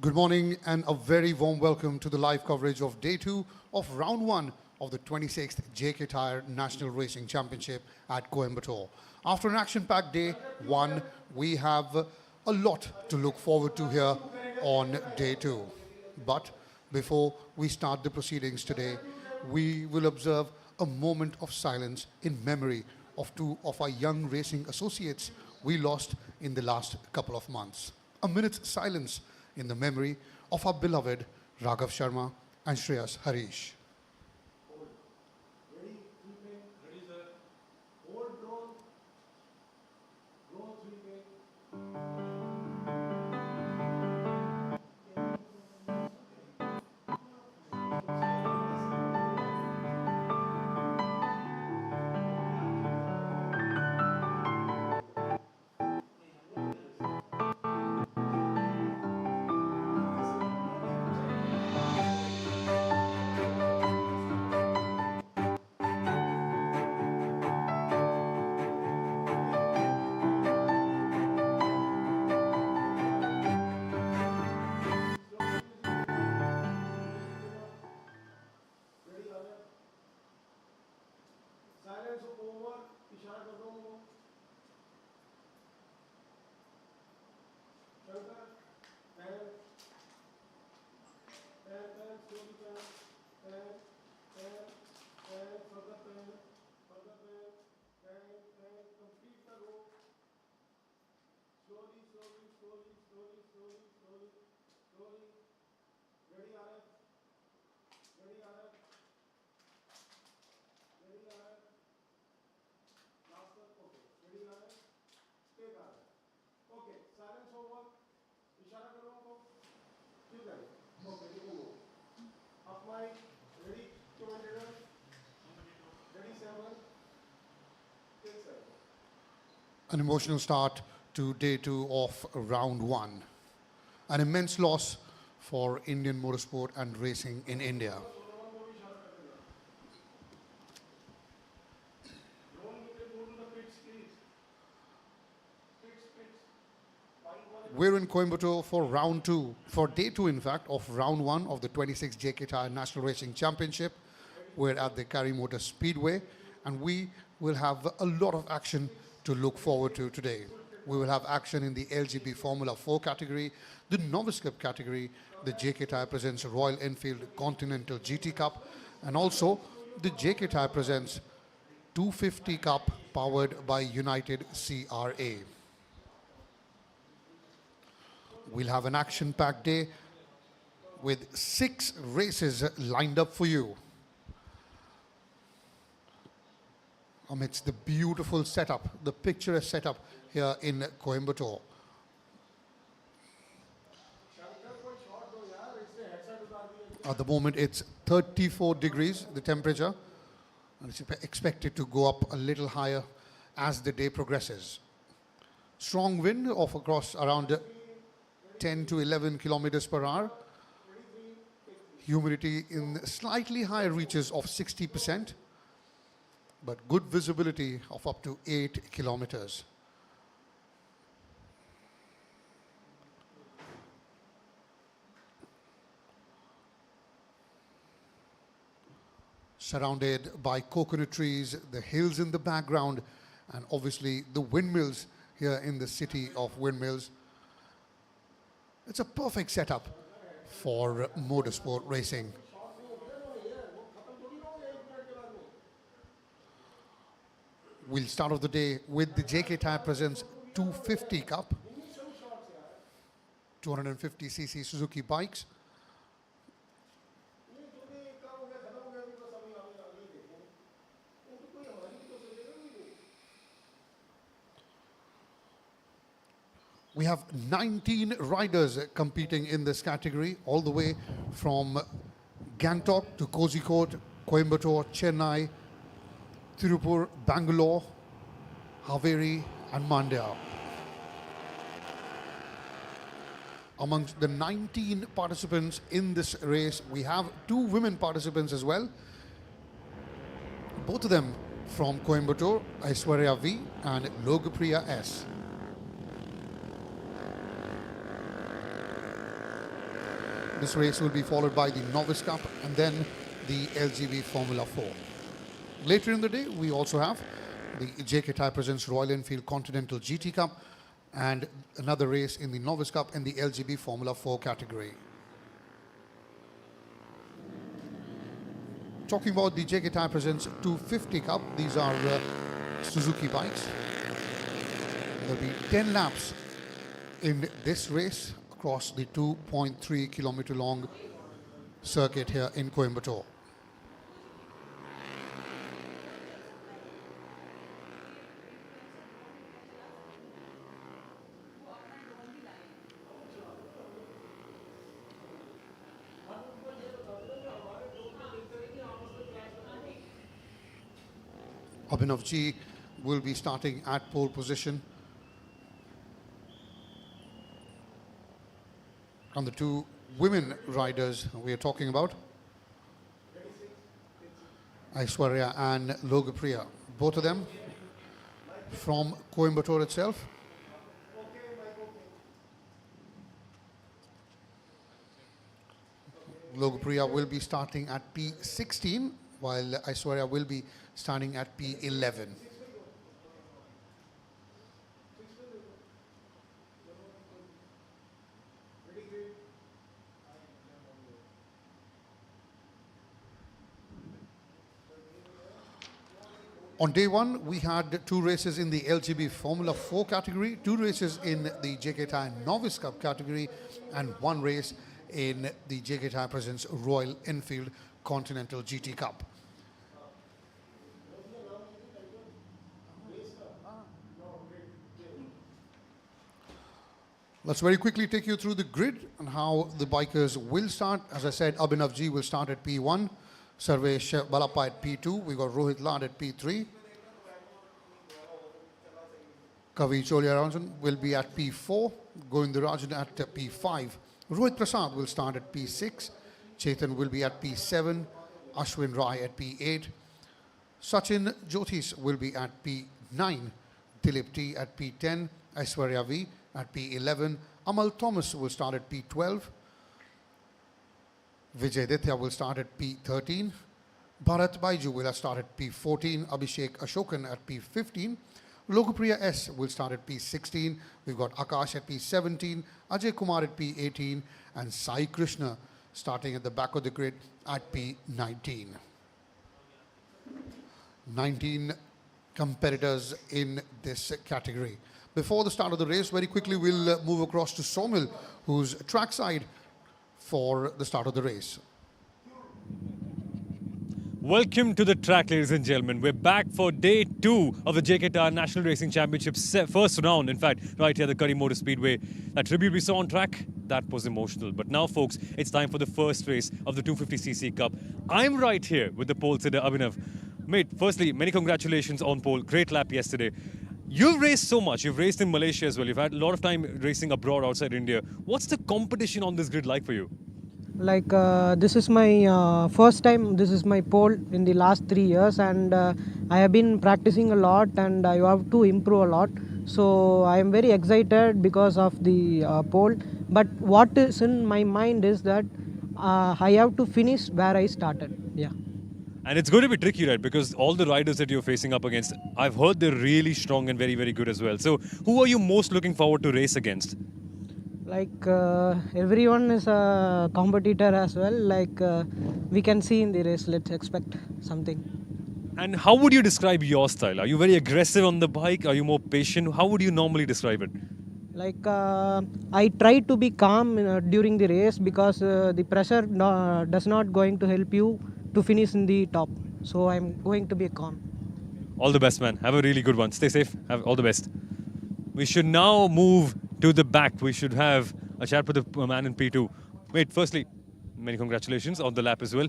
Good morning and a very warm welcome to the live coverage of Day 2 of Round 1 of the 26th JK Tyre National Racing Championship at Coimbatore. After an action-packed Day 1, we have a lot to look forward to here on Day 2. But before we start the proceedings today, we will observe a moment of silence in memory of two of our young racing associates we lost in the last couple of months. A minute's silence in the memory of our beloved Raghav Sharma and Shreyas Harish. An emotional start to Day 2 of Round 1. An immense loss for Indian motorsport and racing in India. We're in Coimbatore for Round 2, for Day 2 in fact, of Round 1 of the 26th JK Tyre National Racing Championship. We're at the Kari Motor Speedway and we will have a lot of action to look forward to today. We will have action in the LGB Formula 4 category, the Novice Cup category, the JK Tyre presents Royal Enfield Continental GT Cup, and also the JK Tyre presents 250 Cup powered by United CRA. We'll have an action-packed day with 6 races lined up for you. Amidst the beautiful setup, the picturesque setup here in Coimbatore. At the moment, it's 34 degrees, the temperature, and it's expected to go up a little higher as the day progresses. Strong wind of across around 10 to 11 kilometers per hour. Humidity in slightly higher reaches of 60%. But good visibility of up to 8 kilometers. Surrounded by coconut trees, the hills in the background, and obviously the windmills here in the city of windmills. It's a perfect setup for motorsport racing. We'll start off the day with the JK Tyre presents 250 Cup, 250cc Suzuki bikes. We have 19 riders competing in this category, all the way from Gangtok to Kozhikode, Coimbatore, Chennai, Tirupur, Bangalore, Haveri and Mandya. Amongst the 19 participants in this race, we have 2 women participants as well. Both of them from Coimbatore, Aishwarya V and Logapriya S. This race will be followed by the Novice Cup and then the LGB Formula 4. Later in the day, we also have the JK Tyre presents Royal Enfield Continental GT Cup and another race in the Novice Cup in the LGB Formula 4 category. Talking about the JK Tyre presents 250 Cup, these are Suzuki bikes. There will be 10 laps in this race across the 2.3 kilometer long circuit here in Coimbatore. Abhinavji will be starting at pole position. And the two women riders we are talking about, Aishwarya and Logopriya, both of them from Coimbatore itself. Logopriya will be starting at P16 while Aishwarya will be starting at P11. On day one, we had two races in the LGB Formula 4 category, two races in the JK Tyre Novice Cup category, and one race in the JK Tyre presents Royal Enfield Continental GT Cup. Let's very quickly take you through the grid and how the bikers will start. As I said, Abhinavji will start at P1. Sarvesh Balappa at P2. We got Rohit Lad at P3. Kavi Cholya-Rajan will be at P4. Govindarajan at P5. Rohit Prasad will start at P6. Chetan will be at P7. Ashwin Rai at P8. Sachin Jyotis will be at P9. Dilip T at P10. Aishwarya V at P11. Amal Thomas will start at P12. Vijay Ditya will start at P13. Bharat Baiju will start at P14. Abhishek Ashokan at P15. Logopriya S will start at P16. We've got Akash at P17. Ajay Kumar at P18. And Sai Krishna starting at the back of the grid at P19. 19 competitors in this category. Before the start of the race, very quickly we'll move across to Somil, who's trackside for the start of the race. Welcome to the track, ladies and gentlemen. We're back for day 2 of the JK Tyre National Racing Championship's first round. In fact, right here at the Curry Motor Speedway. That tribute we saw on track, that was emotional. But now, folks, it's time for the first race of the 250cc Cup. I'm right here with the pole sitter, Abhinav. Mate, firstly, many congratulations on pole. Great lap yesterday. You've raced so much. You've raced in Malaysia as well. You've had a lot of time racing abroad outside India. What's the competition on this grid like for you? Like this is my first time, this is my pole in the last 3 years, and I have been practicing a lot and I have to improve a lot. So I am very excited because of the pole. But what is in my mind is that I have to finish where I started. Yeah. And it's going to be tricky, right? Because all the riders that you're facing up against, I've heard they're really strong and very, very good as well. So who are you most looking forward to race against? Like everyone is a competitor as well. Like we can see in the race. Let's expect something. And how would you describe your style? Are you very aggressive on the bike? Are you more patient? How would you normally describe it? Like I try to be calm during the race because the pressure does not going to help you to finish in the top. So I'm going to be calm. All the best, man. Have a really good one. Stay safe. Have all the best. We should now move to the back. We should have a chat with the man in P2. Wait, firstly, many congratulations on the lap as well.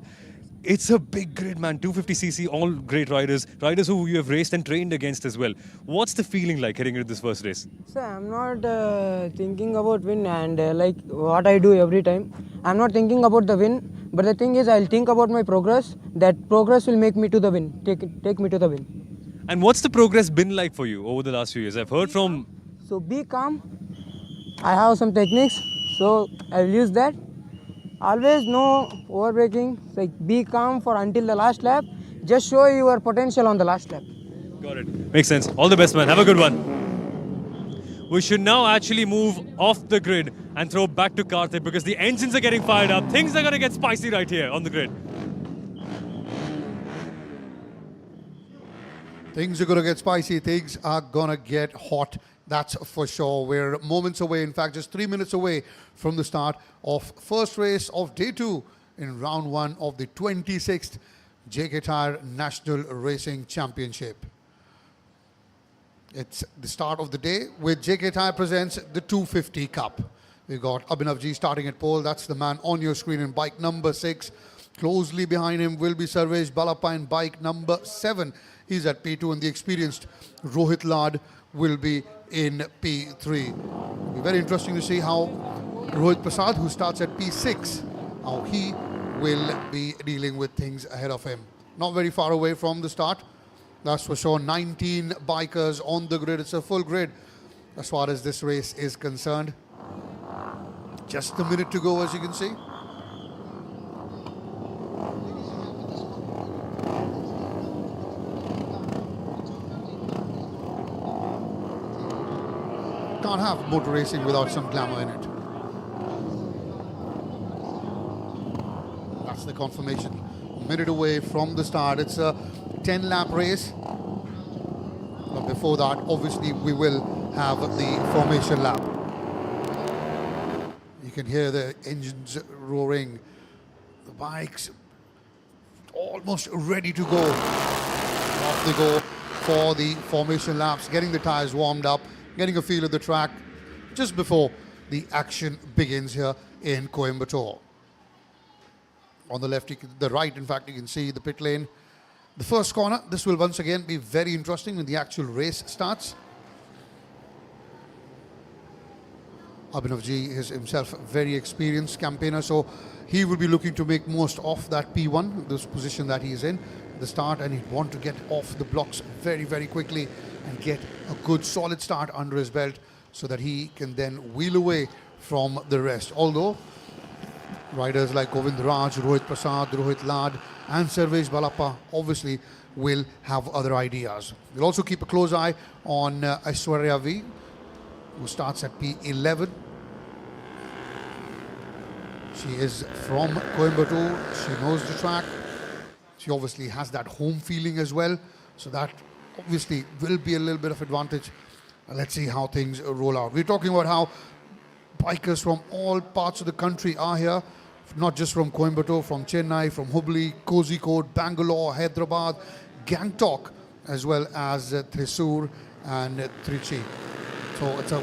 It's a big grid, man. 250cc, all great riders. Riders who you have raced and trained against as well. What's the feeling like heading into this first race? So I'm not thinking about win and like what I do every time. I'm not thinking about the win. But the thing is, I'll think about my progress. That progress will make me to the win. Take me to the win. And what's the progress been like for you over the last few years? I've heard from... So be calm. I have some techniques. So I'll use that. Always no overbraking. Like be calm for until the last lap. Just show your potential on the last lap. Got it. Makes sense. All the best, man. Have a good one. We should now actually move off the grid and throw back to Karthik because the engines are getting fired up. Things are going to get spicy right here on the grid. Things are going to get spicy. Things are going to get hot. That's for sure. We're moments away, in fact, just 3 minutes away from the start of first race of day 2 in round 1 of the 26th JK Tyre National Racing Championship. It's the start of the day with JK Tyre presents the 250 Cup. We've got Abhinavji starting at pole. That's the man on your screen in bike number 6. Closely behind him will be Sarvesh Balappa in bike number 7. He's at P2, and the experienced Rohit Lad will be in P3. It'll be very interesting to see how Rohit Prasad, who starts at P6, how he will be dealing with things ahead of him. Not very far away from the start. That's for sure. 19 bikers on the grid. It's a full grid as far as this race is concerned. Just a minute to go, as you can see. Can't have motor racing without some glamour in it. That's the confirmation. A minute away from the start. It's a 10-lap race. But before that, obviously, we will have the formation lap. You can hear the engines roaring. The bikes almost ready to go. Off they go for the formation laps, getting the tires warmed up, getting a feel of the track just before the action begins here in Coimbatore. On the left, the right, in fact, you can see the pit lane. The first corner, this will once again be very interesting when the actual race starts. Abhinavji is himself a very experienced campaigner, so he will be looking to make most of that P1, this position that he is in, the start, and he'd want to get off the blocks very, very quickly and get a good solid start under his belt so that he can then wheel away from the rest. Although riders like Govind Raj, Rohit Prasad, Rohit Lad and Sarvesh Balappa obviously will have other ideas. We'll also keep a close eye on Aishwarya V, who starts at P11. She is from Coimbatore. She knows the track. She obviously has that home feeling as well. So that obviously will be a little bit of advantage. Let's see how things roll out. We're talking about how bikers from all parts of the country are here. Not just from Coimbatore, from Chennai, from Hubli, Kozhikode, Bangalore, Hyderabad, Gangtok, as well as Thrissur and Trichy. So it's a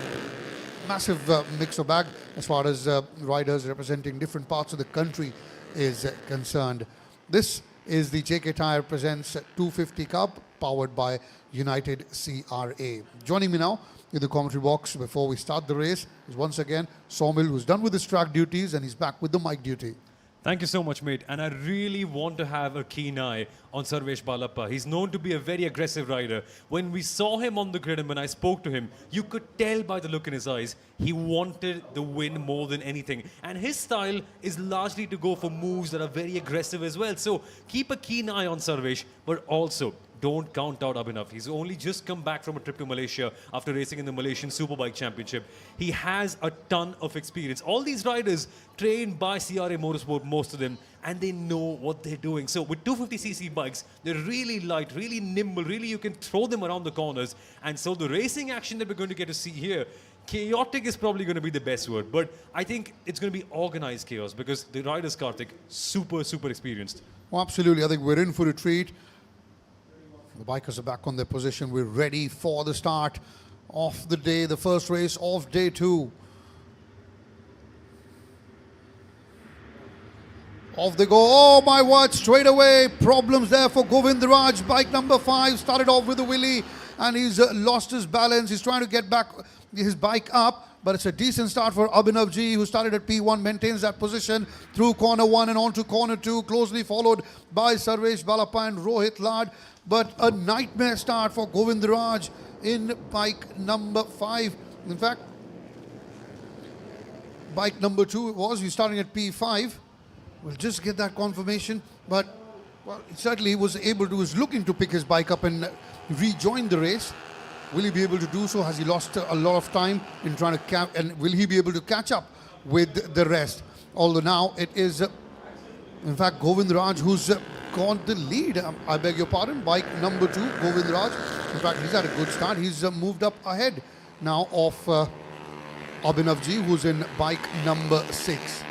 massive mixed bag as far as riders representing different parts of the country is concerned. This is the JK Tyre Presents 250 Cup, powered by United CRA. Joining me now in the commentary box before we start the race is once again Saumil, who's done with his track duties and he's back with the mic duty. Thank you so much, mate. And I really want to have a keen eye on Sarvesh Balappa. He's known to be a very aggressive rider. When we saw him on the grid and when I spoke to him, you could tell by the look in his eyes, he wanted the win more than anything. And his style is largely to go for moves that are very aggressive as well. So keep a keen eye on Sarvesh, but also don't count out Abhinav. He's only just come back from a trip to Malaysia after racing in the Malaysian Superbike Championship. He has a ton of experience. All these riders trained by CRA Motorsport, most of them, and they know what they're doing. So with 250cc bikes, they're really light, really nimble, really you can throw them around the corners. And so the racing action that we're going to get to see here, chaotic is probably going to be the best word, but I think it's going to be organized chaos because the riders, Karthik, super, super experienced. Well, absolutely. I think we're in for a treat. The bikers are back on their position. We're ready for the start of the day, the first race of day 2. Off they go. Oh my word, straight away. Problems there for Govind Raj. Bike number 5 started off with a wheelie and he's lost his balance. He's trying to get back his bike up, but it's a decent start for Abhinavji, who started at P1, maintains that position through corner 1 and on to corner 2, closely followed by Sarvesh Balappa and Rohit Lad. But a nightmare start for Govind Raj in bike number 5. In fact, bike number 2 it was. He's starting at P5. We'll just get that confirmation. But well, certainly he was looking to pick his bike up and rejoin the race. Will he be able to do so? Has he lost a lot of time in trying to and will he be able to catch up with the rest? Although now it is, in fact, Govind Raj who's got the lead. I beg your pardon, bike number 2, Govind Raj. In fact, he's had a good start. He's moved up ahead now of Abhinavji, who's in bike number 6.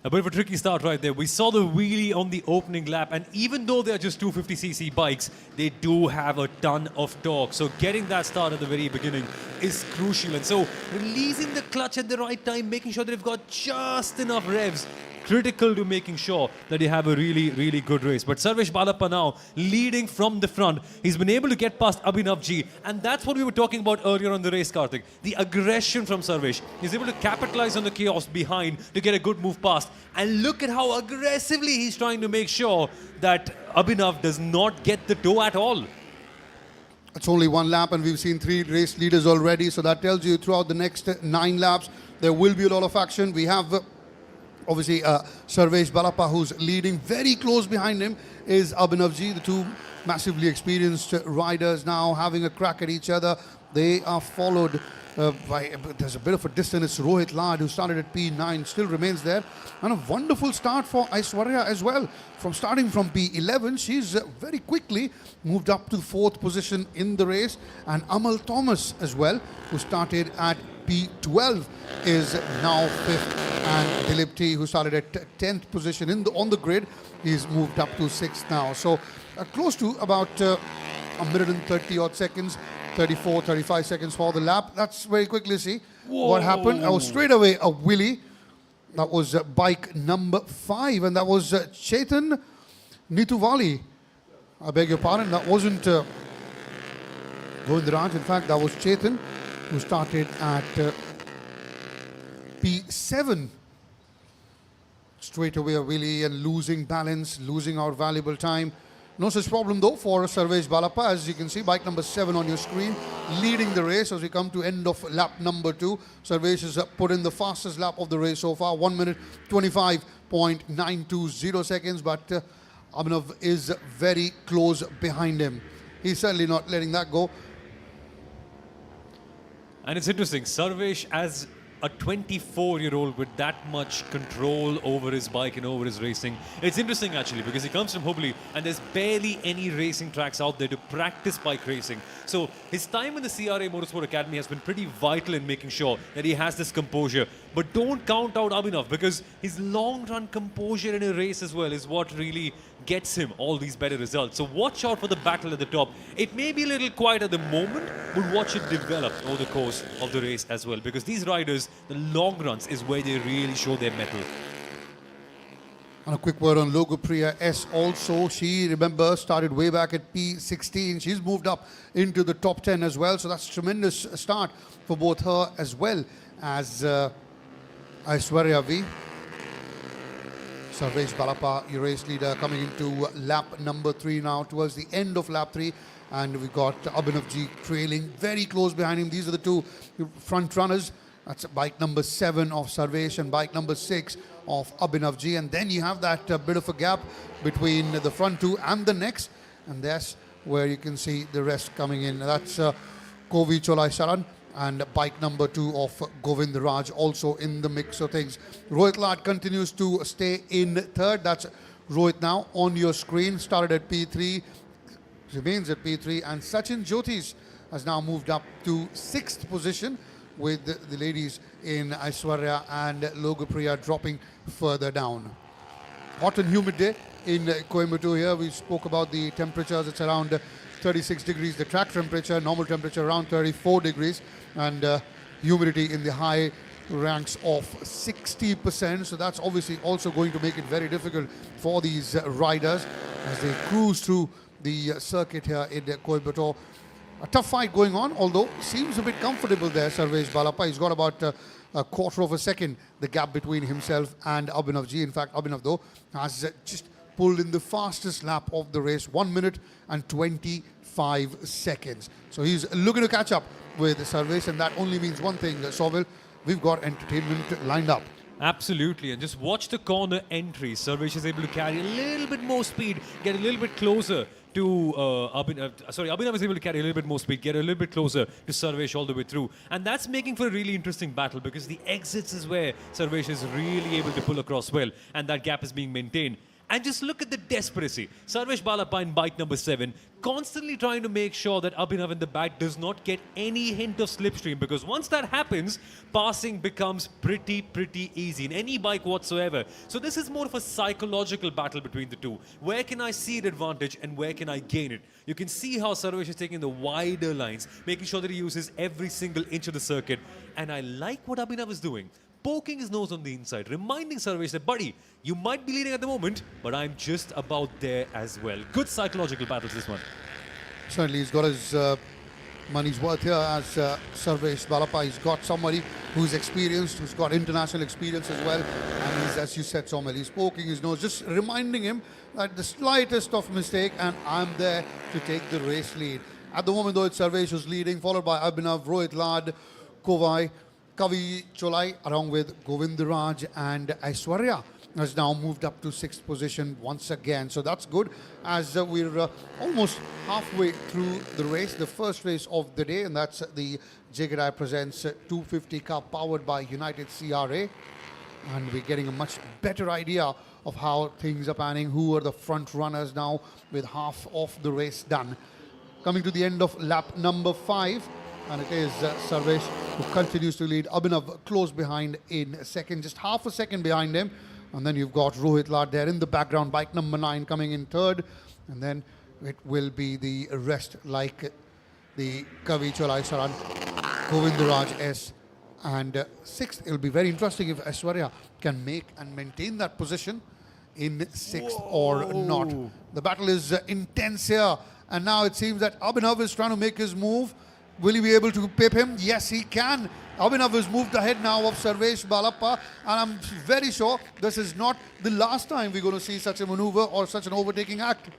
A bit of a tricky start right there. We saw the wheelie on the opening lap, and even though they're just 250cc bikes, they do have a ton of torque. So getting that start at the very beginning is crucial. And so releasing the clutch at the right time, making sure that they've got just enough revs, critical to making sure that they have a really, really good race. But Sarvesh Balappa now leading from the front. He's been able to get past Abhinavji, and that's what we were talking about earlier on the race, Karthik. The aggression from Sarvesh. He's able to capitalize on the chaos behind to get a good move past. And look at how aggressively he's trying to make sure that Abhinav does not get the toe at all. It's only one lap and we've seen 3 race leaders already. So that tells you throughout the next 9 laps, there will be a lot of action. We have obviously Sarvesh Balappa who's leading. Very close behind him is Abhinavji, the 2 massively experienced riders now having a crack at each other. They are followed by, there's a bit of a distance. It's Rohit Lad who started at P9, still remains there. And a wonderful start for Aishwarya as well. From starting from P11, she's very quickly moved up to 4th position in the race. And Amal Thomas as well, who started at P12, is now 5th. And Dilip T, who started at 10th position on the grid, he's moved up to 6th now. So close to about a minute and 30 odd seconds. 34, 35 seconds for the lap. That's very quickly see what happened. I was straight away a wheelie. That was bike number 5, and that was Chetan Nituvali. I beg your pardon, that wasn't Govindaraj. In fact, that was Chetan, who started at P7. Straight away a wheelie and losing balance, losing our valuable time. No such problem though for Sarvesh Balappa. As you can see, bike number 7 on your screen, leading the race as we come to end of lap number 2. Sarvesh has put in the fastest lap of the race so far, 1 minute 25.920 seconds, but Abhinav is very close behind him. He's certainly not letting that go. And it's interesting, Sarvesh as a 24-year-old with that much control over his bike and over his racing. It's interesting actually because he comes from Hubli and there's barely any racing tracks out there to practice bike racing. So his time in the CRA Motorsport Academy has been pretty vital in making sure that he has this composure. But don't count out Abhinav because his long-run composure in a race as well is what really gets him all these better results. So watch out for the battle at the top. It may be a little quiet at the moment, but watch it develop over the course of the race as well because these riders, the long runs is where they really show their mettle. And a quick word on Logopriya S also. She, remember, started way back at P16. She's moved up into the top 10 as well. So that's a tremendous start for both her as well as Aishwarya V. Sarvesh Balappa, your race leader, coming into lap number 3 now, towards the end of lap 3. And we've got Abhinavji trailing very close behind him. These are the 2 front runners. That's bike number 7 of Sarvesh and bike number 6 of Abhinavji. And then you have that bit of a gap between the front 2 and the next. And that's where you can see the rest coming in. That's Kovi Cholai Saran and bike number 2 of Govind Raj also in the mix of things. Rohit Lad continues to stay in 3rd. That's Rohit now on your screen. Started at P3, remains at P3. And Sachin Jyotis has now moved up to 6th position, with the ladies in Aishwarya and Logopriya dropping further down. Hot and humid day in Coimbatore here. We spoke about the temperatures. It's around 36 degrees, the track temperature, normal temperature around 34 degrees, and humidity in the high ranks of 60%. So that's obviously also going to make it very difficult for these riders as they cruise through the circuit here in Coimbatore. A tough fight going on, although seems a bit comfortable there, Sarvesh Balappa. He's got about a quarter of a second, the gap between himself and Abhinavji. In fact, Abhinav, though, has just pulled in the fastest lap of the race, 1 minute and 25 seconds. So he's looking to catch up with Sarvesh, and that only means one thing, Sovil. we've got entertainment lined up. Absolutely, and just watch the corner entry. Sarvesh is able to carry a little bit more speed, get a little bit closer to Abhinav is able to carry a little bit more speed, get a little bit closer to Sarvesh all the way through. And that's making for a really interesting battle because the exits is where Sarvesh is really able to pull across well, and that gap is being maintained. And just look at the desperacy. Sarvesh Balappa in bike number 7, constantly trying to make sure that Abhinav in the back does not get any hint of slipstream, because once that happens, passing becomes pretty easy in any bike whatsoever. So this is more of a psychological battle between the two. Where can I see the advantage and where can I gain it? You can see how Sarvesh is taking the wider lines, making sure that he uses every single inch of the circuit. And I like what Abhinav is doing. Poking his nose on the inside, reminding Sarvesh that, buddy, you might be leading at the moment, but I'm just about there as well. Good psychological battles, this one. Certainly, he's got his money's worth here as Sarvesh Balappa. He's got somebody who's experienced, who's got international experience as well. And he's, as you said, Somel, he's poking his nose, just reminding him that the slightest of mistake and I'm there to take the race lead. At the moment, though, it's Sarvesh who's leading, followed by Abhinav, Rohit Lad, Kovai, Kavi Cholai, along with Govindaraj and Aishwarya, has now moved up to 6th position once again. So that's good, as we're almost halfway through the race, the first race of the day, and that's the JK Tyre Presents 250 Cup powered by United CRA. And we're getting a much better idea of how things are panning, who are the front runners now with half of the race done. Coming to the end of lap number 5, and it is Sarvesh who continues to lead. Abhinav close behind in second, just half a second behind him. And then you've got Rohit Lad there in the background, bike number 9 coming in third. And then it will be the rest, like the Kavi Cholai Saran, Govindaraj S. And sixth, it'll be very interesting if Aishwarya can make and maintain that position in 6th or not. The battle is intense here. And now it seems that Abhinav is trying to make his move. Will he be able to pip him? Yes, he can. Abhinav has moved ahead now of Sarvesh Balappa, and I'm very sure this is not the last time we're going to see such a maneuver or such an overtaking act.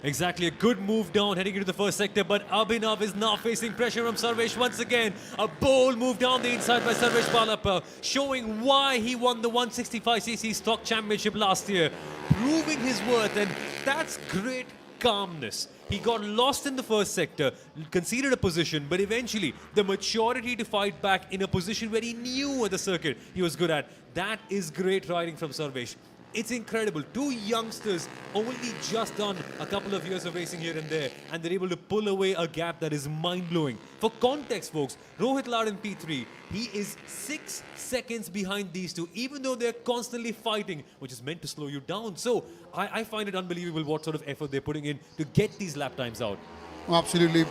Exactly, a good move down heading into the first sector, but Abhinav is now facing pressure from Sarvesh once again. A bold move down the inside by Sarvesh Balappa, showing why he won the 165cc stock championship last year, proving his worth, and that's great calmness. He got lost in the first sector, conceded a position, but eventually the maturity to fight back in a position where he knew at the circuit he was good at. That is great riding from Sarvesh. It's incredible. Two youngsters only just done a couple of years of racing here and there, and they're able to pull away a gap that is mind-blowing. For context, folks, Rohit Lad in P3, he is 6 seconds behind these two, even though they're constantly fighting, which is meant to slow you down. So I find it unbelievable what sort of effort they're putting in to get these lap times out. Absolutely.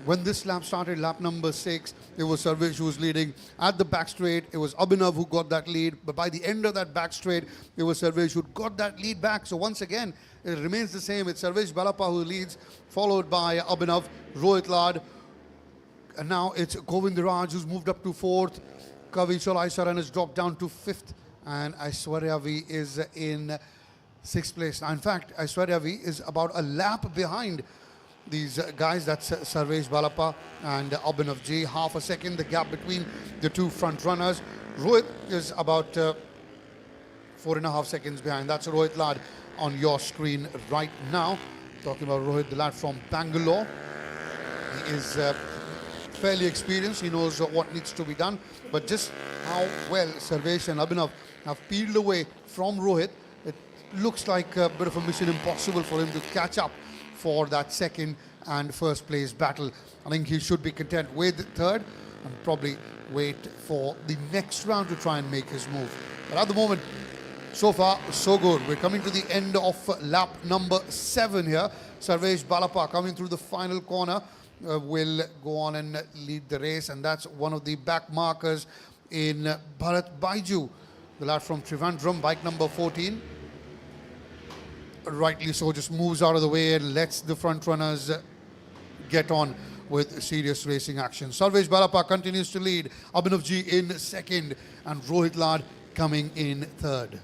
When this lap started, lap number 6, it was Sarvesh who was leading. At the back straight, it was Abhinav who got that lead. But by the end of that back straight, it was Sarvesh who got that lead back. So once again, it remains the same. It's Sarvesh Balappa who leads, followed by Abhinav, Rohit Lad. And now it's Govindaraj who's moved up to 4th. Kavi Cholai Saran has dropped down to 5th. And Aishwarya V is in 6th place. Now, in fact, Aishwarya V is about a lap behind these guys. That's Sarvesh Balappa and Abhinav G. Half a second, the gap between the two front runners. Rohit is about 4.5 seconds behind. That's Rohit Lad on your screen right now. Talking about Rohit, the lad from Bangalore. He is fairly experienced. He knows what needs to be done. But just how well Sarvesh and Abhinav have peeled away from Rohit, it looks like a bit of a mission impossible for him to catch up for that second and first place battle. I think he should be content with third and probably wait for the next round to try and make his move. But at the moment, so far, so good. We're coming to the end of lap number 7 here. Sarvesh Balappa coming through the final corner will go on and lead the race, and that's one of the back markers in Bharat Baiju, the lad from Trivandrum, bike number 14. Rightly so, just moves out of the way and lets the front runners get on with serious racing action. Sarvesh Balappa continues to lead, Abhinav G in second, and Rohit Lad coming in third.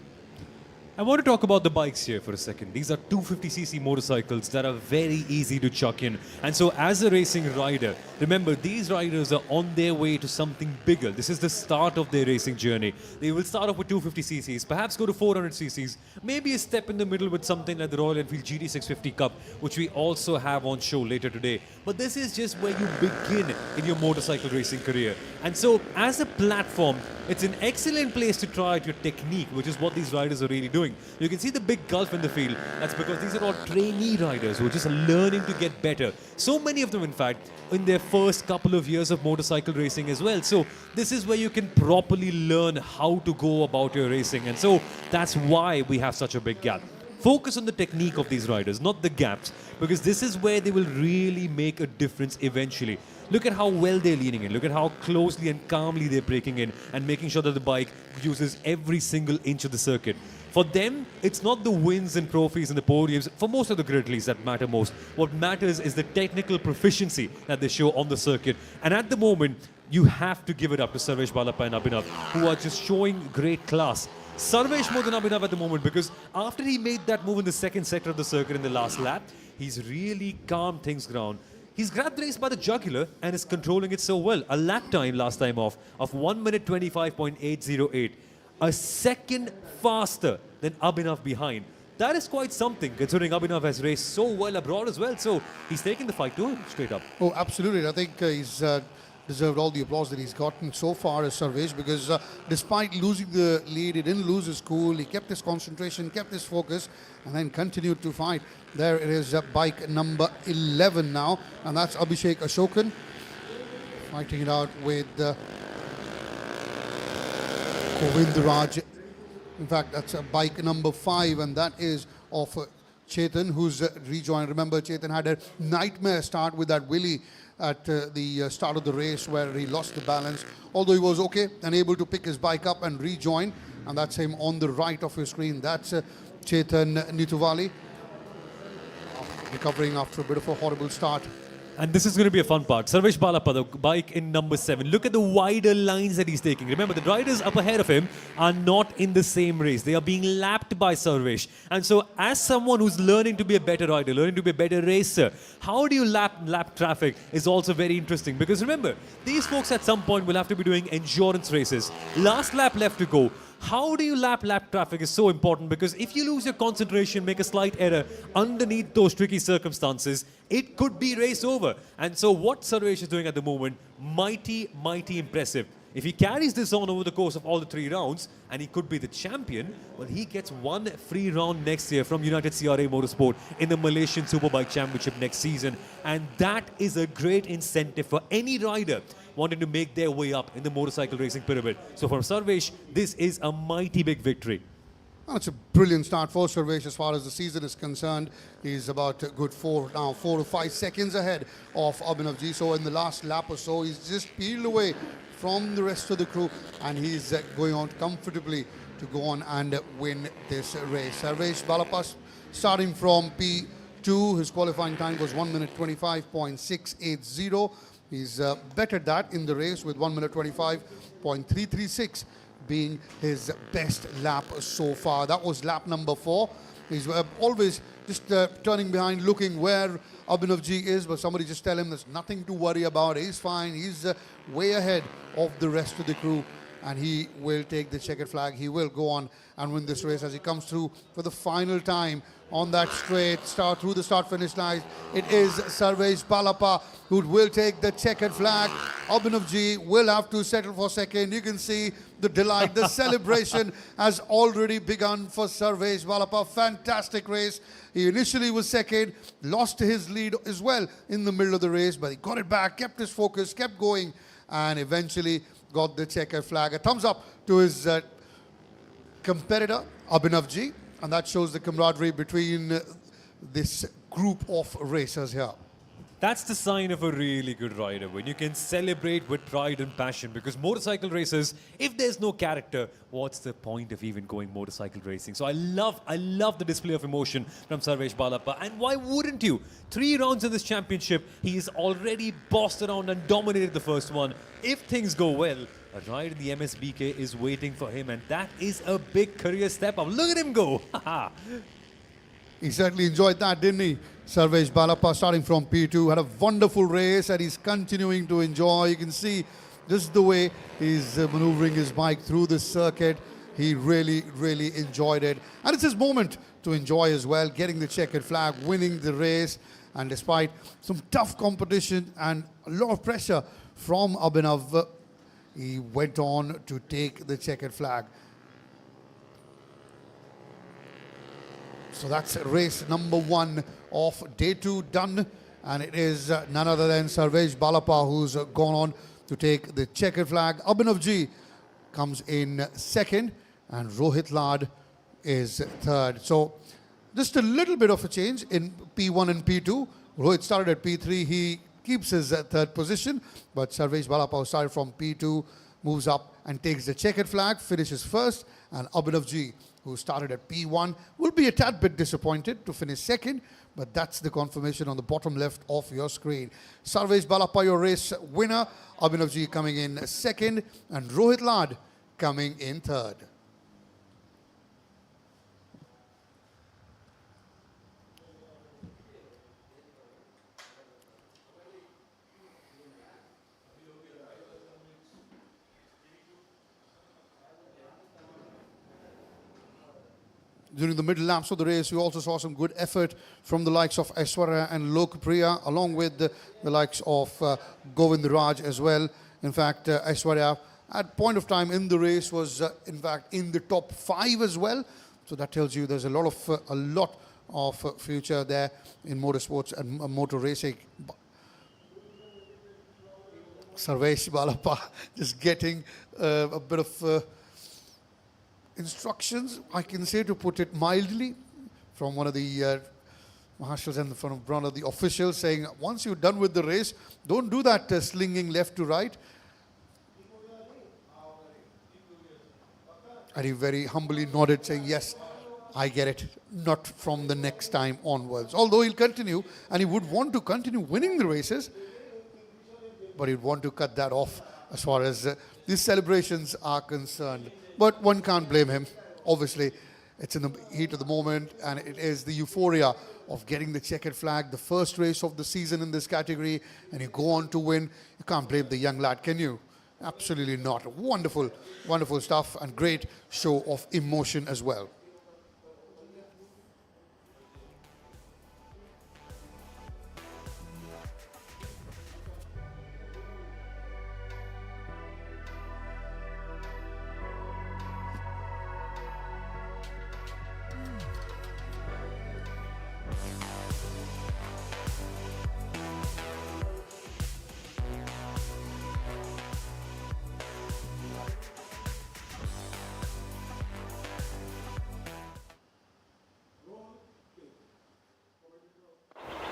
I want to talk about the bikes here for a second. These are 250cc motorcycles that are very easy to chuck in. And so as a racing rider, remember, these riders are on their way to something bigger. This is the start of their racing journey. They will start off with 250cc's, perhaps go to 400cc's, maybe a step in the middle with something like the Royal Enfield GT 650 Cup, which we also have on show later today. But this is just where you begin in your motorcycle racing career. And so as a platform, it's an excellent place to try out your technique, which is what these riders are really doing. You can see the big gulf in the field. That's because these are all trainee riders who are just learning to get better. So many of them, in fact, in their first couple of years of motorcycle racing as well. So this is where you can properly learn how to go about your racing. And so that's why we have such a big gap. Focus on the technique of these riders, not the gaps, because this is where they will really make a difference eventually. Look at how well they're leaning in. Look at how closely and calmly they're breaking in and making sure that the bike uses every single inch of the circuit. For them, it's not the wins and trophies and the podiums, for most of the grid at least, that matter most. What matters is the technical proficiency that they show on the circuit. And at the moment, you have to give it up to Sarvesh Balappa and Abhinav, who are just showing great class. Sarvesh more than Abhinav at the moment, because after he made that move in the second sector of the circuit in the last lap, he's really calmed things down. He's grabbed the race by the jugular and is controlling it so well. A lap time last time off of 1 minute 25.808. A second faster than Abhinav behind. That is quite something, considering Abhinav has raced so well abroad as well. So he's taking the fight to him straight up. Oh, absolutely. I think he's deserved all the applause that he's gotten so far as Sarvesh, because despite losing the lead, he didn't lose his cool. He kept his concentration, kept his focus, and then continued to fight. There it is, bike number 11 now, and that's Abhishek Ashokan fighting it out with Govindaraj. In fact, that's bike number 5, and that is of Chetan, who's rejoined. Remember, Chetan had a nightmare start with that wheelie at the start of the race where he lost the balance. Although he was okay and able to pick his bike up and rejoin, and that's him on the right of your screen. That's Chetan Nituvali, recovering after a bit of a horrible start. And this is going to be a fun part. Sarvesh Balappa, the bike in number 7. Look at the wider lines that he's taking. Remember, the riders up ahead of him are not in the same race. They are being lapped by Sarvesh. And so, as someone who's learning to be a better rider, learning to be a better racer, how do you lap traffic is also very interesting. Because remember, these folks at some point will have to be doing endurance races. Last lap left to go. How do you lap traffic is so important, because if you lose your concentration, make a slight error underneath those tricky circumstances, it could be race over. And so what Sarvesh is doing at the moment, mighty impressive. If he carries this on over the course of all the 3 rounds, and he could be the champion, well, he gets one free round next year from United CRA Motorsport in the Malaysian Superbike Championship next season. And that is a great incentive for any rider wanting to make their way up in the motorcycle racing pyramid. So for Sarvesh, this is a mighty big victory. Well, it's a brilliant start for Sarvesh as far as the season is concerned. He's about a good 4 to 5 seconds ahead of Abhinavji. So in the last lap or so, he's just peeled away from the rest of the crew, and he's going on comfortably to go on and win this race. Sarvesh Balappa starting from P2. His qualifying time was 1 minute 25.680. He's bettered that in the race with 1 minute 25.336 being his best lap so far. That was lap number 4. He's always just turning behind, looking where Abhinavji is, but somebody just tell him there's nothing to worry about. He's fine. He's way ahead of the rest of the crew, and he will take the checkered flag. He will go on and win this race as he comes through for the final time on that straight start through the start-finish line. It is Sarvesh Balappa who will take the checkered flag. Abhinavji will have to settle for second. You can see the delight, the celebration has already begun for Sarvesh Balappa. Fantastic race. He initially was second, lost his lead as well in the middle of the race, but he got it back, kept his focus, kept going, and eventually got the checkered flag. A thumbs up to his competitor, Abhinavji, and that shows the camaraderie between this group of racers here. That's the sign of a really good rider, when you can celebrate with pride and passion. Because motorcycle racers, if there's no character, what's the point of even going motorcycle racing? So I love the display of emotion from Sarvesh Balappa. And why wouldn't you? 3 rounds in this championship, he's already bossed around and dominated the first one. If things go well, A ride in the MSBK is waiting for him, and that is a big career step up. Look at him go! He certainly enjoyed that, didn't he? Sarvesh Balappa starting from P2 had a wonderful race and he's continuing to enjoy. You can see just the way he's maneuvering his bike through this circuit. He really, really enjoyed it. And it's his moment to enjoy as well, getting the checkered flag, winning the race. And despite some tough competition and a lot of pressure from Abhinav, he went on to take the checkered flag. So that's race number 1 of day 2 done. And it is none other than Sarvesh Balappa who's gone on to take the checkered flag. Abhinav Ji comes in second and Rohit Lad is third. So just a little bit of a change in P1 and P2. Rohit started at P3. He keeps his third position. But Sarvesh Balappa, who started from P2, moves up and takes the checkered flag, finishes first. And Abhinav Ji, who started at P1, will be a tad bit disappointed to finish second, but that's the confirmation on the bottom left of your screen. Sarvesh Balappa, your race winner. Abhinav Ji coming in second, and Rohit Lad coming in third. During the middle laps of the race, we also saw some good effort from the likes of Aishwarya and Lokpriya, along with the likes of Govind Raj as well. In fact, Aishwarya, at point of time in the race, was in fact in the top 5 as well. So that tells you there's a lot of future there in motorsports and motor racing. Sarvesh Balappa just getting a bit of instructions, I can say, to put it mildly, from one of the marshals and from one of the officials, saying once you're done with the race, don't do that slinging left to right. And he very humbly nodded, saying, yes, I get it, not from the next time onwards. Although he'll continue, and he would want to continue winning the races, but he'd want to cut that off as far as these celebrations are concerned. But one can't blame him. Obviously, it's in the heat of the moment, and it is the euphoria of getting the checkered flag, the first race of the season in this category, and you go on to win. You can't blame the young lad, can you? Absolutely not. Wonderful, wonderful stuff, and great show of emotion as well.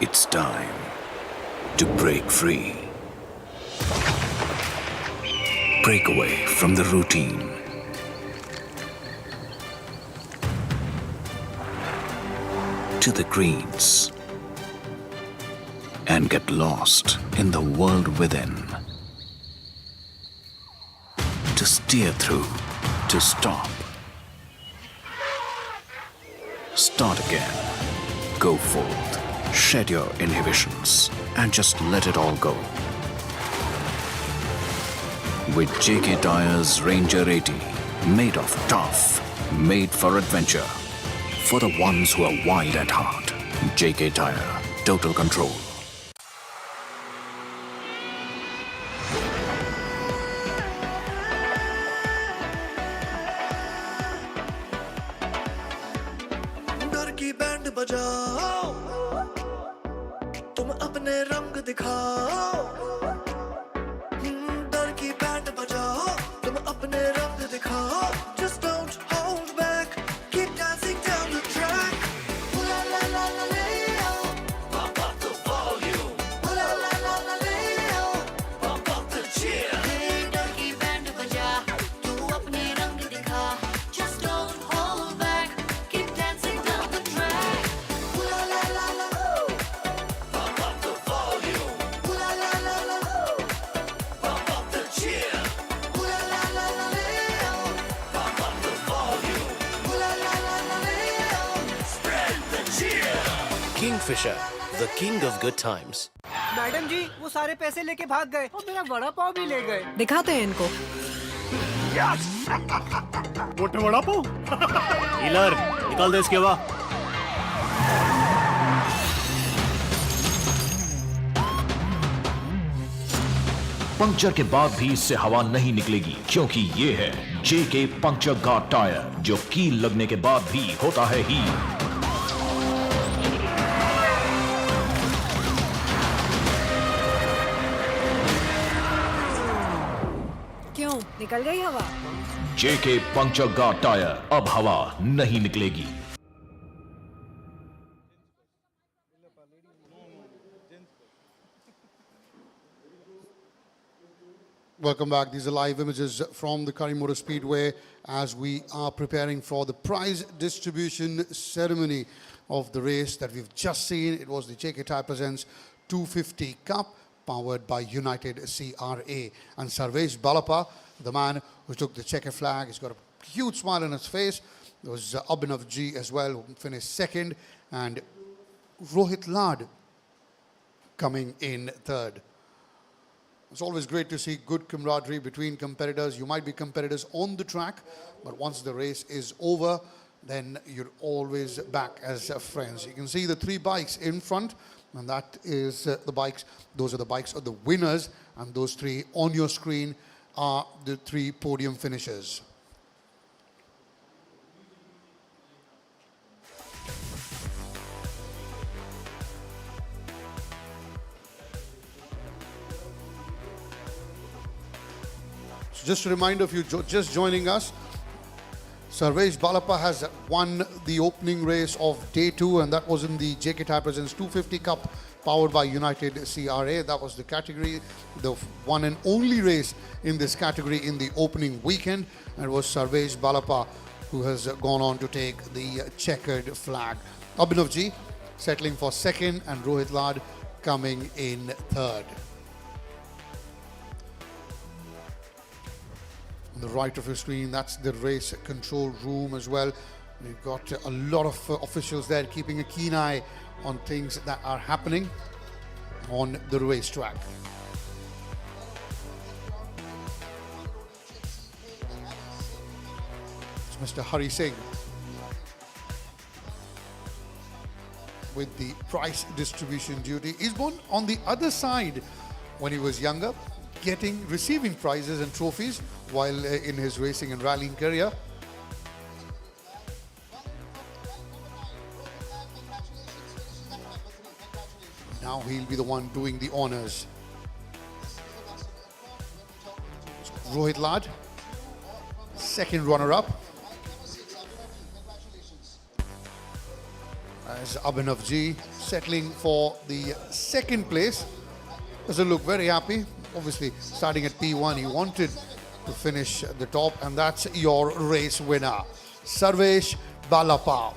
It's time to break free. Break away from the routine. To the greens. And get lost in the world within. To steer through. To stop. Start again. Go forth. Shed your inhibitions and just let it all go. With JK Tyre's Ranger 80, made of tough, made for adventure. For the ones who are wild at heart. JK Tyre, total control. डर की band बजाओ तुम अपने रंग दिखाओ डर की band बजाओ तुम अपने रंग दिखाओ just don't hold back keep dancing down the track ooh la la la la leo pump up the volume ooh la la la la leo pump up the cheer hey डर की band बजा तू अपने रंग दिखा just don't hold back keep dancing down the track ooh la la la la pump up the volume ooh la la la la pump up the cheer ooh la la Kingfisher, the king of good times. Madam ji वो सारे पैसे लेके भाग गए और मेरा वड़ा पाव भी ले गए। दिखाते हैं इनको। मोटे वड़ा पाव? हीलर, निकाल दे इसके हवा। पंक्चर के बाद भी इससे हवा नहीं निकलेगी क्योंकि ये है जेके पंक्चर गार्ड टायर जो कील लगने के बाद भी होता है ही। क्यों निकल गई हवा? जेके पंक्चर गार्ड टायर, अब हवा नहीं निकलेगी। Welcome back. These are live images from the Curry Motor Speedway as we are preparing for the prize distribution ceremony of the race that we've just seen. It was the JK Tyre Presents 250 Cup powered by United CRA. And Sarvesh Balapa, the man who took the checkered flag, he's got a huge smile on his face. There was Abhinav G as well, who finished second, and Rohit Lad coming in third. It's always great to see good camaraderie between competitors. You might be competitors on the track, but once the race is over, then you're always back as friends. You can see the three bikes in front, and that is the bikes. Those are the bikes of the winners, and those three on your screen are the three podium finishers. Just a reminder, if you're just joining us, Sarvesh Balapa has won the opening race of day 2, and that was in the JK Tyre Presents 250 Cup powered by United CRA. That was the category, the one and only race in this category in the opening weekend. And it was Sarvesh Balapa who has gone on to take the checkered flag. Abhinav G settling for second, and Rohit Lad coming in third. On the right of your screen, that's the race control room as well. We've got a lot of officials there keeping a keen eye on things that are happening on the racetrack. It's Mr. Hari Singh with the prize distribution duty. He's born on the other side when he was younger, receiving prizes and trophies while in his racing and rallying career. Now he'll be the one doing the honors. Rohit Lad, second runner-up. As Abhinav G settling for the second place. Doesn't look very happy. Obviously, starting at P1, he wanted to finish at the top, and that's your race winner, Sarvesh Balapa.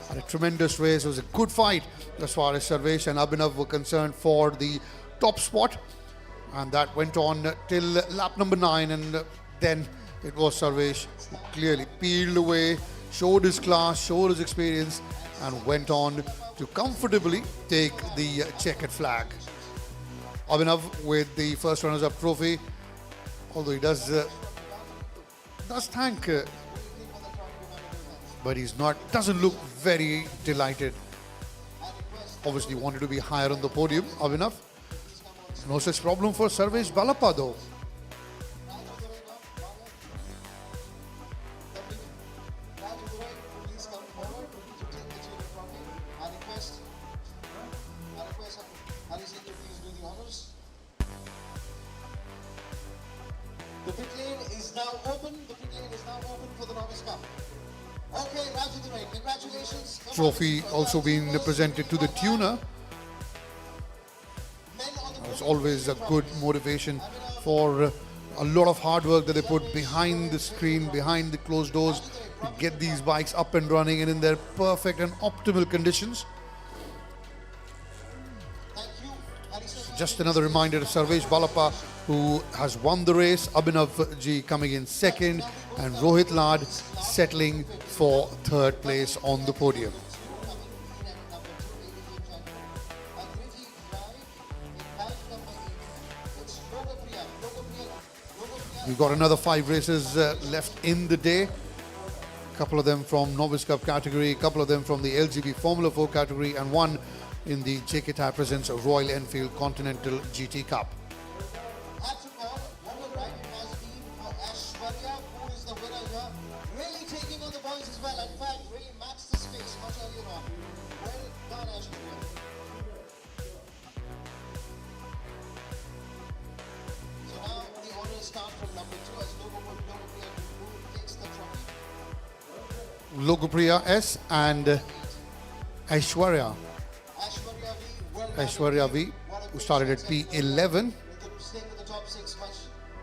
And a tremendous race. It was a good fight as far as Sarvesh and Abhinav were concerned for the top spot, and that went on till lap number 9, and then it was Sarvesh who clearly peeled away, showed his class, showed his experience, and went on to comfortably take the checkered flag. Abhinav with the first runners-up trophy, although he does thank, but doesn't look very delighted. Obviously wanted to be higher on the podium, Abhinav. No such problem for Sarvesh Balapa though. The pit lane is now open. The pit lane is now open for the Novice Cup. Okay, Raju Durai, congratulations. Trophy also being presented to the tuner. It's always a good motivation for a lot of hard work that they put behind the screen, behind the closed doors to get these bikes up and running and in their perfect and optimal conditions. Just another reminder to Sarvesh Balapa, who has won the race, Abhinav G coming in second, and Rohit Lad settling for third place on the podium. We've got another 5 races left in the day. A couple of them from Novice Cup category, a couple of them from the LGB Formula 4 category, and one in the JK Tyre presents Royal Enfield Continental GT Cup. After all, what a ride it has been for Aishwarya, who is the winner here. Really taking on the boys as well. In fact, really matched the space much earlier on. Well done, Aishwarya. So now the orders start from number 2 as Logopriya takes the trophy. Logopriya S and Aishwarya. Aishwarya V, well done. Aishwarya V, who started at P11. Staying with the top 6 much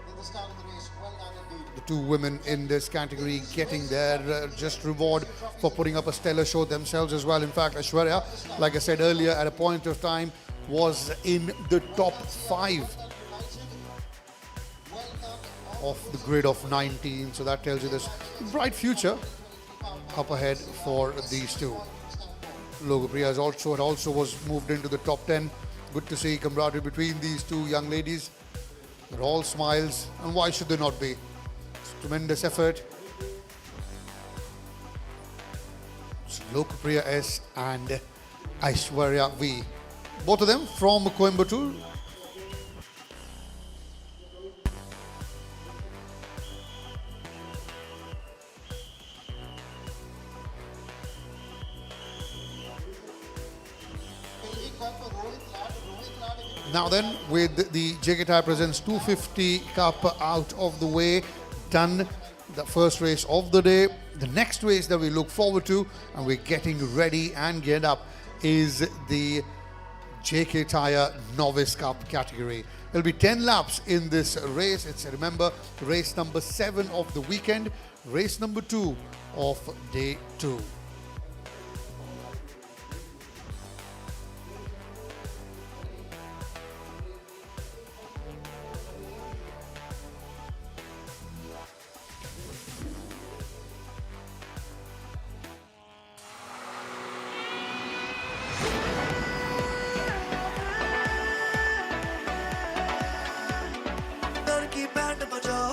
in the start of the race. Well done indeed. The 2 women in this category getting their just reward for putting up a stellar show themselves as well. In fact, Aishwarya, like I said earlier, at a point of time was in the top 5 of the grid of 19. So that tells you this bright future up ahead for these 2. Logopriya also was moved into the top 10. Good to see camaraderie between these 2 young ladies. They're all smiles, and why should they not be? It's tremendous effort. It's Logopriya S and Aishwarya V. Both of them from Coimbatore. Now then, with the JK Tyre presents 250 Cup out of the way, done the first race of the day. The next race that we look forward to, and we're getting ready and geared up, is the JK Tyre Novice Cup category. There'll be 10 laps in this race. It's, remember, race number 7 of the weekend, race number 2 of day 2. की band बजाओ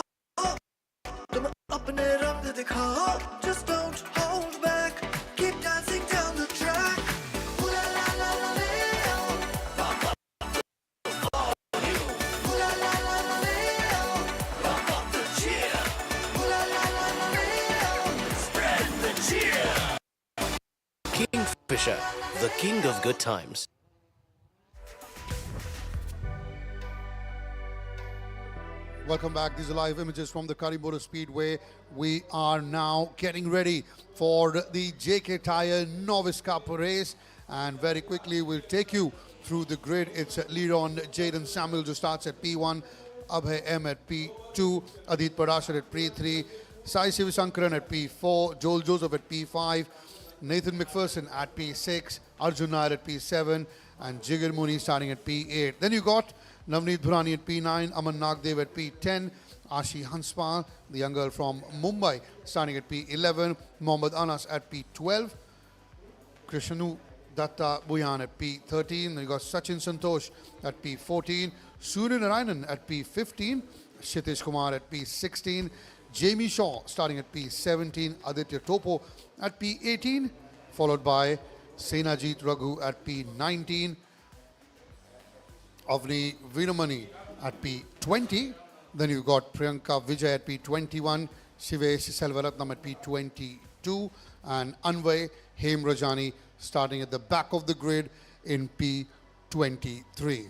तुम अपने रंग दिखाओ just don't hold back keep dancing down the track ooh la la la la leo pump up the volume ooh la la la la leo pump up the cheer ooh la la la la leo spread the cheer Kingfisher, the king of good times. Welcome back. These are live images from the Coimbatore Speedway. We are now getting ready for the JK Tyre Novice Cup race. And very quickly, we'll take you through the grid. It's Leron Jaden Samuels who starts at P1, Abhay M at P2, Adit Parashar at P3, Sai Sivasankaran at P4, Joel Joseph at P5, Nathan McPherson at P6, Arjun Nair at P7, and Jigar Muni starting at P8. Then you got Navneet Bhurani at P9, Aman Nagdev at P10, Ashi Hanspal, the young girl from Mumbai, starting at P11, Mohammad Anas at P12, Krishanu Datta Buyan at P13, then you got Sachin Santosh at P14, Surya Narayanan at P15, Shitish Kumar at P16, Jamie Shaw starting at P17, Aditya Topo at P18, followed by Senajit Raghu at P19, Avni Veeramani at P20. Then you've got Priyanka Vijay at P21, Shivesh Selvaratnam at P22, and Anvay Hem Rajani starting at the back of the grid in P23.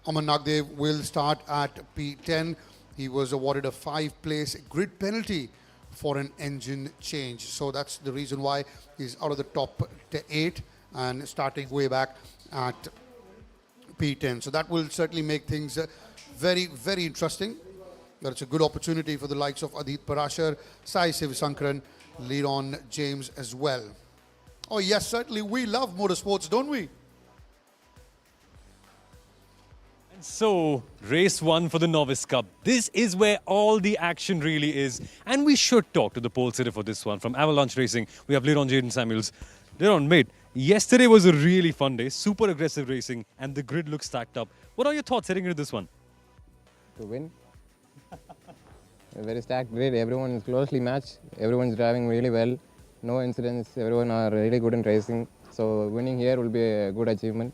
Aman Nagdev will start at P10. He was awarded a 5-place grid penalty for an engine change. So that's the reason why he's out of the top 8 and starting way back at P10. So that will certainly make things very, very interesting. But it's a good opportunity for the likes of Adit Parashar, Sai Sivasankaran, Leron James as well. Oh yes, certainly we love motorsports, don't we? So, race 1 for the Novice Cup. This is where all the action really is. And we should talk to the pole sitter for this one. From Avalanche Racing, we have Leron Jaden Samuels. Leron, mate, Yesterday was a really fun day, super aggressive racing, and the grid looks stacked up. What are your thoughts heading into this one? To win. A very stacked grid, everyone is closely matched, everyone's driving really well, no incidents, everyone are really good in racing, so winning here will be a good achievement.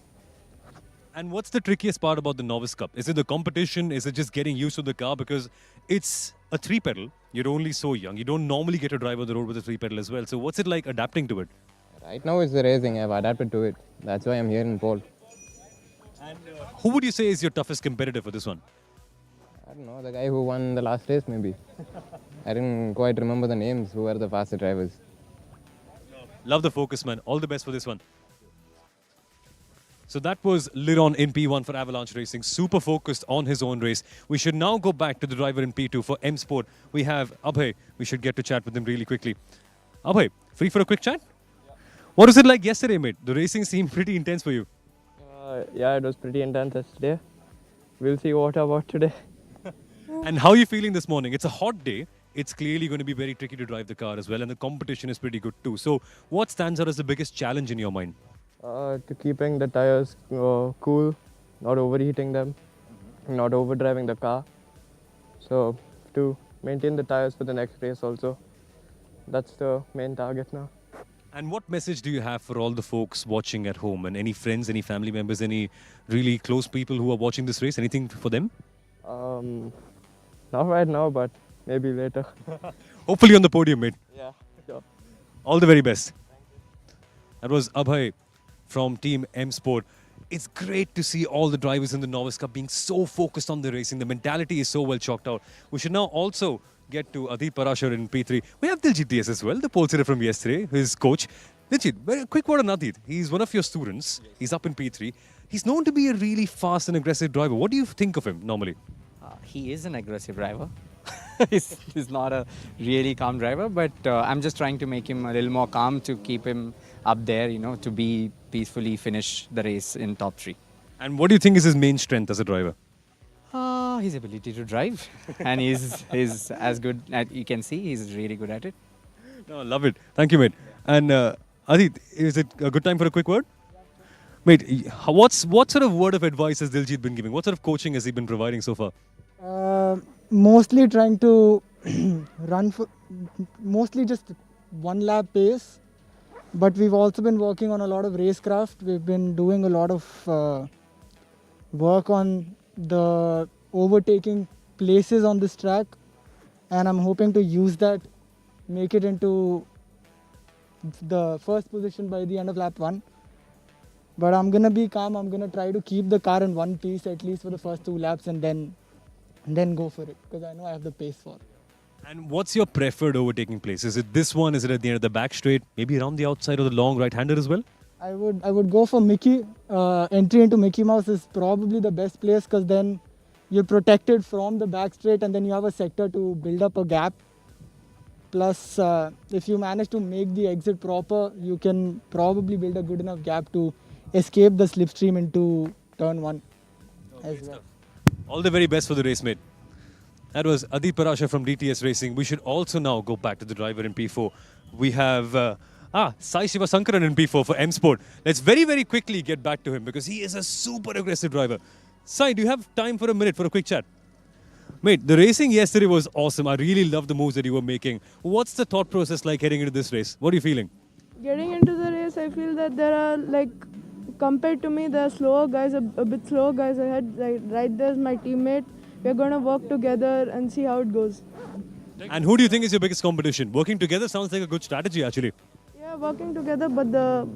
And what's the trickiest part about the Novice Cup? Is it the competition? Is it just getting used to the car? Because it's a three-pedal, you're only so young, you don't normally get to drive on the road with a three-pedal as well, so what's it like adapting to it? Right now it's the racing, I've adapted to it, that's why I'm here in pole. And who would you say is your toughest competitor for this one? I don't know, the guy who won the last race maybe. I didn't quite remember the names, who are the faster drivers. Love the focus, man. All the best for this one. So that was Liron in P1 for Avalanche Racing. Super focused on his own race. We should now go back to the driver in P2 for M Sport. We have Abhay. We should get to chat with him really quickly. Abhay, free for a quick chat? Yeah. What was it like yesterday, mate? The racing seemed pretty intense for you. Yeah, it was pretty intense yesterday. We'll see what about today. And how are you feeling this morning? It's a hot day. It's clearly going to be very tricky to drive the car as well. And the competition is pretty good too. So what stands out as the biggest challenge in your mind? To keeping the tires cool, not overheating them, not overdriving the car. So to maintain the tires for the next race also. That's the main target now. And what message do you have for all the folks watching at home and any friends, any family members, any really close people who are watching this race? Anything for them? Not right now, but maybe later. Hopefully on the podium, mate. Yeah, sure. All the very best. That was Abhay from Team M Sport. It's great to see all the drivers in the Novice Cup being so focused on the racing. The mentality is so well chalked out. We should now also get to Adit Parashar in P3. We have Diljit DS as well, the pole sitter from yesterday, his coach. Diljit, very quick word on Adit. He's one of your students. Yes. He's up in P3. He's known to be a really fast and aggressive driver. What do you think of him normally? He is an aggressive driver. he's not a really calm driver, but I'm just trying to make him a little more calm to keep him up there, you know, to be peacefully finish the race in top 3. And what do you think is his main strength as a driver? His ability to drive. And he's as good as you can see, he's really good at it. No, love it. Thank you, mate. And Adit, is it a good time for a quick word? Mate, what sort of word of advice has Diljit been giving? What sort of coaching has he been providing so far? Mostly trying to run for mostly just one lap pace, but we've also been working on a lot of racecraft. We've been doing a lot of work on the overtaking places on this track, and I'm hoping to use that, make it into the first position by the end of lap 1. But I'm gonna be calm. I'm gonna try to keep the car in one piece at least for the first 2 laps, and then go for it, because I know I have the pace for it. And what's your preferred overtaking place? Is it this one? Is it at the end of the back straight? Maybe around the outside of the long right-hander as well? I would go for Mickey. Entry into Mickey Mouse is probably the best place, because then you're protected from the back straight, and then you have a sector to build up a gap. Plus, if you manage to make the exit proper, you can probably build a good enough gap to escape the slipstream into turn 1 as well. All the very best for the race, mate. That was Adit Parashar from DTS Racing. We should also now go back to the driver in P4. We have Sai Shivasankaran in P4 for M Sport. Let's very, very quickly get back to him because he is a super aggressive driver. Sai, do you have time for a minute for a quick chat? Mate, the racing yesterday was awesome. I really loved the moves that you were making. What's the thought process like heading into this race? What are you feeling? Getting into the race, I feel that there are, like, compared to me, there are slower guys, a bit slower guys ahead. Right there's my teammate. We're going to work together and see how it goes. And who do you think is your biggest competition? Working together sounds like a good strategy, actually. Yeah, working together, but the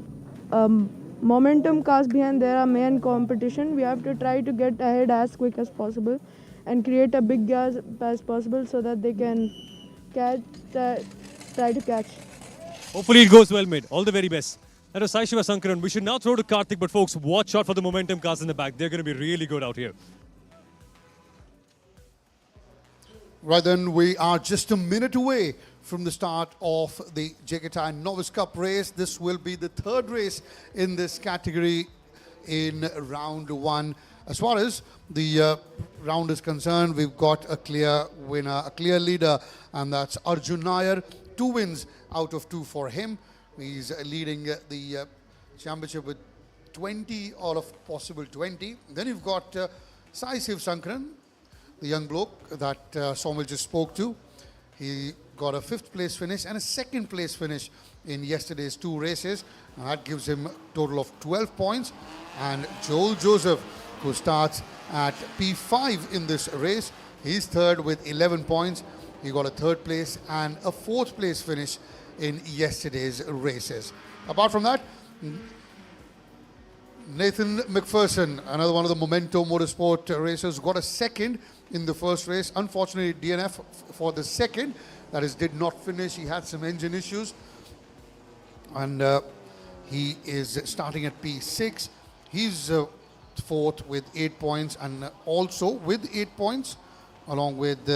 momentum cars behind there are main competition. We have to try to get ahead as quick as possible and create a big gap as possible so that they can try to catch. Hopefully it goes well, mate. All the very best. That was Sai Shivasankaran. We should now throw to Karthik, but folks, watch out for the momentum cars in the back. They're going to be really good out here. Right then, we are just a minute away from the start of the JK Tyre Novice Cup race. This will be the third race in this category in round 1. As far as the round is concerned, we've got a clear winner, a clear leader, and that's Arjun Nair. 2 wins out of 2 for him. He's leading the championship with 20 out of possible 20. Then you've got Sai Shiv Sankaran, the young bloke that Somil just spoke to. He got a 5th place finish and a 2nd place finish in yesterday's 2 races. And that gives him a total of 12 points. And Joel Joseph, who starts at P5 in this race, he's 3rd with 11 points. He got a 3rd place and a 4th place finish in yesterday's races. Apart from that, Nathan McPherson, another one of the Memento Motorsport racers, got a 2nd in the first race. Unfortunately, DNF for the 2nd. That is, did not finish. He had some engine issues. And he is starting at P6. He's 4th with 8 points. And also with 8 points, along with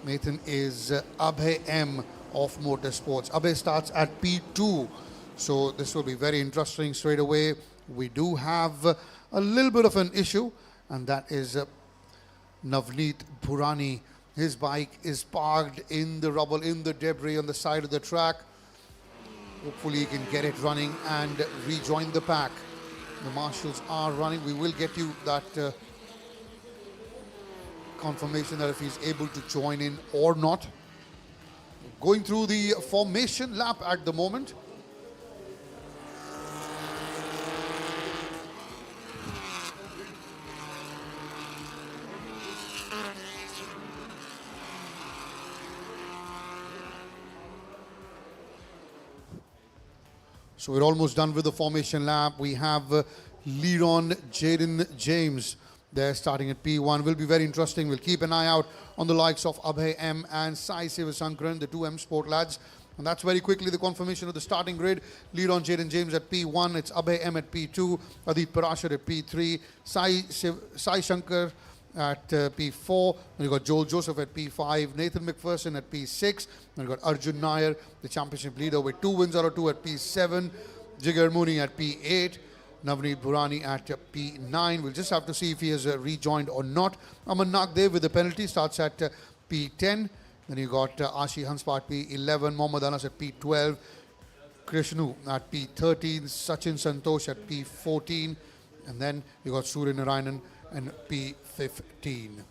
Nathan, is Abhay M of Motorsports. Abhay starts at P2. So this will be very interesting straight away. We do have a little bit of an issue, and that is Navneet Bhurani. His bike is parked in the rubble, in the debris on the side of the track. Hopefully he can get it running and rejoin the pack. The marshals are running. We will get you that confirmation that if he's able to join in or not. Going through the formation lap at the moment. So we're almost done with the formation lap. We have Leron Jaden James there starting at P1. Will be very interesting. We'll keep an eye out on the likes of Abhay M and Sai Sivasankaran, the 2M Sport lads. And that's very quickly the confirmation of the starting grid. Leron Jaden James at P1. It's Abhay M at P2. Adit Parashar at P3. Sai Shankar at P4. Then you've got Joel Joseph at P5. Nathan McPherson at P6. Then you've got Arjun Nair, the championship leader, with 2 wins out of 2 at P7. Jigar Mooney at P8. Navneet Bhurani at P9. We'll just have to see if he has rejoined or not. Aman Nagdev with the penalty starts at P10. Then you got Ashi Hanspa at P11. Mohammad Anas at P12. Krishnu at P13. Sachin Santosh at P14. And then you got Surya Narayanan and P15.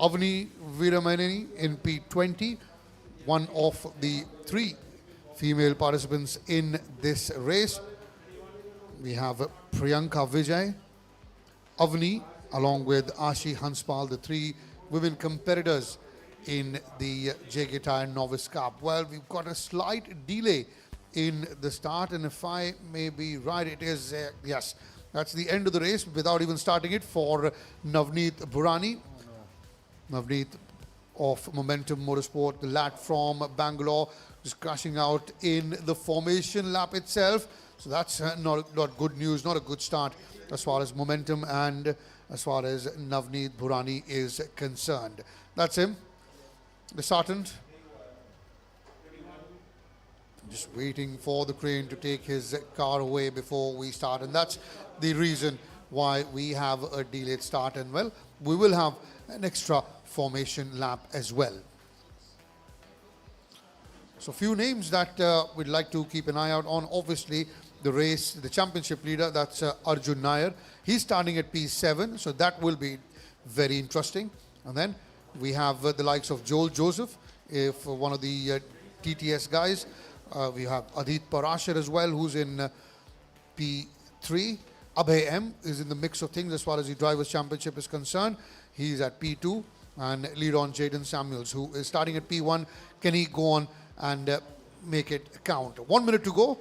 Avni Veeramaneni in P20, one of the 3 female participants in this race. We have Priyanka Vijay, Avni, along with Ashi Hanspal, the 3 women competitors in the JK Tyre Novice Cup. Well, we've got a slight delay in the start, and if I may be right, it is, yes, that's the end of the race without even starting it for Navneet Bhurani. Navneet of Momentum Motorsport, the lad from Bangalore, just crashing out in the formation lap itself. So that's not good news, not a good start as far as Momentum and as far as Navneet Bhurani is concerned. That's him, the Sartant. Just waiting for the crane to take his car away before we start. And that's the reason why we have a delayed start. And well, we will have an extra formation lap as well. So few names that we'd like to keep an eye out on. Obviously, the race, the championship leader, that's Arjun Nair. He's starting at P7, so that will be very interesting. And then we have the likes of Joel Joseph, if one of the TTS guys. We have Adit Parashar as well, who's in P3. Abhay M is in the mix of things as far as the Drivers' Championship is concerned. He's at P2. And Leron Jaden Samuels, who is starting at P1. Can he go on and make it count? 1 minute to go.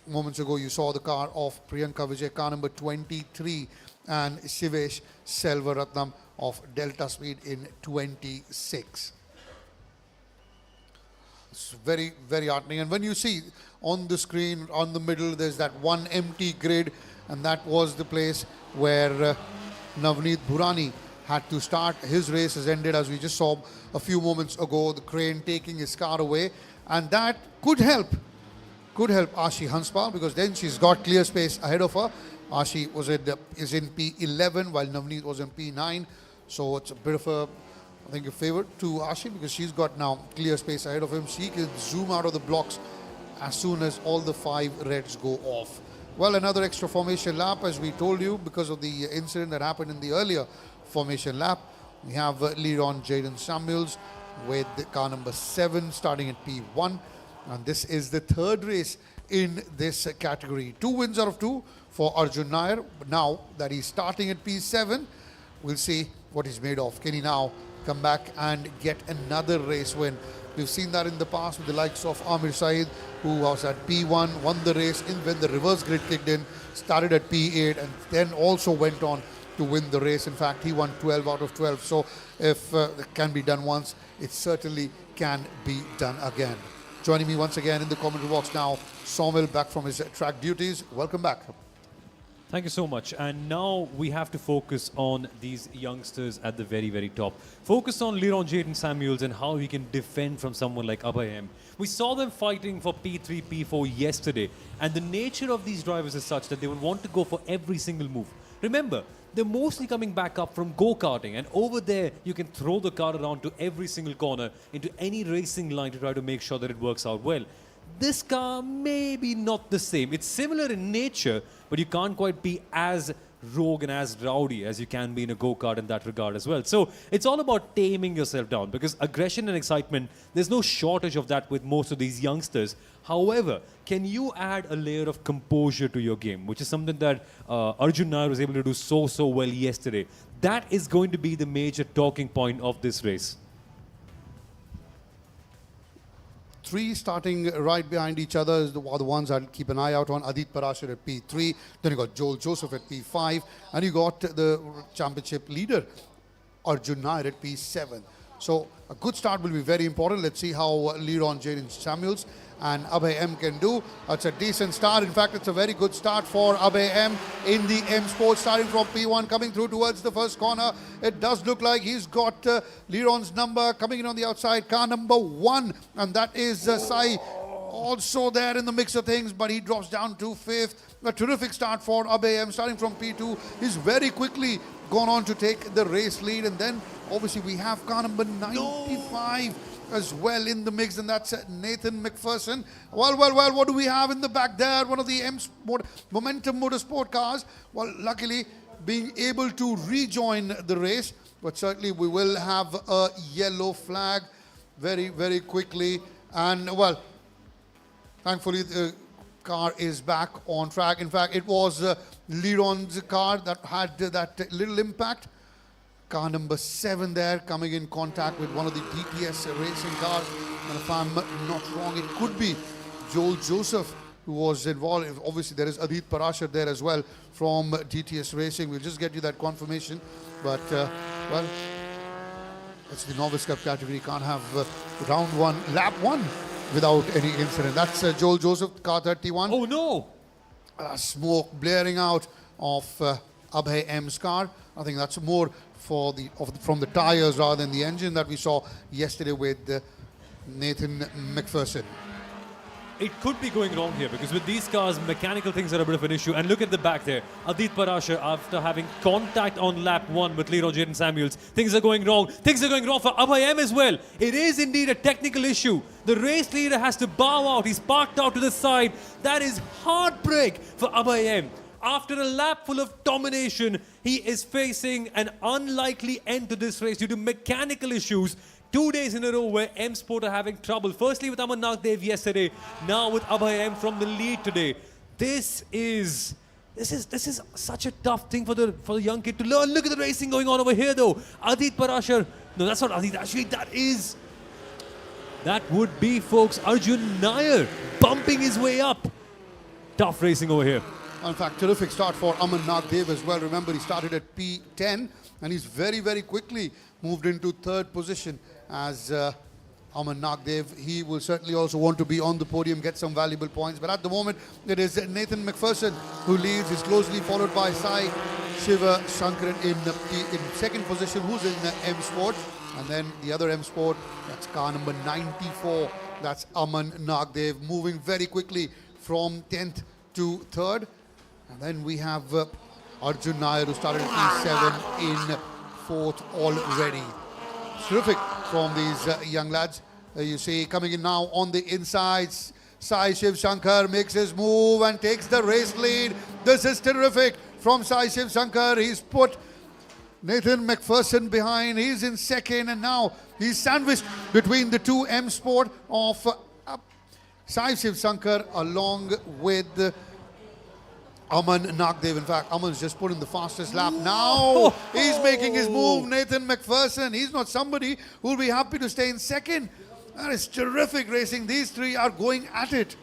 Moments ago, you saw the car of Priyanka Vijay, car number 23, and Shivesh Selvaratnam of Delta Speed in 26. It's very, very heartening. And when you see on the screen, on the middle, there's that one empty grid, and that was the place where Navneet Bhurani had to start. His race has ended, as we just saw a few moments ago, the crane taking his car away, and that could help Ashi Hanspal, because then she's got clear space ahead of her. Ashi is in P11 while Navneet was in P9, so it's a bit of a, I think, a favor to Ashi, because she's got now clear space ahead of him. She can zoom out of the blocks as soon as all the 5 reds go off. Well, another extra formation lap, as we told you, because of the incident that happened in the earlier formation lap. We have lead on Jaden Samuels with car number 7 starting at P1. And this is the 3rd race in this category. 2 wins out of 2 for Arjun Nair. Now that he's starting at P7, we'll see what he's made of. Can he now come back and get another race win? We've seen that in the past with the likes of Amir Saeed, who was at P1, won the race when the reverse grid kicked in, started at P8, and then also went on to win the race. In fact, he won 12 out of 12. So if it can be done once, it certainly can be done again. Joining me once again in the commentary box now, Saumil, back from his track duties. Welcome back. Thank you so much. And now we have to focus on these youngsters at the very, very top. Focus on Leron Jaden Samuels and how he can defend from someone like Abhay. We saw them fighting for P3, P4 yesterday. And the nature of these drivers is such that they will want to go for every single move. Remember, they're mostly coming back up from go-karting. And over there, you can throw the car around to every single corner into any racing line to try to make sure that it works out well. This car may be not the same. It's similar in nature, but you can't quite be as rogue and as rowdy as you can be in a go-kart in that regard as well. So it's all about taming yourself down, because aggression and excitement, there's no shortage of that with most of these youngsters. However, can you add a layer of composure to your game, which is something that Arjun Nair was able to do so well yesterday. That is going to be the major talking point of this race. 3 starting right behind each other are the ones I'll keep an eye out on. Adit Parashar at P3, then you got Joel Joseph at P5, and you got the championship leader, Arjun Nair, at P7. So a good start will be very important. Let's see how Leron Jaden Samuels and Abhay M can do. It's a decent start. In fact, it's a very good start for Abhay M in the M Sport, starting from P1, coming through towards the first corner. It does look like he's got Leron's number coming in on the outside, car number 1, and that is Sai, also there in the mix of things, but he drops down to 5th. A terrific start for Abhay M, starting from P2. He's very quickly gone on to take the race lead, and then obviously we have car number 95 as well in the mix, and that's Nathan McPherson. Well, what do we have in the back there? One of the Momentum Motorsport cars. Well, luckily being able to rejoin the race, but certainly we will have a yellow flag very quickly. And well, thankfully the car is back on track. In fact, it was Leron's car that had that little impact. Car number 7 there, coming in contact with one of the DTS racing cars. And if I'm not wrong, it could be Joel Joseph who was involved. Obviously, there is Adit Parashar there as well from DTS Racing. We'll just get you that confirmation. But, well, it's the Novice Cup category. Can't have round 1, lap 1 without any incident. That's Joel Joseph, car 31. Oh, no! Smoke blaring out of Abhay M's car. I think that's more from the tires rather than the engine that we saw yesterday with Nathan McPherson. It could be going wrong here, because with these cars, mechanical things are a bit of an issue. And look at the back there. Adit Parashar, after having contact on lap 1 with Leron Jaden Samuels, things are going wrong. Things are going wrong for Abhay M as well. It is indeed a technical issue. The race leader has to bow out. He's parked out to the side. That is heartbreak for Abhay M. After a lap full of domination, he is facing an unlikely end to this race due to mechanical issues. 2 days in a row where M Sport are having trouble. Firstly with Aman Nagdev yesterday, now with Abhay M from the lead today. This is such a tough thing for the young kid to learn. Look at the racing going on over here though. Adit Parashar. No, that's not Adit. Actually, that would be, folks, Arjun Nair bumping his way up. Tough racing over here. In fact, terrific start for Aman Nagdev as well. Remember, he started at P10 and he's very quickly moved into 3rd position as Aman Nagdev. He will certainly also want to be on the podium, get some valuable points. But at the moment, it is Nathan McPherson who leads. He's closely followed by Sai Shiva Shankaran in 2nd position, who's in M Sport. And then the other M Sport, that's car number 94. That's Aman Nagdev, moving very quickly from 10th to 3rd. And then we have Arjun Nair, who started at P7 in 4th already. Terrific from these young lads. You see, coming in now on the insides, Sai Shiv Shankar makes his move and takes the race lead. This is terrific from Sai Shiv Shankar. He's put Nathan McPherson behind. He's in second, and now he's sandwiched between the two M Sport of Sai Shiv Shankar along with Aman Nagdev. In fact, Aman's just put in the fastest lap. Now he's making his move. Nathan McPherson. He's not somebody who will be happy to stay in second. That is terrific racing. These three are going at it.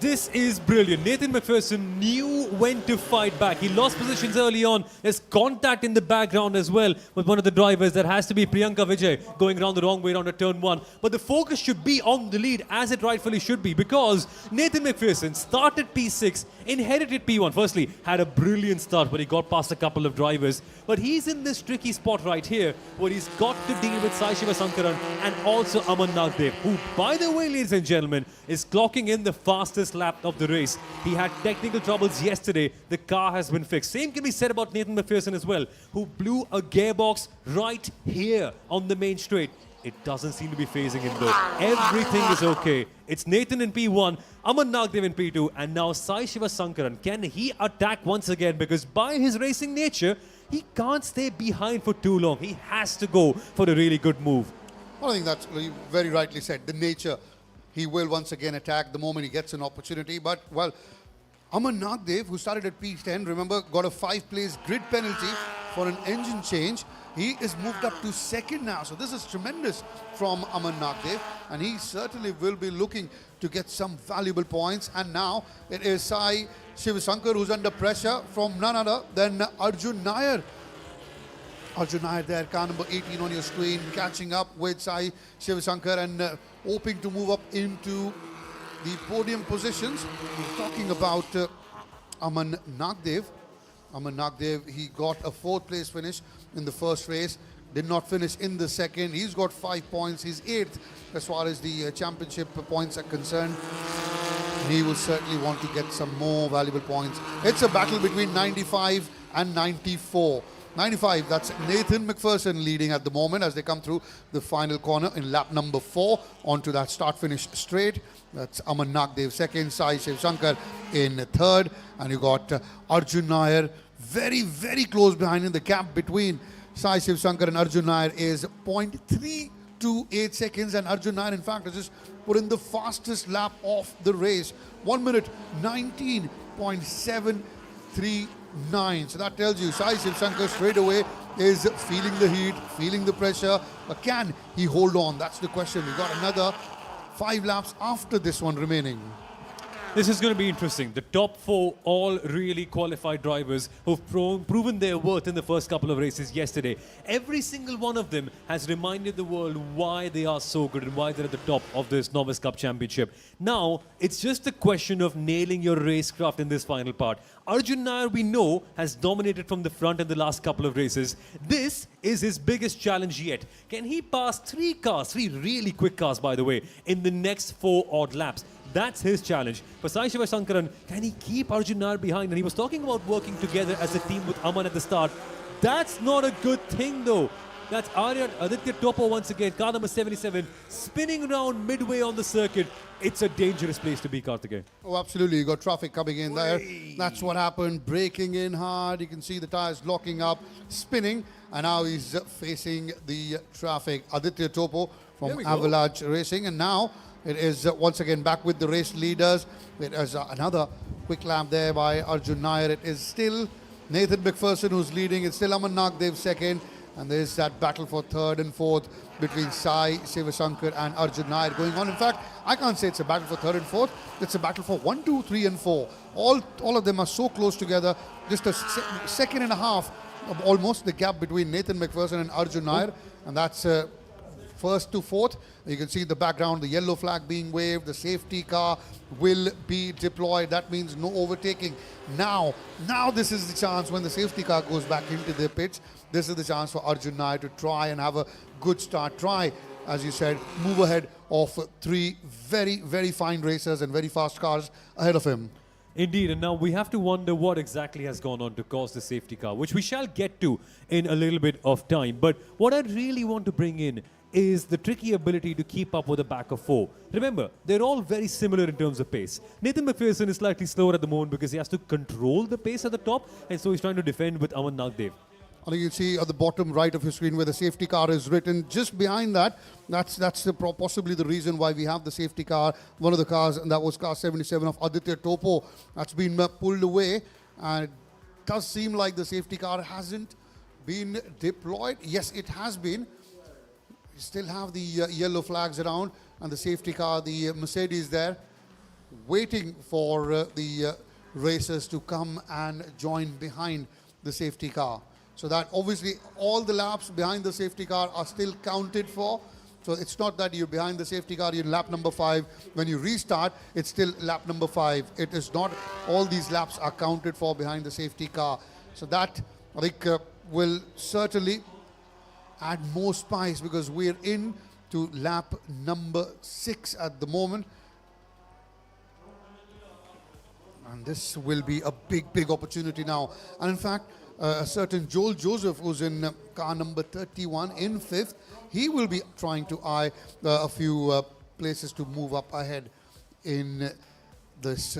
This is brilliant. Nathan McPherson knew when to fight back. He lost positions early on. There's contact in the background as well with one of the drivers. That has to be Priyanka Vijay going around the wrong way around a turn one. But the focus should be on the lead, as it rightfully should be, because Nathan McPherson started P6, inherited P1. Firstly, had a brilliant start where he got past a couple of drivers. But he's in this tricky spot right here where he's got to deal with Sai Shiva Sankaran and also Aman Nagdev, who, by the way, ladies and gentlemen, is clocking in the fastest lap of the race. He had technical troubles yesterday. The car has been fixed. Same can be said about Nathan McPherson as well, who blew a gearbox right here on the main straight. It doesn't seem to be phasing him though. Everything is okay. It's Nathan in P1, Aman Nagdev in P2, and now Sai Shiva Sankaran. Can he attack once again? Because by his racing nature, he can't stay behind for too long. He has to go for a really good move. Well, I think that's very rightly said. The nature. He will once again attack the moment he gets an opportunity. But, well, Aman Nagdev, who started at P10, remember, got a 5-place grid penalty for an engine change. He is moved up to second now. So this is tremendous from Aman Nagdev. And he certainly will be looking to get some valuable points. And now it is Sai Shiv Shankar who's under pressure from none other than Arjun Nair. Arjun Nair there, car number 18 on your screen, catching up with Sai Shiv Shankar and hoping to move up into the podium positions. We're talking about Aman Nagdev. Aman Nagdev, he got a 4th place finish in the first race, did not finish in the second. He's got 5 points. He's 8th as far as the championship points are concerned. He will certainly want to get some more valuable points. It's a battle between 95 and 94. 95, that's Nathan McPherson leading at the moment as they come through the final corner in lap number 4 onto that start-finish straight. That's Aman Nagdev second, Sai Shiv Shankar in third, and you got Arjun Nair very, very close behind him. The gap between Sai Shiv Shankar and Arjun Nair is 0.328 seconds, and Arjun Nair, in fact, has just put in the fastest lap of the race, 1 minute 19.739. So that tells you Sai Shiv Shankar straight away is feeling the heat, feeling the pressure. But can he hold on? That's the question. We've got another 5 laps after this one remaining. This is going to be interesting. The top 4 all really qualified drivers who've proven their worth in the first couple of races yesterday. Every single one of them has reminded the world why they are so good and why they're at the top of this Novice Cup Championship. Now, it's just a question of nailing your racecraft in this final part. Arjun Nair, we know, has dominated from the front in the last couple of races. This is his biggest challenge yet. Can he pass 3 cars, 3 really quick cars, by the way, in the next 4 odd laps? That's his challenge. For Sai Shiva Sankaran, can he keep Arjun Nair behind? And he was talking about working together as a team with Aman at the start. That's not a good thing, though. That's Aditya Topo once again, car number 77, spinning around midway on the circuit. It's a dangerous place to be, Karthikeyan. Oh, absolutely. You got traffic coming in there. That's what happened. Braking in hard. You can see the tires locking up, spinning, and now he's facing the traffic. Aditya Topo from Avalanche Racing, and now it is once again back with the race leaders. It is another quick lap there by Arjun Nair. It is still Nathan McPherson who's leading. It's still Aman Nagdev second. And there's that battle for 3rd and 4th between Sai Shiva Shankar and Arjun Nair going on. In fact, I can't say it's a battle for 3rd and 4th. It's a battle for 1, 2, 3 and 4. All of them are so close together. Just a second and a half of almost the gap between Nathan McPherson and Arjun Nair. And that's 1st to 4th. You can see in the background the yellow flag being waved. The safety car will be deployed. That means no overtaking. Now this is the chance when the safety car goes back into the pits. This is the chance for Arjun Nair to try and have a good start. Try, as you said, move ahead of 3 very, very fine racers and very fast cars ahead of him. Indeed, and now we have to wonder what exactly has gone on to cause the safety car, which we shall get to in a little bit of time. But what I really want to bring in is the tricky ability to keep up with the back of four. Remember, they're all very similar in terms of pace. Nathan McPherson is slightly slower at the moment because he has to control the pace at the top, and so he's trying to defend with Aman Nagdev. I think you see at the bottom right of your screen where the safety car is written. Just behind that, that's possibly the reason why we have the safety car. One of the cars, and that was car 77 of Aditya Topo, that's been pulled away. And it does seem like the safety car hasn't been deployed. Yes, it has been. You still have the yellow flags around, and the safety car, the Mercedes there, waiting for the racers to come and join behind the safety car. So that obviously all the laps behind the safety car are still counted for. So it's not that you're behind the safety car, you're in lap number 5. When you restart, it's still lap number 5. It is not all these laps are counted for behind the safety car. So that, I think, will certainly add more spice because we're in to lap number 6 at the moment. And this will be a big opportunity now. And in fact, a certain Joel Joseph, who's in car number 31 in 5th, he will be trying to eye a few places to move up ahead in this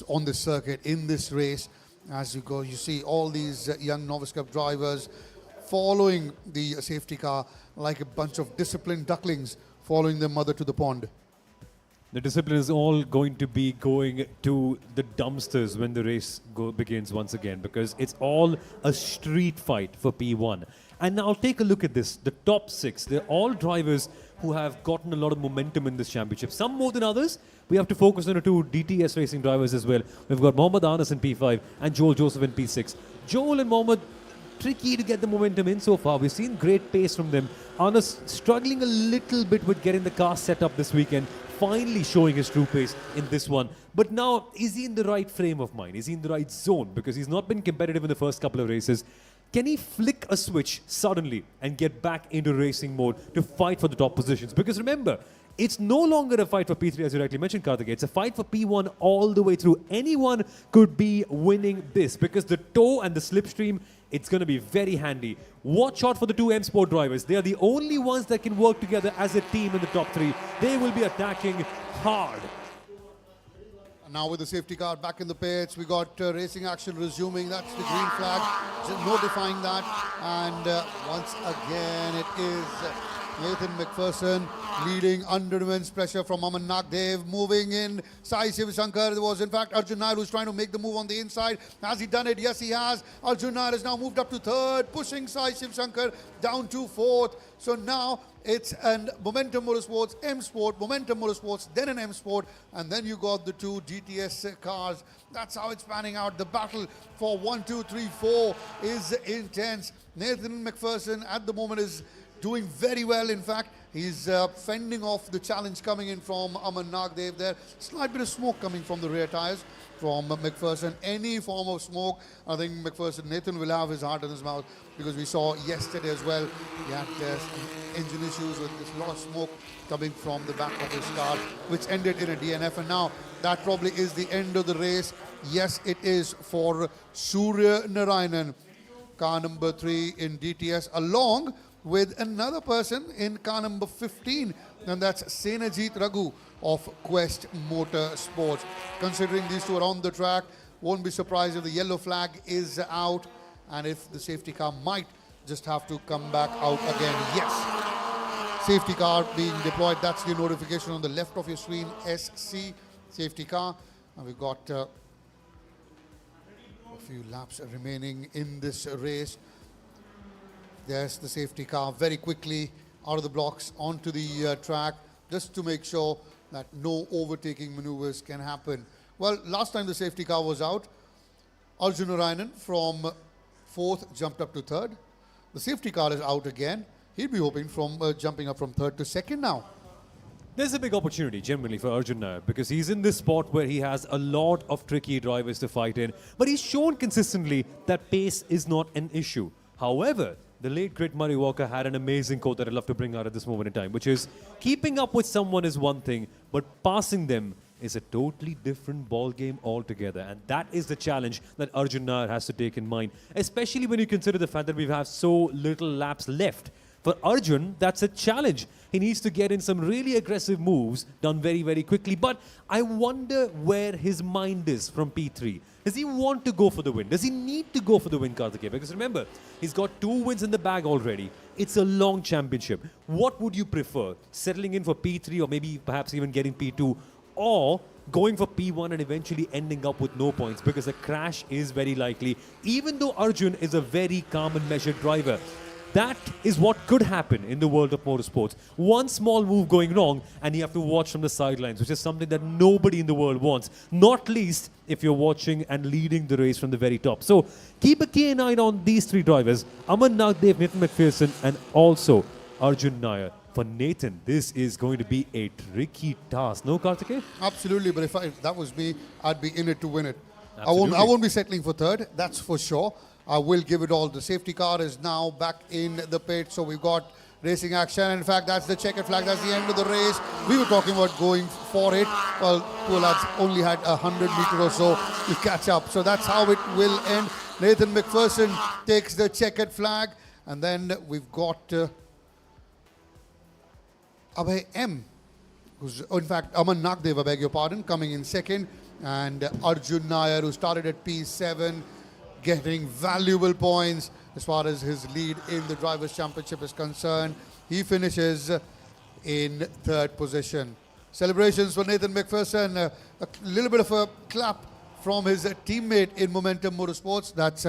on this circuit, in this race. As you go, you see all these young Novice Cup drivers following the safety car like a bunch of disciplined ducklings following their mother to the pond. The discipline is all going to be going to the dumpsters when the race begins once again, because it's all a street fight for P1. And now take a look at this. The top 6, they're all drivers who have gotten a lot of momentum in this championship. Some more than others. We have to focus on the 2 DTS racing drivers as well. We've got Mohammad Anas in P5 and Joel Joseph in P6. Joel and Mohammad, tricky to get the momentum in so far. We've seen great pace from them. Anas struggling a little bit with getting the car set up this weekend, finally showing his true pace in this one. But now, is he in the right frame of mind? Is he in the right zone? Because he's not been competitive in the first couple of races. Can he flick a switch suddenly and get back into racing mode to fight for the top positions? Because remember, it's no longer a fight for P3, as you rightly mentioned, Karthik. It's a fight for P1 all the way through. Anyone could be winning this because the tow and the slipstream, it's going to be very handy. Watch out for the 2 M Sport drivers. They are the only ones that can work together as a team in the top 3. They will be attacking hard. And now with the safety car back in the pits, we got racing action resuming. That's the green flag, just notifying that. And once again, it is Nathan McPherson leading under immense pressure from Aman Nagdev, moving in. Sai Shivashankar, there was in fact Arjun Nair who's trying to make the move on the inside. Has he done it? Yes, he has. Arjun Nair has now moved up to 3rd, pushing Sai Shivashankar down to 4th. So now it's an Momentum Motorsports, M Sport, Momentum Motorsports, then an M Sport, and then you got the 2 GTS cars. That's how it's panning out. The battle for 1, 2, 3, 4 is intense. Nathan McPherson at the moment is doing very well. In fact, he's fending off the challenge coming in from Aman Nagdev there. Slight bit of smoke coming from the rear tires from McPherson. Any form of smoke, I think Nathan will have his heart in his mouth, because we saw yesterday as well, he had engine issues with this lot of smoke coming from the back of his car, which ended in a DNF. And now that probably is the end of the race. Yes, it is for Surya Narayanan, car number 3 in DTS, along with another person in car number 15, and that's Senajit Raghu of Quest Motorsports. Considering these 2 are on the track, won't be surprised if the yellow flag is out and if the safety car might just have to come back out again. Yes, safety car being deployed. That's the notification on the left of your screen, SC, safety car. And we've got a few laps remaining in this race. There's the safety car very quickly out of the blocks onto the track, just to make sure that no overtaking maneuvers can happen. Well, last time the safety car was out, Arjun Narayanan from 4th jumped up to 3rd. The safety car is out again. He'd be hoping from jumping up from 3rd to 2nd now. There's a big opportunity generally for Arjun Nair, because he's in this spot where he has a lot of tricky drivers to fight in, but he's shown consistently that pace is not an issue. However, the late great Murray Walker had an amazing quote that I'd love to bring out at this moment in time, which is, keeping up with someone is one thing, but passing them is a totally different ball game altogether. And that is the challenge that Arjun Nair has to take in mind, especially when you consider the fact that we have so little laps left For Arjun, that's a challenge. He needs to get in some really aggressive moves done very, very quickly. But I wonder where his mind is from P3. Does he want to go for the win? Does he need to go for the win, Karthikeya? Because remember, he's got 2 wins in the bag already. It's a long championship. What would you prefer? Settling in for P3 or maybe perhaps even getting P2? Or going for P1 and eventually ending up with no points, because a crash is very likely, even though Arjun is a very calm and measured driver. That is what could happen in the world of motorsports. One small move going wrong and you have to watch from the sidelines, which is something that nobody in the world wants, not least if you're watching and leading the race from the very top. So keep a keen eye on these 3 drivers, Aman Nagdev, Nathan McPherson and also Arjun Nair. For Nathan, this is going to be a tricky task. No, Karthikeya? Absolutely, but if that was me, I'd be in it to win it. I Absolutely. won't be settling for third, that's for sure. I will give it all. The safety car is now back in the pit, so we've got racing action. In fact, that's the checkered flag. That's the end of the race. We were talking about going for it. Well, poor lads only had 100 meters or so to catch up. So that's how it will end. Nathan McPherson takes the checkered flag. And then we've got Abhay M, who's, in fact, Aman Nagdev, I beg your pardon, coming in second. And Arjun Nair, who started at P7, getting valuable points as far as his lead in the Drivers' Championship is concerned. He finishes in third position. Celebrations for Nathan McPherson. A little bit of a clap from his teammate in Momentum Motorsports. That's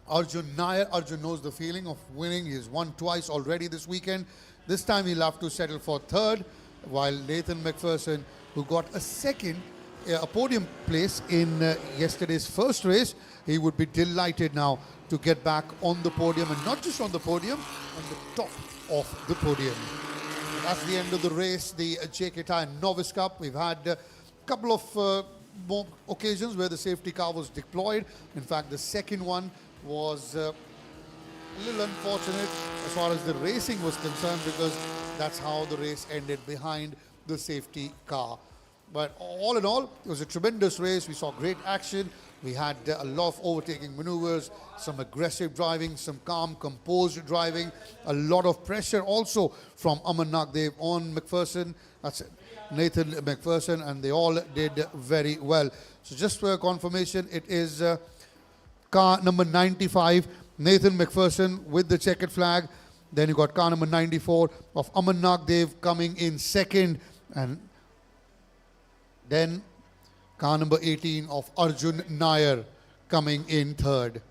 Arjun Nair. Arjun knows the feeling of winning. He's won twice already this weekend. This time he'll have to settle for third, while Nathan McPherson, who got a podium place in yesterday's first race, he would be delighted now to get back on the podium, and not just on the podium, on the top of the podium. That's the end of the race, the JK Tyre Novice Cup. We've had a couple of more occasions where the safety car was deployed. In fact, the second one was a little unfortunate as far as the racing was concerned, because that's how the race ended, behind the safety car. But all in all, it was a tremendous race. We saw great action. We had a lot of overtaking maneuvers, some aggressive driving, some calm, composed driving, a lot of pressure also from Aman Nagdev on McPherson. That's Nathan McPherson, and they all did very well. So just for confirmation, it is car number 95, Nathan McPherson with the checkered flag. Then you got car number 94 of Aman Nagdev coming in second, and then car number 18 of Arjun Nair coming in third.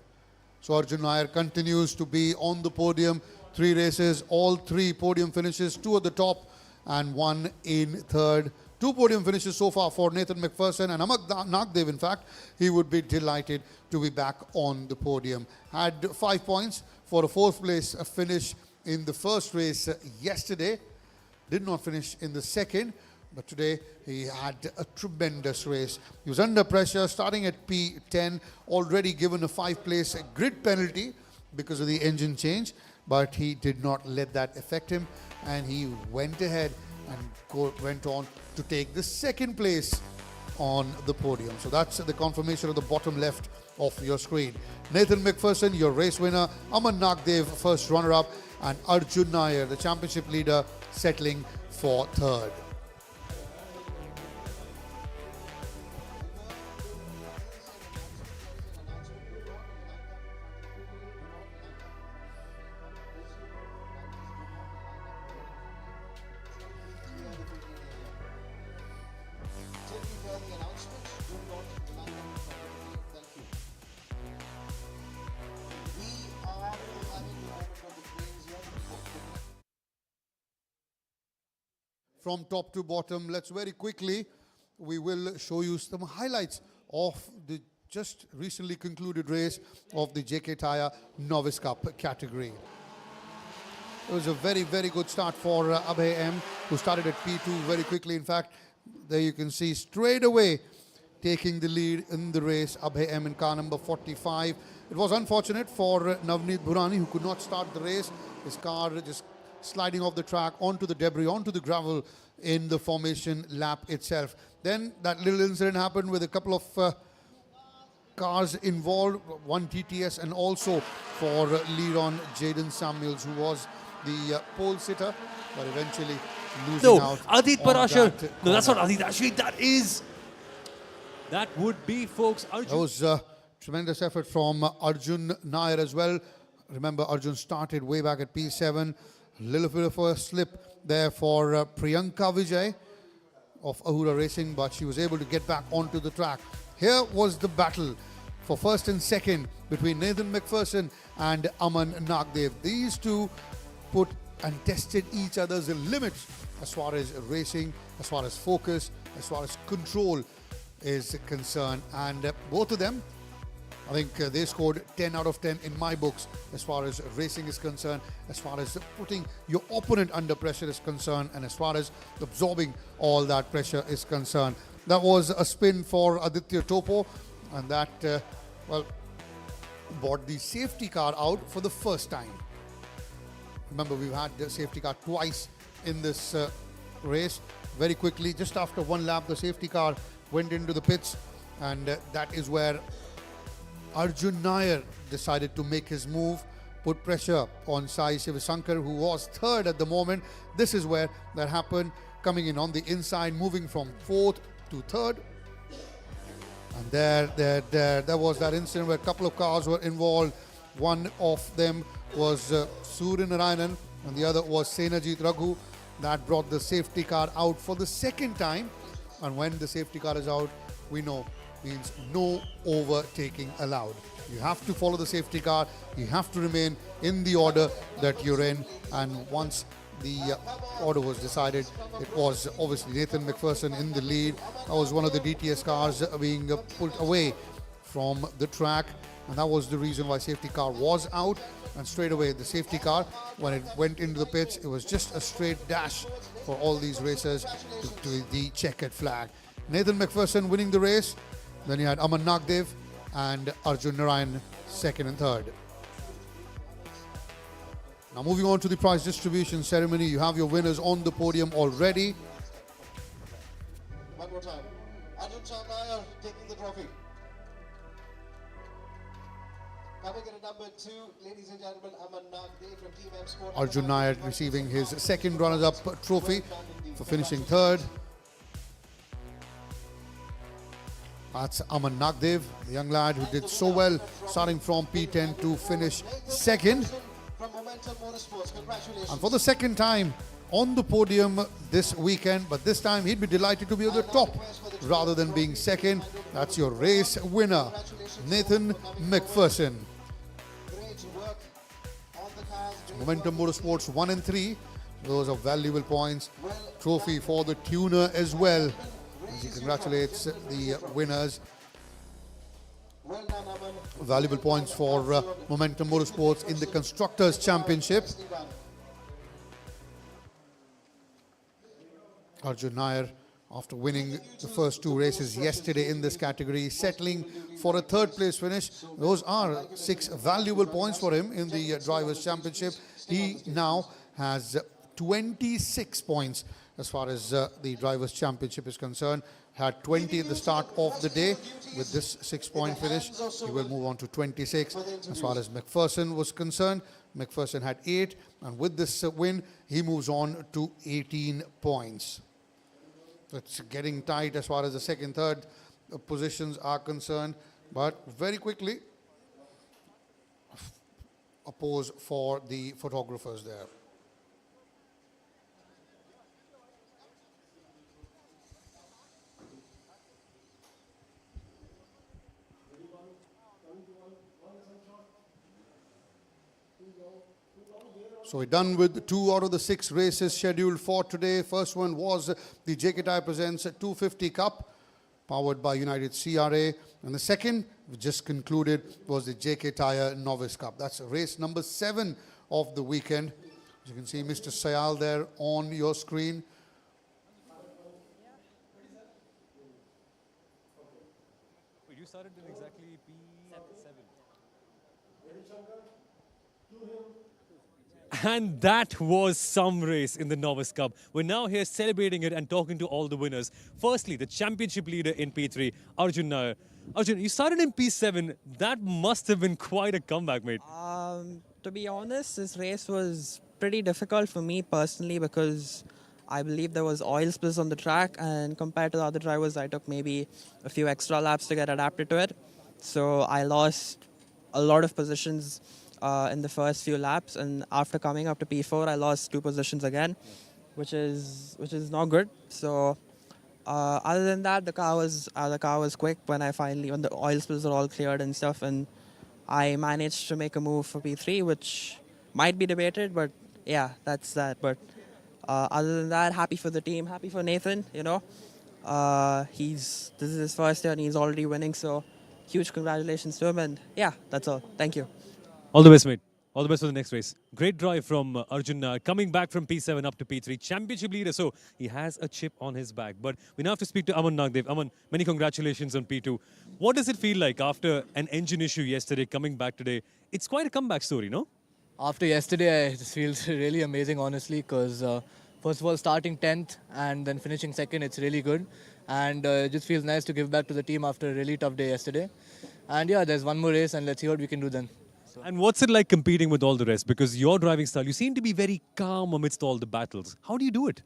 So Arjun Nair continues to be on the podium. 3 races, all 3 podium finishes, 2 at the top and 1 in third. 2 podium finishes so far for Nathan McPherson, and Aman Nagdev, in fact, he would be delighted to be back on the podium. Had 5 points for a 4th place finish in the first race yesterday. Did not finish in the second, but today he had a tremendous race. He was under pressure, starting at P10, already given a 5-place grid penalty because of the engine change, but he did not let that affect him, and he went ahead and went on to take the 2nd place on the podium. So that's the confirmation of the bottom left of your screen. Nathan McPherson, your race winner. Aman Nagdev, first runner-up. And Arjun Nair, the championship leader, settling for third. From top to bottom, let's very quickly, we will show you some highlights of the just recently concluded race of the JK Tyre Novice Cup category. It was a very, very good start for Abhay M, who started at P2 very quickly. In fact, there you can see straight away taking the lead in the race, Abhay M in car number 45. It was unfortunate for Navneet Burani, who could not start the race. His car just sliding off the track onto the debris, onto the gravel in the formation lap itself. Then that little incident happened with a couple cars involved, one DTS, and also for Leron Jaden Samuels, who was the pole sitter, but eventually losing out. Adit on Parashar. that No, that's not corner. Adit. Actually, that would be, folks, Arjun. That was tremendous effort from Arjun Nair as well. Remember, Arjun started way back at P7. A little bit of a slip there for Priyanka Vijay of Ahura Racing, but she was able to get back onto the track. Here was the battle for first and second between Nathan McPherson and Aman Nagdev. These two put and tested each other's limits as far as racing, as far as focus, as far as control is concerned. And both of them, I think they scored 10 out of 10 in my books as far as racing is concerned, as far as putting your opponent under pressure is concerned, and as far as absorbing all that pressure is concerned. That was a spin for Aditya Topo, and that, brought the safety car out for the first time. Remember, we've had the safety car twice in this race. Very quickly, just after one lap, the safety car went into the pits, and that is where Arjun Nair decided to make his move, put pressure on Sai Shivasankar, who was third at the moment. This is where that happened, coming in on the inside, moving from fourth to third. And there was that incident where a couple of cars were involved. One of them was Surya Narayanan, and the other was Senajit Raghu. That brought the safety car out for the second time. And when the safety car is out, we know means no overtaking allowed. You have to follow the safety car. You have to remain in the order that you're in. And once the order was decided, it was obviously Nathan McPherson in the lead. That was one of the DTS cars being pulled away from the track, and that was the reason why safety car was out. And straight away, the safety car, when it went into the pits, it was just a straight dash for all these racers to the checkered flag. Nathan McPherson winning the race. Then you had Aman Nagdev and Arjun Narayan second and third. Now moving on to the prize distribution ceremony, you have your winners on the podium already. One more time. Arjun Nair taking the trophy. Coming in at number 2, ladies and gentlemen, Aman Nagdev from Team M Sport. Arjun Nair receiving his second runners-up trophy for finishing third. That's Aman Nagdev, the young lad who did so well starting from P10 to finish second. And for the second time on the podium this weekend, but this time he'd be delighted to be at the top rather than being second. That's your race winner, Nathan McPherson. Momentum Motorsports 1 and 3. Those are valuable points. Trophy for the tuner as well. He congratulates the winners. Valuable points for Momentum Motorsports in the Constructors' Championship. Arjun Nair, after winning the first two races yesterday in this category, settling for a third place finish. Those are 6 valuable points for him in the Drivers' Championship. He now has 26 points as far as the Drivers' Championship is concerned. Had 20 at the start of the day. With this 6-point finish, he will move on to 26. As far as McPherson was concerned, McPherson had 8, and with this win, he moves on to 18 points. It's getting tight as far as the second, third positions are concerned, but very quickly, a pose for the photographers there. So we're done with 2 out of the 6 races scheduled for today. First one was the JK Tyre Presents 250 Cup, powered by United CRA. And the second, we just concluded, was the JK Tyre Novice Cup. That's race number 7 of the weekend. As you can see, Mr. Sayal there on your screen. Wait, you started in exactly P7. And that was some race in the Novice Cup. We're now here celebrating it and talking to all the winners. Firstly, the championship leader in P3, Arjun Nair. Arjun, you started in P7. That must have been quite a comeback, mate. To be honest, this race was pretty difficult for me personally because I believe there was oil spills on the track, and compared to the other drivers, I took maybe a few extra laps to get adapted to it. So I lost a lot of positions in the first few laps, and after coming up to P4, I lost 2 positions again, which is not good. So other than that, the car was quick when the oil spills are all cleared and stuff, and I managed to make a move for P3, which might be debated, but yeah, that's that. But other than that, happy for the team, happy for Nathan. This is his first year and he's already winning, so huge congratulations to him. And yeah, that's all. Thank you. All the best, mate. All the best for the next race. Great drive from Arjun Nair, coming back from P7 up to P3. Championship leader, so he has a chip on his back. But we now have to speak to Aman Nagdev. Aman, many congratulations on P2. What does it feel like after an engine issue yesterday, coming back today? It's quite a comeback story, no? After yesterday, it feels really amazing, honestly, because first of all, starting 10th and then finishing second, it's really good. And it just feels nice to give back to the team after a really tough day yesterday. And yeah, there's one more race and let's see what we can do then. And what's it like competing with all the rest? Because your driving style, you seem to be very calm amidst all the battles. How do you do it?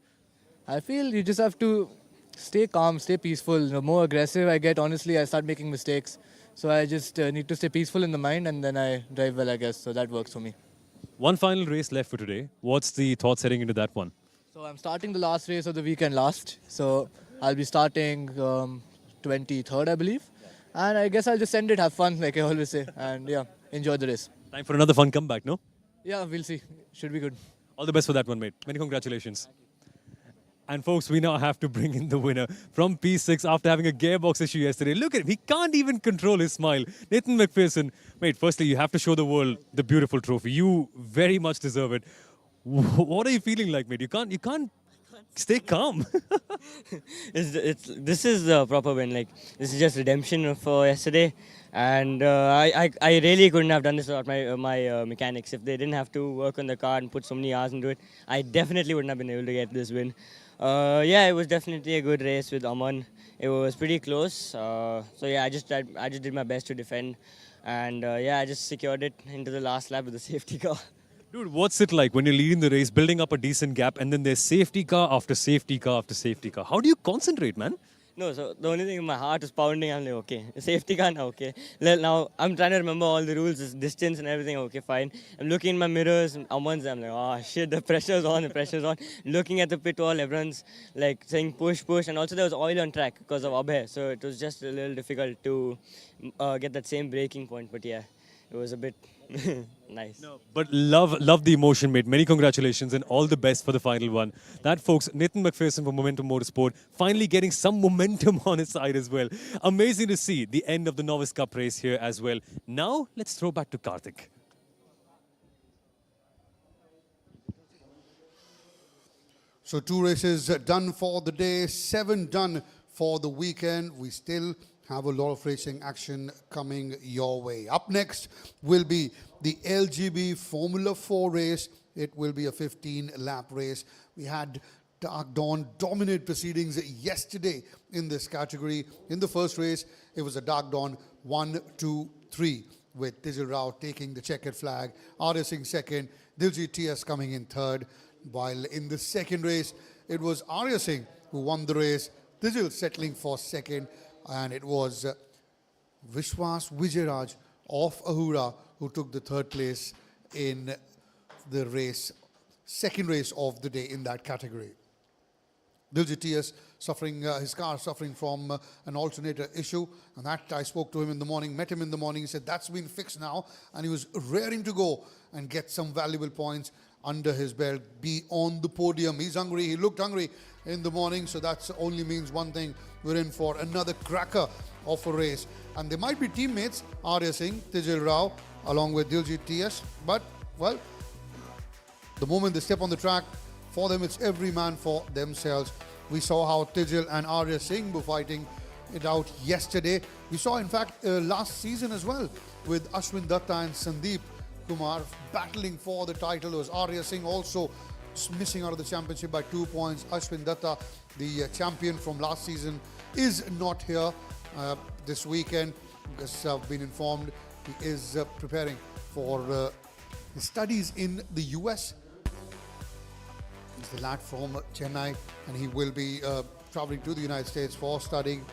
I feel you just have to stay calm, stay peaceful. The more aggressive I get, honestly, I start making mistakes. So I just need to stay peaceful in the mind and then I drive well, I guess. So that works for me. One final race left for today. What's the thoughts heading into that one? So I'm starting the last race of the weekend last. So I'll be starting 23rd, I believe. And I guess I'll just send it, have fun, like I always say. And yeah, enjoy the race. Time for another fun comeback, no? Yeah, we'll see. Should be good. All the best for that one, mate. Many congratulations. And folks, we now have to bring in the winner from P6 after having a gearbox issue yesterday. Look at him. He can't even control his smile. Nathan McPherson. Mate, firstly, you have to show the world the beautiful trophy. You very much deserve it. What are you feeling like, mate? You can't stay calm. This is a proper win. Like, this is just redemption for yesterday. And I really couldn't have done this without my mechanics. If they didn't have to work on the car and put so many hours into it, I definitely wouldn't have been able to get this win. Yeah, it was definitely a good race with Aman. It was pretty close. So yeah, I just did my best to defend. And yeah, I just secured it into the last lap with the safety car. Dude, what's it like when you're leading the race, building up a decent gap, and then there's safety car after safety car after safety car? How do you concentrate, man? No, so the only thing in my heart was pounding. I'm like, okay, safety car now, okay. Now I'm trying to remember all the rules, this distance and everything. Okay, fine. I'm looking in my mirrors. I'm like, oh shit, the pressure's on, the pressure's on. Looking at the pit wall, everyone's like saying push, push, and also there was oil on track because of Abhay, so it was just a little difficult to get that same braking point. But yeah, it was a bit nice. No, but love the emotion, mate. Many congratulations and all the best for the final one. That, folks, Nathan McPherson from Momentum Motorsport, finally getting some momentum on his side as well. Amazing to see the end of the Novice Cup race here as well. Now, let's throw back to Karthik. So 2 races done for the day, 7 done for the weekend. We still have a lot of racing action coming your way. Up next will be the LGB Formula 4 race. It will be a 15-lap race. We had Dark Dawn dominate proceedings yesterday in this category. In the first race, it was a Dark Dawn 1, 2, 3 with Tijal Rao taking the checkered flag, Arya Singh second, Diljit TS coming in third. While in the second race, it was Arya Singh who won the race, Tijal settling for second, and it was Vishwas Vijayaraj of Ahura who took the third place in the race, second race of the day in that category. Diljit TS suffering, his car suffering from an alternator issue, and that I spoke to him in the morning, met him in the morning, he said that's been fixed now, and he was raring to go and get some valuable points under his belt, be on the podium. He's hungry, he looked hungry in the morning, so that only means one thing, we're in for another cracker of a race. And there might be teammates, Arya Singh, Tijal Rao, along with Diljit TS, but, well, the moment they step on the track, for them it's every man for themselves. We saw how Tijal and Arya Singh were fighting it out yesterday. We saw, in fact, last season as well, with Ashwin Datta and Sandeep Kumar battling for the title. There was Arya Singh also missing out of the championship by 2 points. Ashwin Datta, the champion from last season, is not here this weekend because I've been informed he is preparing for his studies in the US. He's the lad from Chennai and he will be traveling to the United States for studying.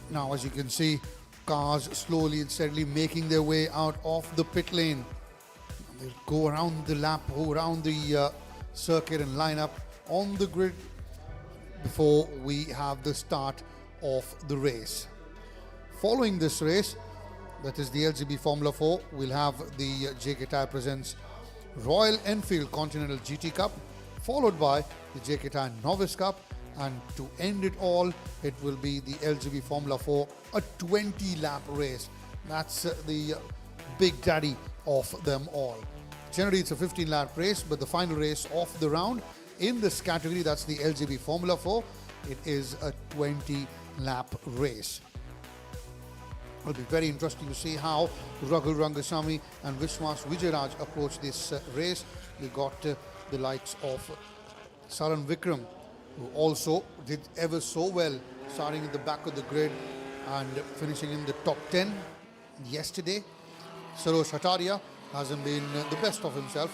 Now, as you can see, cars slowly and steadily making their way out of the pit lane. They'll go around the lap, go around the circuit and line up on the grid before we have the start of the race. Following this race, that is the LGB Formula 4, we'll have the JK Tyre presents Royal Enfield Continental GT Cup, followed by the JK Tyre Novice Cup, and to end it all, it will be the LGB Formula 4, a 20-lap race. That's the big daddy of them all. Generally, it's a 15-lap race, but the final race of the round in this category, that's the LGB Formula 4, it is a 20-lap race. It'll be very interesting to see how Raghu Rangasamy and Vishwas Vijayaraj approach this race. We got the likes of Saran Vikram, who also did ever so well, starting at the back of the grid and finishing in the top 10 yesterday. Sarosh Hataria hasn't been the best of himself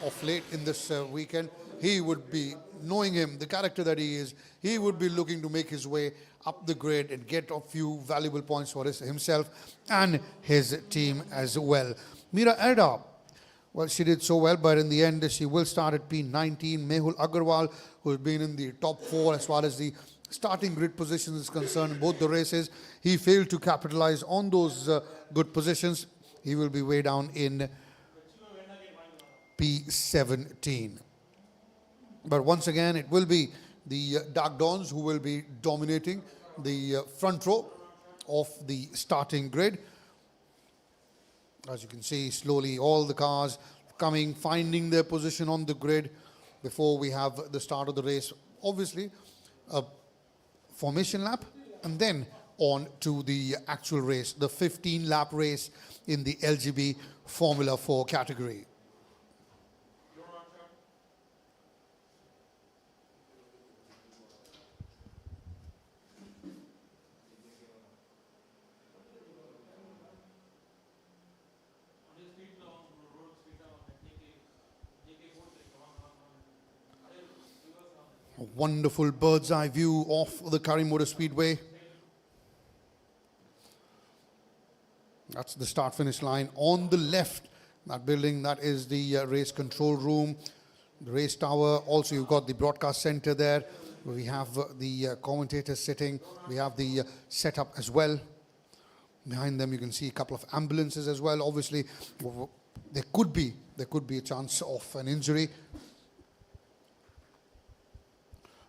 of late in this weekend. He would be, knowing him, the character that he is, he would be looking to make his way up the grid and get a few valuable points for himself and his team as well. Meera Erda, well, she did so well, but in the end, she will start at P19. Mehul Agarwal, who has been in the top 4 as far as the starting grid positions is concerned in both the races, he failed to capitalize on those good positions. He will be way down in P17. But once again, it will be the Dark Dawns who will be dominating the front row of the starting grid. As you can see, slowly all the cars coming, finding their position on the grid before we have the start of the race. Obviously, a formation lap and then on to the actual race, the 15-lap race in the LGB Formula 4 category. A wonderful bird's eye view of the Curry Motor Speedway. That's the start finish line on the left. That building, that is the race control room, the race tower. Also, you've got the broadcast center there. We have the commentators sitting. We have the setup as well. Behind them, you can see a couple of ambulances as well. Obviously, there could be a chance of an injury.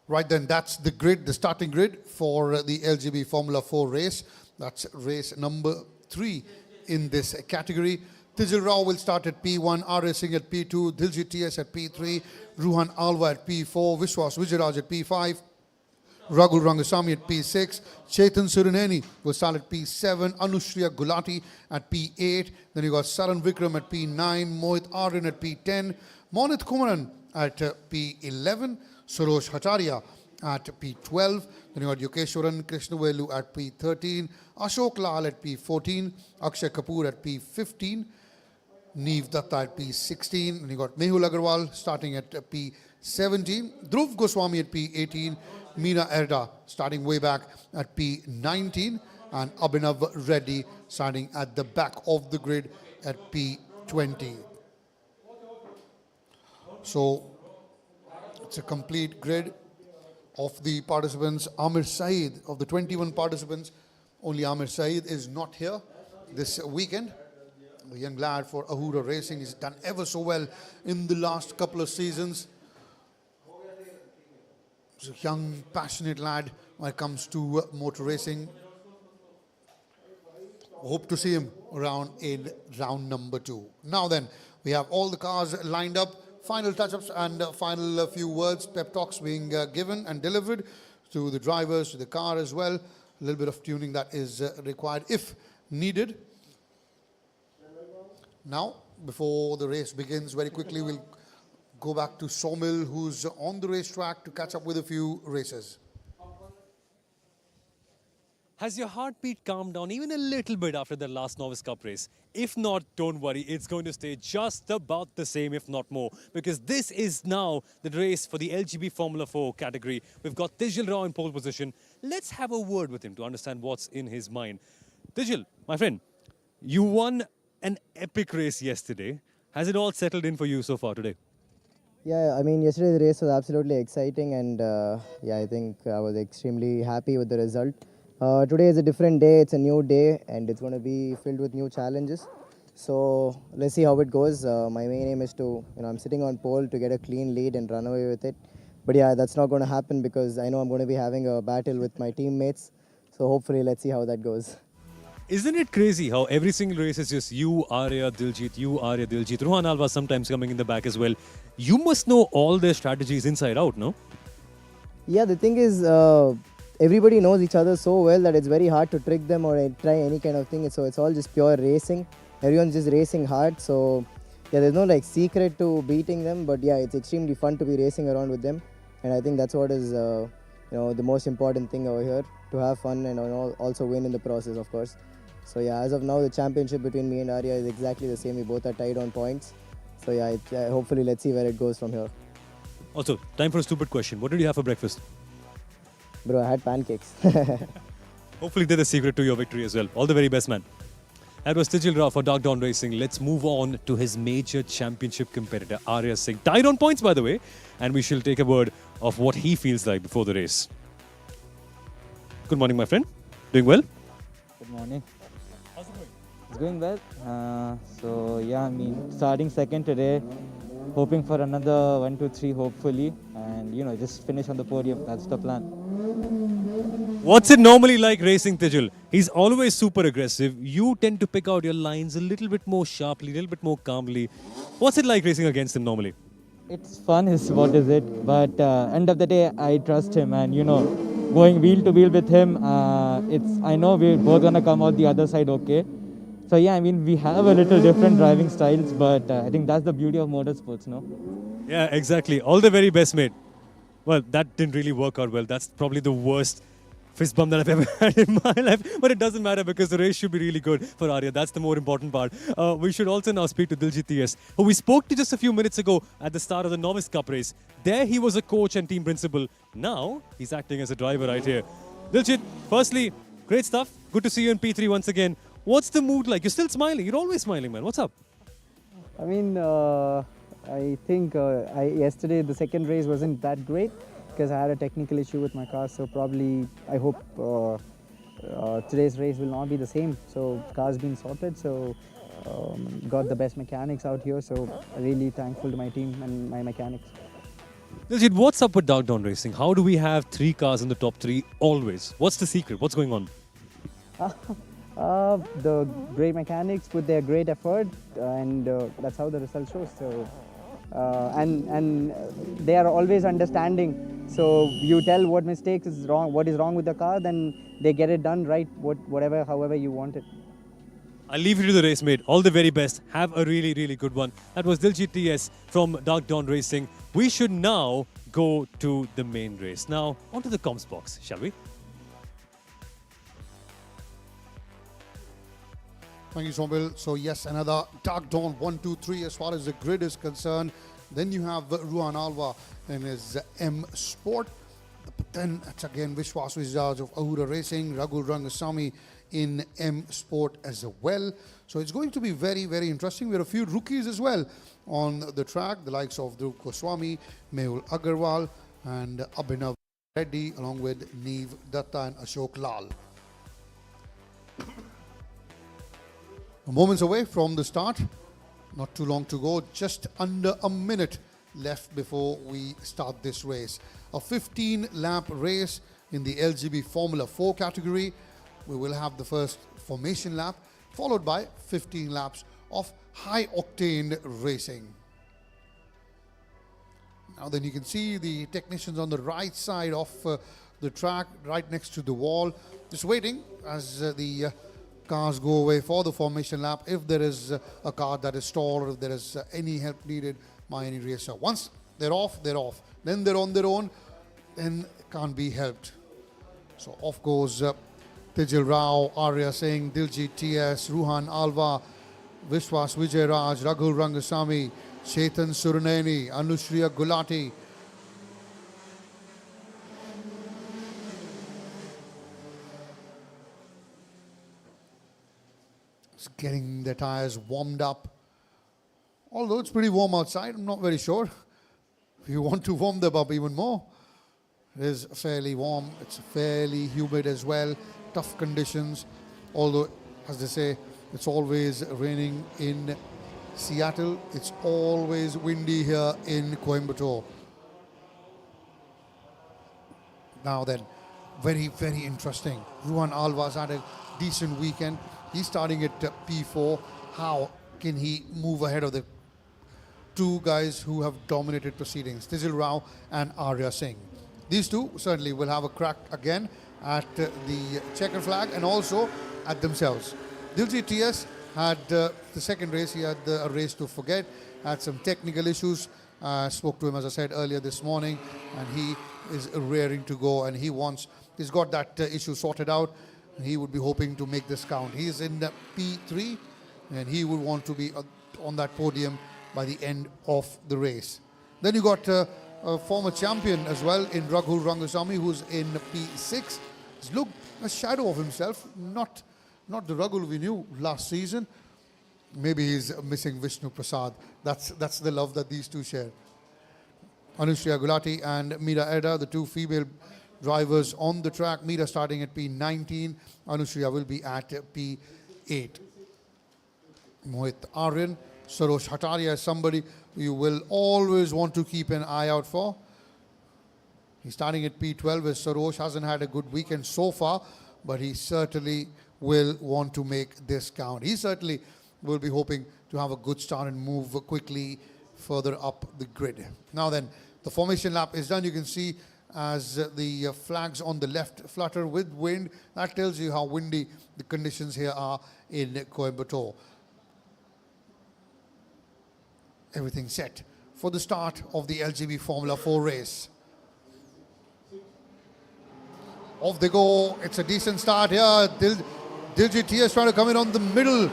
Right then, that's the grid, the starting grid for the LGB Formula 4 race. That's race number 3 in this category. Tijil Rao will start at P1, R.S. Singh at P2, Diljit TS at P3, Ruhan Alva at P4, Vishwas Vijayaraj at P5, Raghu Rangasamy at P6, Chetan Surineni will start at P7, Anushriya Gulati at P8, then you got Saran Vikram at P9, Mohit Aryan at P10, Monit Kumaran at P11, Sarosh Hataria at P12, then you got Yokeshwaran Krishnavelu at P13, Ashok Lal at P14, Akshay Kapoor at P15, Neev Datta at P16, then you got Mehul Agarwal starting at P17, Dhruv Goswami at P18, Meera Erda starting way back at P19, and Abhinav Reddy starting at the back of the grid at P20. So it's a complete grid of the participants. Amir Saeed, of the 21 participants, only Amir Saeed is not here this weekend. The young lad for Ahura Racing. He's done ever so well in the last couple of seasons. He's a young, passionate lad when it comes to motor racing. Hope to see him around in round number 2. Now then, we have all the cars lined up. Final touch-ups and final few words, pep talks being given and delivered to the drivers, to the car as well. A little bit of tuning that is required if needed. Now, before the race begins, very quickly we'll go back to Somil, who's on the racetrack to catch up with a few races. Has your heartbeat calmed down even a little bit after the last Novice Cup race? If not, don't worry, it's going to stay just about the same, if not more, because this is now the race for the LGB Formula 4 category. We've got Tijal Rao in pole position. Let's have a word with him to understand what's in his mind. Tijal, my friend, you won an epic race yesterday. Has it all settled in for you so far today? Yeah, I mean, yesterday the race was absolutely exciting, and yeah, I think I was extremely happy with the result. Today is a different day, it's a new day, and it's going to be filled with new challenges. So let's see how it goes. My main aim is to, I'm sitting on pole to get a clean lead and run away with it. But yeah, that's not going to happen because I know I'm going to be having a battle with my teammates. So hopefully, let's see how that goes. Isn't it crazy how every single race is just you, Arya, Diljit, you, Arya, Diljit. Rohan Alva sometimes coming in the back as well. You must know all their strategies inside out, no? Yeah, the thing is, everybody knows each other so well that it's very hard to trick them or try any kind of thing. So it's all just pure racing. Everyone's just racing hard. So yeah, there's no like secret to beating them. But yeah, it's extremely fun to be racing around with them. And I think that's what is the most important thing over here, to have fun and also win in the process, of course. So yeah, as of now, the championship between me and Arya is exactly the same. We both are tied on points. So yeah, hopefully let's see where it goes from here. Also, time for a stupid question. What did you have for breakfast? Bro, I had pancakes. Hopefully they're the secret to your victory as well. All the very best, man. That was Tijal Rao for Dark Dawn Racing. Let's move on to his major championship competitor, Arya Singh. Tied on points, by the way. And we shall take a word of what he feels like before the race. Good morning, my friend. Doing well? Good morning. How's it going? It's going well. So yeah, I mean, starting second today, hoping for another 1, 2, 3, hopefully, and just finish on the podium. That's the plan. What's it normally like racing Tijal? He's always super aggressive. You tend to pick out your lines a little bit more sharply, a little bit more calmly. What's it like racing against him normally? It's fun, is what is it? But end of the day, I trust him, and going wheel to wheel with him, I know we're both gonna come out the other side okay. So yeah, I mean, we have a little different driving styles, but I think that's the beauty of motorsports, no? Yeah, exactly. All the very best, mate. Well, that didn't really work out well. That's probably the worst fist bump that I've ever had in my life. But it doesn't matter because the race should be really good for Arya. That's the more important part. We should also now speak to Diljit TS, who we spoke to just a few minutes ago at the start of the Novice Cup race. There he was a coach and team principal. Now he's acting as a driver right here. Diljit, firstly, great stuff. Good to see you in P3 once again. What's the mood like? You're still smiling. You're always smiling, man. What's up? I mean, I think yesterday the second race wasn't that great because I had a technical issue with my car. So probably I hope today's race will not be the same. So car's been sorted. So got the best mechanics out here. So really thankful to my team and my mechanics. Diljit, what's up with Dark Dawn Racing? How do we have 3 cars in the top 3 always? What's the secret? What's going on? The great mechanics put their great effort, and that's how the result shows. So, and they are always understanding. So you tell what mistakes is wrong, what is wrong with the car, then they get it done right, however you want it. I'll leave you to the race, mate. All the very best. Have a really, really good one. That was Diljit TS from Dark Dawn Racing. We should now go to the main race. Now, onto the comms box, shall we? Thank you, Somil. So yes, another Dark Dawn 1, 2, 3 as far as the grid is concerned. Then you have Ruhan Alva in his M Sport. But then it's again Vishwas Vijaj of Ahura Racing, Raghu Rangasamy in M Sport as well. So it's going to be very, very interesting. We have a few rookies as well on the track, the likes of Dhruv Goswami, Mehul Agarwal, and Abhinav Reddy, along with Neev Datta and Ashok Lal. Moments away from the start, not too long to go, just under a minute left before we start this race. A 15-lap race in the LGB Formula 4 category. We will have the first formation lap, followed by 15 laps of high-octane racing. Now then you can see the technicians on the right side of the track, right next to the wall, just waiting as the cars go away for the formation lap if there is a car that is stalled or if there is any help needed by any racer. Once they're off, they're off. Then they're on their own, then can't be helped. So off goes Tijil Rao, Arya Singh, Diljit TS, Ruhan Alva, Vishwas Vijay Raj, Raghul Rangasamy, Chetan Suraneni, Anushriya Gulati. It's getting their tires warmed up. Although it's pretty warm outside, I'm not very sure. If you want to warm them up even more, it is fairly warm. It's fairly humid as well. Tough conditions. Although, as they say, it's always raining in Seattle. It's always windy here in Coimbatore. Now then, very, very interesting. Ruhan Alva's had a decent weekend. He's starting at P4. How can he move ahead of the two guys who have dominated proceedings, Tijil Rao and Arya Singh? These two certainly will have a crack again at the checker flag and also at themselves. Diljit TS had the second race. He had a race to forget, had some technical issues. Spoke to him, as I said earlier this morning, and he is raring to go, and he's got that issue sorted out. He would be hoping to make this count. He's in the P3 and he would want to be on that podium by the end of the race. Then you got a former champion as well in Raghul Rangasamy, who's in P6. He's looked a shadow of himself, not the Raghul we knew last season. Maybe he's missing Vishnu Prasad. That's the love that these two share. Anushriya Gulati and Meera Edda, the two female drivers on the track. Meera starting at P19. Anushriya will be at P8. Mohit Aryan, Sarosh Hataria is somebody you will always want to keep an eye out for. He's starting at P12 as Sarosh hasn't had a good weekend so far, but he certainly will want to make this count. He certainly will be hoping to have a good start and move quickly further up the grid. Now then, the formation lap is done. You can see as the flags on the left flutter with wind. That tells you how windy the conditions here are in Coimbatore. Everything set for the start of the LGB Formula 4 race. Off they go. It's a decent start here. Diljit TS trying to come in on the middle,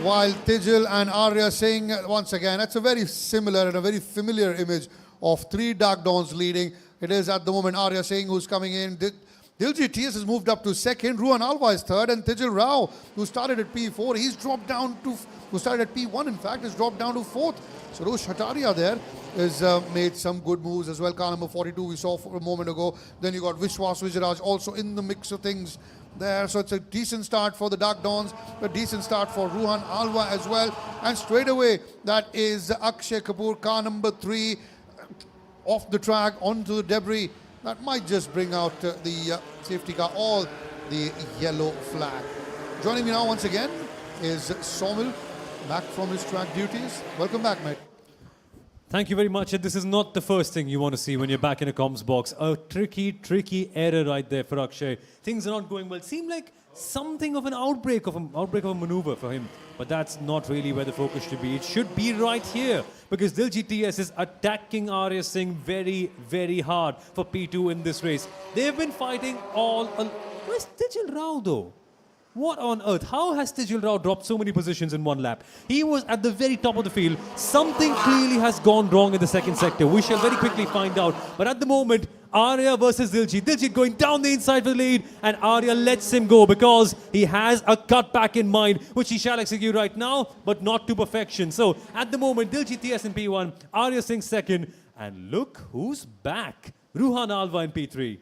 while Tijil and Arya Singh once again. That's a very similar and a very familiar image of three Dark Dawns leading. It is at the moment Arya Singh who's coming in. Diljit TS has moved up to second. Ruhan Alva is third, and Tijil Rao, who started at P4, he's dropped down to, who started at P1 in fact, has dropped down to fourth. Sarosh Hataria there has made some good moves as well. Car number 42 we saw for a moment ago. Then you got Vishwas Vijay also in the mix of things there. So it's a decent start for the Dark Dawns, a decent start for Ruhan Alva as well. And straight away, that is Akshay Kapoor, car number 3, off the track onto the debris. That might just bring out the safety car or the yellow flag. Joining me now once again is Somil, back from his track duties. Welcome back, mate. Thank you very much. And this is not the first thing you want to see when you're back in a comms box. A tricky error right there for Akshay. Things are not going well. Seemed like something of an outbreak of a maneuver for him. But that's not really where the focus should be. It should be right here, because Diljit TS is attacking Arya Singh very, very hard for P2 in this race. They've been fighting all... Where's Tijil Rao though? What on earth? How has Tijil Rao dropped so many positions in one lap? He was at the very top of the field. Something clearly has gone wrong in the second sector. We shall very quickly find out. But at the moment, Arya versus Diljit. Diljit going down the inside for the lead, and Arya lets him go because he has a cutback in mind, which he shall execute right now, but not to perfection. So at the moment, Diljit TS in P1, Arya Singh second, and look who's back. Ruhan Alva in P3.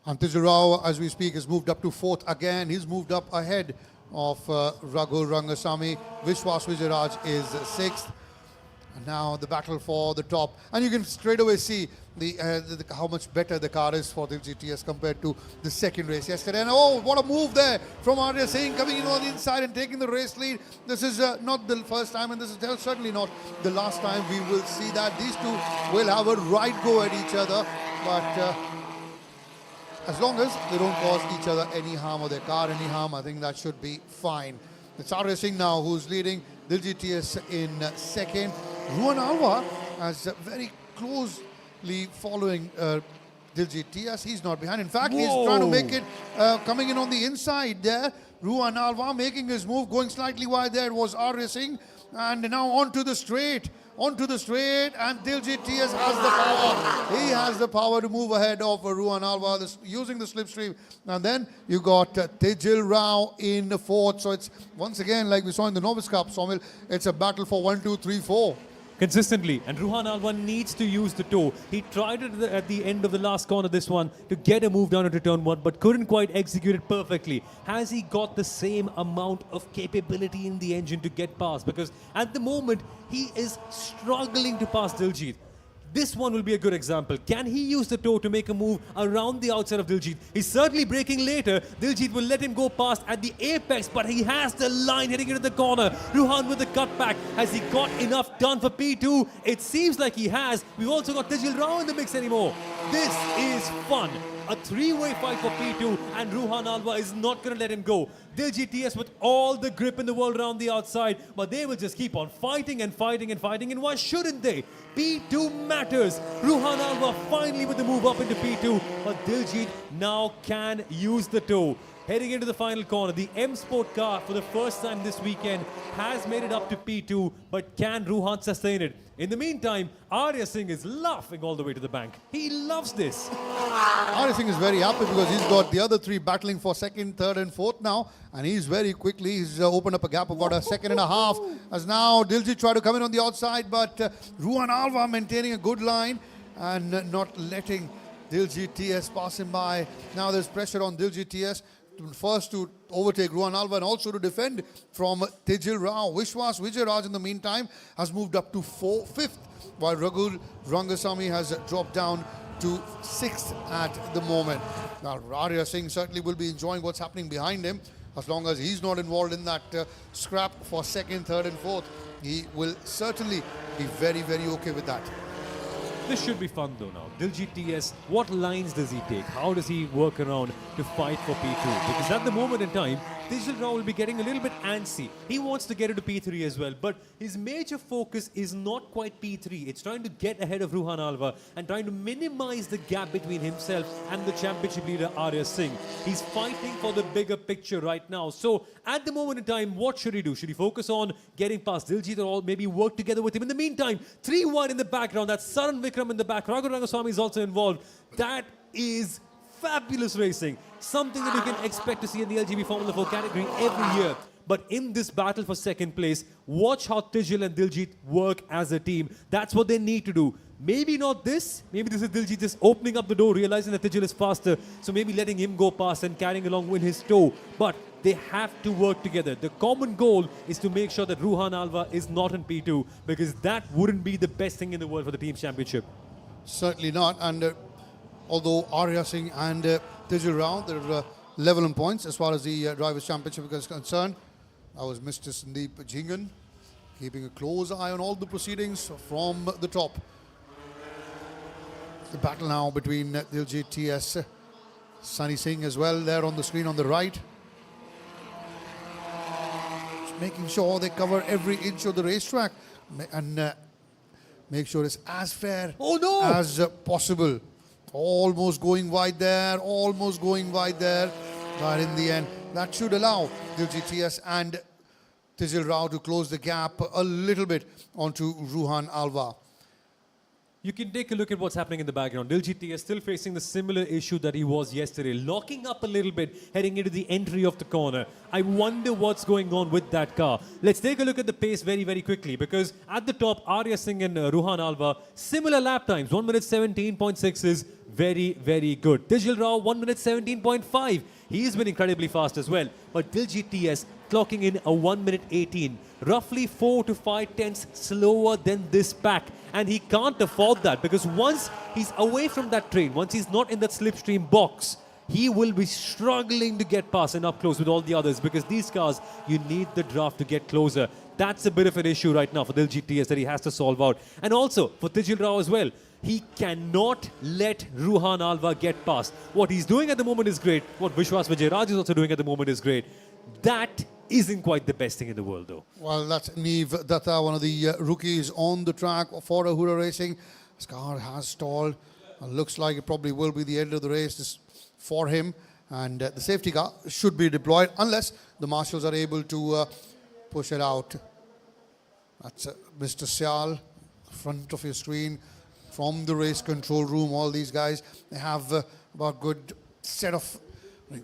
And Tijil Rao, as we speak, has moved up to fourth again. He's moved up ahead of Raghul Rangasamy. Vishwas Vijay is sixth. And now the battle for the top. And you can straight away see how much better the car is for Diljit TS compared to the second race yesterday. And oh, what a move there from Arya Singh, coming in on the inside and taking the race lead. This is not the first time, and this is certainly not the last time we will see that. These two will have a right go at each other. But as long as they don't cause each other any harm or their car any harm, I think that should be fine. It's Tyre Singh now who's leading, Diljit TS in second. Ruhan Alva is very closely following Diljit TS. He's not behind. In fact, he's trying to make it coming in on the inside there. Ruhan Alva making his move, going slightly wide there. It was Tyre Singh. And now onto the straight. Onto the straight, and Diljit TS has the power. He has the power to move ahead of Ruhan Alva using the slipstream. And then you got Tijil Rao in the fourth. So it's once again, like we saw in the Novice Cup, Somil, it's a battle for 1, 2, 3, 4. Consistently, and Ruhan Alva needs to use the toe. He tried it at the end of the last corner, this one, to get a move down into turn 1, but couldn't quite execute it perfectly. Has he got the same amount of capability in the engine to get past? Because at the moment, he is struggling to pass Diljit. This one will be a good example. Can he use the toe to make a move around the outside of Diljit? He's certainly braking later. Diljit will let him go past at the apex, but he has the line heading into the corner. Ruhan with the cutback. Has he got enough done for P2? It seems like he has. We've also got Tijil Rao in the mix anymore. This is fun. A three-way fight for P2, and Ruhan Alva is not going to let him go. Diljit TS with all the grip in the world around the outside, but they will just keep on fighting and fighting and fighting, and why shouldn't they? P2 matters. Ruhan Alva finally with the move up into P2, but Diljit now can use the toe. Heading into the final corner, the M Sport car for the first time this weekend has made it up to P2, but can Ruhan sustain it? In the meantime, Arya Singh is laughing all the way to the bank. He loves this. Arya Singh is very happy because he's got the other three battling for second, third and fourth now, and he's very quickly, he's opened up a gap of about a second and a half, as now Diljit tried to come in on the outside, but Ruhan Alva maintaining a good line and not letting Diljit TS pass him by. Now there's pressure on Diljit TS. First to overtake Ruhan Alva and also to defend from Tijil Rao. Vishwas Vijay in the meantime has moved up to fifth, while Raghu Rangasamy has dropped down to sixth at the moment. Now Arya Singh certainly will be enjoying what's happening behind him. As long as he's not involved in that scrap for second, third and fourth, he will certainly be very, very okay with that. This should be fun though now. Diljit TS, what lines does he take? How does he work around to fight for P2? Because at the moment in time, Tijil Rao will be getting a little bit antsy. He wants to get into P3 as well, but his major focus is not quite P3. It's trying to get ahead of Ruhan Alva and trying to minimize the gap between himself and the championship leader Arya Singh. He's fighting for the bigger picture right now. So at the moment in time, what should he do? Should he focus on getting past Diljit or maybe work together with him? In the meantime, 3-1 in the background. That's Saran Vikram in the back. Raghu Rangaswamy is also involved. That is fabulous racing. Something that you can expect to see in the LGB Formula 4 category every year. But in this battle for second place, watch how Tijil and Diljit work as a team. That's what they need to do. Maybe not this. Maybe this is Diljit just opening up the door, realizing that Tijil is faster. So maybe letting him go past and carrying along with his toe. But they have to work together. The common goal is to make sure that Ruhan Alva is not in P2, because that wouldn't be the best thing in the world for the team championship. Certainly not. And although Arya Singh and Tijil Rao, they're level in points as far as the Drivers' Championship is concerned. That was Mr. Sandeep Jingan, keeping a close eye on all the proceedings from the top. The battle now between Diljit TS, Sunny Singh as well there on the screen on the right. Just making sure they cover every inch of the racetrack and make sure it's as fair as possible. Almost going wide there, almost going wide there. But in the end, that should allow Diljit TS and Tijil Rao to close the gap a little bit onto Ruhan Alva. You can take a look at what's happening in the background. Diljit TS still facing the similar issue that he was yesterday, locking up a little bit, heading into the entry of the corner. I wonder what's going on with that car. Let's take a look at the pace very, very quickly, because at the top, Arya Singh and Ruhan Alva, similar lap times. 1 minute 17.6 is very, very good. Tijil Rao, 1 minute 17.5. He's been incredibly fast as well. But Diljit TS clocking in a 1 minute 18, roughly 4 to 5 tenths slower than this pack. And he can't afford that, because once he's away from that train, once he's not in that slipstream box, he will be struggling to get past and up close with all the others, because these cars, you need the draft to get closer. That's a bit of an issue right now for Diljit TS that he has to solve out. And also for Tijil Rao as well. He cannot let Ruhan Alva get past. What he's doing at the moment is great. What Vishwas Vijayaraj is also doing at the moment is great. That isn't quite the best thing in the world, though. Well, that's Neve Datta, one of the rookies on the track for Ahura Racing. His car has stalled. Looks like it probably will be the end of the race for him. And the safety car should be deployed unless the marshals are able to push it out. That's Mr. Syal, front of your screen, from the race control room. All these guys, they have about a good set of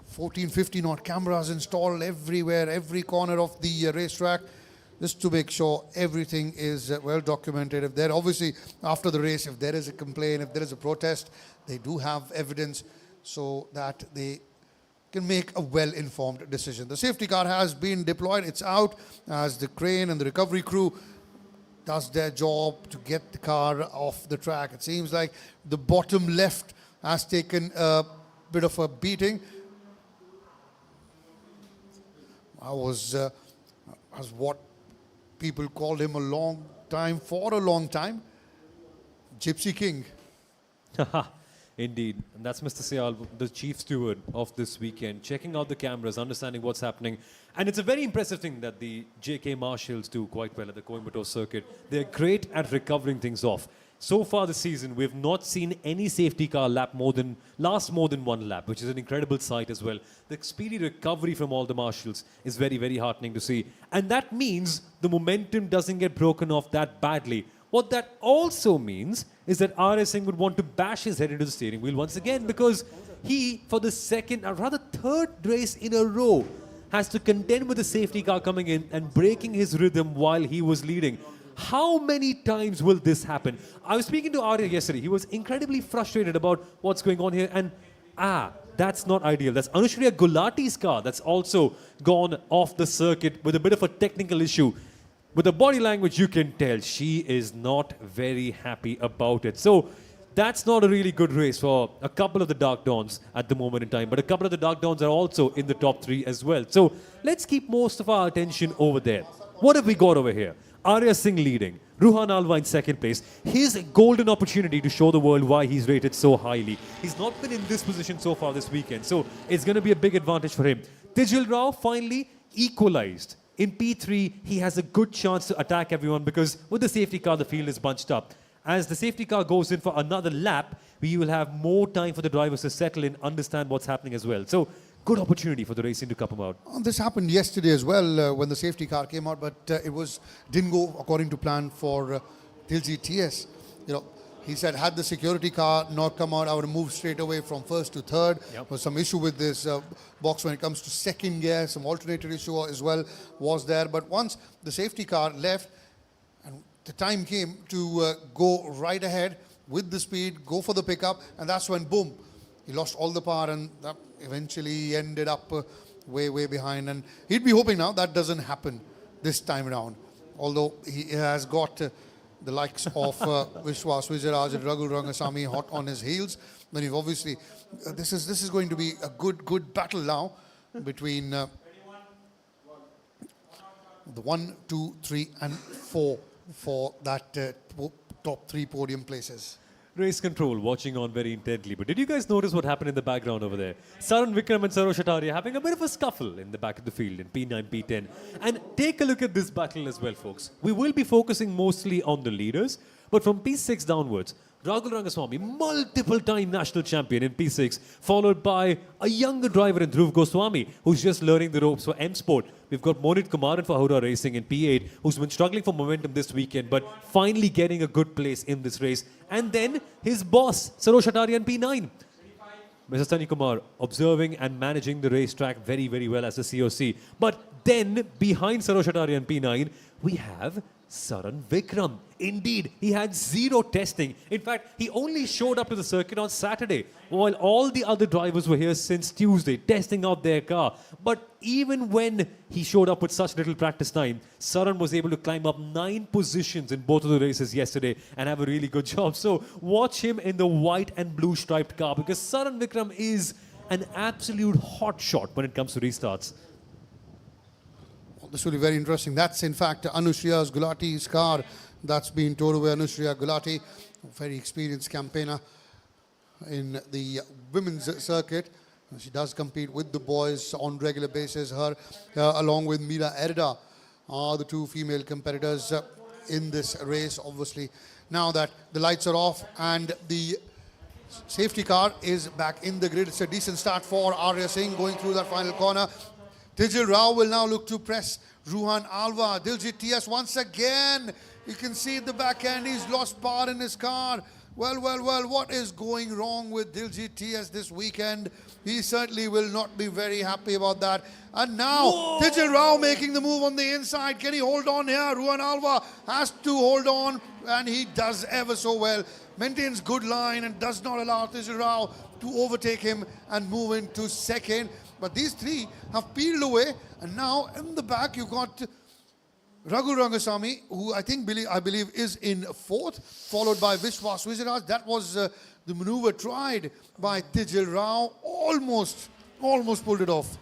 14, 15 odd cameras installed everywhere, every corner of the racetrack, just to make sure everything is well documented. If they're obviously, after the race, if there is a complaint, if there is a protest, they do have evidence so that they can make a well-informed decision. The safety car has been deployed. It's out as the crane and the recovery crew does their job to get the car off the track. It seems like the bottom left has taken a bit of a beating. I was as what people called him for a long time, Gypsy King. Indeed. And that's Mr. Syal, the chief steward of this weekend, checking out the cameras, understanding what's happening. And it's a very impressive thing that the JK Marshals do quite well at the Coimbatore circuit. They're great at recovering things off. So far this season, we've not seen any safety car last more than one lap, which is an incredible sight as well. The speedy recovery from all the marshals is very, very heartening to see. And that means the momentum doesn't get broken off that badly. What that also means is that R.S. Singh would want to bash his head into the steering wheel once again, because he, for the second, or rather third race in a row, has to contend with the safety car coming in and breaking his rhythm while he was leading. How many times will this happen? I was speaking to Arya yesterday. He was incredibly frustrated about what's going on here. And that's not ideal. That's Anushriya Gulati's car that's also gone off the circuit with a bit of a technical issue. With the body language, you can tell she is not very happy about it. So that's not a really good race for a couple of the Dark Dawns at the moment in time. But a couple of the Dark Dawns are also in the top 3 as well. So let's keep most of our attention over there. What have we got over here? Arya Singh leading, Ruhan Alva in second place. His golden opportunity to show the world why he's rated so highly. He's not been in this position so far this weekend, so it's going to be a big advantage for him. Tijil Rao finally equalized. In P3, he has a good chance to attack everyone because with the safety car, the field is bunched up. As the safety car goes in for another lap, we will have more time for the drivers to settle in, understand what's happening as well. So good opportunity for the racing to come out. This happened yesterday as well when the safety car came out, but didn't go according to plan for Diljeet TS. He said, had the security car not come out, I would have moved straight away from first to third. There was some issue with this box when it comes to second gear, some alternator issue as well was there. But once the safety car left, and the time came to go right ahead with the speed, go for the pickup, and that's when, boom, he lost all the power and that eventually ended up way, way behind. And he'd be hoping now that doesn't happen this time around. Although he has got the likes of Vishwas Vijayaraj and Raghu Rangasamy hot on his heels. Then you've obviously, this is going to be a good battle now between the 1, 2, 3 and 4 for that top 3 podium places. Race control watching on very intently. But did you guys notice what happened in the background over there? Saran Vikram and Sarosh Ataria having a bit of a scuffle in the back of the field in P9, P10. And take a look at this battle as well, folks. We will be focusing mostly on the leaders, but from P6 downwards, Rahul Rangaswamy, multiple-time national champion in P6, followed by a younger driver in Dhruv Goswami, who's just learning the ropes for M Sport. We've got Monit Kumaran for Ahura Racing in P8, who's been struggling for momentum this weekend, but finally getting a good place in this race. And then his boss, Sarosh Ataria in P9. Mr. Sunny Kumar observing and managing the racetrack very, very well as a COC. But then, behind Sarosh Ataria in P9, we have Saran Vikram. Indeed, he had 0 testing. In fact, he only showed up to the circuit on Saturday, while all the other drivers were here since Tuesday, testing out their car. But even when he showed up with such little practice time, Saran was able to climb up 9 positions in both of the races yesterday and have a really good job. So watch him in the white and blue striped car, because Saran Vikram is an absolute hot shot when it comes to restarts. This will be very interesting. That's in fact Anushriya Gulati's car That's been towed away. Anushriya Gulati, a very experienced campaigner in the women's circuit. She does compete with the boys on regular basis. Her, along with Mira Erda, are the two female competitors in this race. Obviously, now that the lights are off and the safety car is back in the grid, it's a decent start for Arya Singh going through that final corner. Tijil Rao will now look to press Ruhan Alva. Diljit TS once again. You can see at the back end he's lost power in his car. Well, what is going wrong with Diljit TS this weekend? He certainly will not be very happy about that. And now, Tijil Rao making the move on the inside. Can he hold on here? Ruhan Alva has to hold on, and he does ever so well. Maintains good line and does not allow Tijil Rao to overtake him and move into second. But these three have peeled away, and now in the back you've got Raghu Rangasamy, who I believe is in fourth, followed by Vishwas Vijayaraj. That was the maneuver tried by Tijil Rao. Almost pulled it off.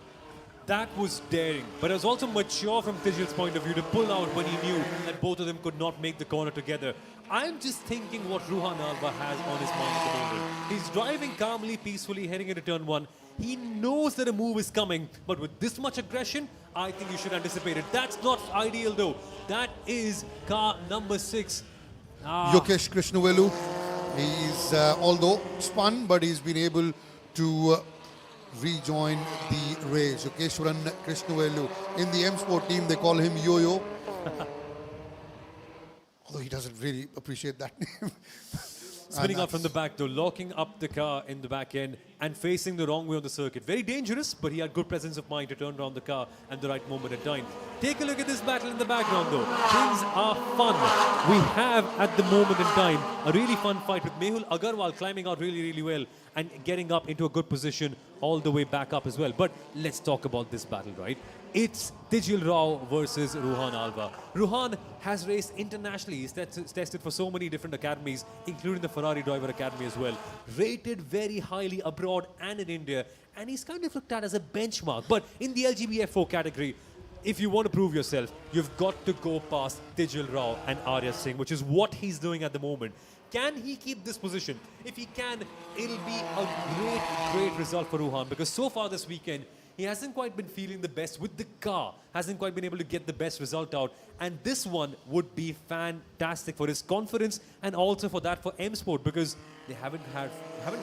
That was daring, but it was also mature from Tijil's point of view to pull out when he knew that both of them could not make the corner together. I'm just thinking what Ruhan Alva has on his mind at the moment. He's driving calmly, peacefully, heading into turn one. He knows that a move is coming, but with this much aggression, I think you should anticipate it. That's not ideal though. That is car number 6. Yokesh Krishnavelu. He's, although spun, but he's been able to rejoin the race. Yokeshwaran Krishnavelu. In the M Sport team, they call him Yo-Yo. Although he doesn't really appreciate that name. Spinning out from the back though, locking up the car in the back end and facing the wrong way on the circuit. Very dangerous, but he had good presence of mind to turn around the car at the right moment in time. Take a look at this battle in the background though. Things are fun. We have at the moment in time a really fun fight with Mehul Agarwal climbing out really well and getting up into a good position all the way back up as well. But let's talk about this battle, right? It's Tijil Rao versus Ruhan Alva. Ruhan has raced internationally. He's tested for so many different academies, including the Ferrari Driver Academy as well. Rated very highly abroad and in India. And he's kind of looked at as a benchmark. But in the LGB F4 category, if you want to prove yourself, you've got to go past Tijil Rao and Arya Singh, which is what he's doing at the moment. Can he keep this position? If he can, it'll be a great result for Ruhan, because so far this weekend, he hasn't quite been feeling the best with the car, hasn't quite been able to get the best result out. And this one would be fantastic for his confidence and also for M Sport, because they haven't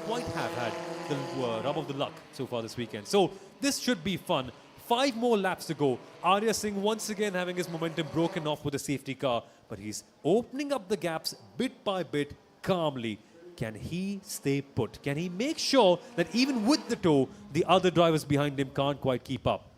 quite had the rub of the luck so far this weekend. So this should be fun. 5 more laps to go. Arya Singh once again having his momentum broken off with a safety car, but he's opening up the gaps bit by bit, calmly. Can he stay put? Can he make sure that even with the tow, the other drivers behind him can't quite keep up?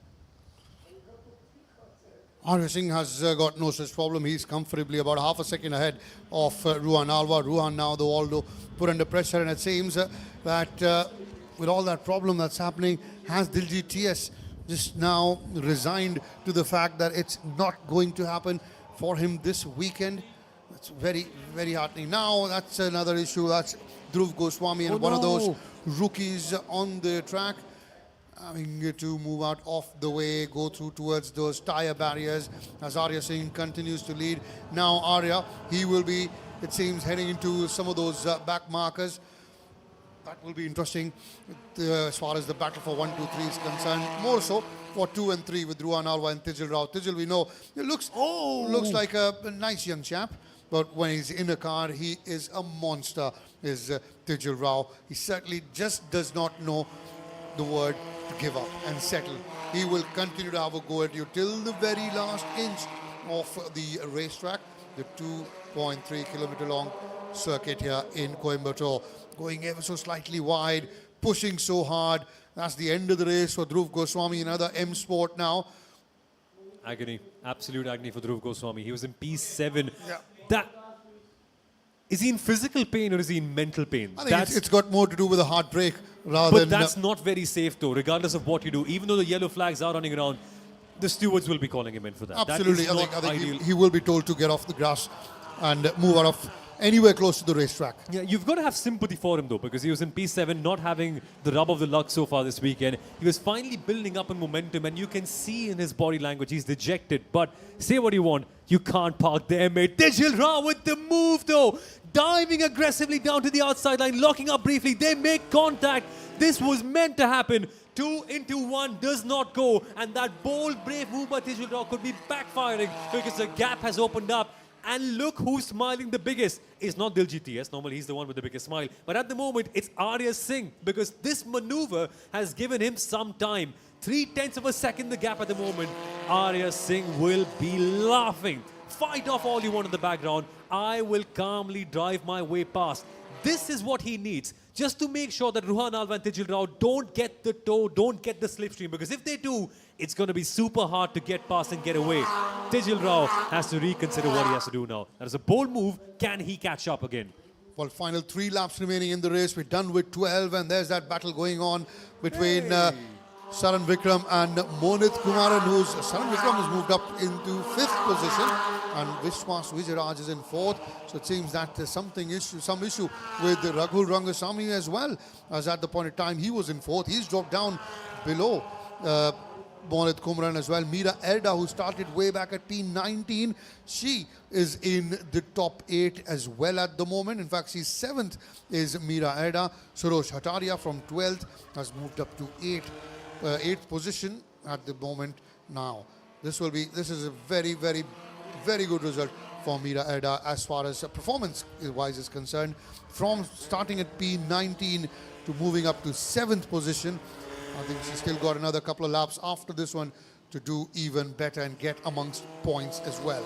Arya Singh has got no such problem. He's comfortably about half a second ahead of Ruhan Alva. Ruhan now, though, although put under pressure, and it seems that with all that problem that's happening, has Diljit TS just now resigned to the fact that it's not going to happen for him this weekend. That's very heartening. Now that's another issue. That's Dhruv Goswami and one of those rookies on the track, having to move out of the way, go through towards those tyre barriers as Arya Singh continues to lead. Now Arya, he will be, it seems, heading into some of those back markers. That will be interesting as far as the battle for 1, 2, 3 is concerned. More so for 2 and 3 with Ruhan Alva and Tijil Rao. Tijil, we know, it looks like a nice young chap. But when he's in a car, he is a monster, is Tijil Rao. He certainly just does not know the word to give up and settle. He will continue to have a go at you till the very last inch of the racetrack, the 2.3 kilometer long circuit here in Coimbatore. Going ever so slightly wide, pushing so hard. That's the end of the race for Dhruv Goswami, another M Sport now. Agony, absolute agony for Dhruv Goswami. He was in P7. Yeah. Is he in physical pain or is he in mental pain? I think it's got more to do with a heartbreak rather than... But that's not very safe though, regardless of what you do. Even though the yellow flags are running around, the stewards will be calling him in for that. Absolutely. That is I think he will be told to get off the grass and move out of anywhere close to the racetrack. Yeah, you've got to have sympathy for him though, because he was in P7, not having the rub of the luck so far this weekend. He was finally building up in momentum, and you can see in his body language he's dejected. But say what you want, you can't park there, mate. Tejal Rao with the move though, diving aggressively down to the outside line, locking up briefly. They make contact. This was meant to happen. 2 into 1 does not go, and that bold, brave move by Tejal Rao could be backfiring because the gap has opened up. And look who's smiling the biggest. It's not Diljit, yes, normally he's the one with the biggest smile. But at the moment, it's Arya Singh, because this maneuver has given him some time. 0.3 of a second the gap at the moment. Arya Singh will be laughing. Fight off all you want in the background. I will calmly drive my way past. This is what he needs, just to make sure that Ruhan Alva and Tejal Rao don't get the toe, don't get the slipstream, because if they do, it's going to be super hard to get past and get away. Tejal Rao has to reconsider what he has to do now. That is a bold move. Can he catch up again? Well, final 3 laps remaining in the race. We're done with 12, and there's that battle going on between Saran Vikram and Monit Kumaran, Saran Vikram has moved up into 5th position, and Vishwas Vijayaraj is in 4th. So it seems that there's some issue with Raghul Rangasamy as well, as at the point of time he was in 4th. He's dropped down below Monit Kumaran as well. Meera Erda, who started way back at P19, she is in the top 8 as well at the moment. In fact, she's 7th is Meera Erda. Surosh Hataria from 12th has moved up to 8th position at the moment now. This is a very, very, very good result for Meera Erda as far as performance-wise is concerned. From starting at P19 to moving up to 7th position, I think she's still got another couple of laps after this one to do even better and get amongst points as well.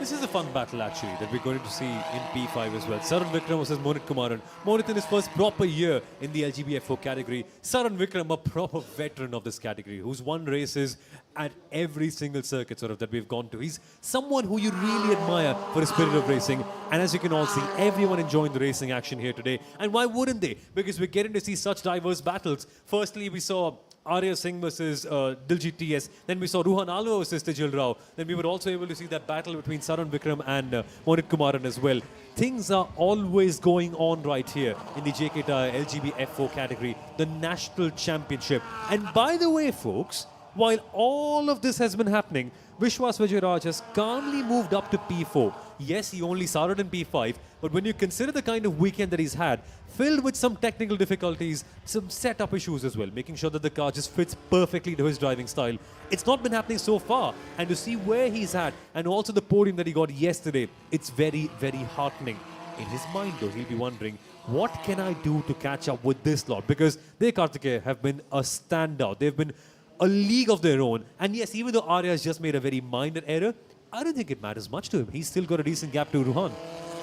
This is a fun battle actually that we're going to see in P5 as well. Saran Vikram versus Monit Kumaran. Monit in his first proper year in the LGB F4 category. Saran Vikram, a proper veteran of this category, who's won races at every single circuit that we've gone to. He's someone who you really admire for his spirit of racing. And as you can all see, everyone enjoying the racing action here today. And why wouldn't they? Because we're getting to see such diverse battles. Firstly, we saw Arya Singh versus Diljit TS. Then we saw Ruhan Alva versus Tejal Rao. Then we were also able to see that battle between Saran Vikram and Monit Kumaran as well. Things are always going on right here in the JK Tyre LGB F4 category, the national championship. And by the way, folks, while all of this has been happening, Vishwas Vijayaraj has calmly moved up to P4. Yes, he only started in P5, but when you consider the kind of weekend that he's had, filled with some technical difficulties, some setup issues as well, making sure that the car just fits perfectly to his driving style, it's not been happening so far. And to see where he's at, and also the podium that he got yesterday, it's very, very heartening. In his mind, though, he'll be wondering, what can I do to catch up with this lot? Because they, Kartikeya, have been a standout. They've been a league of their own. And yes, even though Arya has just made a very minor error, I don't think it matters much to him. He's still got a decent gap to Ruhan.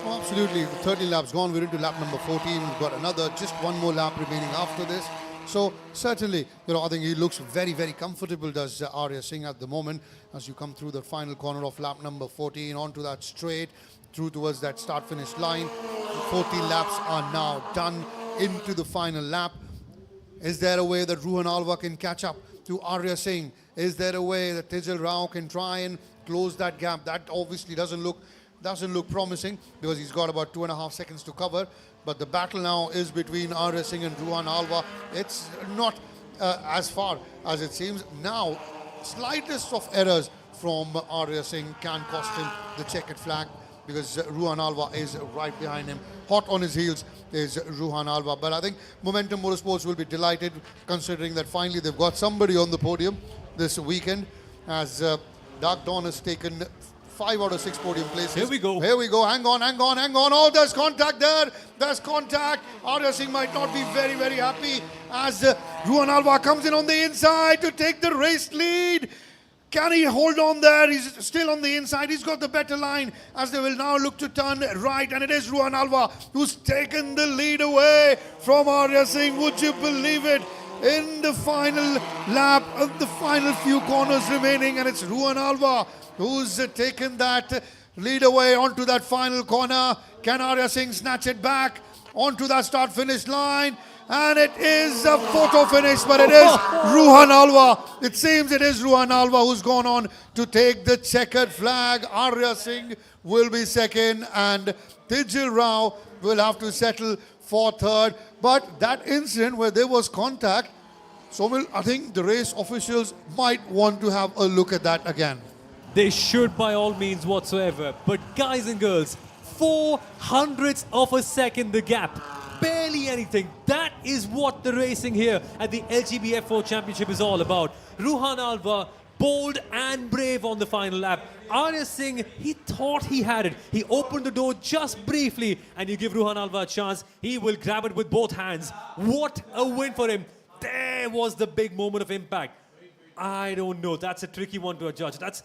Oh, absolutely. 30 laps gone. We're into lap number 14. We've got just one more lap remaining after this. So certainly, I think he looks very, very comfortable, does Arya Singh at the moment, as you come through the final corner of lap number 14, onto that straight, through towards that start-finish line. 14 laps are now done into the final lap. Is there a way that Ruhan Alva can catch up to Arya Singh? Is there a way that Tejal Rao can try and close that gap? That obviously doesn't look promising, because he's got about 2.5 seconds to cover. But the battle now is between Arya Singh and Ruhan Alva. It's not as far as it seems. Now, slightest of errors from Arya Singh can cost him the checkered flag, because Ruhan Alva is right behind him. Hot on his heels is Ruhan Alva. But I think Momentum Motorsports will be delighted, considering that finally they've got somebody on the podium this weekend, as Dark Dawn has taken 5 out of 6 podium places. Here we go. Here we go. Hang on. Oh, there's contact there. There's contact. Arya Singh might not be very, very happy, as Ruhan Alva comes in on the inside to take the race lead. Can he hold on there? He's still on the inside. He's got the better line, as they will now look to turn right. And it is Ruhan Alva who's taken the lead away from Arya Singh. Would you believe it? In the final lap, of the final few corners remaining, and it's Ruhan Alva who's taken that lead away onto that final corner. Can Arya Singh snatch it back onto that start-finish line? And it is a photo finish, but it is Ruhan Alva. It seems it is Ruhan Alva who's gone on to take the checkered flag. Arya Singh will be second and Tijil Rao will have to settle for third. But that incident where there was contact, Somil, I think the race officials might want to have a look at that again. They should by all means whatsoever. But guys and girls, 0.04 of a second the gap. Barely anything. That is what the racing here at the LGB F4 Championship is all about. Ruhan Alva, bold and brave on the final lap. Arya Singh, he thought he had it. He opened the door just briefly, and you give Ruhan Alva a chance, he will grab it with both hands. What a win for him. There was the big moment of impact. I don't know. That's a tricky one to judge. That's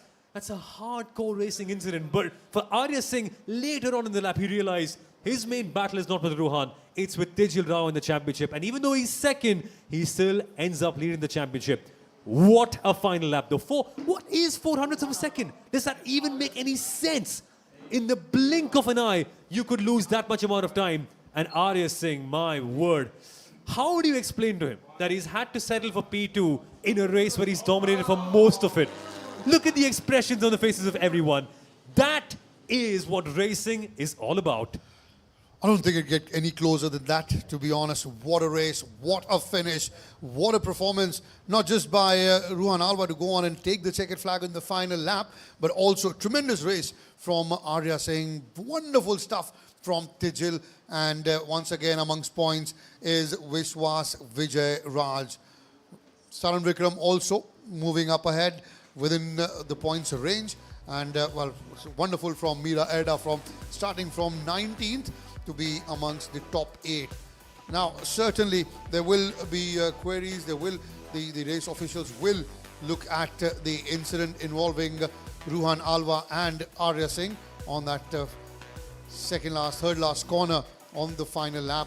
a hardcore racing incident. But for Arya Singh, later on in the lap, he realized his main battle is not with Ruhan, it's with Tijil Rao in the championship. And even though he's second, he still ends up leading the championship. What a final lap, though. What is 0.04 of a second? Does that even make any sense? In the blink of an eye, you could lose that much amount of time. And Arya Singh, my word. How do you explain to him that he's had to settle for P2 in a race where he's dominated for most of it? Look at the expressions on the faces of everyone. That is what racing is all about. I don't think it get any closer than that, to be honest. What a race, what a finish, what a performance, not just by Ruhan Alva to go on and take the checkered flag in the final lap, but also a tremendous race from Arya Singh. Wonderful stuff from Tijil, and once again amongst points is Vishwas Vijay Raj. Saran Vikram also moving up ahead within the points range, and well, wonderful from Meera Erda from starting from 19th to be amongst the top 8. Now, certainly there will be queries. There will the race officials will look at the incident involving Ruhan Alva and Arya Singh on that third last corner on the final lap.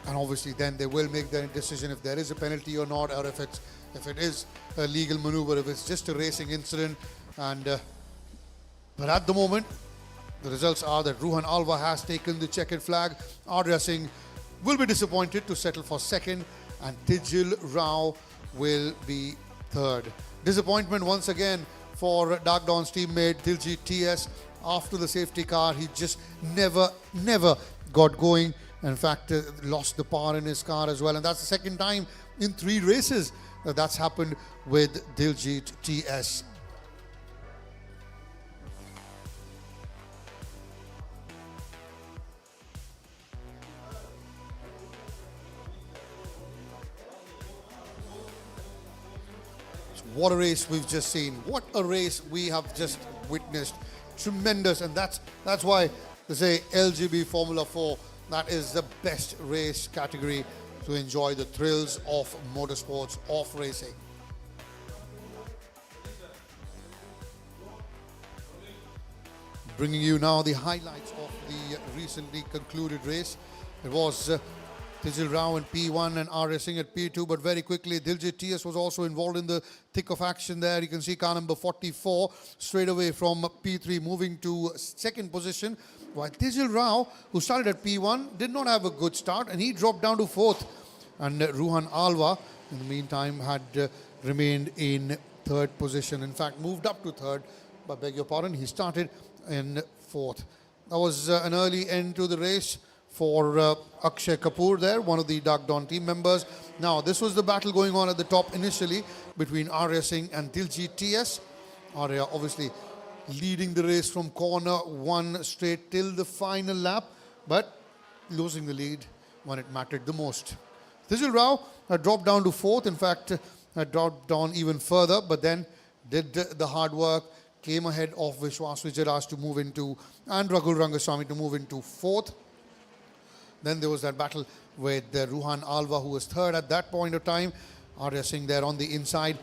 And obviously then they will make their decision if there is a penalty or not, or if it is a legal maneuver, if it's just a racing incident. And but at the moment, the results are that Ruhan Alva has taken the checkered flag. Arya Singh will be disappointed to settle for second, and Tijil Rao will be third. Disappointment once again for Dark Dawn's teammate Diljit TS. After the safety car, he just never got going. In fact, lost the power in his car as well. And that's the second time in 3 races that's happened with Diljit TS. What a race we've just seen. What a race we have just witnessed. Tremendous. And that's why they say LGB Formula 4, that is the best race category to enjoy the thrills of motorsports, of racing. Bringing you now the highlights of the recently concluded race. It was Tijil Rao in P1 and Arya Singh at P2, but very quickly Diljit TS was also involved in the thick of action there. You can see car number 44 straight away from P3 moving to second position, while Tijil Rao, who started at P1, did not have a good start and he dropped down to fourth. And Ruhan Alva, in the meantime, had remained in third position. In fact, moved up to third, but beg your pardon, he started in fourth. That was an early end to the race for Akshay Kapoor there, one of the Dark Dawn team members. Now, this was the battle going on at the top initially between Arya Singh and Diljit TS. Arya obviously leading the race from corner 1 straight till the final lap, but losing the lead when it mattered the most. Tijil Rao had dropped down to fourth, in fact, had dropped down even further, but then did the hard work, came ahead of Vishwas Vijay Raj to move into, and Raghul Rangaswamy to move into fourth. Then there was that battle with Ruhan Alva, who was third at that point of time. Arya Singh there on the inside.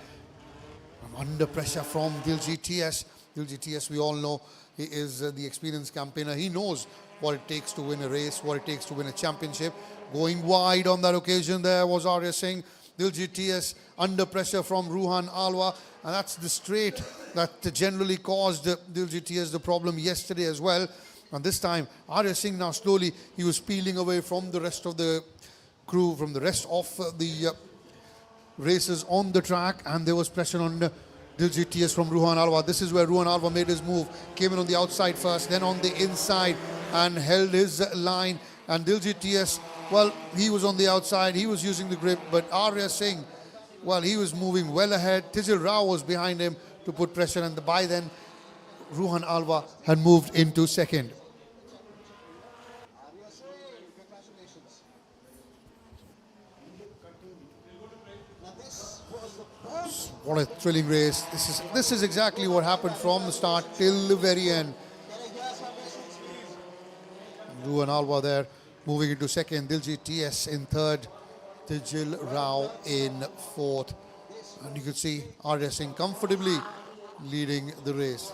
Under pressure from Diljit TS. Diljit TS, we all know, he is the experienced campaigner. He knows what it takes to win a race, what it takes to win a championship. Going wide on that occasion there was Arya Singh. Diljit TS under pressure from Ruhan Alva. And that's the straight that generally caused Diljit TS the problem yesterday as well. And this time, Arya Singh now slowly, he was peeling away from the rest of the crew, from the rest of the racers on the track, and there was pressure on Diljit TS from Ruhan Alva. This is where Ruhan Alva made his move, came in on the outside first, then on the inside, and held his line. And Diljit TS, well, he was on the outside, he was using the grip, but Arya Singh, well, he was moving well ahead. Tijil Rao was behind him to put pressure, and by then, Ruhan Alva had moved into second. What a thrilling race. This is exactly what happened from the start till the very end. Ruhan Alva there moving into second, Diljit TS in third, Tijil Rao in fourth. And you could see Arya Singh comfortably leading the race.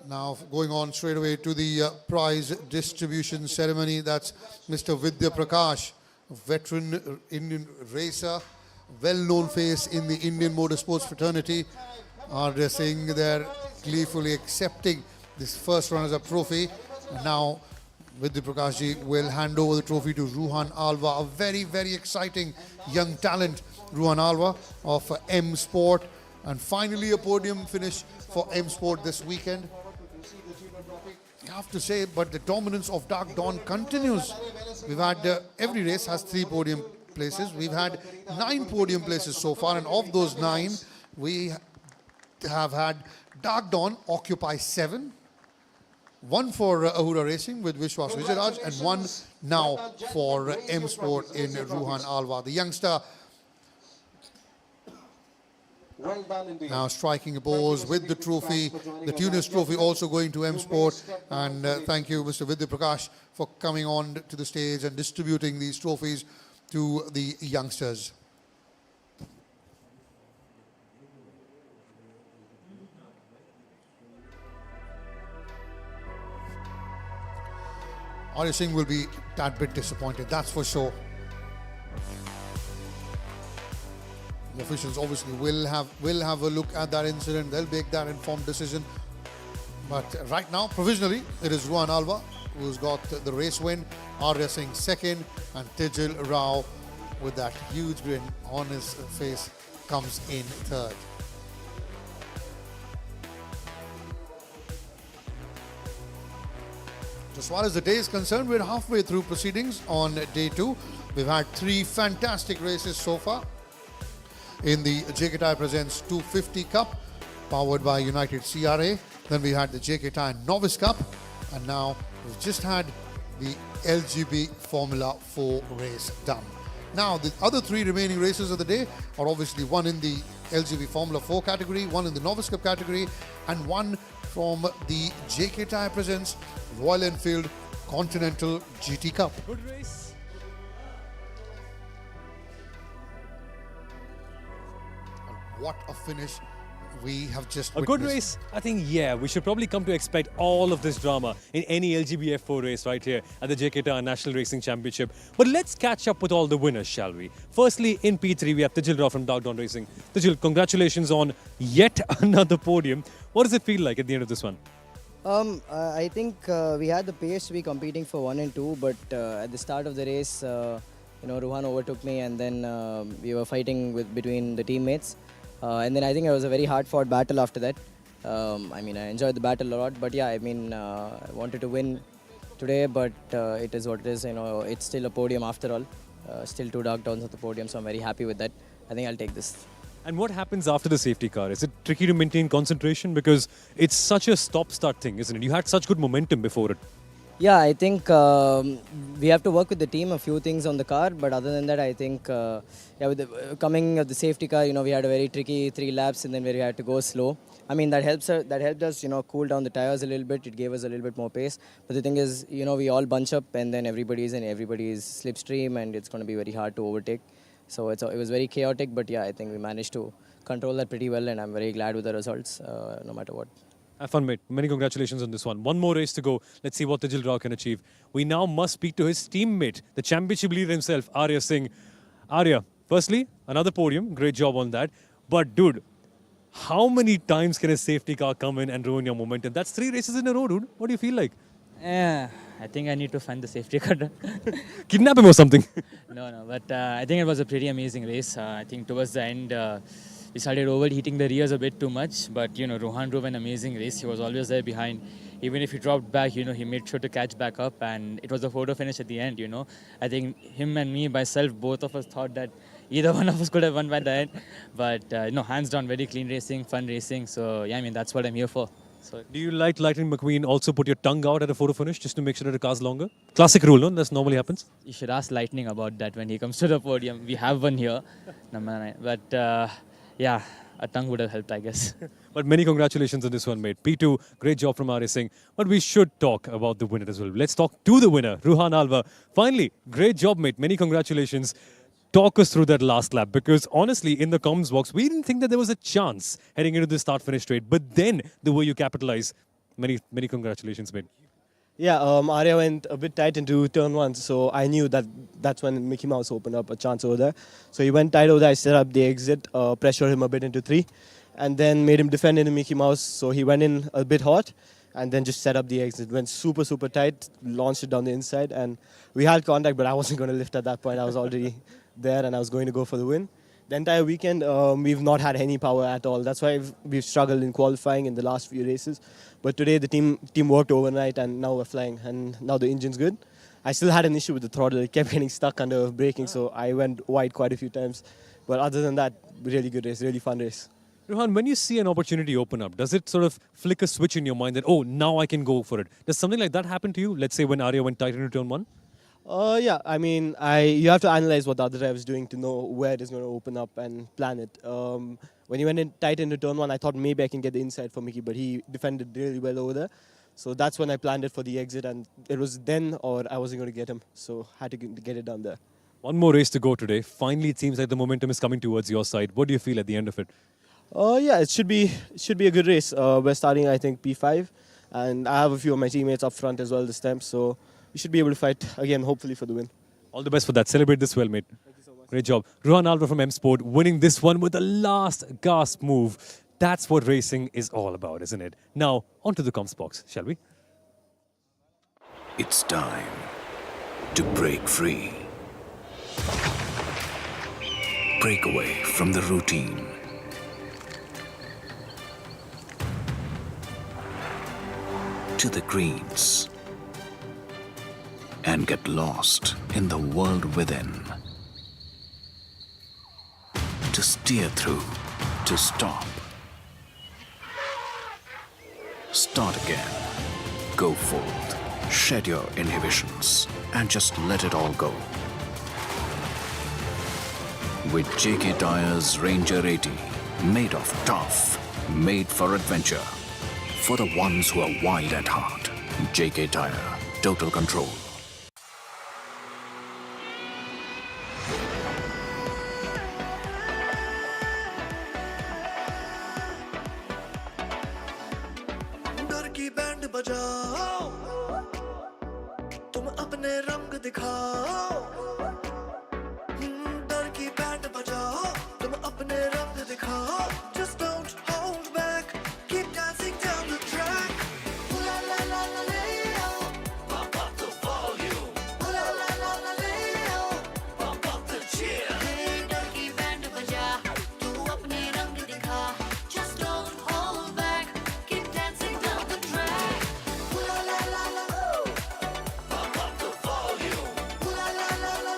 Now going on straight away to the prize distribution ceremony. That's Mr. Vidya Prakash, veteran Indian racer, well-known face in the Indian motorsports fraternity. Arya Singh there gleefully accepting this first runners-up trophy. And now Vidya Prakash ji will hand over the trophy to Ruhan Alva, a very, very exciting young talent, Ruhan Alva of M Sport. And finally a podium finish for M Sport this weekend. I have to say, but the dominance of Dark Dawn continues. We've had, every race has 3 podium places. We've had 9 podium places so far, and of those 9, we have had Dark Dawn occupy 7. 1 for Ahura Racing with Vishwas Vijayaraj, and 1 now for M Sport in Ruhan Alva. The youngster now striking a pose with the trophy, the Tunis trophy also going to M Sport. And thank you, Mr. Vidya Prakash, for coming on to the stage and distributing these trophies to the youngsters. Arya Singh will be a tad bit disappointed, that's for sure. The officials obviously will have a look at that incident. They'll make that informed decision. But right now, provisionally, it is Ruhan Alva who's got the race win. Arya Singh second, and Tijil Rao, with that huge grin on his face, comes in third. As far as the day is concerned, we're halfway through proceedings on day 2. We've had 3 fantastic races so far. In the JK Tyre Presents 250 Cup, powered by United CRA. Then we had the JK Tyre Novice Cup, and now we've just had the LGB Formula 4 race done. Now, the other 3 remaining races of the day are obviously one in the LGB Formula 4 category, one in the Novice Cup category, and one from the JK Tyre Presents Royal Enfield Continental GT Cup. Good race. What a finish we have just A witnessed. good race? I think, yeah, we should probably come to expect all of this drama in any LGBF4 race right here at the JK Tyre National Racing Championship. But let's catch up with all the winners, shall we? Firstly, in P3, we have Tijil Rao from Dark Dawn Racing. Tijil, congratulations on yet another podium. What does it feel like at the end of this one? I think we had the pace to be competing for 1 and 2, but at the start of the race, Ruhan overtook me, and then we were fighting between the teammates. And then I think it was a very hard-fought battle after that. I enjoyed the battle a lot, but yeah, I wanted to win today, but it is what it is. It's still a podium after all. Still 2 Dark Dawns at the podium, so I'm very happy with that. I think I'll take this. And what happens after the safety car? Is it tricky to maintain concentration? Because it's such a stop-start thing, isn't it? You had such good momentum before it. Yeah, I think we have to work with the team, a few things on the car, but other than that, I think with the coming of the safety car, we had a very tricky 3 laps, and then we had to go slow. That helped us, cool down the tires a little bit. It gave us a little bit more pace. But the thing is, we all bunch up, and then everybody's slipstream, and it's going to be very hard to overtake. So it was very chaotic, but yeah, I think we managed to control that pretty well, and I'm very glad with the results, no matter what. Have fun, mate. Many congratulations on this one. One more race to go. Let's see what Tijil Rao can achieve. We now must speak to his teammate, the championship leader himself, Arya Singh. Arya, firstly, another podium. Great job on that. But dude, how many times can a safety car come in and ruin your momentum? That's 3 races in a row, dude. What do you feel like? Yeah, I think I need to find the safety car. Kidnap him or something? No, but I think it was a pretty amazing race. I think towards the end, we started overheating the rears a bit too much. But, you know, Rohan drove an amazing race. He was always there behind. Even if he dropped back, you know, he made sure to catch back up. And it was a photo finish at the end, you know. I think him and me, myself, both of us thought that either one of us could have won by the end. But, no, hands down, very clean racing, fun racing. So, yeah, I mean, that's what I'm here for. So, do you like Lightning McQueen also put your tongue out at a photo finish just to make sure that the car's longer? Classic rule, no? That normally happens. You should ask Lightning about that when he comes to the podium. We have one here. But, yeah, a tongue would have helped, I guess. But many congratulations on this one, mate. P2, great job from our racing. But we should talk about the winner as well. Let's talk to the winner, Ruhan Alva. Finally, great job, mate. Many congratulations. Talk us through that last lap, because honestly, in the comms box, we didn't think that there was a chance heading into the start-finish straight. But then, the way you capitalize, many congratulations, mate. Yeah, Arya went a bit tight into turn 1, so I knew that that's when Mickey Mouse opened up a chance over there. So he went tight over there, I set up the exit, pressured him a bit into 3, and then made him defend into Mickey Mouse, so he went in a bit hot, and then just set up the exit. Went super, super tight, launched it down the inside, and we had contact, but I wasn't going to lift at that point. I was already there, and I was going to go for the win. The entire weekend, we've not had any power at all. That's why we've struggled in qualifying in the last few races. But today the team worked overnight, and now we're flying, and now the engine's good. I still had an issue with the throttle. It kept getting stuck under braking, so I went wide quite a few times. But other than that, really good race, really fun race. Ruhan, when you see an opportunity open up, does it sort of flick a switch in your mind that, oh, now I can go for it? Does something like that happen to you? Let's say when Arya went tight into turn 1? Yeah, I mean, you have to analyze what the other driver is doing to know where it is going to open up and plan it. When he went in tight into turn 1, I thought maybe I can get the inside for Mickey, but he defended really well over there. So that's when I planned it for the exit, and it was then or I wasn't going to get him. So had to get it down there. One more race to go today. Finally, it seems like the momentum is coming towards your side. What do you feel at the end of it? Yeah, it should be a good race. We're starting, I think, P5, and I have a few of my teammates up front as well this time. So we should be able to fight again, hopefully, for the win. All the best for that. Celebrate this well, mate. Thank you so much. Great job. Ruhan Alva from M Sport winning this one with the last gasp move. That's what racing is all about, isn't it? Now, onto the comms box, shall we? It's time to break free. Break away from the routine. To the greens. And get lost in the world within. To steer through, to stop. Start again. Go forth. Shed your inhibitions and just let it all go. With JK Tyre's Ranger 80, made of tough, made for adventure. For the ones who are wide at heart. JK Tyre, total control. डर की band बजाओ तुम अपने रंग दिखाओ डर की band बजाओ तुम अपने रंग दिखाओ just don't hold back keep dancing down the track ooh la la la la leo pump up the volume ooh la la la la leo pump up the cheer डर की बैंड बजा तू अपने रंग दिखा just don't hold back keep dancing down the track ooh la la la la pump up the volume ooh la la la la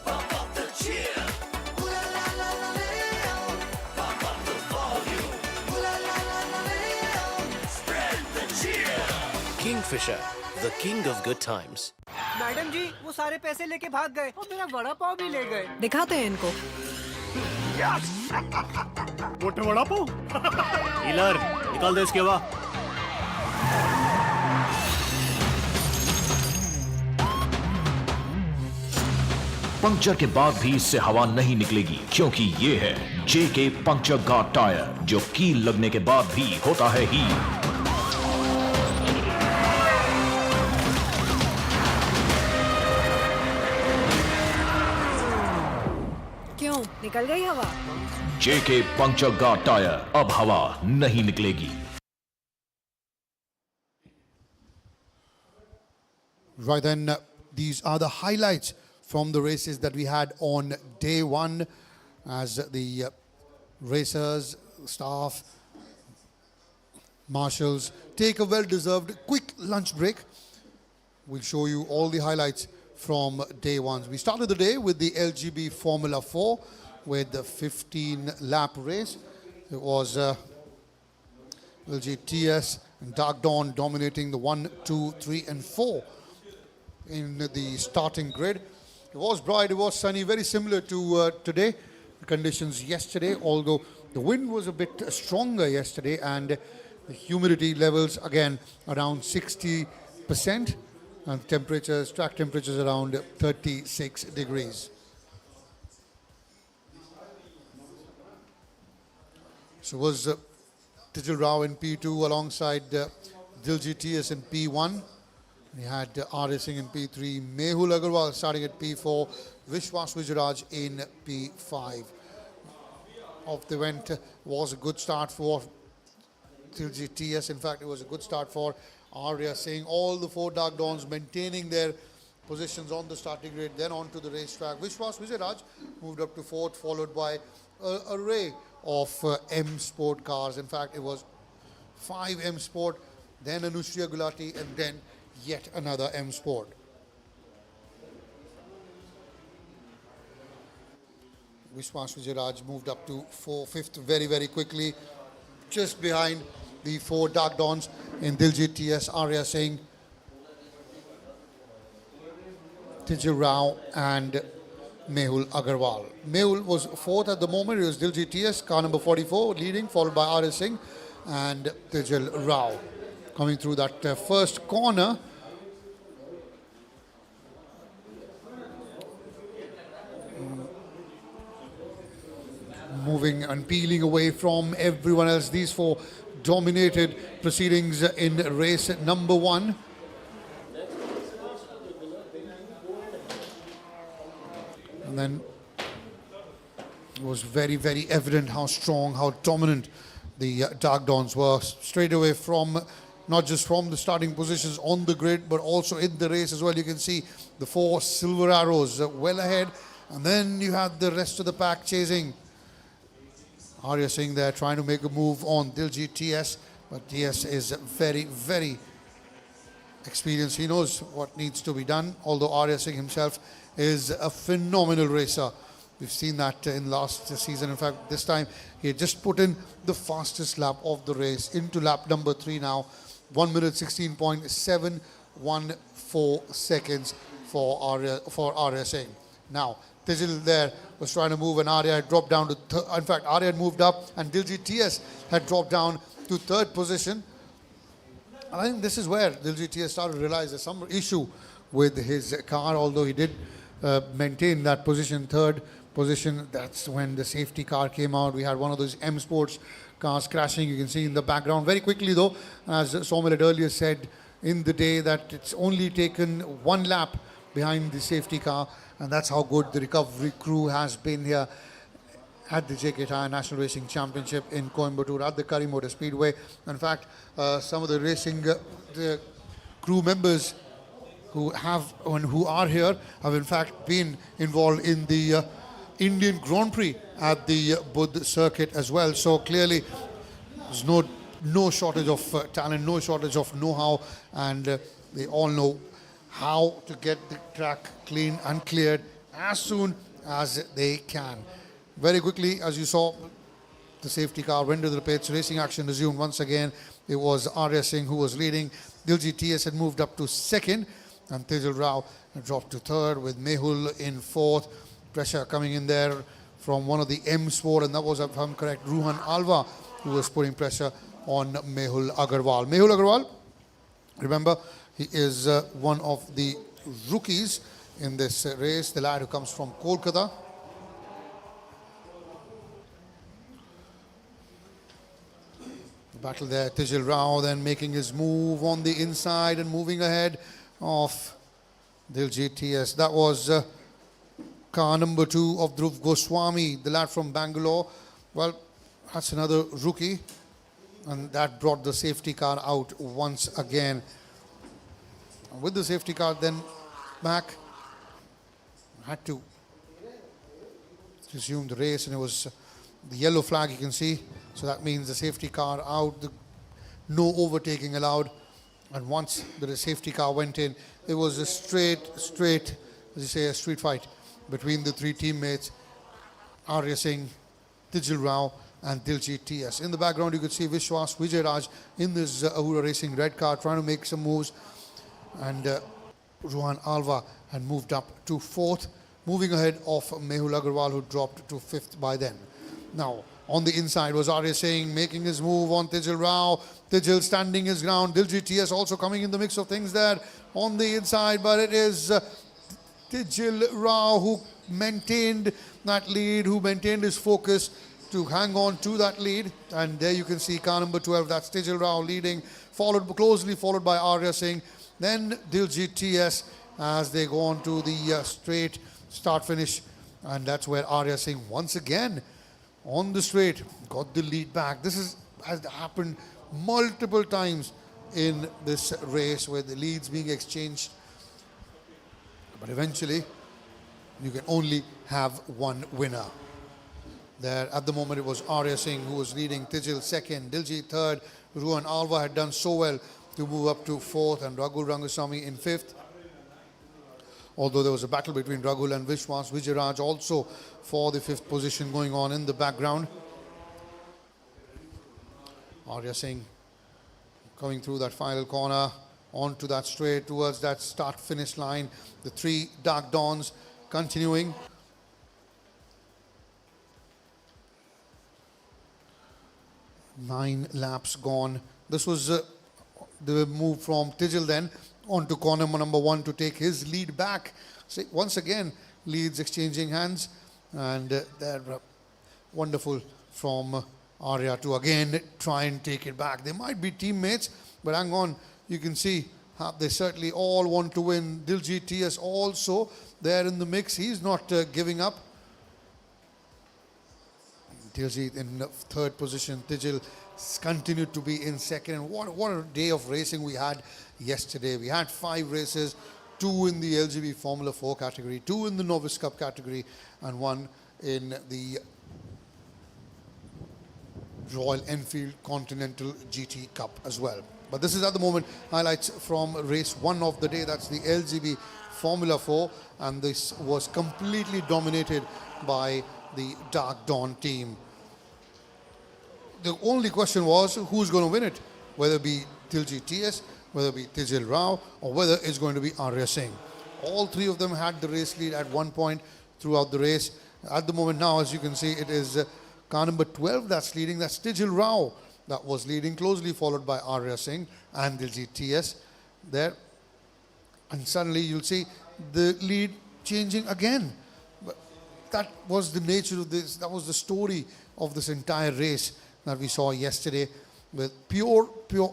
pump up the cheer ooh la la la la leo pump up the volume ooh la la la la leo spread the cheer Kingfisher, the king of good times. Madam ji वो सारे पैसे लेके भाग गए और मेरा वड़ा पाव भी ले गए। दिखाते हैं इनको। मोटे वड़ा पाव। Healer, निकाल दे इसके हवा। पंक्चर के बाद भी इससे हवा नहीं निकलेगी, क्योंकि ये है JK पंक्चर गार्ड टायर, जो कील लगने के बाद भी होता है हील। क्यों? निकल गई हवा? जेके पंक्चर गार्ड टायर, अब हवा नहीं निकलेगी। Right then, these are the highlights from the races that we had on day one as the racers, staff, marshals take a well-deserved quick lunch break. We'll show you all the highlights from day one. We started the day with the LGB Formula 4 with the 15-lap race. It was LGTS and Dark Dawn dominating the 1, 2, 3 and 4 in the starting grid. It was bright, it was sunny, very similar to today. The conditions yesterday, although the wind was a bit stronger yesterday and the humidity levels again around 60% and temperatures, track temperatures around 36 degrees. So it was Tijal Rao in P2 alongside Diljit TS in P1. We had R. Singh in P3, Mehul Agarwal starting at P4, Vishwas Vijayaraj in P5. Off the event was a good start for Diljit TS. In fact, it was a good start for Arya Singh. All the 4 Dark Dawns maintaining their positions on the starting grid, then on to the racetrack. Vishwas Vijayaraj moved up to 4th, followed by an array of M Sport cars. In fact, it was 5 M Sport, then Anushriya Gulati, and then yet another M Sport. Vishwas Vijayaraj moved up to 5th very, very quickly, just behind the 4 Dark Dawns in Diljit TS, Arya Singh, Tijal Rao and Mehul Agarwal. Mehul was 4th at the moment. It was Diljit TS, car number 44, leading, followed by Arya Singh and Tijal Rao. Coming through that first corner, moving and peeling away from everyone else. These 4 dominated proceedings in race number 1. And then it was very, very evident how strong, how dominant the Dark Dawns were straight away from, not just from the starting positions on the grid, but also in the race as well. You can see the 4 Silver Arrows well ahead. And then you had the rest of the pack chasing. Arya Singh there trying to make a move on Diljit TS, but TS is very, very experienced. He knows what needs to be done, although Arya Singh himself is a phenomenal racer. We've seen that in last season. In fact, this time he had just put in the fastest lap of the race into lap number 3 now. 1 minute 16.714 seconds for Arya Singh. Now, Tijal there was trying to move and Arya had dropped down to in fact, Arya had moved up and Diljit TS had dropped down to 3rd position. And I think this is where Diljit TS started to realize there's some issue with his car, although he did maintain that position, 3rd position. That's when the safety car came out. We had one of those M Sports cars crashing. You can see in the background. Very quickly though, as Somil had earlier said in the day, that it's only taken 1 lap behind the safety car, and that's how good the recovery crew has been here at the JK Tyre National Racing Championship in Coimbatore at the Curry Motor Speedway. In fact, some of the racing the crew members who are here have in fact been involved in the Indian Grand Prix at the Buddh circuit as well. So clearly there's no shortage of talent, no shortage of know-how, and they all know how to get the track clean and cleared as soon as they can. Very quickly, as you saw, the safety car went to the pits. Racing action resumed once again. It was Arya Singh who was leading. Diljit TS had moved up to 2nd, and Tijal Rao had dropped to 3rd with Mehul in 4th. Pressure coming in there from one of the M Sport, and that was, if I'm correct, Ruhan Alva, who was putting pressure on Mehul Agarwal. Mehul Agarwal, remember, he is one of the rookies in this race, the lad who comes from Kolkata. The battle there, Tijal Rao then making his move on the inside and moving ahead of Diljit TS. That was car number 2 of Dhruv Goswami, the lad from Bangalore. Well, that's another rookie, and that brought the safety car out once again. With the safety car then back, had to resume the race, and it was the yellow flag you can see. So that means the safety car out, no overtaking allowed. And once the safety car went in, it was a straight, as you say, a street fight between the 3 teammates, Arya Singh, Tijil Rao and Diljit TS. In the background you could see Vishwas Vijayaraj in this Ahura Racing red car trying to make some moves, and Rohan Alva had moved up to 4th, moving ahead of Mehul Agarwal, who dropped to 5th by then. Now on the inside was Arya Singh making his move on Tijil Rao. Tijil standing his ground. Diljit TS also coming in the mix of things there on the inside, but it is Tijil Rao who maintained that lead, who maintained his focus to hang on to that lead. And there you can see car number 12, that's Tijil Rao leading, closely followed by Arya Singh, then Diljit TS as they go on to the straight start finish, and that's where Arya Singh once again on the straight got the lead back. This has happened multiple times in this race where the leads being exchanged, but eventually you can only have one winner. There at the moment it was Arya Singh who was leading, Tijil second, Diljit third. Rohan Alva had done so well to move up to 4th, and Ragul Rangaswamy in 5th. Although there was a battle between Ragul and Vishwas Vijayaraj also for the 5th position going on in the background. Arya Singh coming through that final corner onto that straight towards that start finish line. The 3 Dark Dawns continuing. Nine laps gone. This was the move from Tijil then onto corner number 1 to take his lead back. So once again, leads exchanging hands, and they're wonderful from Arya to again try and take it back. They might be teammates, but hang on, you can see they certainly all want to win. Diljit TS also there in the mix. He's not giving up. Diljit in 3rd position. Tijil continued to be in 2nd. And what a day of racing we had yesterday. We had 5 races, 2 in the LGB Formula 4 category, 2 in the Novice Cup category, and 1 in the Royal Enfield Continental GT Cup as well. But this is at the moment highlights from race 1 of the day. That's the LGB Formula 4, and this was completely dominated by the Dark Dawn team. The only question was who's going to win it, whether it be Diljit TS, whether it be Tijil Rao, or whether it's going to be Arya Singh. All 3 of them had the race lead at one point throughout the race. At the moment now, as you can see, it is car number 12 that's leading. That's Tijil Rao that was leading, closely followed by Arya Singh and Diljit TS there. And suddenly you'll see the lead changing again. But that was the nature of this. That was the story of this entire race that we saw yesterday, with pure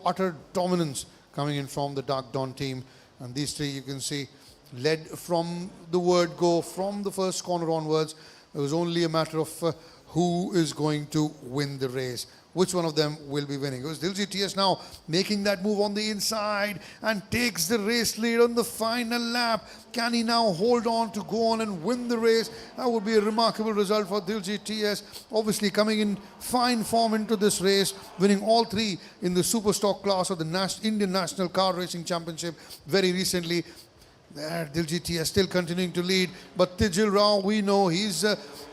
utter dominance coming in from the Dark Dawn team. And these 3 you can see led from the word go, from the first corner onwards. It was only a matter of who is going to win the race. Which one of them will be winning? It was Diljit TS now making that move on the inside and takes the race lead on the final lap. Can he now hold on to go on and win the race? That would be a remarkable result for Diljit TS. Obviously coming in fine form into this race, winning all 3 in the super stock class of the Indian National Car Racing Championship very recently. There, Diljit TS still continuing to lead, but Tijil Rao, we know he's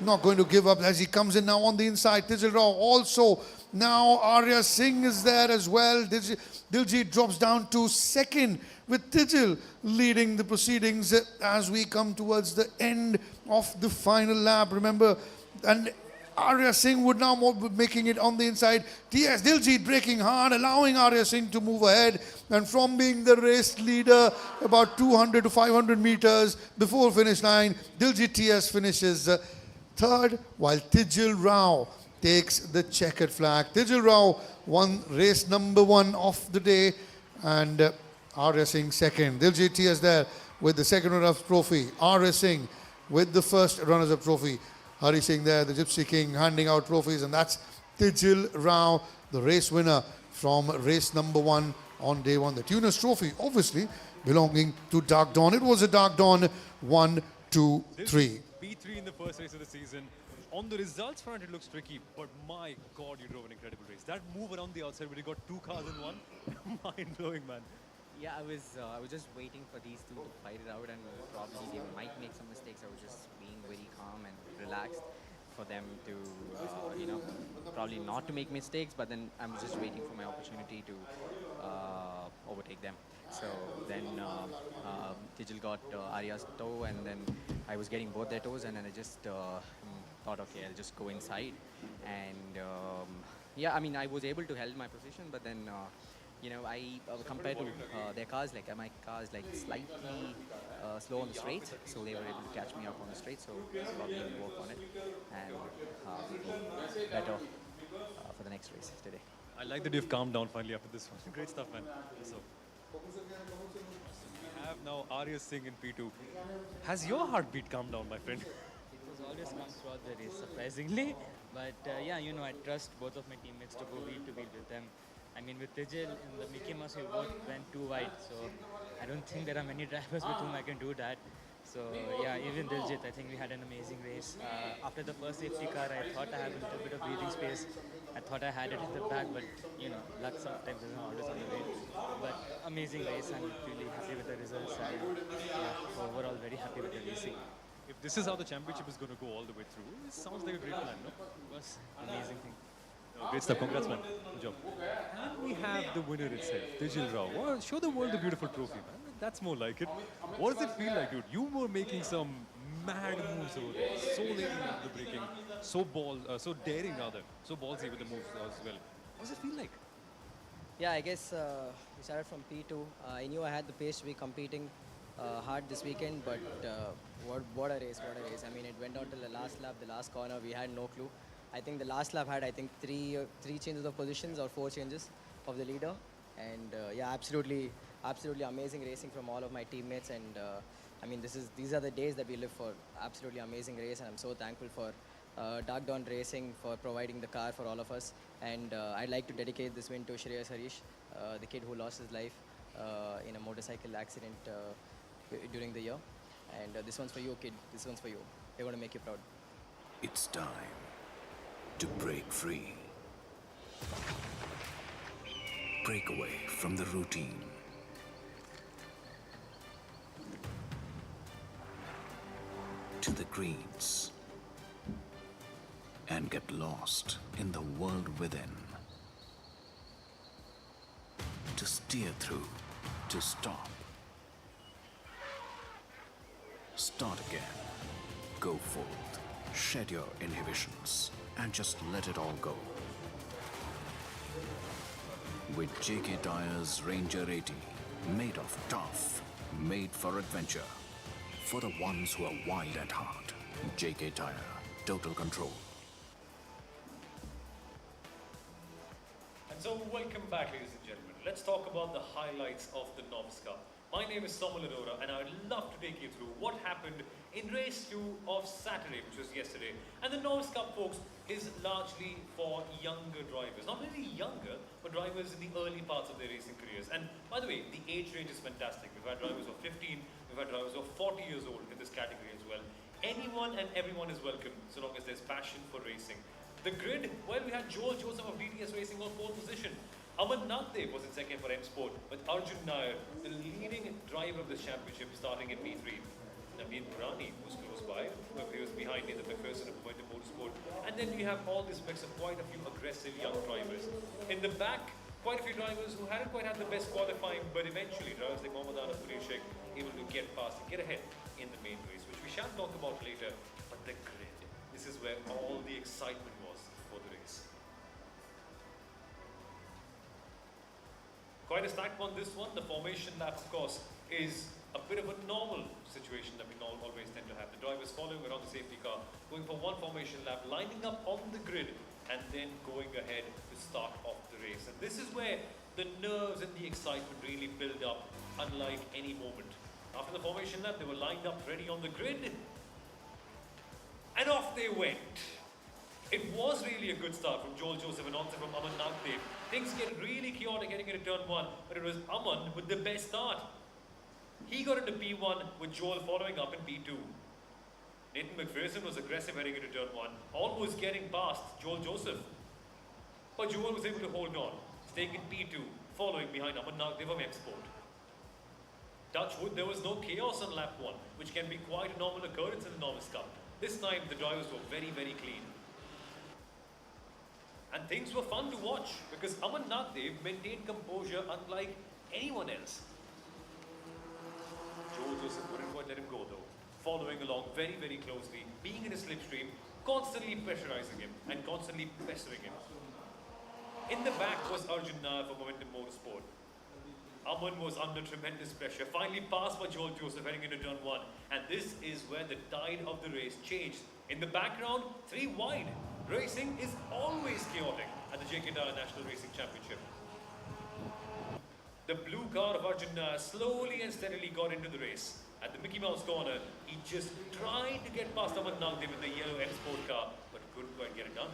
not going to give up as he comes in now on the inside. Tijil Rao also. Now Arya Singh is there as well. Diljit drops down to 2nd, with Tijil leading the proceedings as we come towards the end of the final lap. Remember, and Arya Singh would now be making it on the inside. Diljit braking hard, allowing Arya Singh to move ahead. And from being the race leader about 200 to 500 meters before finish line, Diljit TS finishes 3rd, while Tijil Rao takes the checkered flag. Tijil Rao won race number 1 of the day, and Arya Singh 2nd. Diljit TS there with the 2nd runner-up trophy. Arya Singh with the first runners-up trophy. Hari Singh there, the Gypsy King, handing out trophies, and that's Tijil Rao, the race winner from race number 1 on day 1. The Tuner's Trophy, obviously, belonging to Dark Dawn. It was a Dark Dawn 1, 2, 3. P3 in the first race of the season. On the results front, it looks tricky, but my God, you drove an incredible race. That move around the outside where you got 2 cars in one, mind-blowing, man. Yeah, I was just waiting for these two to fight it out, and probably they might make some mistakes. I was just being very calm and relaxed for them to, probably not to make mistakes. But then I'm just waiting for my opportunity to overtake them. So then Tijil got Arya's toe, and then I was getting both their toes, and then I just thought, okay, I'll just go inside. And yeah, I mean, I was able to hold my position, but then. I compared to their cars, like my car is like slightly slow on the straight, so they were able to catch me up on the straight. So probably work on it and be better for the next race today. I like that you've calmed down finally after this one. Great stuff, man. So, we have now Arya Singh in P2. Has your heartbeat calmed down, my friend? It was always calm throughout the race, surprisingly. But yeah, I trust both of my teammates to go wheel to wheel with them. I mean, with Tijil in the Mickey Mouse, we both went too wide, so I don't think there are many drivers with whom I can do that. So yeah, even Diljit, I think we had an amazing race. After the first safety car, I thought I had a little bit of breathing space. I thought I had it in the back, but luck sometimes isn't always on the way. But amazing race, I'm really happy with the results, and yeah, overall very happy with the racing. If this is how the championship is going to go all the way through, it sounds like a great plan, no? It was an amazing thing. Great stuff, congrats, man. Good job. And we have the winner itself, Tijil Rao. Well, show the world the beautiful trophy, man. That's more like it. What does it feel like, dude? You were making some mad moves over there. So late in the braking, so daring rather, so ballsy with the moves as well. What does it feel like? Yeah, I guess we started from P2. I knew I had the pace to be competing hard this weekend, but what a race, what a race. I mean, it went on till the last lap, the last corner. We had no clue. I think the last lap had, three changes of positions or 4 changes of the leader. And yeah, absolutely amazing racing from all of my teammates. And I mean, these are the days that we live for. Absolutely amazing race, and I'm so thankful for Dark Dawn Racing for providing the car for all of us. And I'd like to dedicate this win to Shreyas Harish, the kid who lost his life in a motorcycle accident during the year. And this one's for you, kid. This one's for you. We're going to make you proud. It's time to break free. Break away from the routine. To the greens. And get lost in the world within. To steer through. To stop. Start again. Go forth. Shed your inhibitions. And just let it all go. With JK Tyre's Ranger 80, made of tough, made for adventure. For the ones who are wide at heart, JK Tyre, total control. And so welcome back, ladies and gentlemen. Let's talk about the highlights of the Novice Cup. My name is Samuel Arora, and I'd love to take you through what happened in race 2 of Saturday, which was yesterday. And the Novice Cup, folks, is largely for younger drivers. Not really younger, but drivers in the early parts of their racing careers. And by the way, the age range is fantastic. We've had drivers of 15, we've had drivers of 40 years old in this category as well. Anyone and everyone is welcome, so long as there's passion for racing. The grid, well, we had Joel Joseph of DTS Racing on 4th position. Aman Nagdev was in 2nd for M Sport, with Arjun Nair, the leading driver of this championship, starting in P3. Naveen Purani was close by, he was behind in the McPherson of Podium Motorsport. And then you have all this mix of quite a few aggressive young drivers. In the back, quite a few drivers who hadn't quite had the best qualifying, but eventually drivers like Mohammad Anas Sheikh able to get past and get ahead in the main race, which we shall talk about later. But the grid, this is where all the excitement was for the race. Quite a stacked one, this one. The formation lap, of course, is a bit of a normal situation that we always tend to have. The drivers following around the safety car, going for one formation lap, lining up on the grid, and then going ahead to start off the race. And this is where the nerves and the excitement really build up, unlike any moment. After the formation lap, they were lined up ready on the grid. And off they went. It was really a good start from Joel Joseph and onset from Aman Nagdev. Things get really chaotic heading into turn 1, but it was Aman with the best start. He got into P1 with Joel following up in P2. Nathan McPherson was aggressive heading into turn 1, almost getting past Joel Joseph. But Joel was able to hold on, staying in P2, following behind Aman Nagdev from M-Sport. Touch wood, there was no chaos on lap 1, which can be quite a normal occurrence in the Novice Cup. This time, the drivers were very, very clean. And things were fun to watch, because Aman Nagdev maintained composure unlike anyone else. Joel Joseph wouldn't quite let him go though, following along very, very closely, being in a slipstream, constantly pressurizing him and constantly pestering him. In the back was Arjun Nair for Momentum Motorsport. Aman was under tremendous pressure, finally passed by Joel Joseph heading into turn 1, and this is where the tide of the race changed. In the background, 3 wide. Racing is always chaotic at the JK Tyre National Racing Championship. The blue car of Arjun Nair slowly and steadily got into the race. At the Mickey Mouse corner, he just tried to get past Aman Nagdev with the yellow M-Sport car, but couldn't quite get it done.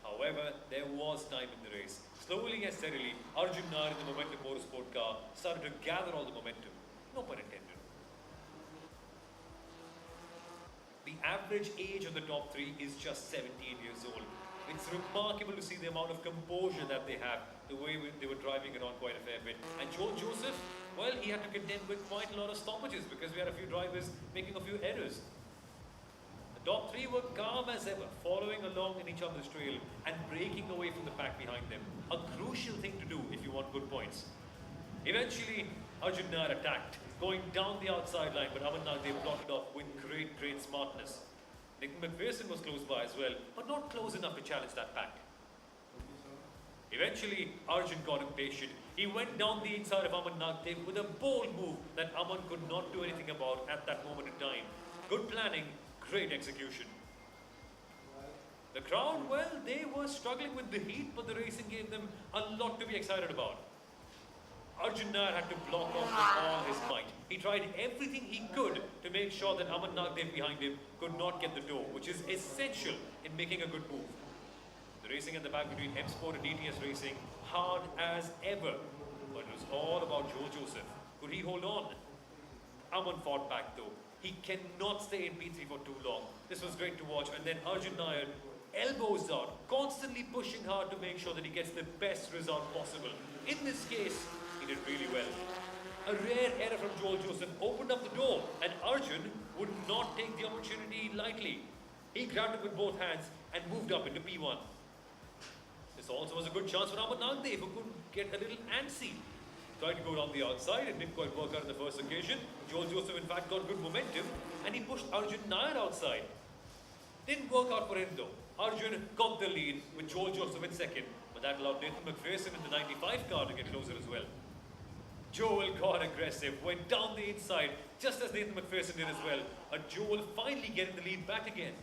However, there was time in the race. Slowly and steadily, Arjun Nair in the Momentum Motorsport car started to gather all the momentum. No pun intended. The average age of the top 3 is just 17 years old. It's remarkable to see the amount of composure that they have, the way they were driving around quite a fair bit. And Joel Joseph, well, he had to contend with quite a lot of stoppages because we had a few drivers making a few errors. The top 3 were calm as ever, following along in each other's trail and breaking away from the pack behind them. A crucial thing to do if you want good points. Eventually, Arjun Nair attacked, going down the outside line, but Aman Nagdev blocked it off with great, great smartness. Nathan McPherson was close by as well, but not close enough to challenge that pack. Eventually, Arjun got impatient. He went down the inside of Aman Nagdev with a bold move that Aman could not do anything about at that moment in time. Good planning, great execution. The crowd, well, they were struggling with the heat, but the racing gave them a lot to be excited about. Arjun Nair had to block off with all his might. He tried everything he could to make sure that Aman Nagdev behind him could not get the door, which is essential in making a good move. The racing at the back between M-Sport and DTS Racing, hard as ever. But it was all about Joel Joseph. Could he hold on? Aman fought back though. He cannot stay in P3 for too long. This was great to watch. And then Arjun Nair, elbows out, constantly pushing hard to make sure that he gets the best result possible. In this case, he did really well. A rare error from Joel Joseph opened up the door, and Arjun would not take the opportunity lightly. He grabbed it with both hands and moved up into P1. This also was a good chance for Aman Nagdev, who could get a little antsy. Tried to go down the outside, it didn't quite work out on the first occasion. Joel Joseph in fact got good momentum, and he pushed Arjun Nair outside. Didn't work out for him though. Arjun got the lead with Joel Joseph in second, but that allowed Nathan McPherson in the 95 car to get closer as well. Joel got aggressive, went down the inside, just as Nathan McPherson did as well. Joel finally getting the lead back again.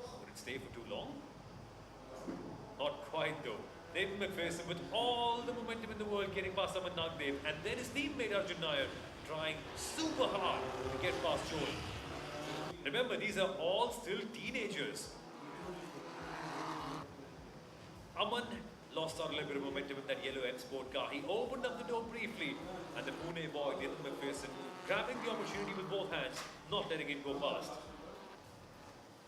Would it stay for too long? Not quite though. Nathan McPherson with all the momentum in the world getting past Aman Nagdev, and then his teammate Arjun Nair trying super hard to get past Joel. Remember, these are all still teenagers. Aman lost out a little bit of momentum in that yellow M-Sport car. He opened up the door briefly, and the Pune boy, Nathan McPherson, grabbing the opportunity with both hands, not letting it go past.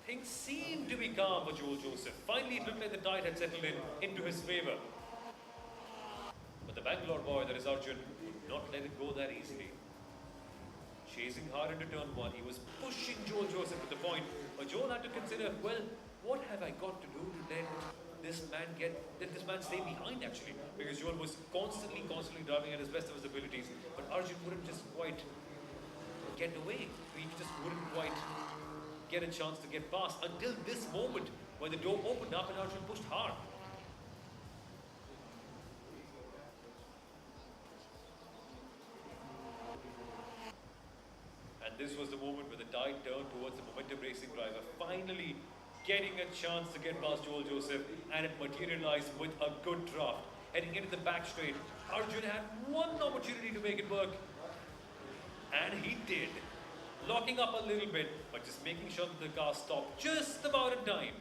Things seemed to be calm for Joel Joseph. Finally, it looked like the tide had settled into his favour. But the Bangalore boy, that is Arjun, would not let it go that easily. Chasing hard into turn 1, he was pushing Joel Joseph to the point where Joel had to consider, well, what have I got to do to let this man stay behind actually? Because Joel was constantly driving at his best of his abilities, but Arjun wouldn't just quite get away. He just wouldn't quite get a chance to get past until this moment when the door opened up and Arjun pushed hard. And this was the moment where the tide turned towards the Momentum Racing driver, finally getting a chance to get past Joel Joseph, and it materialized with a good draft. Heading into the back straight, Arjun had one opportunity to make it work, and he did. locking up a little bit, but just making sure that the car stopped just about in time.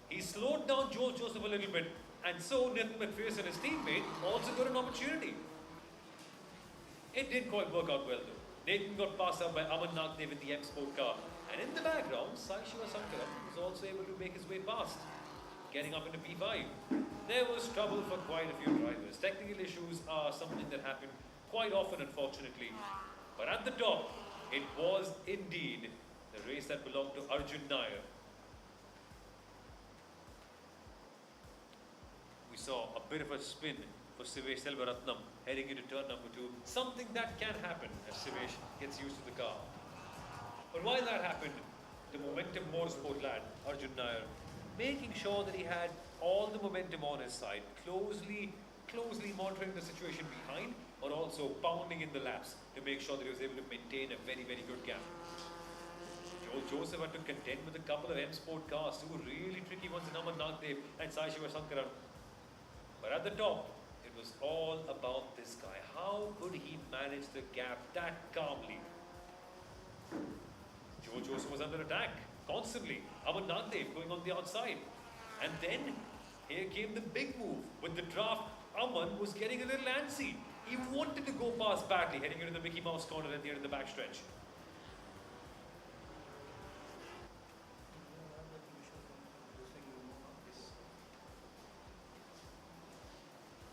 He slowed down Joel Joseph a little bit, and so Nathan McPherson, his teammate, also got an opportunity. It didn't quite work out well though. Nathan got passed up by Aman Nagdev in the M Sport car, and in the background, Sai Shivasankaram was also able to make his way past, getting up into P5. There was trouble for quite a few drivers. Technical issues are something that happen quite often, unfortunately. But at the top, it was indeed the race that belonged to Arjun Nair. We saw a bit of a spin for Sivesh Selvaratnam heading into turn number 2. Something that can happen as Sivesh gets used to the car. But while that happened, the Momentum Motorsport lad, Arjun Nair, making sure that he had all the momentum on his side, closely monitoring the situation behind, but also pounding in the laps to make sure that he was able to maintain a very, very good gap. Joel Joseph had to contend with a couple of M Sport cars, two really tricky ones in Aman Nagdev and Sai Shivasankaran. But at the top, it was all about this guy. How could he manage the gap that calmly? Joel Joseph was under attack constantly. Aman Nagdev going on the outside. And then here came the big move. With the draft, Aman was getting a little antsy. He wanted to go past badly, heading into the Mickey Mouse corner at the end of the backstretch.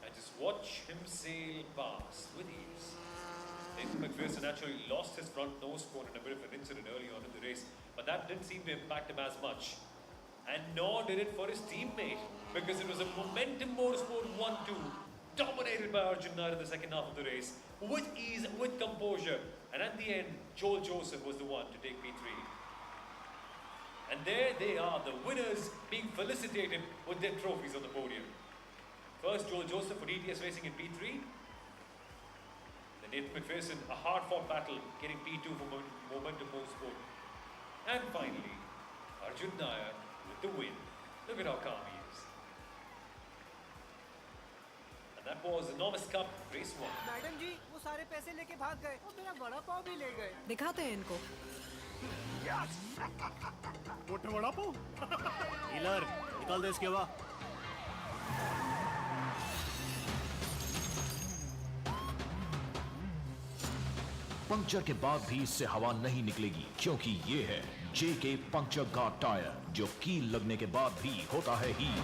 And just watch him sail past with ease. Nathan McPherson actually lost his front nose cone in a bit of an incident early on in the race, but that didn't seem to impact him as much. And nor did it for his teammate, because it was a Momentum Motorsport 1-2, dominated by Arjun Nair in the second half of the race, with ease, with composure. And at the end, Joel Joseph was the one to take P3. And there they are, the winners being felicitated with their trophies on the podium. First, Joel Joseph for DTS Racing in P3. Then Nathan McPherson, a hard-fought battle, getting P2 for Momentum Motorsport. And finally, Arjun Nair with the win. Look at how calm he is. And that was the Novice Cup Race 1. Madam ji वो सारे पैसे लेके भाग गए और मेरा वड़ा पाव भी ले गए दिखाते हैं इनको मोटे वड़ा पाव हीलर निकाल दे इसके हवा पंक्चर के बाद भी इससे हवा नहीं निकलेगी, क्योंकि ये है जेके पंक्चर गार्ड टायर, जो कील लगने के बाद भी होता है हील।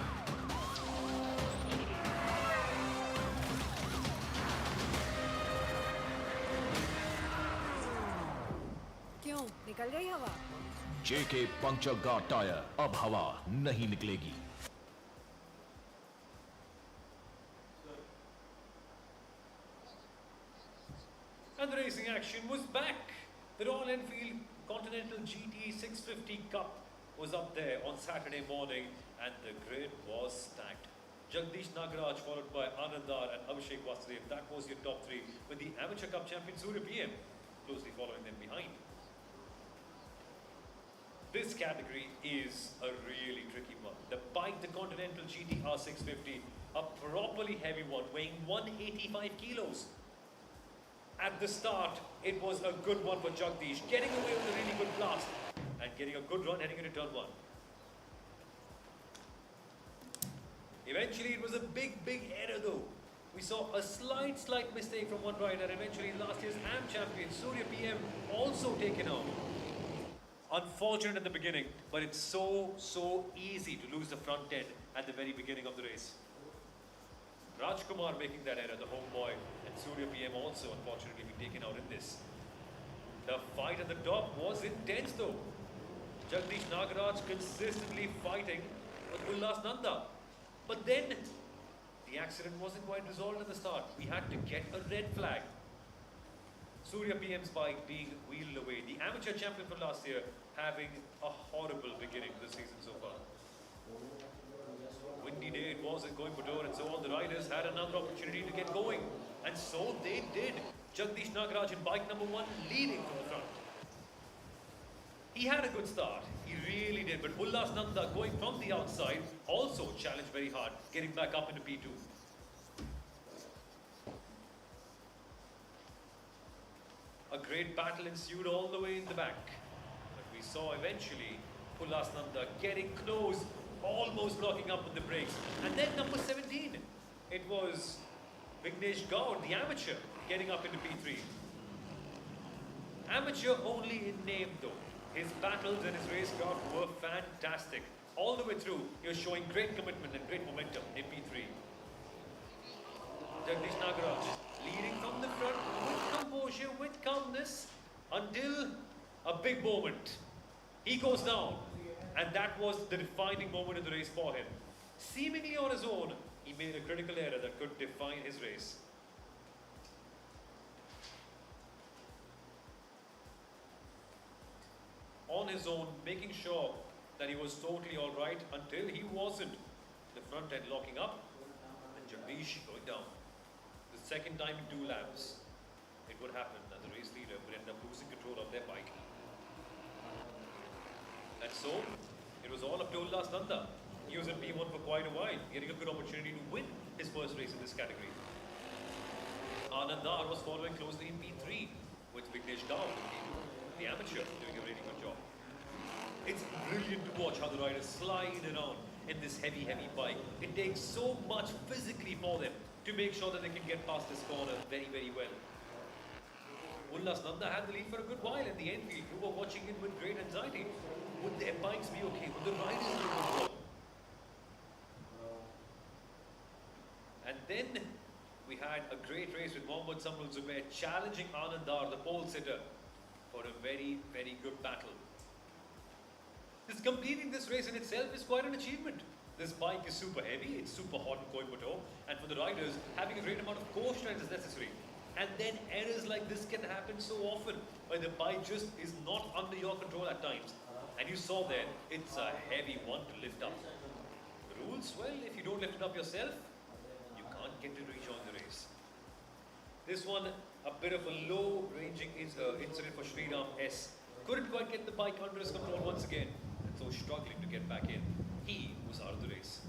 क्यों निकल गई हवा? जेके पंक्चर गार्ड टायर, अब हवा नहीं निकलेगी। And the racing action was back. The Royal Enfield Continental GT 650 Cup was up there on Saturday morning, and the grid was stacked. Jagdish Nagaraj followed by Anandar and Abhishek Vasudev. That was your top three, with the Amateur Cup champion Surya PM closely following them behind. This category is a really tricky one. The bike, the Continental GT R650, a properly heavy one, weighing 185 kilos. At the start, it was a good one for Jagdish, getting away with a really good blast and getting a good run heading into turn 1. Eventually, it was a big error though. We saw a slight mistake from one rider. Eventually, last year's AM champion, Surya PM, also taken out. Unfortunate at the beginning, but it's so easy to lose the front end at the very beginning of the race. Rajkumar making that error, the homeboy, and Surya PM also unfortunately being taken out in this. The fight at the top was intense though. Jagdish Nagaraj consistently fighting with Ullas Nanda. But then, the accident wasn't quite resolved at the start. We had to get a red flag. Surya PM's bike being wheeled away. The amateur champion from last year having a horrible beginning to the season so far. Windy day it was in Coimbatore, and so all the riders had another opportunity to get going. And so they did. Jagdish Nagaraj in bike number 1 leading from the front. He had a good start, he really did, but Ullas Nanda going from the outside also challenged very hard, getting back up into P2. A great battle ensued all the way in the back. But we saw eventually Ullas Nanda getting close, almost locking up with the brakes. And then number 17, it was Vignesh Gaur, the amateur, getting up into P3. Amateur only in name though. His battles and his racecraft were fantastic. All the way through, he was showing great commitment and great momentum in P3. Jagdish Nagaraj leading from the front with composure, with calmness, until a big moment. He goes down, and that was the defining moment of the race for him. Seemingly on his own, he made a critical error that could define his race. On his own, making sure that he was totally alright until he wasn't. The front end locking up, and Jagdish going down. The second time in 2 laps, it would happen that the race leader would end up losing control of their bike. And so, it was all up to Ullas Nanda. He was in P1 for quite a while, getting a good opportunity to win his first race in this category. Anandar was following closely in P3 with Vignesh Gaur, the amateur, doing a really good job. It's brilliant to watch how the riders slide around in this heavy bike. It takes so much physically for them to make sure that they can get past this corner very, very well. Ullas Nanda had the lead for a good while in the Enfield, who were watching it with great anxiety. Would their bikes be okay? Would the riders be okay? And then we had a great race with Mohammad Samrul Zubair challenging Anandar, the pole sitter, for a very, very good battle. Completing this race in itself is quite an achievement. This bike is super heavy, it's super hot in Coimbatore, and for the riders, having a great amount of core strength is necessary. And then errors like this can happen so often, where the bike just is not under your control at times. And you saw there, it's a heavy one to lift up. The rules, well, if you don't lift it up yourself, you can't get to rejoin the race. This one, a bit of a low-ranging incident for Sriram S. Couldn't quite get the bike under his control once again, and so struggling to get back in. He was out of the race.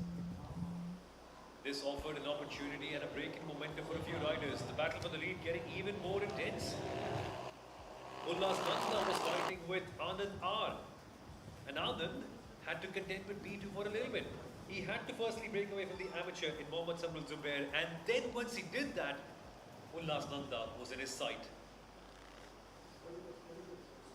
This offered an opportunity and a break in momentum for a few riders. The battle for the lead getting even more intense. Ullas Nanda was fighting with Anand R. And Anand had to contend with B2 for a little bit. He had to firstly break away from the amateur in Mohammad Samrul Zubair, and then once he did that, Ullas Nanda was in his sight.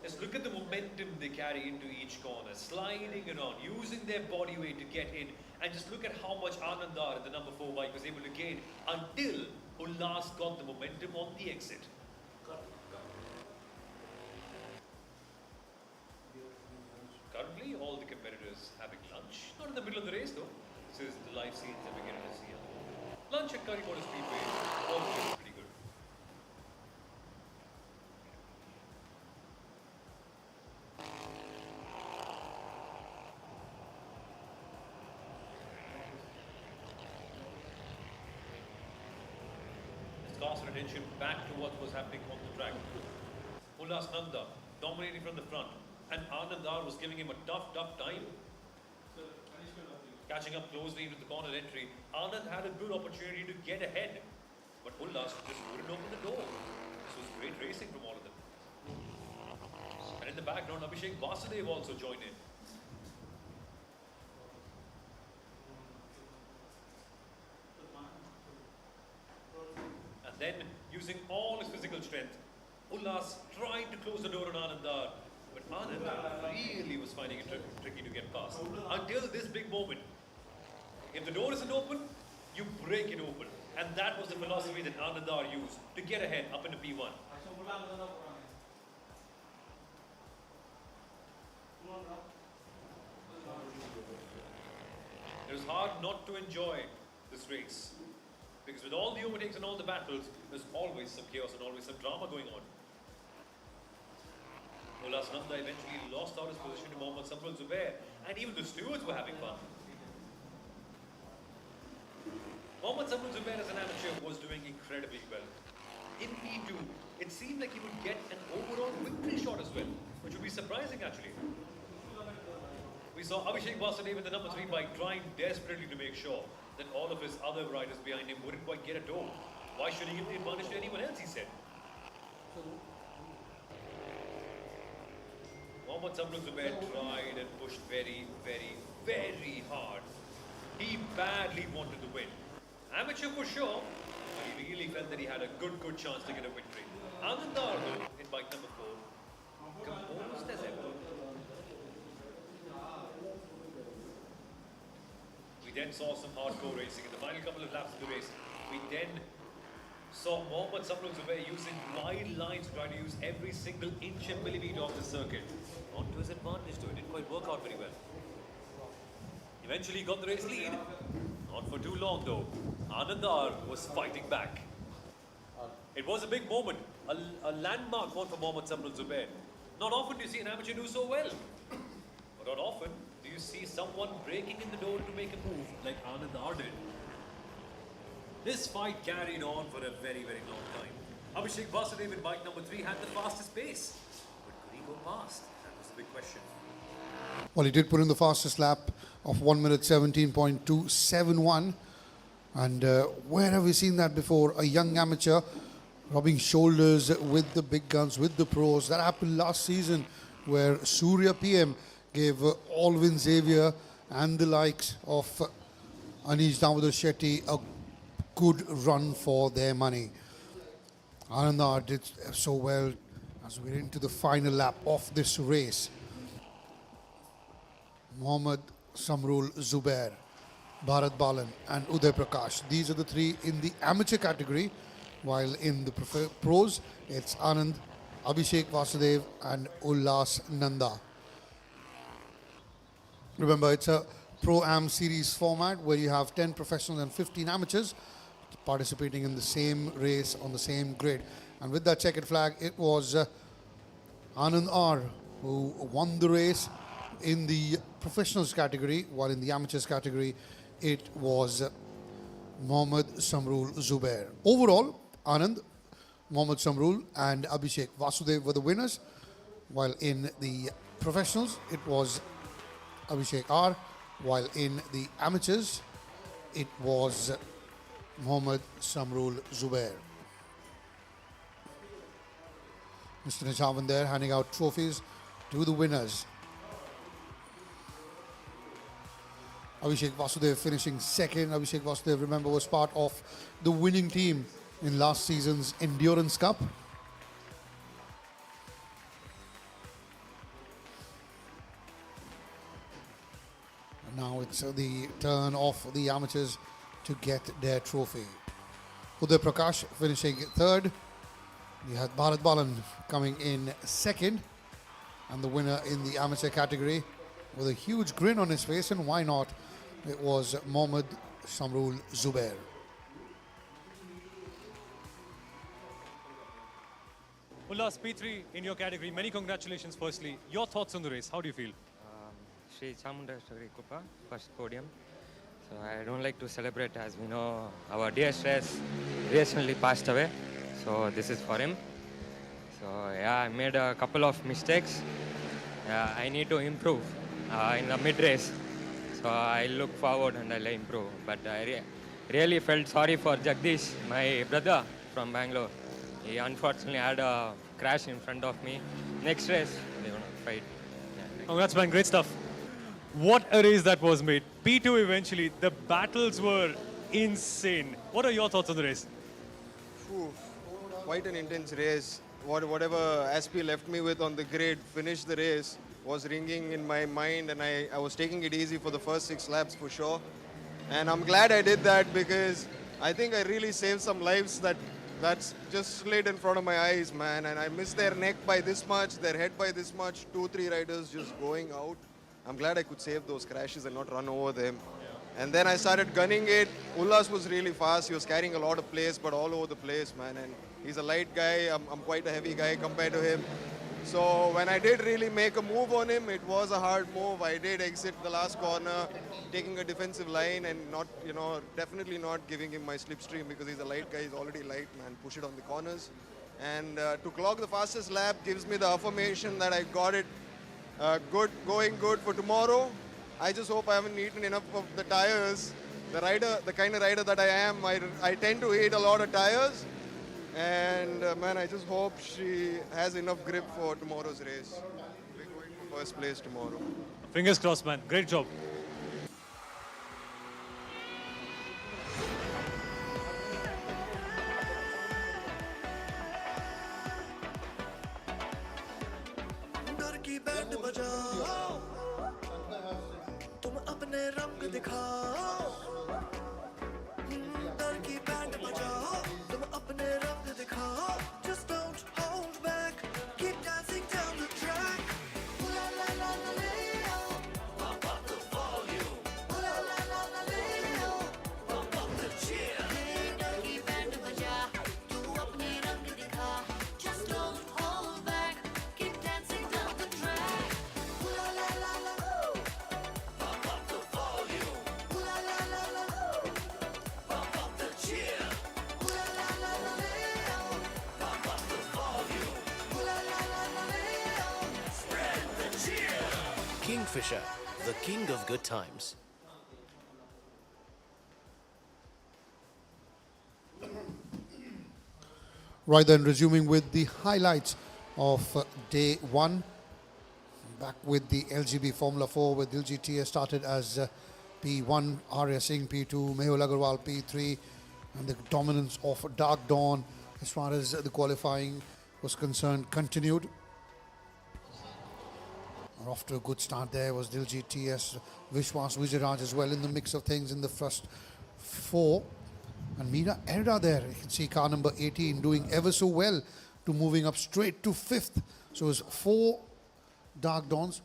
Just look at the momentum they carry into each corner, sliding around, using their body weight to get in, and just look at how much Anandar, the number 4 bike, was able to gain until Ullas got the momentum on the exit. Currently, all the competitors having lunch. Not in the middle of the race though. This is the live scenes that we're getting to see. Lunch at Curry Motor Speedway, always pretty good. Cast our attention back to what was happening on the track. Ullas Nanda dominating from the front, and Anandar was giving him a tough time. Catching up closely into the corner entry, Anand had a good opportunity to get ahead, but Ullas just wouldn't open the door. This was great racing from all of them. And in the background, Abhishek Vasudev also joined in. And then, using all his physical strength, Ullas tried to close the door on Anandar, but Anand really was finding it tricky to get past. Until this big moment. If the door isn't open, you break it open. And that was the philosophy that Anandar used to get ahead up into P1. It was hard not to enjoy this race. Because with all the overtakes and all the battles, there's always some chaos and always some drama going on. Ullas Nanda eventually lost out his position to Mohammad Samrul Zubair, and even the stewards were having fun. Mohammad Samrul Zubair as an amateur was doing incredibly well. In P2, it seemed like he would get an overall victory shot as well, which would be surprising actually. We saw Abhishek Vasudev in the number 3 bike trying desperately to make sure that all of his other riders behind him wouldn't quite get a door. Why should he give the advantage to anyone else, he said. Mohammad Samrul Zubair tried and pushed very, very, very hard. He badly wanted to win. Amateur for sure, but he really felt that he had a good chance to get a victory. Anandar, though, in bike number 4, composed as ever. We then saw some hardcore racing in the final couple of laps of the race. We then saw Mohammad Samrul Zubair using wide lines to try to use every single inch and millimeter of the circuit. On to his advantage though, it didn't quite work out very well. Eventually he got the race lead. Not for too long though. Anandar was fighting back. It was a big moment, a landmark one for Mohammad Samrul Zubair. Not often do you see an amateur do so well. But not often do you see someone breaking in the door to make a move like Anandar did. This fight carried on for a very, very long time. Abhishek Vasudev in bike number 3 had the fastest pace. But could he go past? That was the big question. Well, he did put in the fastest lap of 1 minute 17.271. And where have we seen that before? A young amateur rubbing shoulders with the big guns, with the pros. That happened last season where Surya PM gave Alvin Xavier and the likes of Anish Damodar Shetty a good run for their money. Anandar did so well as we're into the final lap of this race. Mohammad Samrul Zubair, Bharat Balan and Uday Prakash. These are the three in the amateur category, while in the pros, it's Anand, Abhishek Vasudev and Ullas Nanda. Remember, it's a Pro-Am series format where you have 10 professionals and 15 amateurs participating in the same race on the same grid. And with that checkered flag, it was Anand R who won the race in the professionals category, while in the amateurs category, it was Mohammad Samrul Zubair. Overall, Anand, Mohammad Samrul and Abhishek Vasudev were the winners, while in the professionals, it was Abhishek R, while in the amateurs, it was Mohammad Samrul Zubair. Mr. Nijavan there handing out trophies to the winners. Abhishek Vasudev finishing second. Abhishek Vasudev, remember, was part of the winning team in last season's Endurance Cup. And now it's the turn of the amateurs to get their trophy. Uday Prakash finishing third. We had Bharat Balan coming in second. And the winner in the amateur category with a huge grin on his face, and why not? It was Mohammad Samrul Zubair. Ullas, P3 in your category. Many congratulations firstly. Your thoughts on the race, how do you feel? Sri Chamundeshwari Kupa, first podium. So I don't like to celebrate, as we know our dearest race recently passed away. So this is for him. So yeah, I made a couple of mistakes. I need to improve in the mid-race. So I look forward and I'll improve. But I really felt sorry for Jagdish, my brother from Bangalore. He unfortunately had a crash in front of me. Next race, we're going to fight. Yeah, Congrats, man. Great stuff. What a race that was made. P2 eventually. The battles were insane. What are your thoughts on the race? Quite an intense race. Whatever SP left me with on the grid, finished the race, was ringing in my mind, and I was taking it easy for the first 6 laps for sure. And I'm glad I did that, because I think I really saved some lives that's just slid in front of my eyes, man. And I missed their neck by this much, their head by this much, 2-3 riders just going out. I'm glad I could save those crashes and not run over them. And then I started gunning it. Ullas was really fast. He was carrying a lot of place, but all over the place, man. And he's a light guy. I'm quite a heavy guy compared to him. So when I did really make a move on him, it was a hard move. I did exit the last corner, taking a defensive line and not, definitely not giving him my slipstream, because he's a light guy. He's already light, man. Push it on the corners. And to clock the fastest lap gives me the affirmation that I got it going good for tomorrow. I just hope I haven't eaten enough of the tires. The kind of rider that I am, I tend to eat a lot of tires. And man, I just hope she has enough grip for tomorrow's race. first place tomorrow. Fingers crossed, man. Great job. डर की band बजाओ तुम अपने रंग दिखाओ डर की band बजाओ तुम अपने रंग दिखाओ just don't hold back keep dancing down the track ooh la la la la leo pump up the volume ooh la la la la leo pump up the cheer डर की बैंड बजा तू अपने रंग दिखा just don't hold back keep dancing down the track ooh la la la la pump up the volume ooh la la la la pump up the cheer ooh la la la la leo pump up the volume ooh la la la la leo spread the cheer Kingfisher, the king of good times. Right then, resuming with the highlights of day one. Back with the LGB Formula 4, where Diljit TS started as P1, Arya Singh P2, Mehul Agarwal P3, and the dominance of Dark Dawn as far as the qualifying was concerned continued. Off to a good start there was Diljit TS, Vishwas Vijayaraj as well in the mix of things in the first four. And Meera Erda there, you can see car number 18 doing ever so well to moving up straight to fifth. So it's 4 Dark Dawns,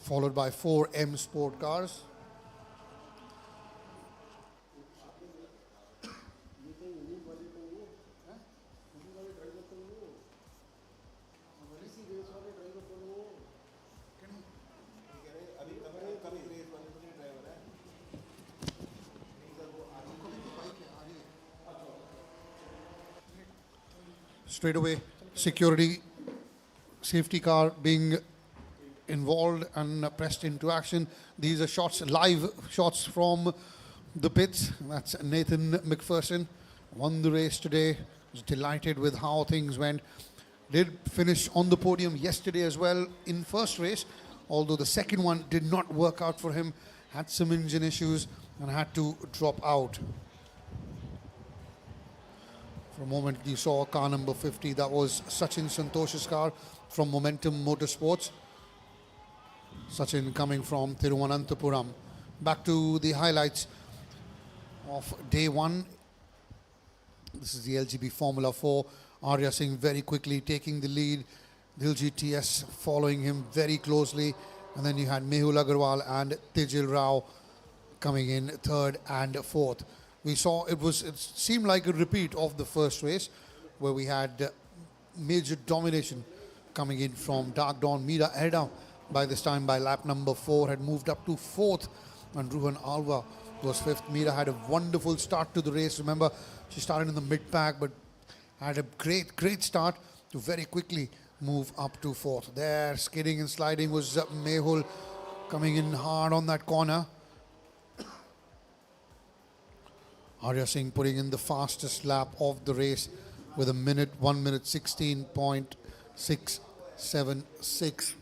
followed by 4 M Sport cars. Straight away, security safety car being involved and pressed into action. These are shots, live shots from the pits. That's Nathan McPherson. Won the race today. Was delighted with how things went. Did finish on the podium yesterday as well in first race, although the second one did not work out for him. Had some engine issues and had to drop out. For a moment you saw car number 50, that was Sachin Santosh's car from Momentum Motorsports. Sachin coming from Thiruvananthapuram. Back to the highlights of day one. This is the LGB Formula 4. Arya Singh very quickly taking the lead. Diljit TS following him very closely. And then you had Mehul Agarwal and Tejil Rao coming in third and fourth. We saw it seemed like a repeat of the first race where we had major domination coming in from Dark Dawn. Meera Erda by this time by lap number 4 had moved up to fourth and Ruhan Alva was fifth. Meera had a wonderful start to the race. Remember, she started in the mid-pack but had a great start to very quickly move up to fourth. There, skidding and sliding was Mehul coming in hard on that corner. Arya Singh putting in the fastest lap of the race with 1 minute 16.676.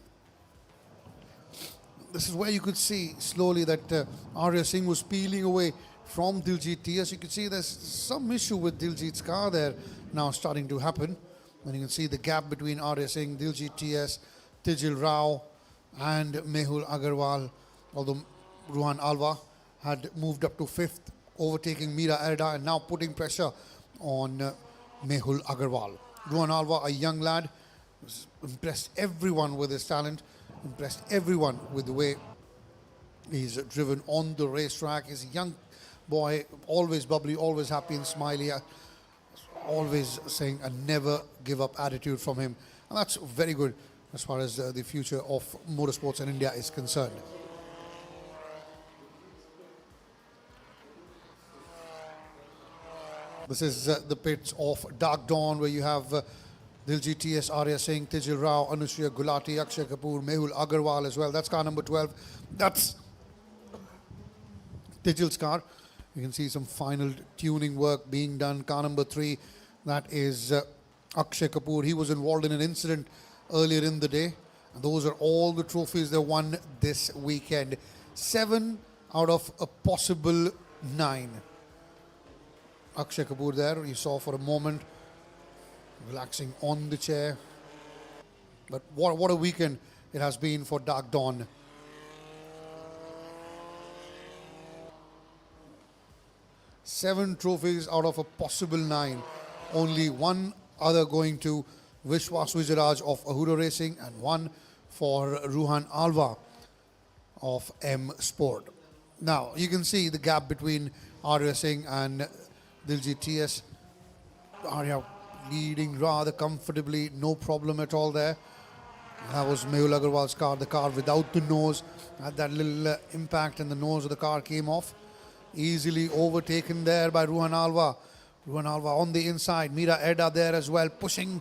This is where you could see slowly that Arya Singh was peeling away from Diljit TS. You can see there's some issue with Diljit's car there now starting to happen. And you can see the gap between Arya Singh, Diljit TS, Tejil Rao and Mehul Agarwal, although Ruhan Alva had moved up to fifth, overtaking Meera Erda and now putting pressure on Mehul Agarwal. Ruhan Alva, a young lad, impressed everyone with his talent, impressed everyone with the way he's driven on the racetrack. He's a young boy, always bubbly, always happy and smiley, always saying a never give up attitude from him. And that's very good as far as the future of motorsports in India is concerned. This is the pits of Dark Dawn, where you have Diljit TS, Arya Singh, Tejil Rao, Anushriya Gulati, Akshay Kapoor, Mehul Agarwal as well. That's car number 12. That's Tejil's car. You can see some final tuning work being done. Car number 3, that is Akshay Kapoor, he was involved in an incident earlier in the day. And those are all the trophies they won this weekend. 7 out of a possible 9. Akshay Kapoor there, you saw for a moment, relaxing on the chair. But what a weekend it has been for Dark Dawn. Seven trophies out of a possible 9. Only one other going to Vishwas Vijayaraj of Ahura Racing and one for Ruhan Alva of M Sport. Now, you can see the gap between Arya Singh and Diljit TS. Arya leading rather comfortably, no problem at all there. That was Mehul Agarwal's car, the car without the nose. Had that little impact and the nose of the car came off. Easily overtaken there by Ruhan Alva. Ruhan Alva on the inside. Mira Edda there as well, pushing.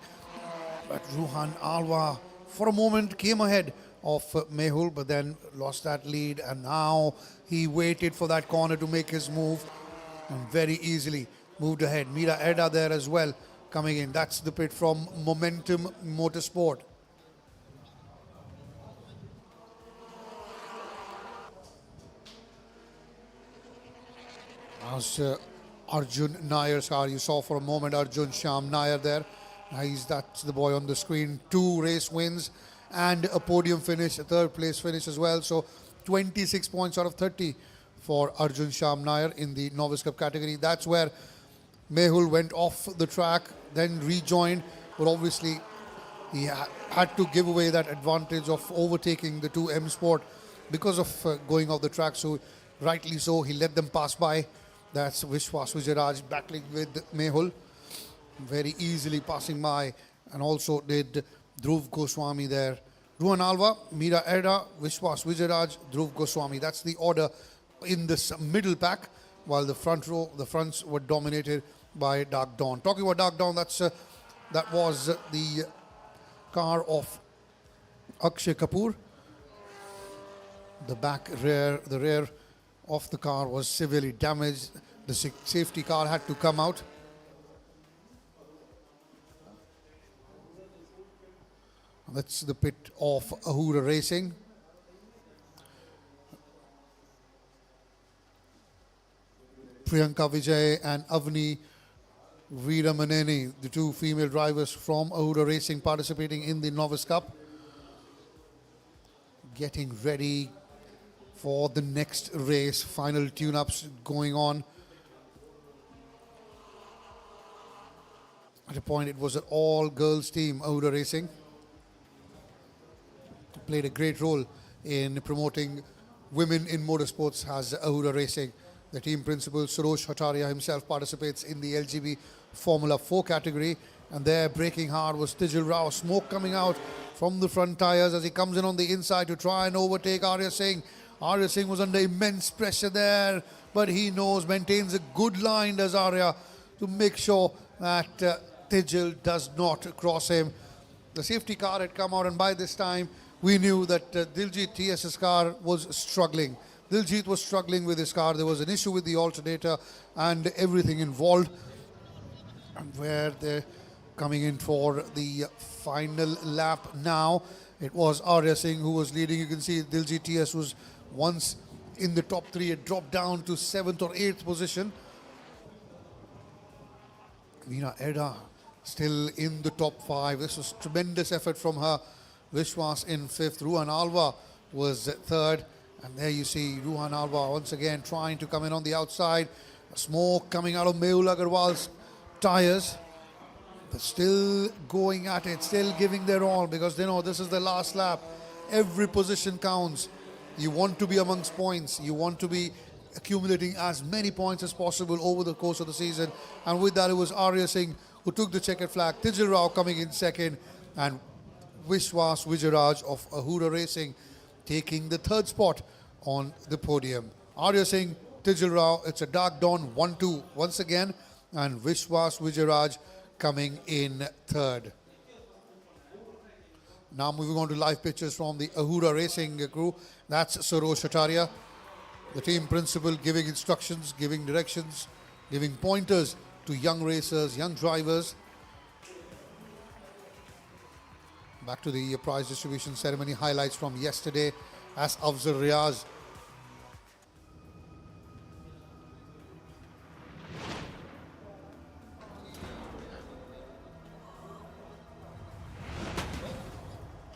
But Ruhan Alva for a moment came ahead of Mehul, but then lost that lead. And now he waited for that corner to make his move and very easily moved ahead. Mira Edda there as well coming in. That's the pit from Momentum Motorsport. As Arjun Nair's car, you saw for a moment Arjun Shyam Nair there. That's the boy on the screen. 2 race wins and a podium finish, a 3rd place finish as well. So 26 points out of 30 for Arjun Shyam Nair in the Novice Cup category. That's where Mehul went off the track, then rejoined, but obviously he had to give away that advantage of overtaking the 2 M Sport because of going off the track. So rightly so, he let them pass by. That's Vishwas Vijayaraj battling with Mehul, very easily passing by, and also did Dhruv Goswami there. Ruhan Alva, Mira Edda, Vishwas Vijayaraj, Dhruv Goswami. That's the order in this middle pack, while the front row, the fronts were dominated by Dark Dawn. Talking about Dark Dawn, that was the car of Akshay Kapoor. The rear of the car was severely damaged. The safety car had to come out. That's the pit of Ahura Racing. Priyanka Vijay and Avni Veeramaneni, the 2 female drivers from Ahura Racing participating in the Novice Cup, getting ready for the next race. Final tune-ups going on. At a point, it was an all-girls team, Ahura Racing. Played a great role in promoting women in motorsports as Ahura Racing. The team principal, Surosh Hataria himself, participates in the LGB Formula 4 category. And there, braking hard, was Tijal Rao. Smoke coming out from the front tyres as he comes in on the inside to try and overtake Arya Singh. Arya Singh was under immense pressure there, but he maintains a good line, does Arya, to make sure that Tijal does not cross him. The safety car had come out, and by this time, we knew that Diljit TS's car was struggling. Diljit was struggling with his car. There was an issue with the alternator and everything involved. And where they're coming in for the final lap now, it was Arya Singh who was leading. You can see Diljit TS was once in the top 3, it dropped down to 7th or 8th position. Meena Edda still in the top 5. This was tremendous effort from her. Vishwas in 5th. Ruhan Alva was 3rd. And there you see Ruhan Alva once again trying to come in on the outside. Smoke coming out of Mehul Agarwal's tyres. But still going at it, still giving their all, because they know this is the last lap. Every position counts. You want to be amongst points. You want to be accumulating as many points as possible over the course of the season. And with that, it was Arya Singh who took the checkered flag. Tijal Rao coming in 2nd. And Vishwas Vijayaraj of Ahura Racing taking the 3rd spot on the podium. Arya Singh, Tijal Rao, it's a Dark Dawn 1-2 once again. And Vishwas Vijayaraj coming in 3rd. Now moving on to live pictures from the Ahura Racing crew. That's Surosh Hataria, the team principal, giving instructions, giving directions, giving pointers to young racers, young drivers. Back to the prize distribution ceremony highlights from yesterday as Afzal Riaz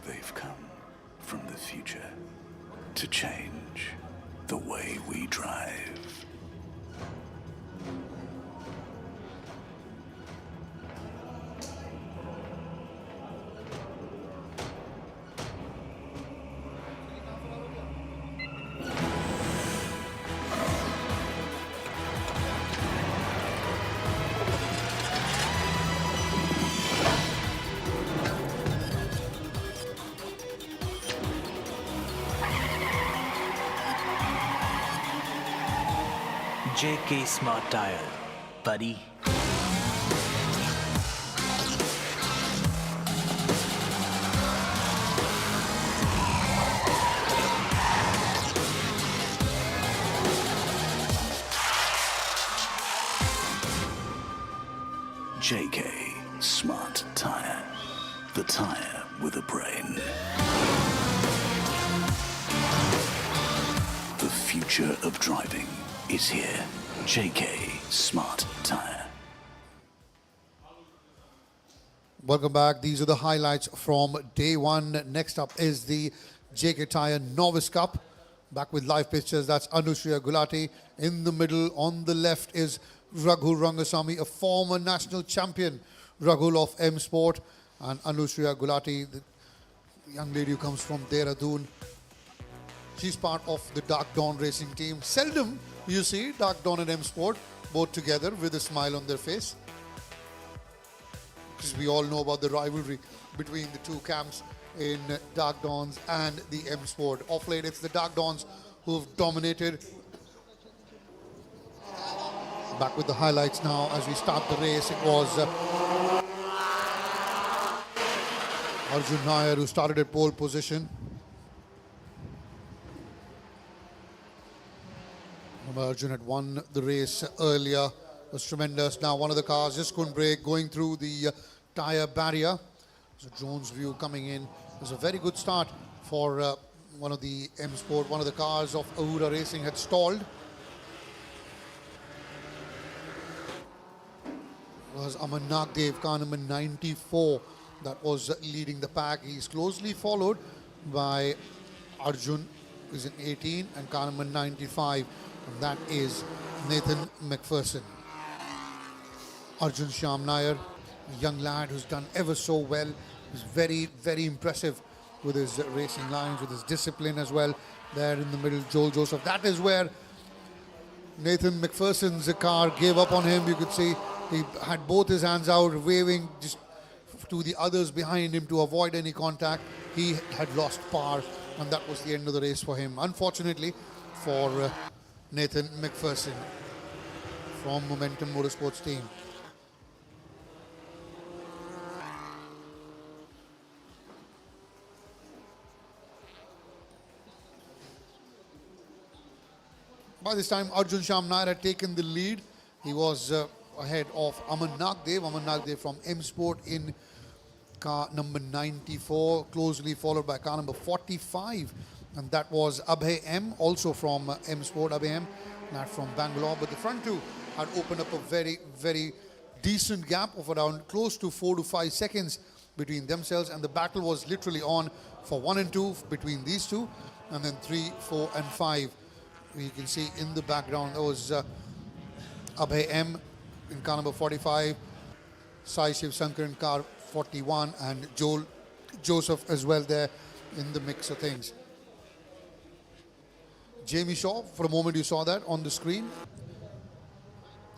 They've come from the future to change the way we drive. JK Smart Tire, buddy. JK Smart Tire, the tire with a brain. The future of driving is here. JK Smart Tire. Welcome back. These are the highlights from day one. Next up is the JK Tyre Novice Cup. Back with live pictures. That's Anushriya Gulati. In the middle, on the left, is Raghul Rangasamy, a former national champion. Raghul of M Sport, and Anushriya Gulati, the young lady who comes from Dehradun. She's part of the Dark Dawn racing team. Seldom you see Dark Dawn and M Sport both together with a smile on their face, because we all know about the rivalry between the two camps in Dark Dawns and the M Sport. Off late, it's the Dark Dawns who've dominated. Back with the highlights now as we start the race. It was Arjun Nair who started at pole position. Arjun had won the race earlier. It was tremendous. Now one of the cars just couldn't brake, going through the tyre barrier. So Jones View coming in. It was a very good start for one of the M Sport. One of the cars of Ahura Racing had stalled. It was Aman Nagdev, car number 94, that was leading the pack. He's closely followed by Arjun, who's in 18, and car number 95. And that is Nathan McPherson. Arjun Shyam Nair, a young lad who's done ever so well. He's very, very impressive with his racing lines, with his discipline as well. There in the middle, Joel Joseph. That is where Nathan McPherson's car gave up on him. You could see he had both his hands out, waving just to the others behind him to avoid any contact. He had lost power, and that was the end of the race for him. Unfortunately for Nathan McPherson from Momentum Motorsports team. By this time, Arjun Shyam Nair had taken the lead. He was ahead of Aman Nagdev. Aman Nagdev from M Sport in car number 94, closely followed by car number 45. And that was Abhay M, also from M Sport. Abhay M, not from Bangalore. But the front two had opened up a very, very decent gap of around close to 4 to 5 seconds between themselves. And the battle was literally on for 1 and 2 between these two. And then 3, 4 and 5. You can see in the background, there was Abhay M in car number 45, Sai Shiv Shankar in car 41, and Joel Joseph as well there in the mix of things. Jamie Shaw, for a moment you saw that on the screen.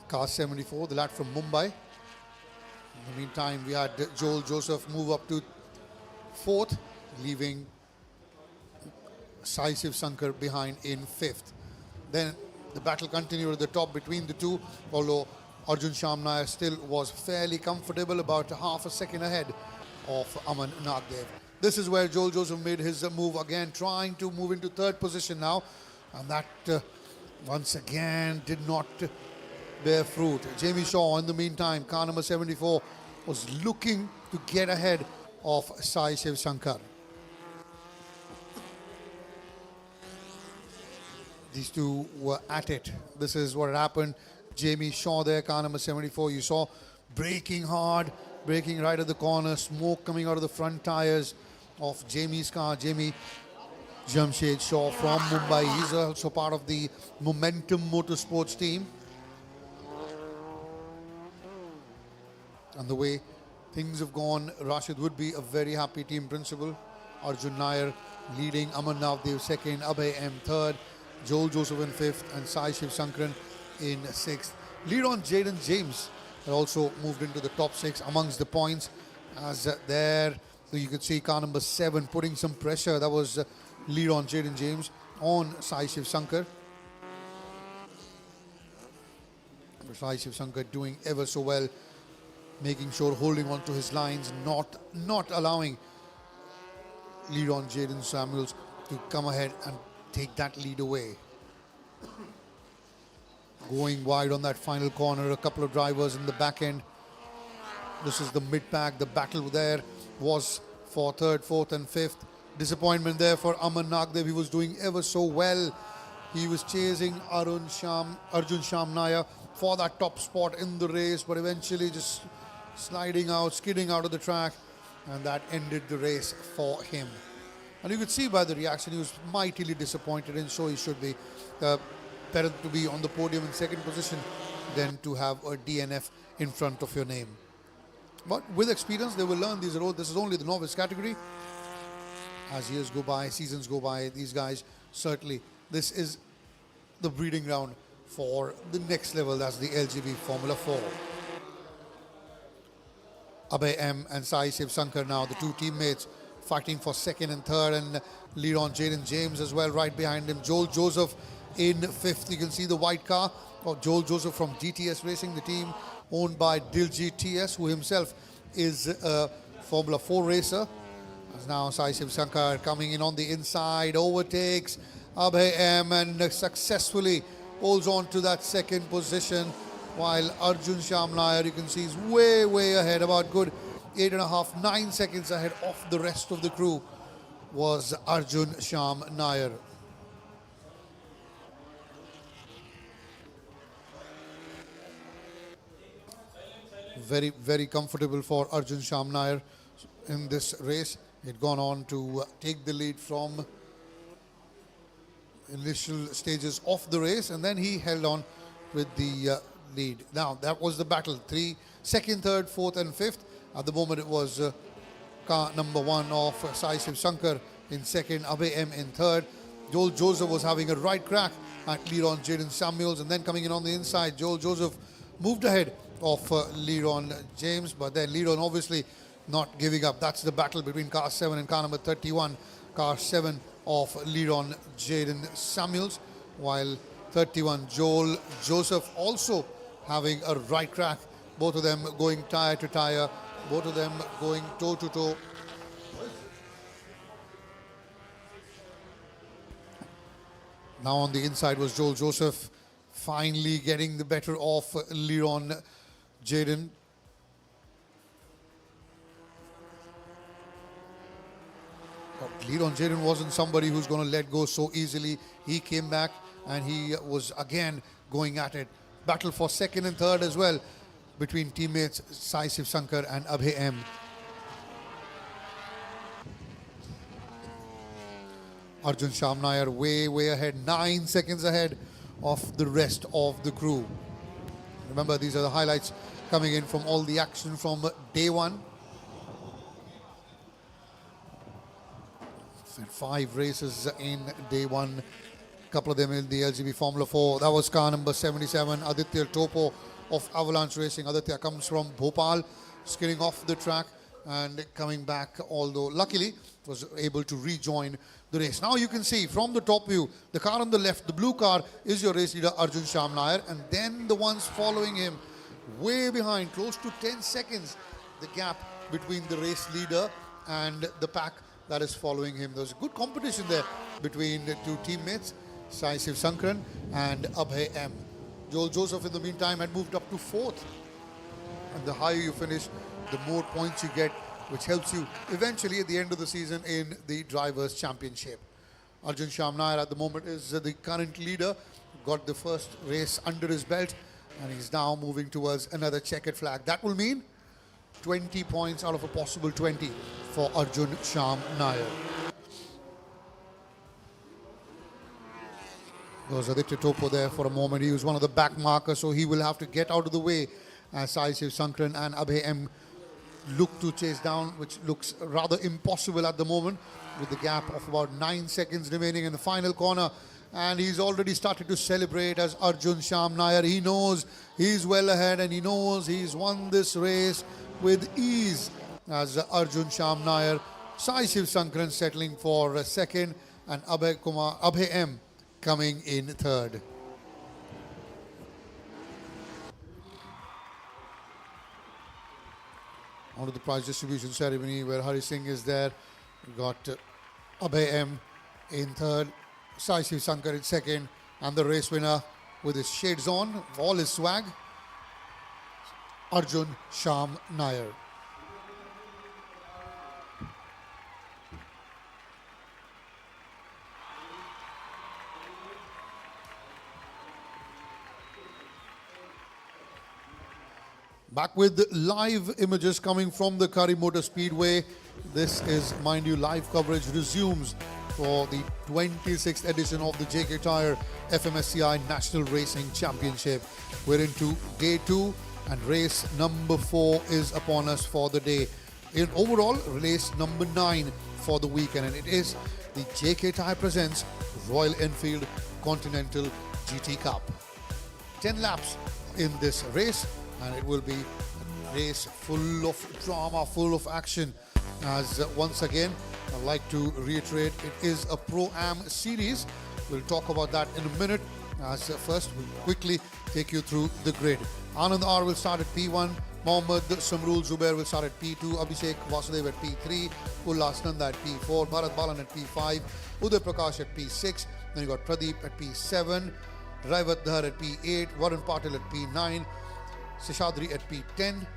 Car 74, the lad from Mumbai. In the meantime, we had Joel Joseph move up to 4th, leaving Sai Shiv Shankar behind in 5th. Then the battle continued at the top between the two, although Arjun Shyam Nair still was fairly comfortable, about half a second ahead of Aman Nagdev. This is where Joel Joseph made his move again, trying to move into 3rd position now. And that, once again, did not bear fruit. Jamie Shaw, in the meantime, car number 74, was looking to get ahead of Sai Shiv Shankar. These two were at it. This is what happened. Jamie Shaw there, car number 74. You saw braking hard, braking right at the corner, smoke coming out of the front tires of Jamie's car. Jamie Jamshed Shaw from Mumbai. He's also part of the Momentum Motorsports team. And the way things have gone, Rashid would be a very happy team principal. Arjun Nair leading, Amarnath Dev second, Abhay M third, Joel Joseph in fifth, and Sai Shiv Sankaran in sixth. Lead on Jaden James had also moved into the top six amongst the points. As there, so you could see car number 7 putting some pressure. That was lead on Jaden James on Sai Shiv Shankar. Sai Shiv Shankar doing ever so well, making sure holding on to his lines, not allowing lead on Jaden Samuels to come ahead and take that lead away. Going wide on that final corner, a couple of drivers in the back end. This is the mid-pack. The battle there was for third, fourth and fifth. Disappointment there for Aman Nagdev. He was doing ever so well. He was chasing Arjun Sham Nair for that top spot in the race, but eventually just sliding out, skidding out of the track, and that ended the race for him. And you could see by the reaction, he was mightily disappointed, and so he should be. Better to be on the podium in second position than to have a DNF in front of your name. But with experience, they will learn these roads. This is only the novice category. As years go by, seasons go by, these guys, certainly, this is the breeding ground for the next level. That's the LGB Formula 4. Abhay M and Sai Shiv Shankar now, the two teammates, fighting for second and third, and lead on Jaden James as well, right behind him. Joel Joseph in fifth. You can see the white car of Joel Joseph from GTS Racing, the team owned by Diljit TS, who himself is a Formula 4 racer. As now Sai Shiv Shankar coming in on the inside, overtakes Abhay M and successfully holds on to that second position, while Arjun Sham Nair, you can see, is way ahead, about good 8.5, 9 seconds ahead of the rest of the crew was Arjun Sham Nair. Very comfortable for Arjun Sham Nair in this race. He'd gone on to take the lead from initial stages of the race, and then he held on with the lead. Now, that was the battle. Second, third, fourth and fifth. At the moment, it was car number 1 of Sai Shiv Shankar in second, Abhay M in third. Joel Joseph was having a right crack at lead on Jaden Samuels, and then coming in on the inside, Joel Joseph moved ahead of Leron James, but then Leron obviously not giving up. That's the battle between car 7 and car number 31. Car 7 of Leron Jaden Samuels, while 31 Joel Joseph also having a right crack. Both of them going tire to tire, both of them going toe to toe. Now on the inside was Joel Joseph, finally getting the better of Leron Jaden. But Leron Jaden wasn't somebody who's going to let go so easily. He came back and he was again going at it. Battle for second and third as well between teammates Sai Shiv Shankar and Abhay M. Arjun Sham Nair way ahead, 9 seconds ahead of the rest of the crew. Remember, these are the highlights coming in from all the action from day one. 5 races in day one, a couple of them in the LGB Formula 4. That was car number 77, Aditya Topo of Avalanche Racing. Aditya comes from Bhopal, skidding off the track and coming back, although luckily was able to rejoin the race. Now you can see from the top view, the car on the left, the blue car, is your race leader Arjun Sham Nair, and then the ones following him way behind, close to 10 seconds, the gap between the race leader and the pack that is following him. There was a good competition there between the two teammates, Sai Shiv Sankaran and Abhay M. Joel Joseph in the meantime had moved up to 4th. And the higher you finish, the more points you get which helps you eventually at the end of the season in the Drivers' Championship. Arjun Sham Nair at the moment is the current leader, got the first race under his belt, and he's now moving towards another checkered flag. That will mean 20 points out of a possible 20 for Arjun Sham Nair. Goes Aditya Topo there for a moment. He was one of the back markers, so he will have to get out of the way as Sai Shiv Sankran and Abhay M look to chase down, which looks rather impossible at the moment, with the gap of about 9 seconds remaining in the final corner. And he's already started to celebrate as Arjun Sham Nair. He knows he's well ahead and he knows he's won this race with ease as Arjun Sham Nair. Sai Shiv Sankran settling for second and Abhay M coming in third. On to the prize distribution ceremony where Hari Singh is there. We got Abhay M in third, Sai Shiv Sankar in second, and the race winner with his shades on, all his swag, Arjun Sham Nair. Back with live images coming from the Curry Motor Speedway. This is, mind you, live coverage resumes for the 26th edition of the JK Tyre-FMSCI National Racing Championship. We're into day 2 and race number 4 is upon us for the day. In overall, race number 9 for the weekend, and it is the JK Tyre presents Royal Enfield Continental GT Cup. 10 laps in this race, and it will be a race full of drama, full of action. As once again, I'd like to reiterate, it is a Pro-Am series. We'll talk about that in a minute. As first, we'll quickly take you through the grid. Anand R will start at P1. Mohammad Samrul Zubair will start at P2. Abhishek Vasudev at P3. Ullas Nanda at P4. Bharat Balan at P5. Uday Prakash at P6. Then you got Pradeep at P7. Raivat Dhar at P8. Varun Patil at P9. Seshadri at P10,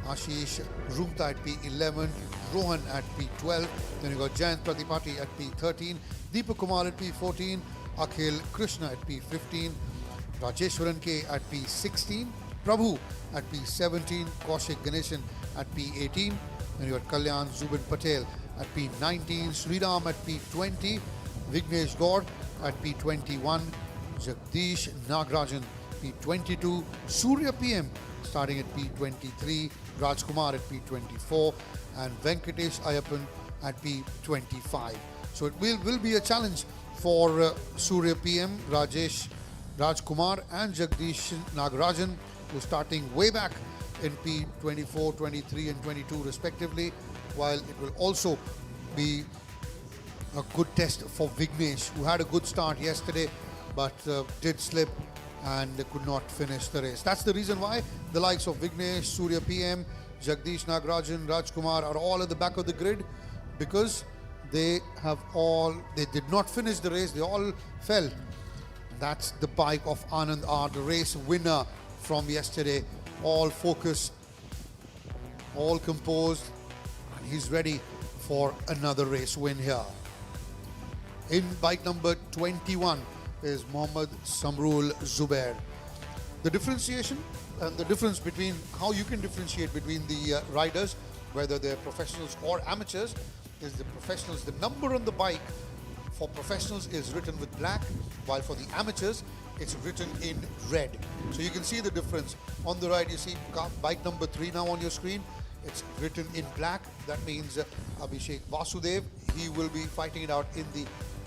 Ashish Rumta at P11, Rohan at P12, then you got Jayant Pratipati at P13, Deepak Kumar at P14, Akhil Krishna at P15, Rajeshwaran K at P16, Prabhu at P17, Kaushik Ganeshan at P18, then you got Kalyan Zubin Patel at P19, Sriram at P20, Vignesh Gaur at P21, Jagdish Nagrajan P22, Surya PM starting at P23, Rajkumar at P24, and Venkatesh Ayappan at P25. So it will be a challenge for Surya PM, Rajkumar and Jagdish Nagarajan, who are starting way back in P24, 23 and 22 respectively, while it will also be a good test for Vignesh, who had a good start yesterday but did slip and could not finish the race. That's the reason why the likes of Vignesh, Surya PM, Jagdish Nagarajan, Rajkumar are all at the back of the grid, because they did not finish the race, they all fell. That's the bike of Anand R, the race winner from yesterday. All focused, all composed, and he's ready for another race win here. In bike number 21 is Mohammad Samrul Zubair. The differentiation and the difference between how you can differentiate between the riders, whether they're professionals or amateurs, is the professionals, the number on the bike for professionals is written with black, while for the amateurs it's written in red. So you can see the difference. On the right you see bike number 3 now on your screen. It's written in black. That means Abhishek Vasudev, he will be fighting it out in the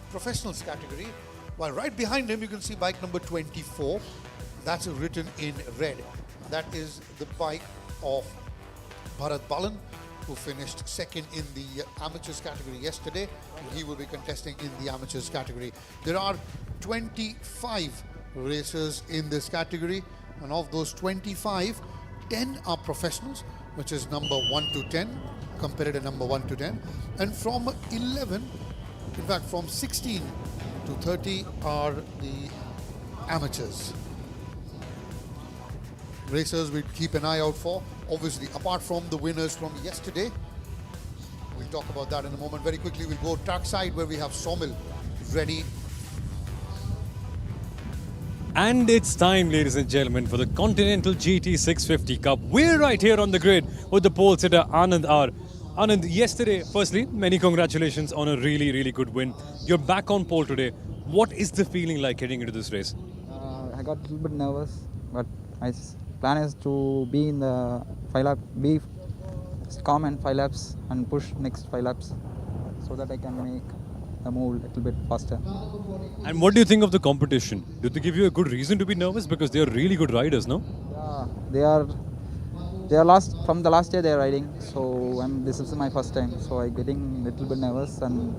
professionals category. While right behind him you can see bike number 24. That's written in red. That is the bike of Bharat Balan, who finished second in the amateurs category yesterday. He will be contesting in the amateurs category. There are 25 racers in this category, and of those 25, 10 are professionals, which is number 1 to 10, competitor number 1 to 10. And from 11, in fact from 16 to 30 are the amateurs. Racers we keep an eye out for. Obviously, apart from the winners from yesterday, We'll talk about that in a moment. Very quickly, we'll go trackside where we have Somil ready. And it's time, ladies and gentlemen, for the Continental GT 650 Cup. We're right here on the grid with the pole sitter Anand R. Anand, yesterday, firstly, many congratulations on a really, really good win. You're back on pole today. What is the feeling like heading into this race? I got a little bit nervous, but my plan is to be in the 5 lap, be calm and 5 laps and push next 5 laps so that I can make the move a little bit faster. And what do you think of the competition? Do they give you a good reason to be nervous? Because they are really good riders, no? Yeah, they are from the last year they are riding, so this is my first time, so I'm getting a little bit nervous and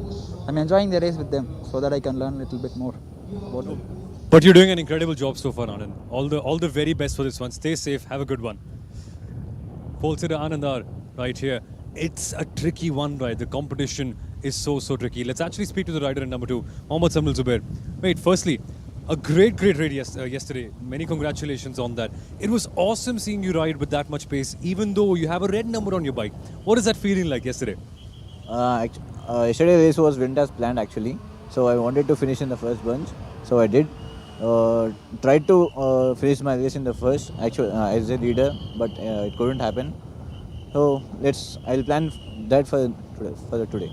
I'm enjoying the race with them so that I can learn a little bit more about it. But you're doing an incredible job so far, Anand. All the very best for this one. Stay safe. Have a good one. Pole sitter Anand R right here. It's a tricky one, right? The competition is so tricky. Let's actually speak to the rider in number 2, Mohammad Samrul Zubair. Wait, firstly, a great race yesterday. Many congratulations on that. It was awesome seeing you ride with that much pace, even though you have a red number on your bike. What is that feeling like yesterday? Yesterday race was went as planned actually. So I wanted to finish in the first bunch. So I did. Tried to finish my race in the first, actually as a leader, but it couldn't happen. So I'll plan that for today.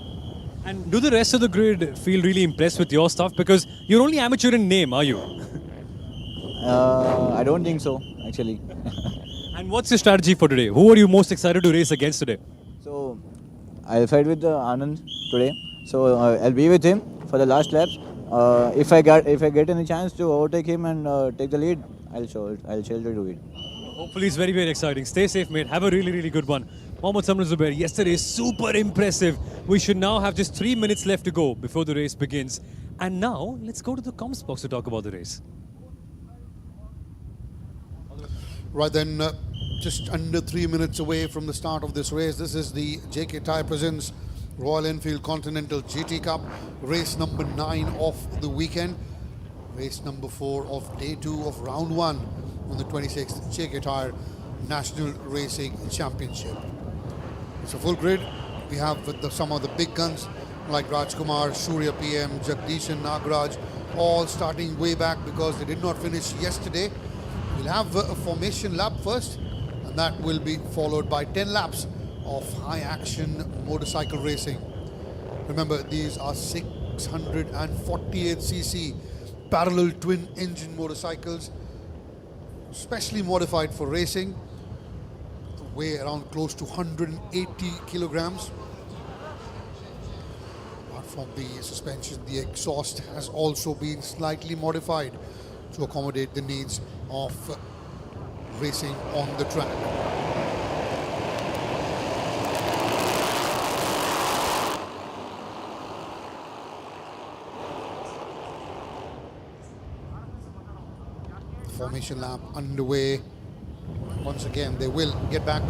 And do the rest of the grid feel really impressed with your stuff? Because you're only amateur in name, are you? I don't think so, actually. And what's your strategy for today? Who are you most excited to race against today? So I'll fight with Anand today. So I'll be with him for the last laps. If I get any chance to overtake him and take the lead, I'll surely do it. Hopefully it's very exciting. Stay safe, mate. Have a really good one. Mohammad Samrul Zubair, yesterday super impressive. We should now have just 3 minutes left to go before the race begins. And now, let's go to the comms box to talk about the race. Right then, just under 3 minutes away from the start of this race. This is the JK Tyre presents Royal Enfield Continental GT Cup, race number 9 of the weekend, race number 4 of day 2 of round 1 on the 26th JK Tyre National Racing Championship. It's a full grid. We have some of the big guns like Rajkumar, Surya PM, Jagdish and Nagraj, all starting way back because they did not finish yesterday. We'll have a formation lap first, and that will be followed by 10 laps of high-action motorcycle racing. Remember, these are 648cc parallel twin-engine motorcycles, specially modified for racing, weigh around close to 180 kilograms. Apart from the suspension, the exhaust has also been slightly modified to accommodate the needs of racing on the track. Formation lap underway. Once again, they will get back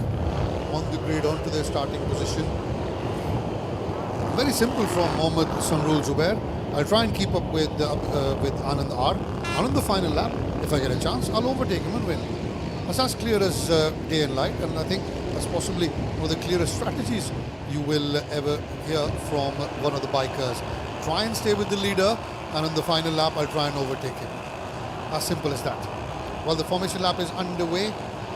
on the grid onto their starting position. Very simple from Mohammad Samrul Zubair. I'll try and keep up with Anand R. On the final lap, if I get a chance, I'll overtake him and win. That's as clear as day and light, and I think that's possibly one of the clearest strategies you will ever hear from one of the bikers. Try and stay with the leader, and on the final lap, I'll try and overtake him. As simple as that. Well, the formation lap is underway,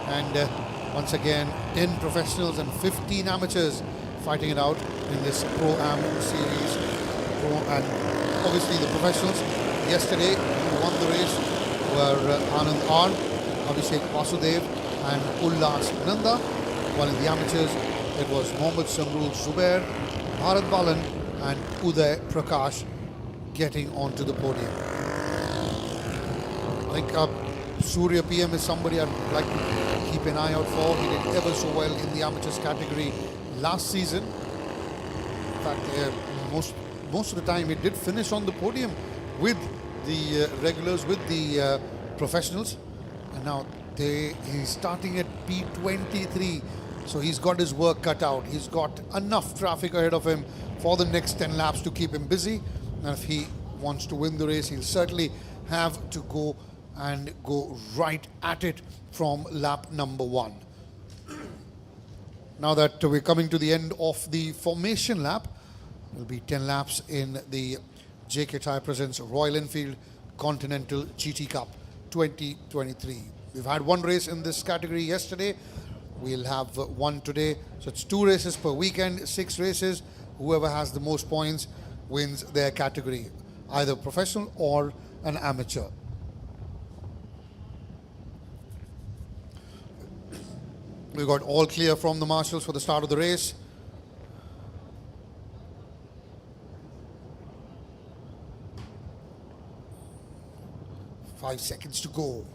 and once again, 10 professionals and 15 amateurs fighting it out in this Pro-Am series. And obviously the professionals yesterday who won the race were Anand R, Abhishek Vasudev and Ullas Nanda, while in the amateurs it was Mohammad Samrul Zubair, Bharat Balan and Uday Prakash getting onto the podium. I think Surya PM is somebody I'd like to keep an eye out for. He did ever so well in the amateurs category last season. In fact, most of the time he did finish on the podium with the regulars, with the professionals. And now he's starting at P23. So he's got his work cut out. He's got enough traffic ahead of him for the next 10 laps to keep him busy. And if he wants to win the race, he'll certainly have to go right at it from lap number 1. Now that we're coming to the end of the formation lap, there'll be 10 laps in the JK Tyre presents Royal Enfield Continental GT Cup 2023. We've had one race in this category yesterday. We'll have one today. So it's 2 races per weekend, 6 races. Whoever has the most points wins their category, either professional or an amateur. We got all clear from the marshals for the start of the race. Five seconds to go.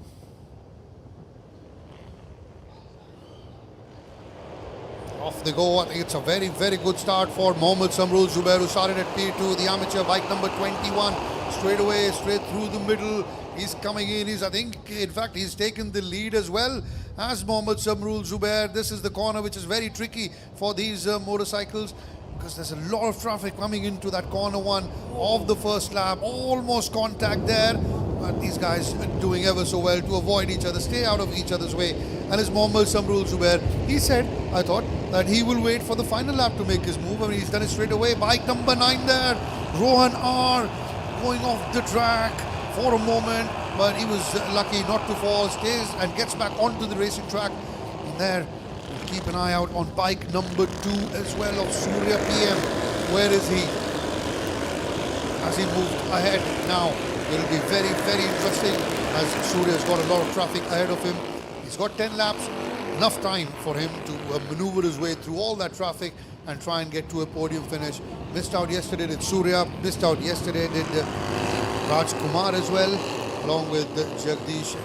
Off they go. I think it's a very, very good start for Mohammad Samrul Zubair, who started at P2, the amateur bike number 21. Straight away, straight through the middle. He's coming in. I think, in fact, he's taken the lead as well as Mohammad Samrul Zubair. This is the corner which is very tricky for these motorcycles, because there's a lot of traffic coming into that corner one of the first lap. Almost contact there, but these guys are doing ever so well to avoid each other, stay out of each other's way. And it's Mohammad Samrul Zubair. He said, I thought, that he will wait for the final lap to make his move. I mean, he's done it straight away. Bike number 9 there, Rohan R, going off the track for a moment, but he was lucky not to fall, stays and gets back onto the racing track. And there, keep an eye out on bike number 2 as well of Surya PM. Where is he? Has he moved ahead now? It'll be very, very interesting, as Surya's got a lot of traffic ahead of him. He's got 10 laps, enough time for him to maneuver his way through all that traffic and try and get to a podium finish. Missed out yesterday did Surya, missed out yesterday did Raj Kumar as well, along with Jagdish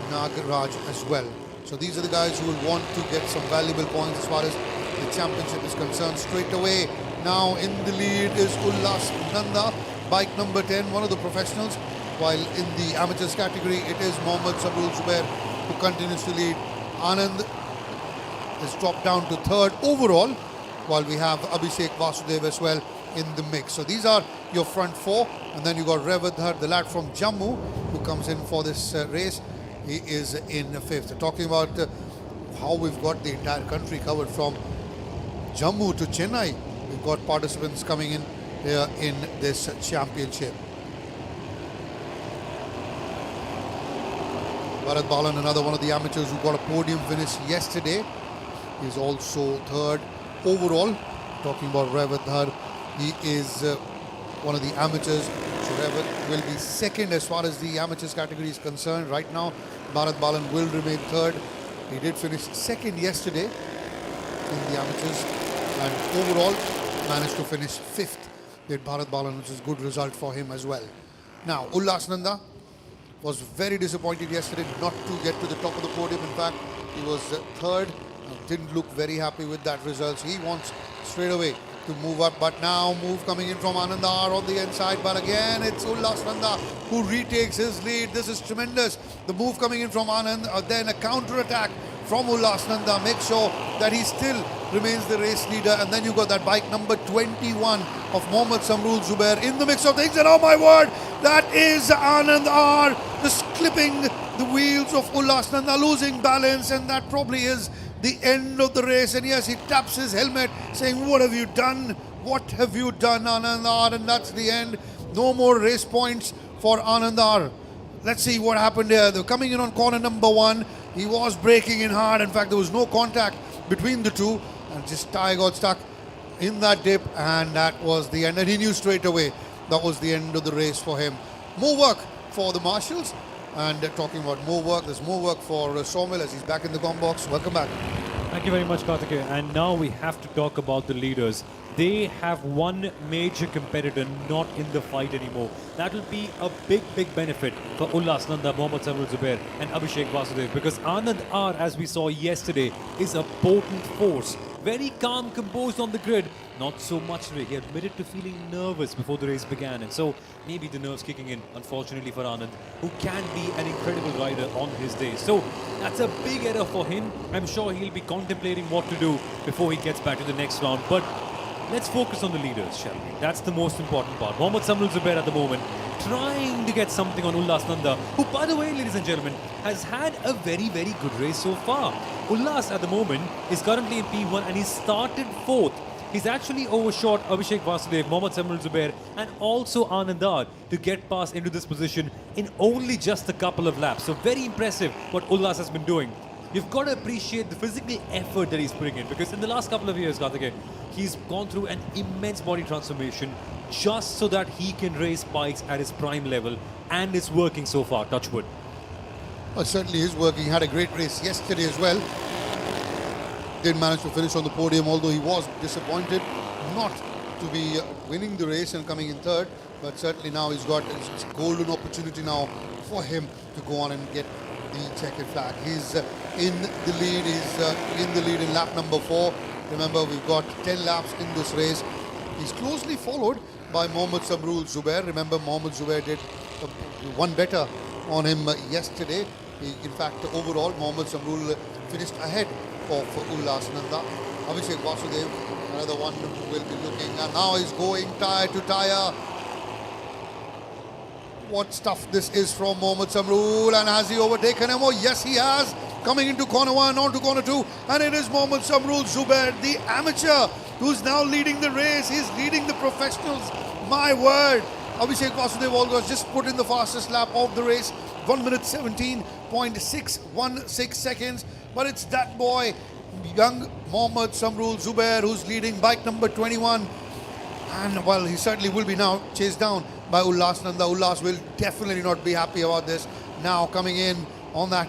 Nagaraj as well. So these are the guys who will want to get some valuable points as far as the championship is concerned. Straight away, now in the lead is Ullas Nanda, bike number 10, one of the professionals, while in the amateurs category it is Mohammad Samrul Zubair who continues to lead. Anand has dropped down to 3rd overall, while we have Abhishek Vasudev as well in the mix. So these are your front 4, and then you got Revadhar, the lad from Jammu, who comes in for this race. He is in 5th. Talking about how we've got the entire country covered from Jammu to Chennai. We've got participants coming in here in this championship. Bharat Balan, another one of the amateurs who got a podium finish yesterday. He's also 3rd overall. Talking about Revadhar, he is one of the amateurs. So Revat will be 2nd as far as the amateurs category is concerned. Right now, Bharat Balan will remain 3rd. He did finish 2nd yesterday in the amateurs, and overall managed to finish 5th with Bharat Balan, which is a good result for him as well. Now, Ullas Nanda was very disappointed yesterday not to get to the top of the podium. In fact, he was 3rd. Didn't look very happy with that result. So he wants straight away to move up, but now move coming in from Anandar on the inside, but again it's Ullas Nanda who retakes his lead. This is tremendous. The move coming in from Anand, then a counter attack from Ullas Nanda makes sure that he still remains the race leader. And then you got that bike number 21 of Mohammad Samrul Zubair in the mix of things, and oh my word, that is Anand R just clipping the wheels of Ullas Nanda, losing balance, and that probably is the end of the race. And yes, he taps his helmet saying, what have you done? What have you done, Anandar? And that's the end. No more race points for Anandar. Let's see what happened here. They're coming in on corner number 1. He was braking in hard. In fact, there was no contact between the two, and just Tyre got stuck in that dip, and that was the end. And he knew straight away that was the end of the race for him. More work for the marshals. And talking about more work, there's more work for Somil as he's back in the com box. Welcome back. Thank you very much, Karthikeya. And now we have to talk about the leaders. They have one major competitor not in the fight anymore. That will be a big, big benefit for Ullas Nanda, Mohammad Samrul Zubair and Abhishek Vasudev, because Anand R, as we saw yesterday, is a potent force. Very calm, composed on the grid. Not so much today. He admitted to feeling nervous before the race began, and so maybe the nerves kicking in, unfortunately for Anand, who can be an incredible rider on his day. So that's a big error for him. I'm sure he'll be contemplating what to do before he gets back to the next round. But let's focus on the leaders, shall we? That's the most important part. Mohammad Samrul Zubair at the moment trying to get something on Ullas Nanda, who, by the way, ladies and gentlemen, has had a very, very good race so far. Ullas at the moment is currently in P1 and he started 4th. He's actually overshot Abhishek Vasudev, Mohammad Samrul Zubair and also Anandar to get past into this position in only just a couple of laps. So very impressive what Ullas has been doing. You've got to appreciate the physical effort that he's putting in, because in the last couple of years, Karthikeyan, he's gone through an immense body transformation just so that he can race bikes at his prime level, and it's working so far, touch wood. Well, it certainly is working. He had a great race yesterday as well. Didn't manage to finish on the podium, although he was disappointed not to be winning the race and coming in 3rd. But certainly now he's got a golden opportunity now for him to go on and get the checkered flag. He's in the lead. He's in the lead in lap number 4. Remember, we've got 10 laps in this race. He's closely followed by Mohammad Samrul Zubair. Remember, Mohammad Zubair did one better on him yesterday. In fact, overall, Mohammad Samrul finished ahead of Ullas Nanda. Abhishek Vasudev, another one who will be looking, and now he's going tyre to tyre. What stuff this is from Mohammad Samrul, and has he overtaken him? Oh yes, he has. Coming into corner 1, on to corner 2, and it is Mohammad Samrul Zubair, the amateur, who's now leading the race. He's leading the professionals. My word. Abhishek Vasudev Olga just put in the fastest lap of the race, 1 minute 17.616 seconds. But it's that boy, young Mohammad Samrul Zubair, who's leading bike number 21. And well, he certainly will be now chased down by Ullas Nanda. Ullas will definitely not be happy about this. Now coming in on that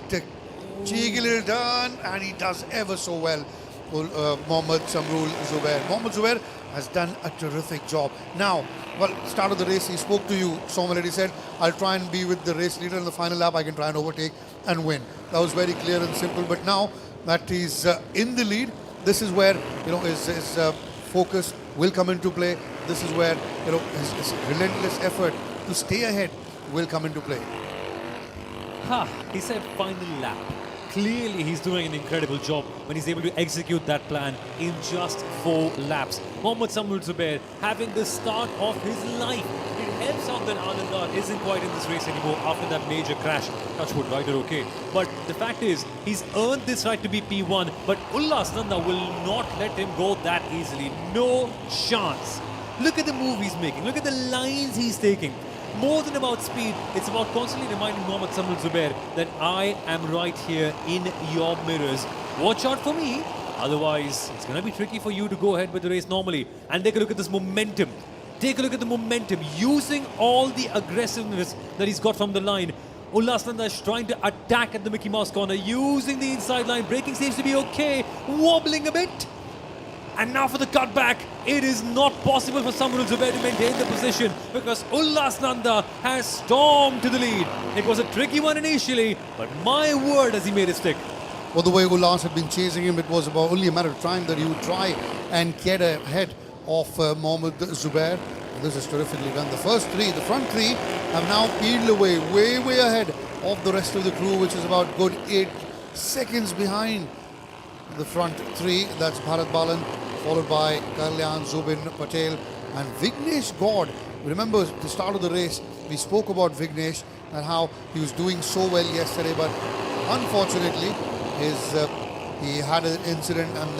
cheeky little turn, and he does ever so well. Mohammad Samrul Zubair. Mohammad Zubair has done a terrific job. Now, well, start of the race, he spoke to you, Somal, and he said, I'll try and be with the race leader in the final lap. I can try and overtake and win. That was very clear and simple. But now that he's in the lead, this is where, you know, his focus will come into play. This is where, you know, his relentless effort to stay ahead will come into play. He said final lap. Clearly he's doing an incredible job when he's able to execute that plan in just 4 laps. Mohammad Samrul Zubair having the start of his life. It helps out that Anandar isn't quite in this race anymore after that major crash. Touchwood, right, okay. But the fact is, he's earned this right to be P1, but Ullas Nanda will not let him go that easily. No chance. Look at the move he's making. Look at the lines he's taking. More than about speed, it's about constantly reminding Mohammad Samrul Zubair that I am right here in your mirrors. Watch out for me. Otherwise, it's going to be tricky for you to go ahead with the race normally. And take a look at this momentum. Take a look at the momentum. Using all the aggressiveness that he's got from the line. Ullas Nanda is trying to attack at the Mickey Mouse corner. Using the inside line. Braking seems to be okay. Wobbling a bit. And now for the cutback, it is not possible for Samrul Zubair to maintain the position because Ullas Nanda has stormed to the lead. It was a tricky one initially, but my word has he made it stick. Well, the way Ullas had been chasing him, it was about only a matter of time that he would try and get ahead of Mohammad Zubair. This is terrifically done. The front three have now peeled away, way ahead of the rest of the crew, which is about good 8 seconds behind the front 3. That's Bharat Balan, followed by Kalyan, Zubin Patel and Vignesh God. Remember the start of the race, we spoke about Vignesh and how he was doing so well yesterday, but unfortunately he had an incident and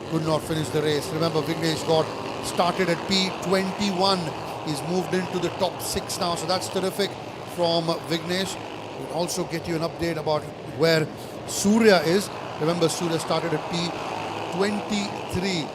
could not finish the race. Remember, Vignesh God started at P21. He's moved into the top 6 now, so that's terrific from Vignesh. We'll also get you an update about where Surya is. Remember, Surya started at P23.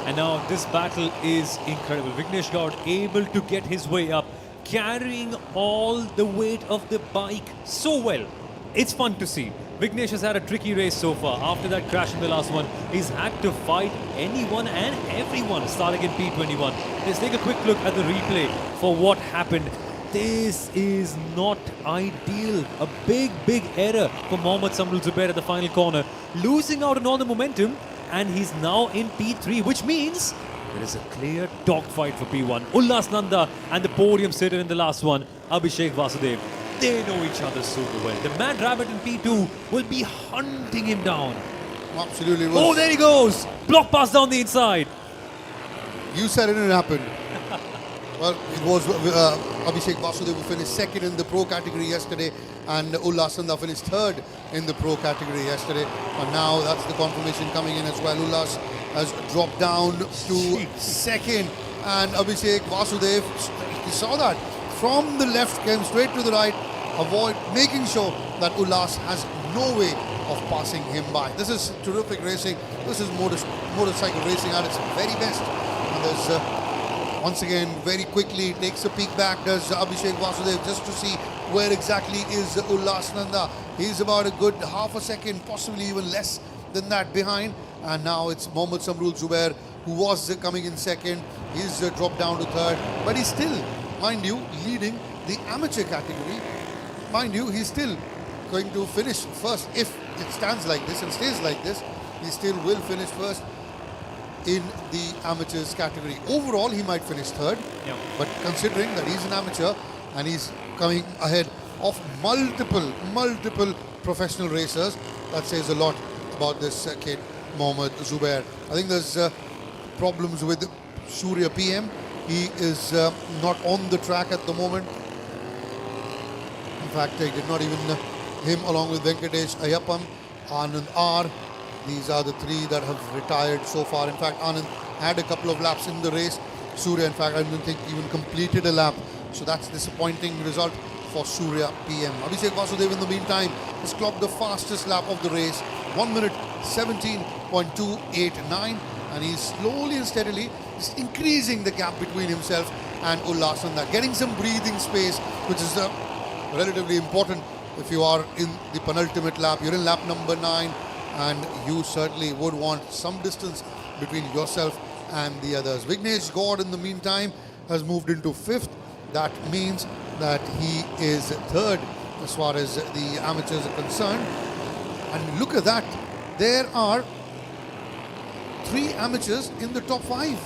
And now this battle is incredible. Vignesh God able to get his way up, carrying all the weight of the bike so well. It's fun to see. Vignesh has had a tricky race so far. After that crash in the last one, he's had to fight anyone and everyone starting in P21. Let's take a quick look at the replay for what happened. This is not ideal. A big error for Mohammad Samrul Zubair at the final corner. Losing out on all the momentum, and he's now in P3, which means there is a clear dogfight for P1. Ullas Nanda and the podium sitter in the last one, Abhishek Vasudev. They know each other super well. The Mad Rabbit in P2 will be hunting him down. Absolutely. Oh, there he goes! Block pass down the inside. You said it didn't happen. Well, it was Abhishek Vasudev who finished second in the pro category yesterday, and Ullas Nanda finished third in the pro category yesterday. And now that's the confirmation coming in as well. Ullas has dropped down to second, and Abhishek Vasudev, you saw that from the left, came straight to the right, making sure that Ullas has no way of passing him by. This is terrific racing. This is motorcycle racing at its very best. And there's once again, very quickly takes a peek back, does Abhishek Vasudev, just to see where exactly is Ullas Nanda. He's about a good half a second, possibly even less than that behind. And now it's Mohammad Samrul Zubair, who was coming in second. He's dropped down to third, but he's still, mind you, leading the amateur category. Mind you, he's still going to finish first. If it stands like this and stays like this, he still will finish first in the amateurs category. Overall, he might finish third, but considering that he's an amateur and he's coming ahead of multiple professional racers, that says a lot about this kid, Mohammad Zubair. I think there's problems with Surya PM. He is not on the track at the moment. In fact, they did not even him along with Venkatesh Ayappam, Anand R. These are the three that have retired so far. In fact, Anand had a couple of laps in the race. Surya, in fact, I don't think even completed a lap. So that's a disappointing result for Surya PM. Abhishek Vasudev, in the meantime, has clocked the fastest lap of the race, 1 minute 17.289, and he's slowly and steadily increasing the gap between himself and Ullas Nanda, getting some breathing space, which is relatively important if you are in the penultimate lap. You're in lap number 9, and you certainly would want some distance between yourself and the others. Vignesh Gaur, in the meantime, has moved into 5th. That means that he is 3rd as far as the amateurs are concerned. And look at that. There are 3 amateurs in the top 5.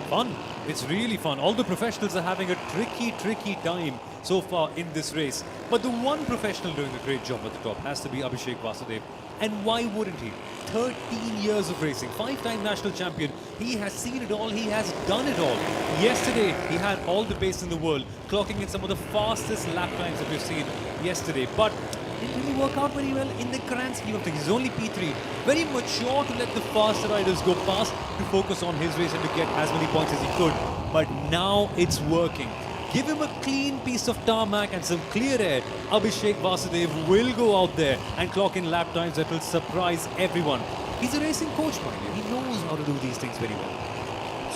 Fun. It's really fun. All the professionals are having a tricky time so far in this race. But the one professional doing a great job at the top has to be Abhishek Vasudev. And why wouldn't he? 13 years of racing, 5-time national champion. He has seen it all, he has done it all. Yesterday, he had all the pace in the world, clocking in some of the fastest lap times that we've seen yesterday. But it didn't really work out very well in the grand scheme of things. He's only P3. Very mature to let the faster riders go past, to focus on his race and to get as many points as he could. But now it's working. Give him a clean piece of tarmac and some clear air. Abhishek Vasudev will go out there and clock in lap times that will surprise everyone. He's a racing coach, mind you. He knows how to do these things very well.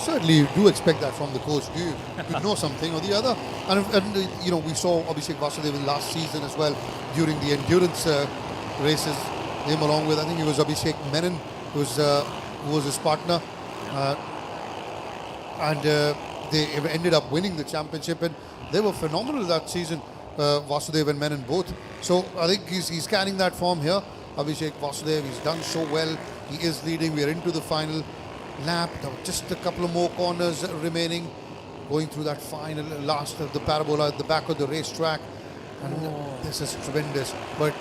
Certainly, you do expect that from the coach, do you? To know something or the other. And you know, we saw Abhishek Vasudev last season as well during the endurance races. Him along with, I think it was Abhishek Menon, who was his partner. They ended up winning the championship, and they were phenomenal that season, Vasudev and Menon both. So I think he's carrying that form here. Abhishek Vasudev, he's done so well. He is leading. We are into the final lap. Just a couple of more corners remaining. Going through that final last of the parabola at the back of the racetrack. And this is tremendous. But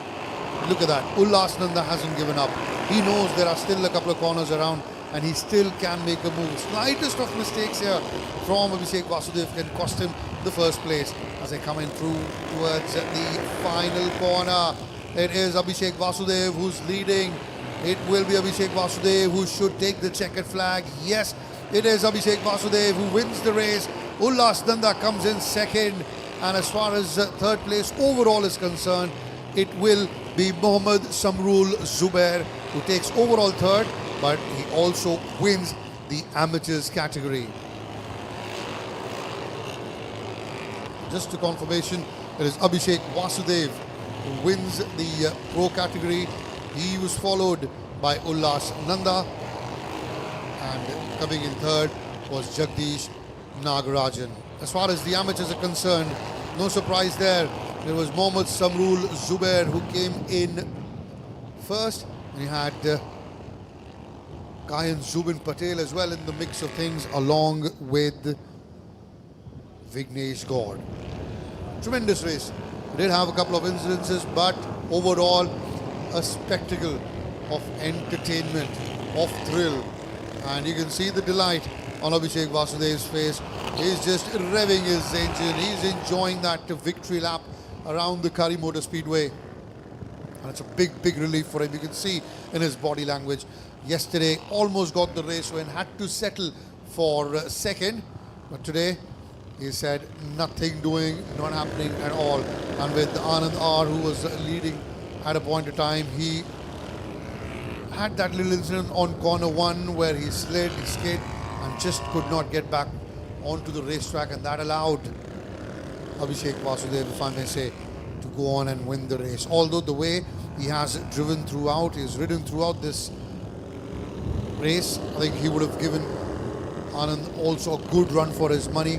look at that. Ullas Nanda hasn't given up. He knows there are still a couple of corners around, and he still can make a move. Slightest of mistakes here from Abhishek Vasudev can cost him the first place as they come in through towards the final corner. It is Abhishek Vasudev who's leading. It will be Abhishek Vasudev who should take the checkered flag. Yes, it is Abhishek Vasudev who wins the race. Ullas Nanda comes in second. And as far as third place overall is concerned, it will be Mohammad Samrul Zubair who takes overall third, but he also wins the amateurs category. Just a confirmation, it is Abhishek Vasudev who wins the pro category. He was followed by Ullas Nanda, and coming in third was Jagdish Nagarajan. As far as the amateurs are concerned, no surprise there. It was Mohammad Samrul Zubair who came in first. And he had Kayan Zubin Patel as well in the mix of things, along with Vignesh Gaur. Tremendous race. We did have a couple of incidences, but overall a spectacle of entertainment, of thrill. And you can see the delight on Abhishek Vasudev's face. He's just revving his engine. He's enjoying that victory lap around the Curry Motor Speedway. And it's a big, big relief for him. You can see in his body language. Yesterday, almost got the race win, had to settle for second. But today, he said nothing doing, not happening at all. And with Anand R, who was leading at a point of time, he had that little incident on corner 1 where he slid, he skid, and just could not get back onto the racetrack, and that allowed Abhishek Vasudev, if I may say, to go on and win the race. Although the way he has driven throughout, he's ridden throughout this race, I think he would have given Anand also a good run for his money.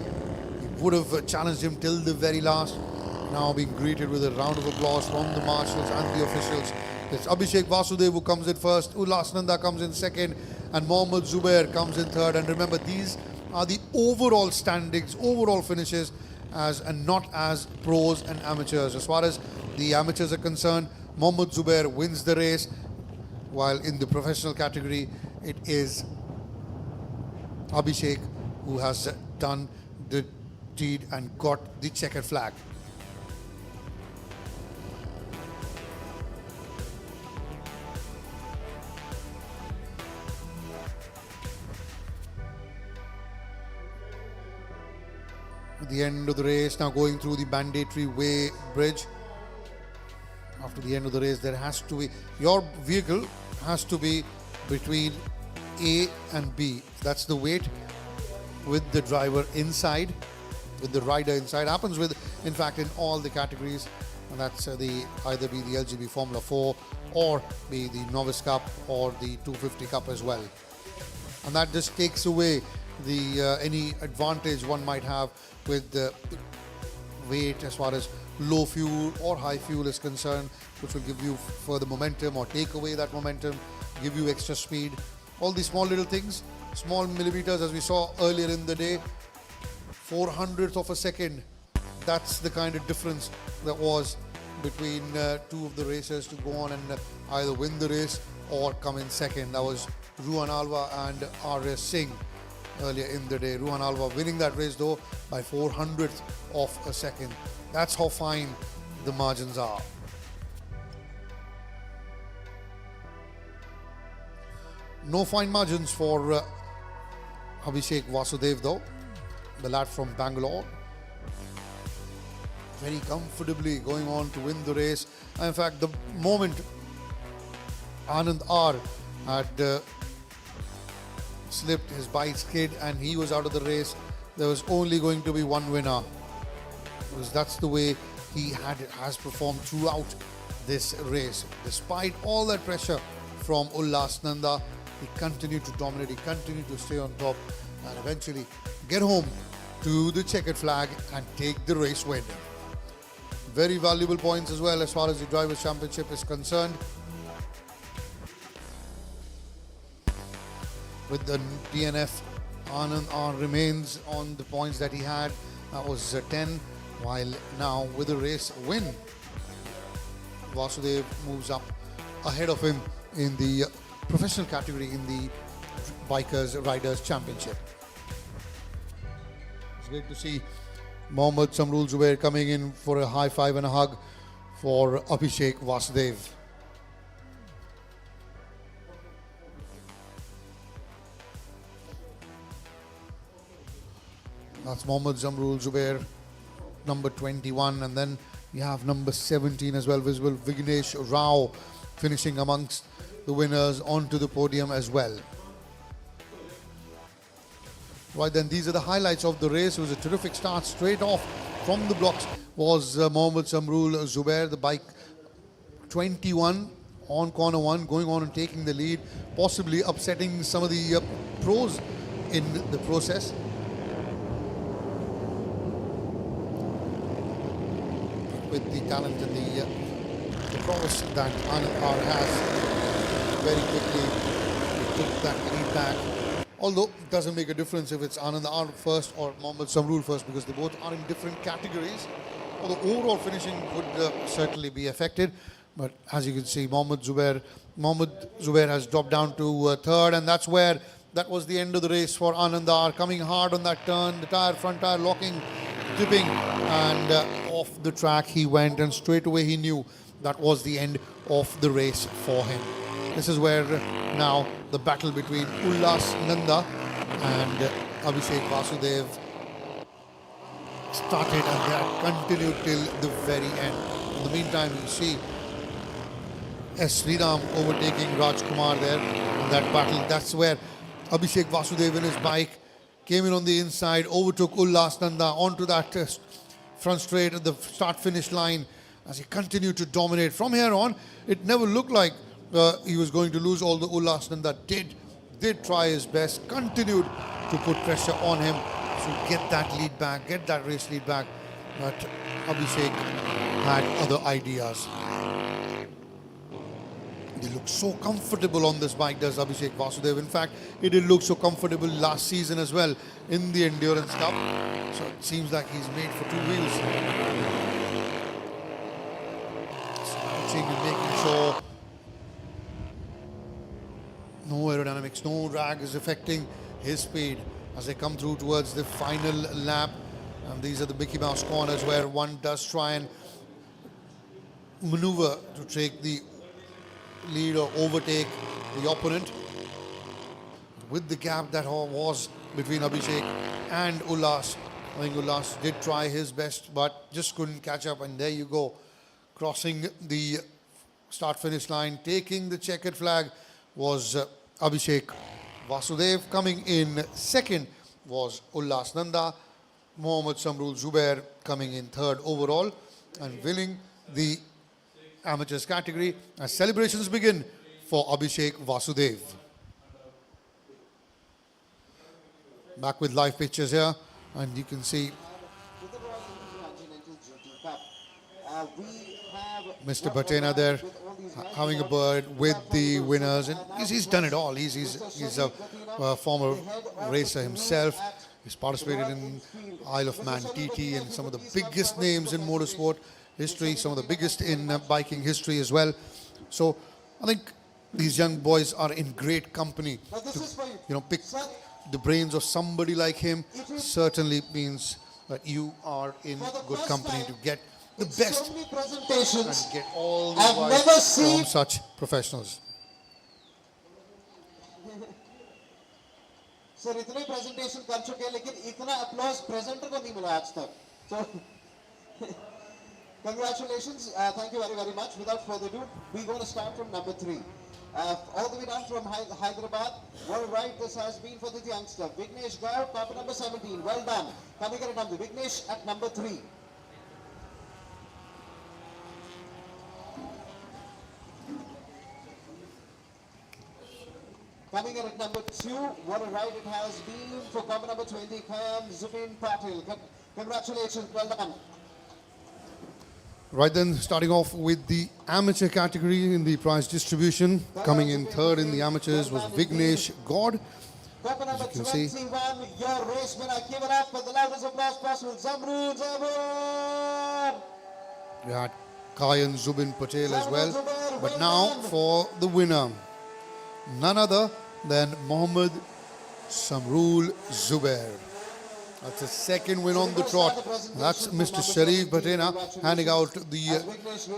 He would have challenged him till the very last. Now being greeted with a round of applause from the marshals and the officials. It's Abhishek Vasudev who comes in first, Ullas Nanda comes in second, and Mohammad Zubair comes in third. And remember, these are the overall standings, overall finishes, and not as pros and amateurs. As far as the amateurs are concerned, Mohammad Zubair wins the race, while in the professional category, it is Abhishek who has done the deed and got the checkered flag. At the end of the race, now going through the mandatory way bridge. After the end of the race, there has to be, your vehicle has to be between A and B. That's the weight with the driver inside, with the rider inside. Happens with, in fact, in all the categories. And that's either be the LGB Formula 4 or be the Novice Cup or the 250 Cup as well. And that just takes away the any advantage one might have with the weight as far as low fuel or high fuel is concerned, which will give you further momentum or take away that momentum, give you extra speed. All these small little things, small millimeters, as we saw earlier in the day, 400th of a second. That's the kind of difference that was between two of the racers to go on and either win the race or come in second. That was Ruhan Alva and R.S. Singh earlier in the day. Ruhan Alva winning that race though by 400th of a second. That's how fine the margins are. No fine margins for Abhishek Vasudev though, the lad from Bangalore. Very comfortably going on to win the race. And in fact, the moment Anand R had slipped, his bike skid, and he was out of the race, there was only going to be one winner. Because that's the way he has performed throughout this race. Despite all that pressure from Ullas Nanda, he continued to dominate, he continued to stay on top, and eventually get home to the checkered flag and take the race win. Very valuable points as well as far as the Drivers' Championship is concerned. With the DNF, Anand remains on the points that he had. That was 10, while now with a race win, Vasudev moves up ahead of him in the professional category in the Riders' Championship. It's great to see Mohammad Samrul Zubair coming in for a high five and a hug for Abhishek Vasudev. That's Mohammad Samrul Zubair, number 21, and then we have number 17 as well visible, Vignesh Rao, finishing amongst the winners onto the podium as well. Right then, these are the highlights of the race. It was a terrific start. Straight off from the blocks was Mohammad Samrul Zubair, the bike 21 on corner 1, going on and taking the lead, possibly upsetting some of the pros in the process. With the talent and the prowess that Anand R has, very quickly he took that lead back. Although it doesn't make a difference if it's Anand R first or Mohammad Samrul first, because they both are in different categories. Although overall finishing would certainly be affected. But as you can see, Mohammad Zubair Mohammad Zubair has dropped down to third, and that was the end of the race for Anandar. Coming hard on that turn, the front tire locking, tipping, and off the track he went, and straight away he knew that was the end of the race for him. This is where now the battle between Ullas Nanda and Abhishek Vasudev started, and that continued till the very end. In the meantime, you see S. Sriram overtaking Rajkumar there in that battle. That's where Abhishek Vasudev in his bike came in on the inside, overtook Ullas Nanda onto that front straight at the start-finish line as he continued to dominate. From here on, it never looked like he was going to lose, although Ullas Nanda did try his best, continued to put pressure on him to get that lead back, get that race lead back. But Abhishek had other ideas. He looked so comfortable on this bike, does Abhishek Vasudev. In fact, he did look so comfortable last season as well in the Endurance Cup. So it seems like he's made for two wheels. Slouching and making sure no aerodynamics, no drag is affecting his speed as they come through towards the final lap. And these are the Mickey Mouse corners where one does try and maneuver to take the lead or overtake the opponent. With the gap that was between Abhishek and Ullas, I think Ullas did try his best but just couldn't catch up, and there you go, crossing the start-finish line, taking the checkered flag was Abhishek Vasudev. Coming in second was Ullas Nanda. Mohammad Samrul Zubair coming in third overall and winning the amateurs category as celebrations begin for Abhishek Vasudev. Back with live pictures here, and you can see Mr. Bhatena there having a bird with the winners, and he's done it all. He's a former racer himself. He's participated in Isle of Man TT and some of the biggest names in motorsport history, some of the biggest in biking history as well. So I think these young boys are in great company. To pick the brains of somebody like him certainly means that you are in good company to get the best and get all the advice from such professionals. Sir इतने presentation कर चुके हैं लेकिन इतना applause presenter को नहीं मिला आज तक. So congratulations, thank you very much. Without further ado, we're going to start from number 3. All the way down from Hyderabad. What a ride this has been for the youngster. Vignesh Gaur, copy number 17. Well done. Coming at number Vignesh at number 3. Coming in at number 2, what a ride it has been for cover number 20, Kayam Zubin Patil. Congratulations, well done. Right then, starting off with the amateur category in the prize distribution. Coming in third in the amateurs was Vignesh Gaur. Cover number 21, your race winner. Give it up for the loudest applause possible. Zamrul Zabur. We had Kayan Zubin Patel as well. But now for the winner. None other than Mohammad Samrul Zubair. That's the second win on the trot. That's Mr. Sharif Bhatena handing out the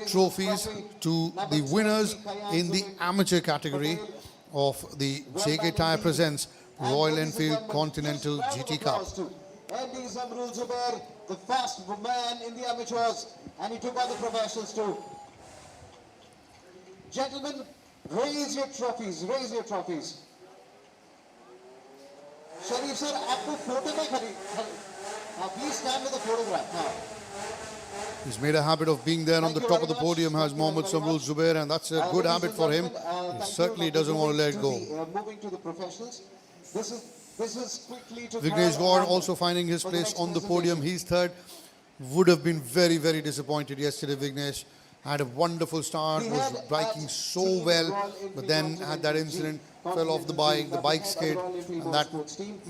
trophies to the winners in the amateur category of the JK Tyre Presents Royal Enfield Continental GT Cup. Andy Samrul Zubair, the fast man in the amateurs, and he took on the professionals too. Gentlemen, raise your trophies, raise your trophies. Sharif sir, आपको photo में please stand with the photograph now. He's made a habit of being there on the top of the podium, has Mohammad Samrul Zubair, and that's a good habit for him. He certainly doesn't want to let it go. Moving to the professionals. This is quickly to Vignesh Gaur also finding his place on the podium. He's third. Would have been very, very disappointed yesterday, Vignesh. Had a wonderful start, was biking so well, but then had that incident, fell off the bike skid, and that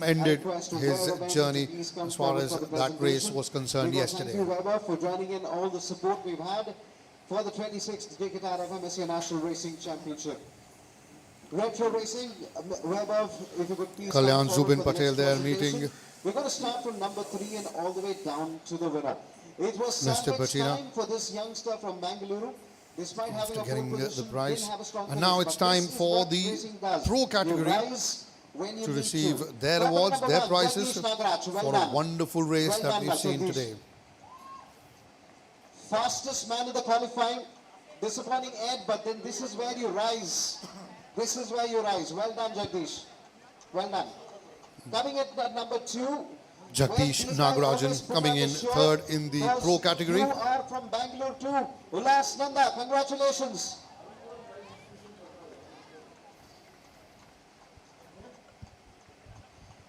ended his journey as far as that race was concerned yesterday. Thank you, Weber, for joining in all the support we've had for the 26th JK Tyre-FMSCI National Racing Championship. Retro Racing, Webov, if you could please Kalyan come forward Zubin for the Patel next there presentation. meeting We're going to start from number 3 and all the way down to the winner. It was Mr. sandwich Patina. time for this youngster from Bengaluru. Despite having a getting pole the position, prize. didn't have a strong And now finish, it's but time this is for what the racing does. pro You category rise when you to need receive to. their Weapon awards, number their 1, prizes Jagdish Nagaraj. Well for a done. wonderful race Well that done, we've seen Jagdish. today. Fastest man in the qualifying. Disappointing Ed, but then this is where you rise. This is where you rise. Well done, Jagdish. Well done. Coming at number 2. Jagdish Nagarajan coming in third in the pro category. You are from Bangalore too. Ulas Nanda, congratulations.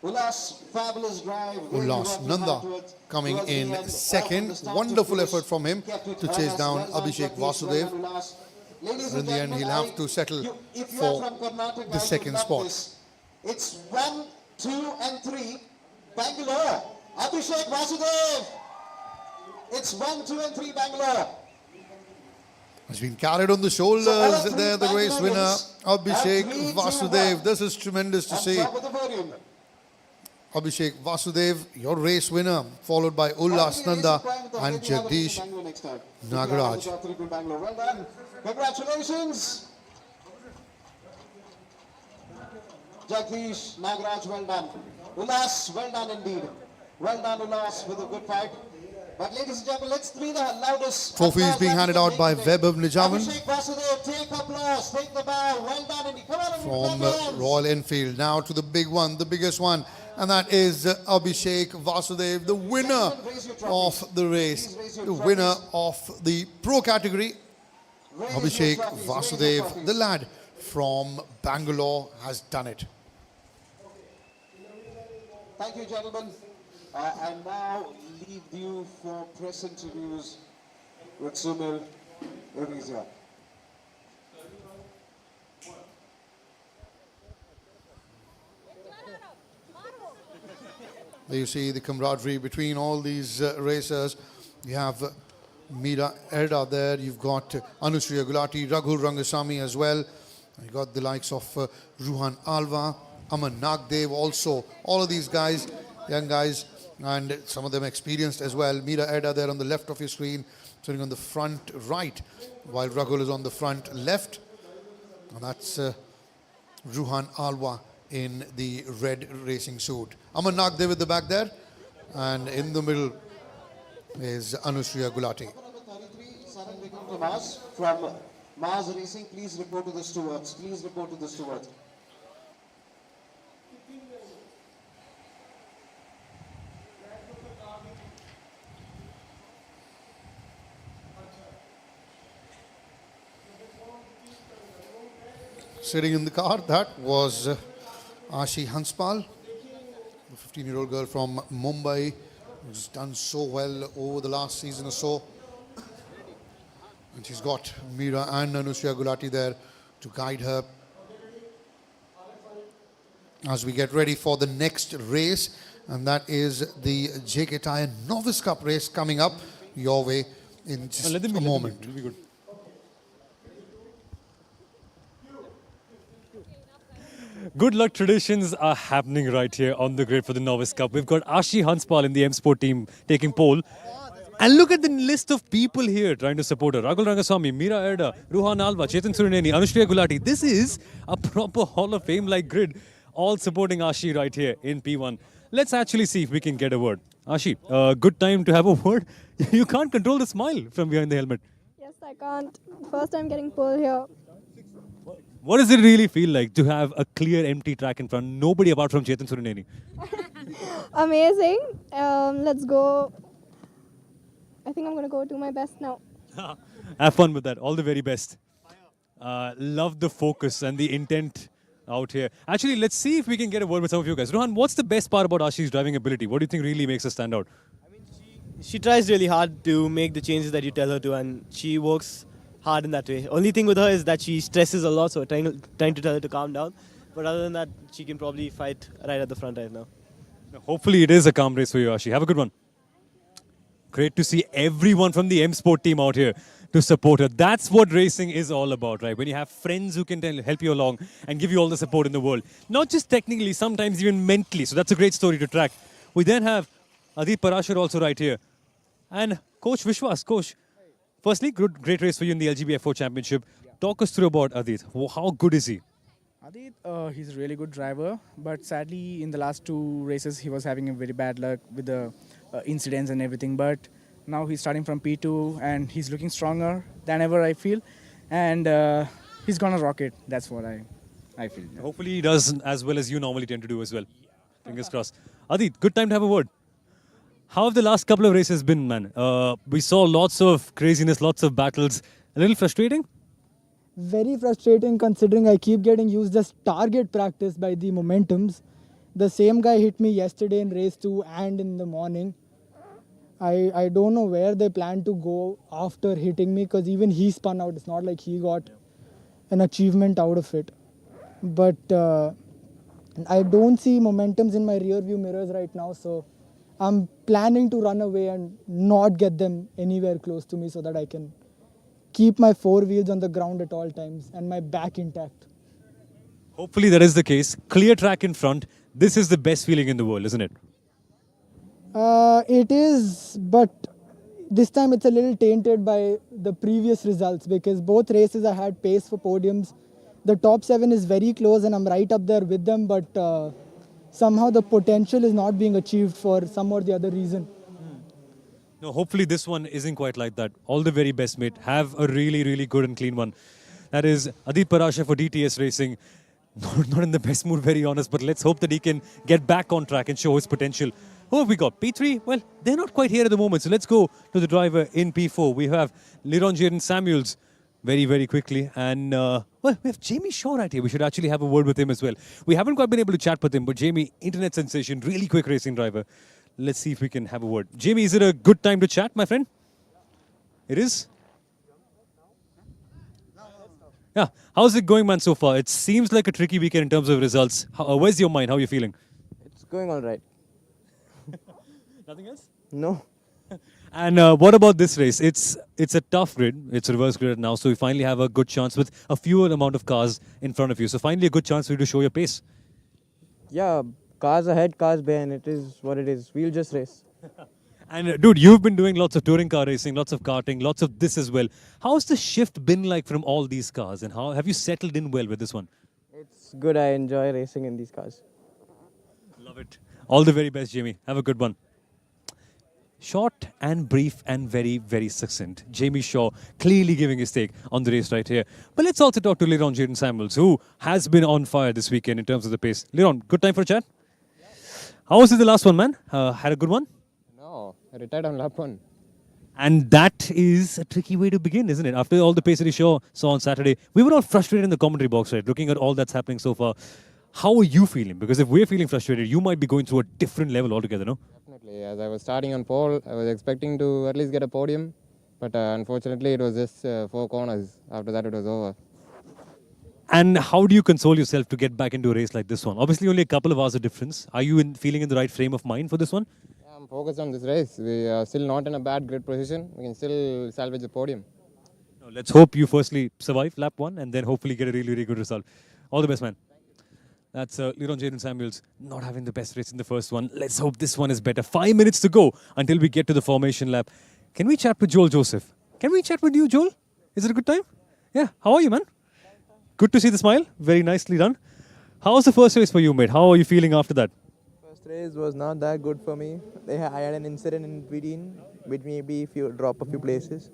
Ulas, fabulous drive. Ullas Nanda coming in second. Wonderful effort from him to chase down Abhishek Vasudev. In the end, he'll have to settle for the second spot. It's 1, 2 and 3. Bangalore. Abhishek Vasudev. It's 1, 2 and 3 Bangalore. Has been carried on the shoulders there, the race winner, Abhishek Vasudev. This is tremendous to see. Abhishek Vasudev, your race winner, followed by Ullas Nanda and Jagdish Nagaraj. Well done. Congratulations. Jagdish Nagaraj, well done. Ullas, well done indeed. Well done, Ullas, with a good fight. But ladies and gentlemen, let's be the loudest. Trophies being handed out by Vaibhav Nijavan Abhishek Vasudev, take applause, take the bow. Well done indeed. Come on, from Royal Enfield. Now to the big one, the biggest one, and that is Abhishek Vasudev, the winner of the race, the winner of the pro category. Abhishek Vasudev, the lad from Bangalore, has done it. Thank you, gentlemen. And now leave you for press interviews with Sumil Revizia. There you see the camaraderie between all these racers. You have Meera Erda there. You've got Anusriya Gulati, Raghul Rangasamy as well. You got the likes of Ruhan Alva, Aman Nagdev also. All of these guys, young guys, and some of them experienced as well. Meera Erda there on the left of your screen, sitting on the front right, while Raghul is on the front left. And that's Ruhan Alva in the red racing suit. Aman Nagdev at the back there, and in the middle is Anusriya Gulati. From Mars Racing, please report to the stewards. Please report to the stewards. Sitting in the car, that was Ashi Hanspal, the 15-year-old girl from Mumbai, who's done so well over the last season or so. And she's got Meera and Anusriya Gulati there to guide her as we get ready for the next race, and that is the JK Tyre Novice Cup race coming up your way in just a moment. It'll be good. Good luck traditions are happening right here on the grid for the Novice Cup. We've got Ashi Hanspal in the M Sport team taking pole. And look at the list of people here trying to support her. Raghul Rangasamy, Meera Erda, Ruhan Alva, Chetan Surineni, Anusriya Gulati. This is a proper Hall of Fame-like grid, all supporting Ashi right here in P1. Let's actually see if we can get a word. Ashi, good time to have a word. You can't control the smile from behind the helmet. Yes, I can't. First time getting pulled here. What does it really feel like to have a clear empty track in front? Nobody apart from Chetan Surineni. Amazing. Let's go. I think I'm going to go do my best now. Have fun with that. All the very best. Love the focus and the intent out here. Actually, let's see if we can get a word with some of you guys. Rohan, what's the best part about Ashi's driving ability? What do you think really makes her stand out? She tries really hard to make the changes that you tell her to, and she works hard in that way. Only thing with her is that she stresses a lot, so we're trying to tell her to calm down. But other than that, she can probably fight right at the front right now. Hopefully it is a calm race for you, Ashi. Have a good one. Great to see everyone from the M Sport team out here. to support her. That's what racing is all about, right? When you have friends who can help you along and give you all the support in the world. Not just technically, sometimes even mentally. So that's a great story to track. We then have Adit Parashar also right here. And Coach Vishwas. Coach, firstly, great race for you in the LGB F4 Championship. Talk us through about Adit. How good is he? Adit, he's a really good driver, but sadly in the last 2 races he was having a very bad luck with the incidents and everything. But now he's starting from P2 and he's looking stronger than ever, I feel. And he's gonna rock it. That's what I feel. Hopefully he does as well as you normally tend to do as well. Fingers crossed. Adit, good time to have a word. How have the last couple of races been, man? We saw lots of craziness, lots of battles. A little frustrating? Very frustrating considering I keep getting used as target practice by the momentums. The same guy hit me yesterday in race 2 and in the morning. I don't know where they plan to go after hitting me because even he spun out. It's not like he got an achievement out of it. But I don't see momentums in my rear view mirrors right now, so I'm planning to run away and not get them anywhere close to me so that I can keep my 4 wheels on the ground at all times and my back intact. Hopefully that is the case. Clear track in front. This is the best feeling in the world, isn't it? It is, but this time it's a little tainted by the previous results because both races I had pace for podiums. The top 7 is very close and I'm right up there with them, but somehow the potential is not being achieved for some or the other reason. No, hopefully this one isn't quite like that. All the very best, mate. Have a really, really good and clean one. That is Adit Parashar for DTS Racing. Not in the best mood, very honest, but let's hope that he can get back on track and show his potential. Who have we got? P3? Well, they're not quite here at the moment, so let's go to the driver in P4. We have Liron Jaden Samuels very, very quickly. And, well, we have Jamie Shaw right here. We should actually have a word with him as well. We haven't quite been able to chat with him, but Jamie, internet sensation, really quick racing driver. Let's see if we can have a word. Jamie, is it a good time to chat, my friend? It is? Yeah. How's it going, man, so far? It seems like a tricky weekend in terms of results. Where's your mind? How are you feeling? It's going all right. Nothing else? No. And what about this race? It's a tough grid. It's a reverse grid now, so you finally have a good chance with a fewer amount of cars in front of you. So finally a good chance for you to show your pace. Yeah, cars ahead, cars behind. It is what it is. We'll just race. And dude, you've been doing lots of touring car racing, lots of karting, lots of this as well. How's the shift been like from all these cars, and how have you settled in well with this one? It's good. I enjoy racing in these cars. Love it. All the very best, Jamie. Have a good one. Short and brief and very, very succinct. Jamie Shaw clearly giving his take on the race right here. But let's also talk to Liron Jaden Samuels, who has been on fire this weekend in terms of the pace. Liron, good time for a chat? How was it the last one, man? Had a good one? No, I retired on lap 1. And that is a tricky way to begin, isn't it? After all the pace that he saw on Saturday, we were all frustrated in the commentary box, right? Looking at all that's happening so far. How are you feeling? Because if we're feeling frustrated, you might be going through a different level altogether, no? Definitely. As I was starting on pole, I was expecting to at least get a podium. But unfortunately, it was just 4 corners. After that, it was over. And how do you console yourself to get back into a race like this one? Obviously, only a couple of hours of difference. Are you feeling in the right frame of mind for this one? Yeah, I'm focused on this race. We are still not in a bad grid position. We can still salvage the podium. No, let's hope you firstly survive lap 1 and then hopefully get a really, really good result. All the best, man. That's Liron Jaden Samuels not having the best race in the first one. Let's hope this one is better. 5 minutes to go until we get to the formation lap. Can we chat with Joel Joseph? Can we chat with you, Joel? Is it a good time? Yeah. How are you, man? Good to see the smile. Very nicely done. How was the first race for you, mate? How are you feeling after that? First race was not that good for me. I had an incident in between, which maybe drop a few places.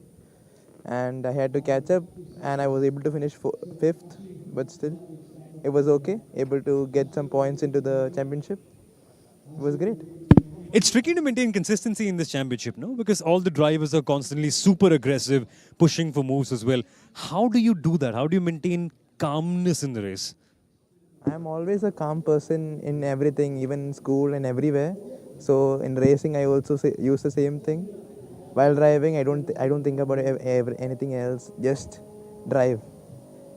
And I had to catch up, and I was able to finish 5th, but still, it was okay. Able to get some points into the championship. It was great. It's tricky to maintain consistency in this championship, no? Because all the drivers are constantly super aggressive, pushing for moves as well. How do you do that? How do you maintain calmness in the race? I'm always a calm person in everything, even in school and everywhere. So in racing, I also use the same thing. While driving, I don't think about anything else. Just drive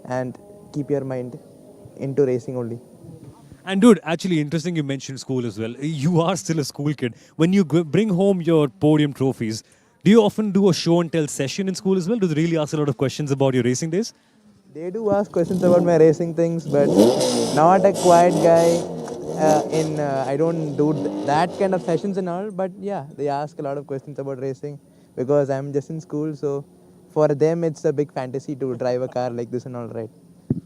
and keep your mind into racing only. And dude, actually interesting you mentioned school as well. You are still a school kid. When you bring home your podium trophies, Do you often do a show and tell session in school as well? Do they really ask a lot of questions about your racing days? They do ask questions about my racing things, but not a quiet guy. I don't do that kind of sessions and all. But yeah, they ask a lot of questions about racing because I'm just in school. So for them, it's a big fantasy to drive a car like this and all, right?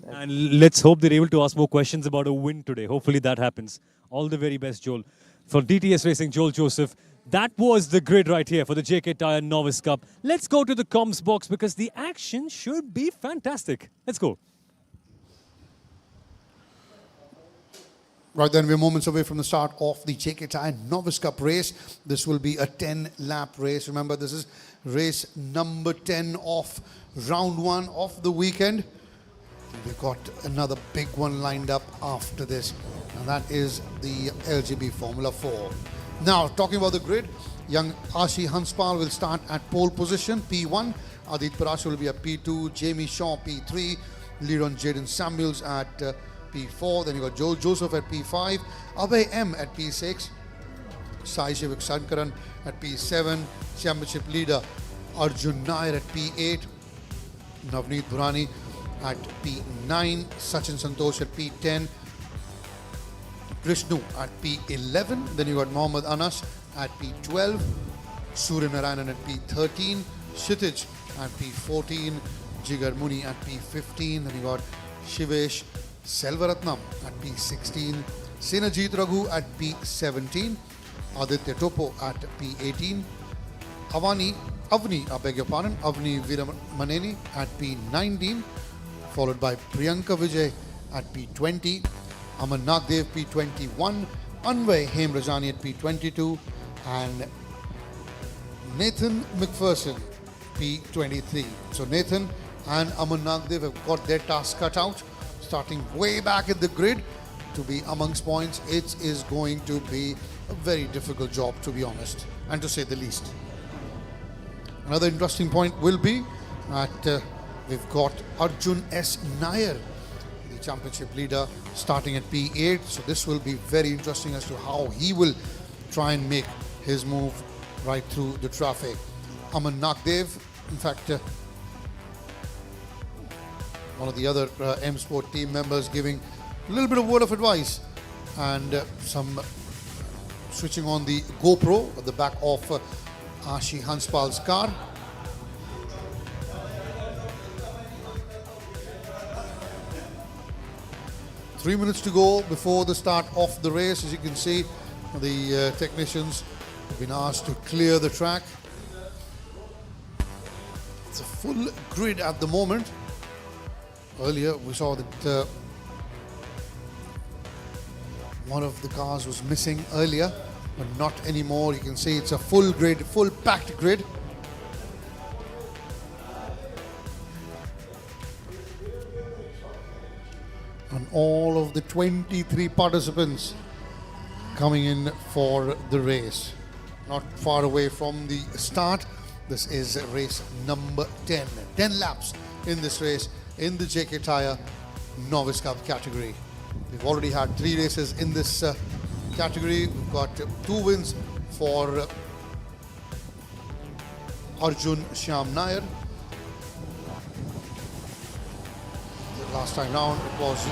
And let's hope they're able to ask more questions about a win today. Hopefully that happens. All the very best, Joel. For DTS Racing, Joel Joseph. That was the grid right here for the JK Tyre Novice Cup. Let's go to the comms box because the action should be fantastic. Let's go. Right then, we're moments away from the start of the JK Tyre Novice Cup race. This will be a 10-lap race. Remember, this is race number 10 of round 1 of the weekend. We've got another big one lined up after this, and that is the LGB Formula 4. Now, talking about the grid, young Ashi Hanspal will start at pole position, P1. Adit Parashar will be at P2. Jamie Shaw, P3. Lead on Jaden Samuels at P4. Then you got Joel Joseph at P5. Abhay M at P6. Sai Shivak Sankaran at P7. Championship leader Arjun Nair at P8. Navneet Burani at P9. Sachin Santosh at P10. Krishnu at P11. Then you got Mohammad Anas at P12. Surya Narayanan at P13. Kshitij at P14. Jigar Muni at P15. Then you got Shivesh Selvaratnam at P16. Senajit Raghu at P17. Aditya Topo at P18. Avni Veeramaneni at P19. Followed by Priyanka Vijay at P20. Aman Nagdev P21, Anvay Hemrajani at P22, and Nathan McPherson P23. So Nathan and Aman Nagdev have got their task cut out, starting way back at the grid to be amongst points. It is going to be a very difficult job, to be honest, and to say the least. Another interesting point will be that we've got Arjun S. Nair, the championship leader, starting at P8. So this will be very interesting as to how he will try and make his move right through the traffic. Aman Nagdev, in fact, one of the other M Sport team members, giving a little bit of word of advice and some switching on the GoPro at the back of Ashi Hanspal's car. Three minutes to go before the start of the race. As you can see, the technicians have been asked to clear the track. It's a full grid at the moment. Earlier we saw that one of the cars was missing earlier, but not anymore. You can see it's a full grid, full packed grid. And all of the 23 participants coming in for the race. Not far away from the start. This is race number 10. 10 laps in this race in the JK Tyre Novice Cup category. We've already had 3 races in this category. We've got 2 wins for Arjun Shyam Nair. Last time round, it was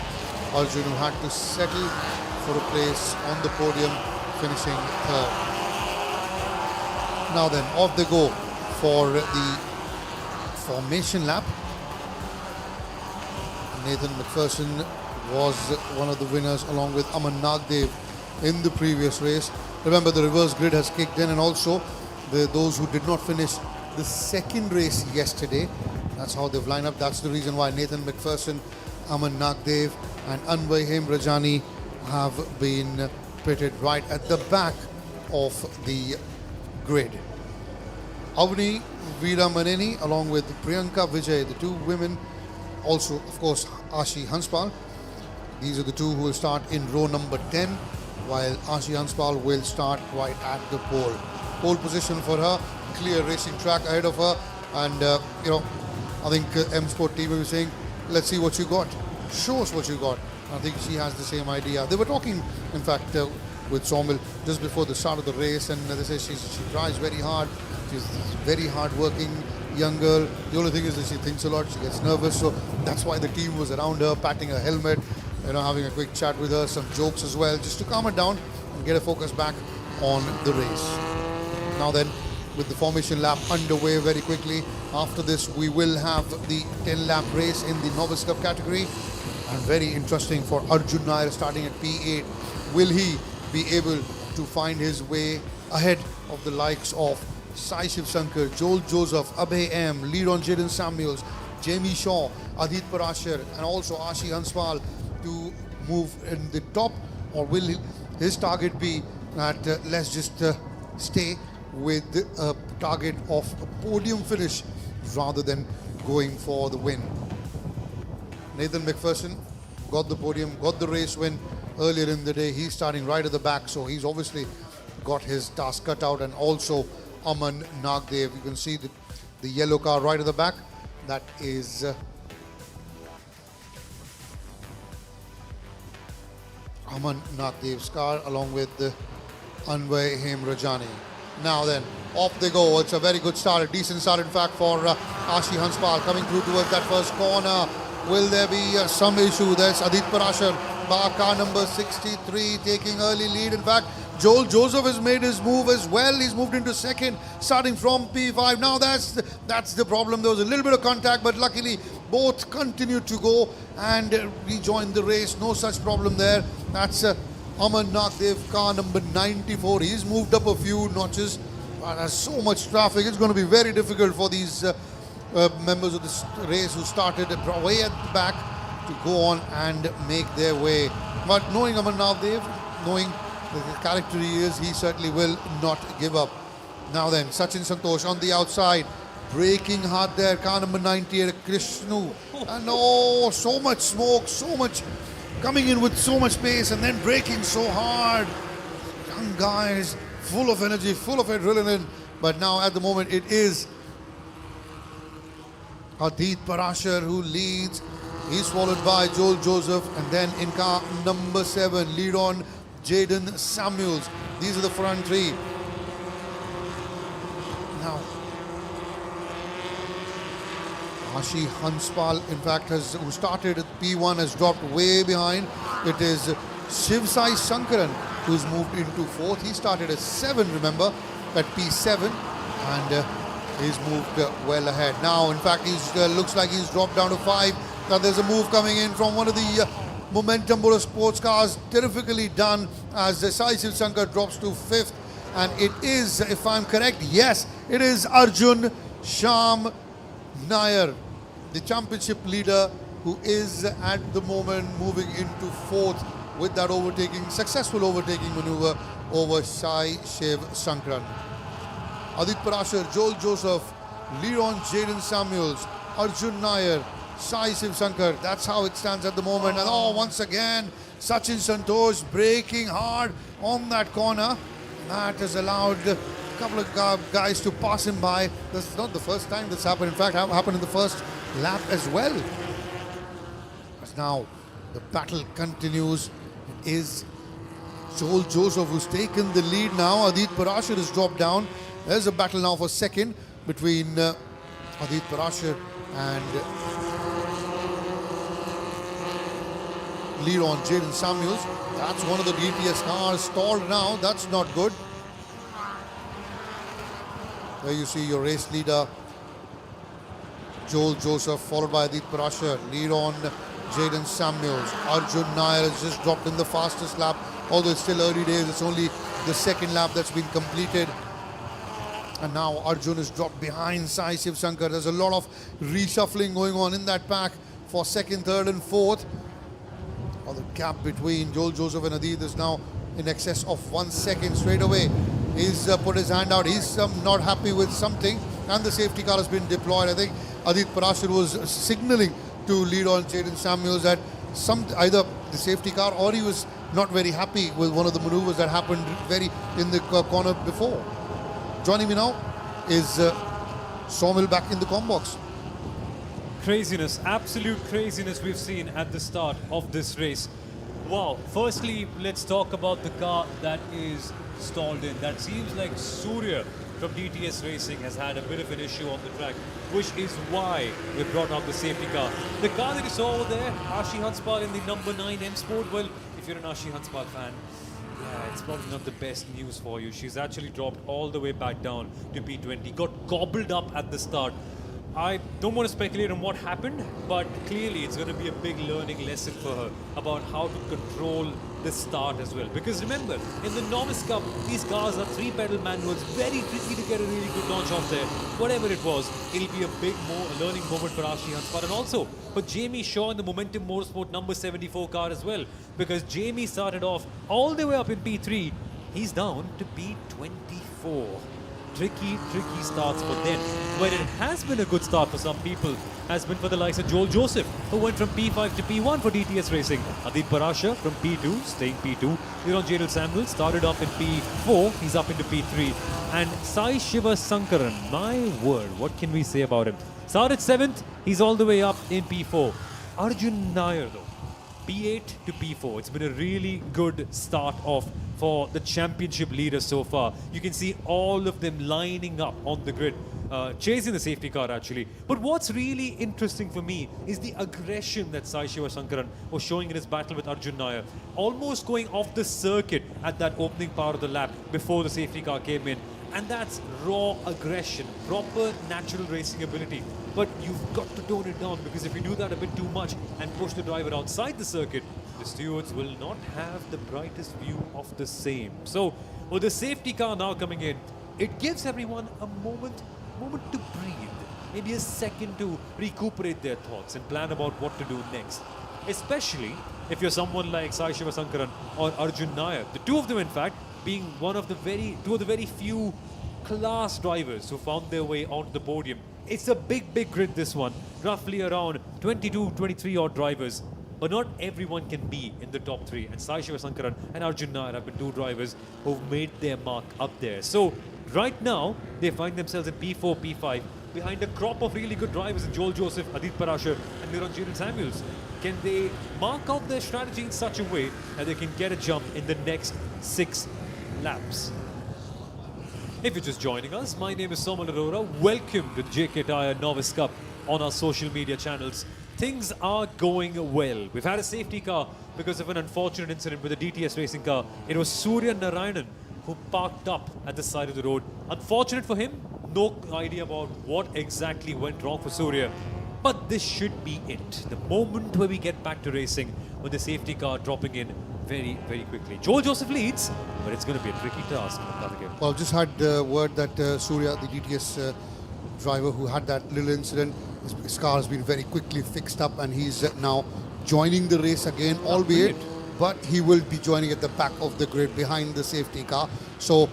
Arjun who had to settle for a place on the podium, finishing 3rd. Now then, off they go for the formation lap. Nathan McPherson was one of the winners along with Aman Nagdev in the previous race. Remember, the reverse grid has kicked in, and also those who did not finish the second race yesterday. That's how they've lined up. That's the reason why Nathan McPherson, Aman Nagdev and Anvay Hemrajani have been pitted right at the back of the grid. Avni Veeramaneni along with Priyanka Vijay, the 2 women, also of course Ashi Hanspal. These are the 2 who will start in row number 10, while Ashi Hanspal will start right at the pole. Pole position for her, clear racing track ahead of her, and I think M Sport team will be saying, let's see what you got. Show us what you got. I think she has the same idea. They were talking, in fact, with Somil just before the start of the race, and they say she drives very hard, She's very hard-working young girl. The only thing is that she thinks a lot. She gets nervous, so that's why the team was around her, patting her helmet, having a quick chat with her, some jokes as well, just to calm her down and get her focus back on the race. Now then, with the formation lap underway very quickly, after this we will have the 10-lap race in the Novice Cup category. And very interesting for Arjun Nair starting at P8. Will he be able to find his way ahead of the likes of Sai Shiv Shankar, Joel Joseph, Abhay M, Leron Jaden Samuels, Jamie Shaw, Adit Parashar, and also Ashi Hanswal to move in the top? Or will his target be that let's just stay with a target of a podium finish rather than going for the win? Nathan McPherson got the podium, got the race win earlier in the day. He's starting right at the back, so he's obviously got his task cut out. And also Aman Nagdev, you can see the yellow car right at the back. That is Aman Nagdev's car along with Anvay Hemrajani. Now then, off they go. It's a very good start, a decent start in fact for Ashi Hanspal coming through towards that first corner. Will there be some issue? There's Adit Parashar, car number 63, taking early lead. In fact, Joel Joseph has made his move as well. He's moved into second, starting from P5. Now that's the problem. There was a little bit of contact, but luckily both continued to go and rejoin the race. No such problem there. That's Aman Nagdev, car number 94. He's moved up a few notches, but there's so much traffic. It's going to be very difficult for these members of this race who started way at the back to go on and make their way. But knowing Aman Nagdev, knowing the character he is, he certainly will not give up. Now then, Sachin Santosh on the outside, braking hard there, car number 98, Krishnu. And oh, so much smoke, so much coming in with so much pace and then braking so hard. Young guys, full of energy, full of adrenaline. But now at the moment it is Adit Parashar who leads. He's followed by Joel Joseph, and then in car number 7, Leron Jaden Samuels. These are the front three. Now, Ashi Hanspal, in fact, who started at P1, has dropped way behind. It is Shiv Sai Sankaran who's moved into 4th. He started at 7, remember, at P7, and he's moved well ahead. Now, in fact, he looks like he's dropped down to 5. Now, there's a move coming in from one of the Momentum Motor sports cars. Terrifically done as Sai Shiv Shankar drops to 5th. And it is, if I'm correct, yes, it is Arjun Sham Nair, the championship leader, who is at the moment moving into 4th with that successful overtaking maneuver over Sai Shiv Sankaran. Adit Parashar, Joel Joseph, Leron Jaden Samuels, Arjun Nair, Sai Shiv Shankar. That's how it stands at the moment. And oh, once again, Sachin Santosh braking hard on that corner. That has allowed a couple of guys to pass him by. This is not the first time that's happened. In fact, it happened in the first lap as well. But now the battle continues. It is Joel Joseph who's taken the lead now. Adit Parashar has dropped down. There's a battle now for second between Adit Parashar and Leron Jaden Samuels. That's one of the DTS cars stalled now. That's not good. There you see your race leader, Joel Joseph, followed by Adit Parashar, Leron Jaden Samuels. Arjun Nair has just dropped in the fastest lap. Although it's still early days, it's only the second lap that's been completed. And now Arjun is dropped behind Sai Shiv Shankar. There's a lot of reshuffling going on in that pack for second, third and fourth. The gap between Joel Joseph and Adit is now in excess of 1 second. Straight away, he's put his hand out. He's not happy with something, and the safety car has been deployed. I think Adit Parashar was signaling to Leron Jaden Samuels that either the safety car or he was not very happy with one of the maneuvers that happened in the corner before. Joining me now is Sawmill back in the comm box. Craziness, absolute craziness we've seen at the start of this race. Wow, firstly, let's talk about the car that is stalled in. That seems like Surya from DTS Racing has had a bit of an issue on the track, which is why we brought out the safety car. The car that you saw over there, Ashi Hanspal in the number 9 M Sport, well, if you're an Ashi Hanspal fan, yeah, it's probably not the best news for you. She's actually dropped all the way back down to P20, got gobbled up at the start. I don't want to speculate on what happened, but clearly it's going to be a big learning lesson for her about how to control the start as well. Because remember, in the Novice Cup, these cars are 3-pedal manuals, very tricky to get a really good launch off there. Whatever it was, it'll be a big learning moment for Ashi Hanspal, and also for Jamie Shaw in the Momentum Motorsport number 74 car as well. Because Jamie started off all the way up in P3, he's down to P24. Tricky starts for them. Where it has been a good start for some people has been for the likes of Joel Joseph, who went from P5 to P1 for DTS Racing. Adit Parasha from P2, staying P2. Liron Jadal Samuel started off in P4, he's up into P3. And Sai Shiva Sankaran, my word, what can we say about him? Started 7th, he's all the way up in P4. Arjun Nair though, P8 to P4. It's been a really good start off for the championship leaders so far. You can see all of them lining up on the grid, chasing the safety car actually. But what's really interesting for me is the aggression that Sai Shiva Sankaran was showing in his battle with Arjun Nair. Almost going off the circuit at that opening part of the lap before the safety car came in. And that's raw aggression, proper natural racing ability. But you've got to tone it down, because if you do that a bit too much and push the driver outside the circuit, the stewards will not have the brightest view of the same. So with the safety car now coming in, it gives everyone a moment to breathe, maybe a second to recuperate their thoughts and plan about what to do next. Especially if you're someone like Sai Shiva Sankaran or Arjun Nair. The two of them, in fact, being two of the very few class drivers who found their way onto the podium. It's a big grid, this one. Roughly around 22, 23 odd drivers. But not everyone can be in the top 3. And Sai Shiva Sankaran and Arjun Nair have been 2 drivers who've made their mark up there. So right now, they find themselves in P4, P5, behind a crop of really good drivers in Joel Joseph, Adit Parasher and Liron Jadal Samuels. Can they mark out their strategy in such a way that they can get a jump in the next 6 laps? If you're just joining us, my name is Somal Arora. Welcome to the JK Tyre Novice Cup on our social media channels. Things are going well. We've had a safety car because of an unfortunate incident with a DTS racing car. It was Surya Narayanan who parked up at the side of the road. Unfortunate for him, no idea about what exactly went wrong for Surya. But this should be it. The moment where we get back to racing with the safety car dropping in very quickly. Joel Joseph leads, but it's going to be a tricky task. Well, just had word that Surya, the DTS driver who had that little incident, his car has been very quickly fixed up and he's now joining the race again, albeit, but he will be joining at the back of the grid behind the safety car. So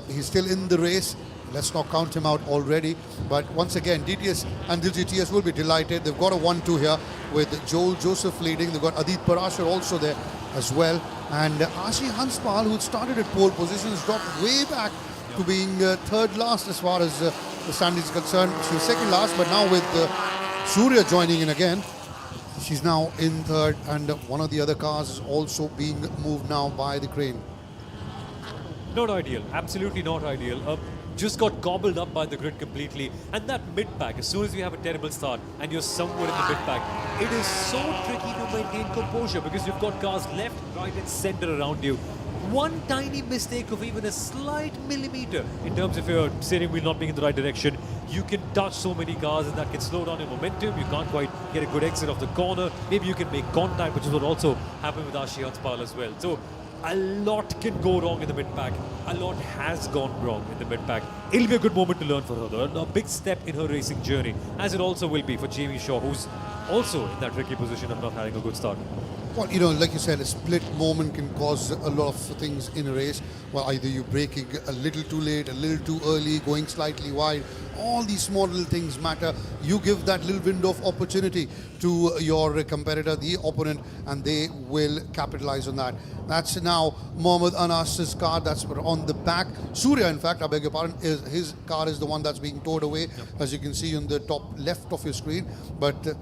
he's still in the race. Let's not count him out already. But once again, DTS and DGTS will be delighted. They've got a 1-2 here with Joel Joseph leading. They've got Adit Parasher also there as well. And Ashi Hanspal, who started at pole position, has dropped way back to being third last as far as the standings is concerned. She was second last, but now with Surya joining in again, she's now in third. And one of the other cars is also being moved now by the crane. Not ideal, absolutely not ideal. Just got gobbled up by the grid completely. And that mid-pack, as soon as you have a terrible start and you're somewhere in the mid-pack, it is so tricky to maintain composure because you've got cars left, right and center around you. One tiny mistake of even a slight millimeter in terms of your steering wheel not being in the right direction, you can touch so many cars and that can slow down your momentum. You can't quite get a good exit of the corner. Maybe you can make contact, which is what also happened with Ashi Hanspal as well. So a lot can go wrong in the mid-pack. A lot has gone wrong in the mid-pack. It'll be a good moment to learn for her, though. A big step in her racing journey, as it also will be for Jamie Shaw, who's also in that tricky position of not having a good start. Well, you know, like you said, a split moment can cause a lot of things in a race. Well, either you're braking a little too late, a little too early, going slightly wide. All these small little things matter. You give that little window of opportunity to your competitor, the opponent, and they will capitalize on that. That's now Mohammad Anas's car that's on the back. Surya, in fact, I beg your pardon, his car is the one that's being towed away, as you can see on the top left of your screen. But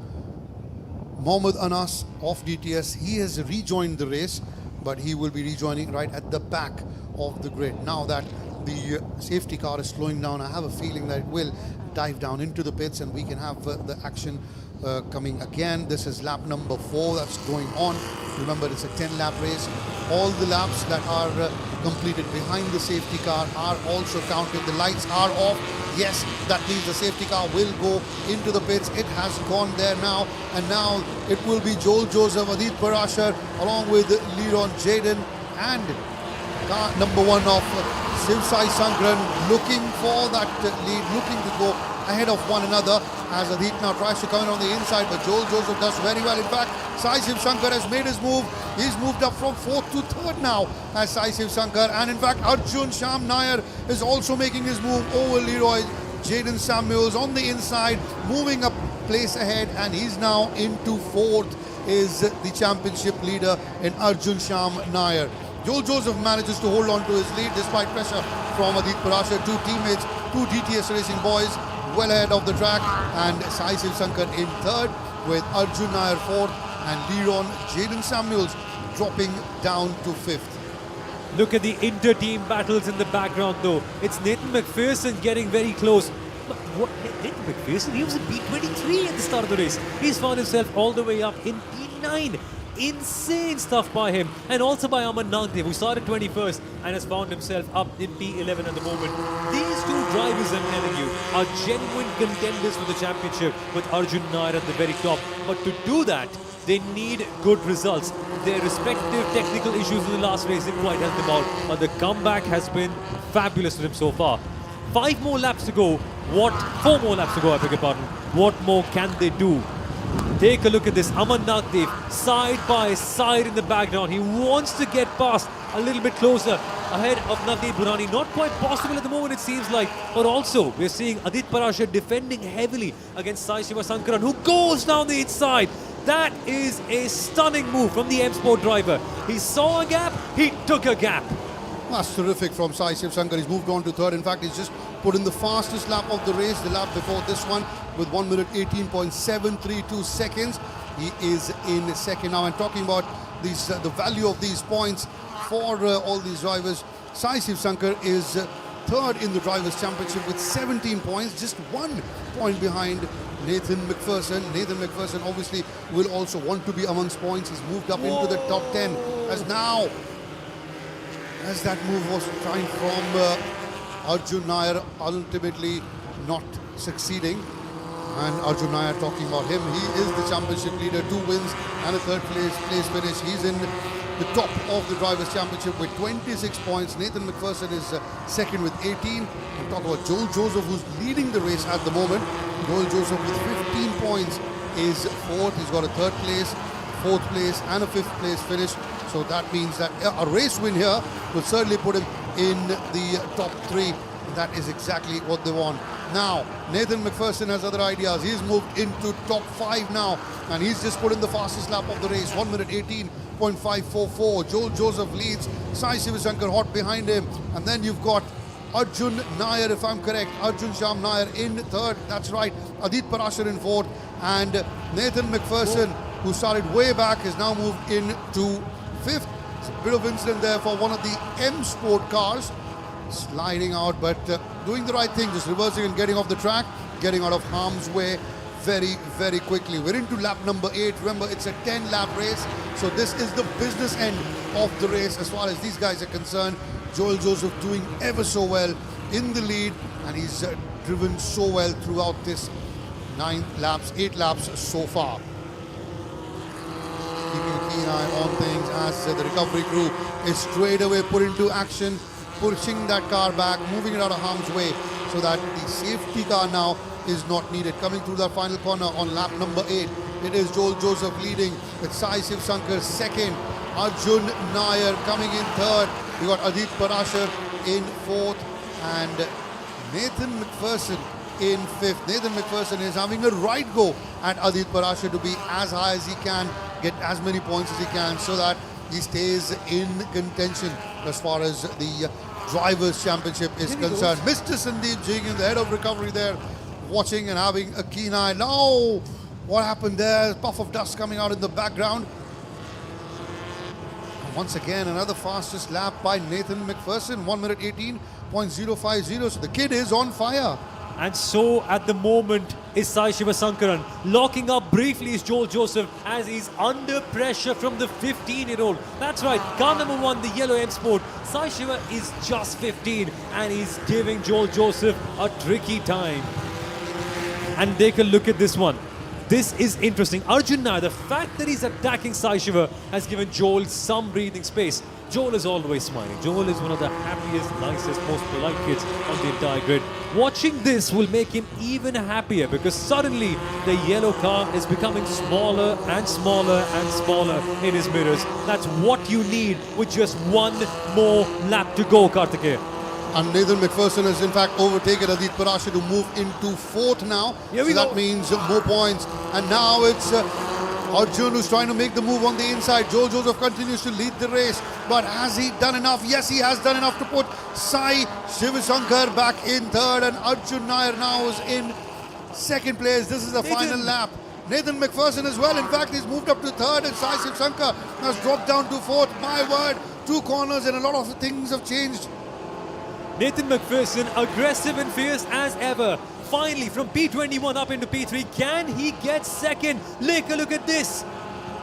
Mohammad Anas of DTS, he has rejoined the race, but he will be rejoining right at the back of the grid. Now that the safety car is slowing down. I have a feeling that it will dive down into the pits and we can have the action coming again. This is lap number 4 that's going on. Remember, it's a 10-lap race. All the laps that are completed behind the safety car are also counted. The lights are off. Yes, that means the safety car will go into the pits. It has gone there now, and now it will be Joel Joseph, Adit Parashar, along with Leron Jaden, and car number 1 of Shiv Sai Sankran looking for that lead, looking to go ahead of one another as Adit now tries to come in on the inside, but Joel Joseph does very well. In fact, Sai Shiv Shankar has made his move. He's moved up from 4th to 3rd now as Sai Shiv Shankar, and in fact Arjun Sham Nair is also making his move over Leroy Jaden Samuels on the inside, moving up place ahead, and he's now into 4th is the championship leader in Arjun Sham Nair. Joel Joseph manages to hold on to his lead despite pressure from Adit Parashar, 2 teammates, 2 DTS Racing boys well ahead of the track, and Sai Shiv Shankar in 3rd with Arjun Nair 4th and Leron Jaden Samuels dropping down to 5th. Look at the inter-team battles in the background though. It's Nathan McPherson getting very close. What? Nathan McPherson, he was in P23 at the start of the race. He's found himself all the way up in P9. Insane stuff by him, and also by Aman Nagdev, who started 21st and has found himself up in P11 at the moment. These 2 drivers, I'm telling you, are genuine contenders for the championship, with Arjun Nair at the very top. But to do that, they need good results. Their respective technical issues in the last race didn't quite help them out, but the comeback has been fabulous for them so far. 5 more laps to go. 4 more laps to go, I beg your pardon. What more can they do? Take a look at this. Aman Nagdev side by side in the background. He wants to get past a little bit closer ahead of Navdeep Burani. Not quite possible at the moment, it seems like. But also, we're seeing Adit Parashar defending heavily against Sai Shiva Sankaran, who goes down the inside. That is a stunning move from the M-Sport driver. He saw a gap, he took a gap. That's terrific from Sai Shiv Shankar. He's moved on to 3rd. In fact, he's just put in the fastest lap of the race, the lap before this one, with 1 minute 18.732 seconds. He is in 2nd now. And talking about these, the value of these points for all these drivers, Sai Shiv Shankar is 3rd in the Drivers' Championship with 17 points, just 1 point behind Nathan McPherson. Nathan McPherson obviously will also want to be amongst points. He's moved up into the top 10 as that move was trying from Arjun Nair, ultimately not succeeding. And Arjun Nair, talking about him, he is the championship leader, 2 wins and a 3rd place finish. He's in the top of the Drivers' Championship with 26 points. Nathan McPherson is 2nd with 18. And talk about Joel Joseph, who's leading the race at the moment. Joel Joseph with 15 points is 4th. He's got a 3rd place, 4th place and a 5th place finish. So that means that a race win here will certainly put him in the top 3. That is exactly what they want. Now, Nathan McPherson has other ideas. He's moved into top 5 now, and he's just put in the fastest lap of the race, 1 minute 18.544. Joel Joseph leads, Sai Shiv Shankar hot behind him, and then you've got Arjun Nair, if I'm correct, Arjun Sham Nair in 3rd, that's right, Adit Parashar in 4th, and Nathan McPherson, who started way back, has now moved into 5th. It's a bit of incident there for one of the M-Sport cars, sliding out, but doing the right thing, just reversing and getting off the track, getting out of harm's way very, very quickly. We're into lap number 8. Remember, it's a 10-lap race, so this is the business end of the race as far as these guys are concerned. Joel Joseph doing ever so well in the lead, and he's driven so well throughout this 8 laps so far. Keeping a keen eye on things as the recovery crew is straight away put into action, pushing that car back, moving it out of harm's way so that the safety car now is not needed. Coming through that final corner on lap number 8, it is Joel Joseph leading with Sai Shiv Shankar 2nd, Arjun Nair coming in 3rd. We got Adit Parashar in 4th and Nathan McPherson in 5th. Nathan McPherson is having a right go at Adit Parashar to be as high as he can, get as many points as he can so that he stays in contention as far as the Drivers' Championship is concerned. Mr. Sandeep Jigan, the head of recovery there, watching and having a keen eye. Now, what happened there? Puff of dust coming out in the background. once again, another fastest lap by Nathan McPherson, 1 minute 18.050. So the kid is on fire. And so at the moment is Sai Shivasankaran. Locking up briefly is Joel Joseph as he's under pressure from the 15-year-old. That's right, car number 1, the yellow M Sport. Sai Shiva is just 15 and he's giving Joel Joseph a tricky time. And take a look at this one. This is interesting. Arjun Nair, the fact that he's attacking Sai Shiva has given Joel some breathing space. Joel is always smiling. Joel is one of the happiest, nicest, most polite kids on the entire grid. Watching this will make him even happier because suddenly the yellow car is becoming smaller and smaller and smaller in his mirrors. That's what you need with just one more lap to go, Karthikeya. And Nathan McPherson has in fact overtaken Adit Parashe to move into 4th now. Here we so go. That means more points. And now it's Arjun who's trying to make the move on the inside. Joel Joseph continues to lead the race. But has he done enough? Yes, he has done enough to put Sai Shivasankar back in 3rd. And Arjun Nair now is in 2nd place. This is the final lap. Nathan McPherson as well. In fact, he's moved up to 3rd and Sai Shivasankar has dropped down to 4th. My word, 2 corners and a lot of things have changed. Nathan McPherson, aggressive and fierce as ever. Finally, from P21 up into P3, can he get 2nd? Take a look at this.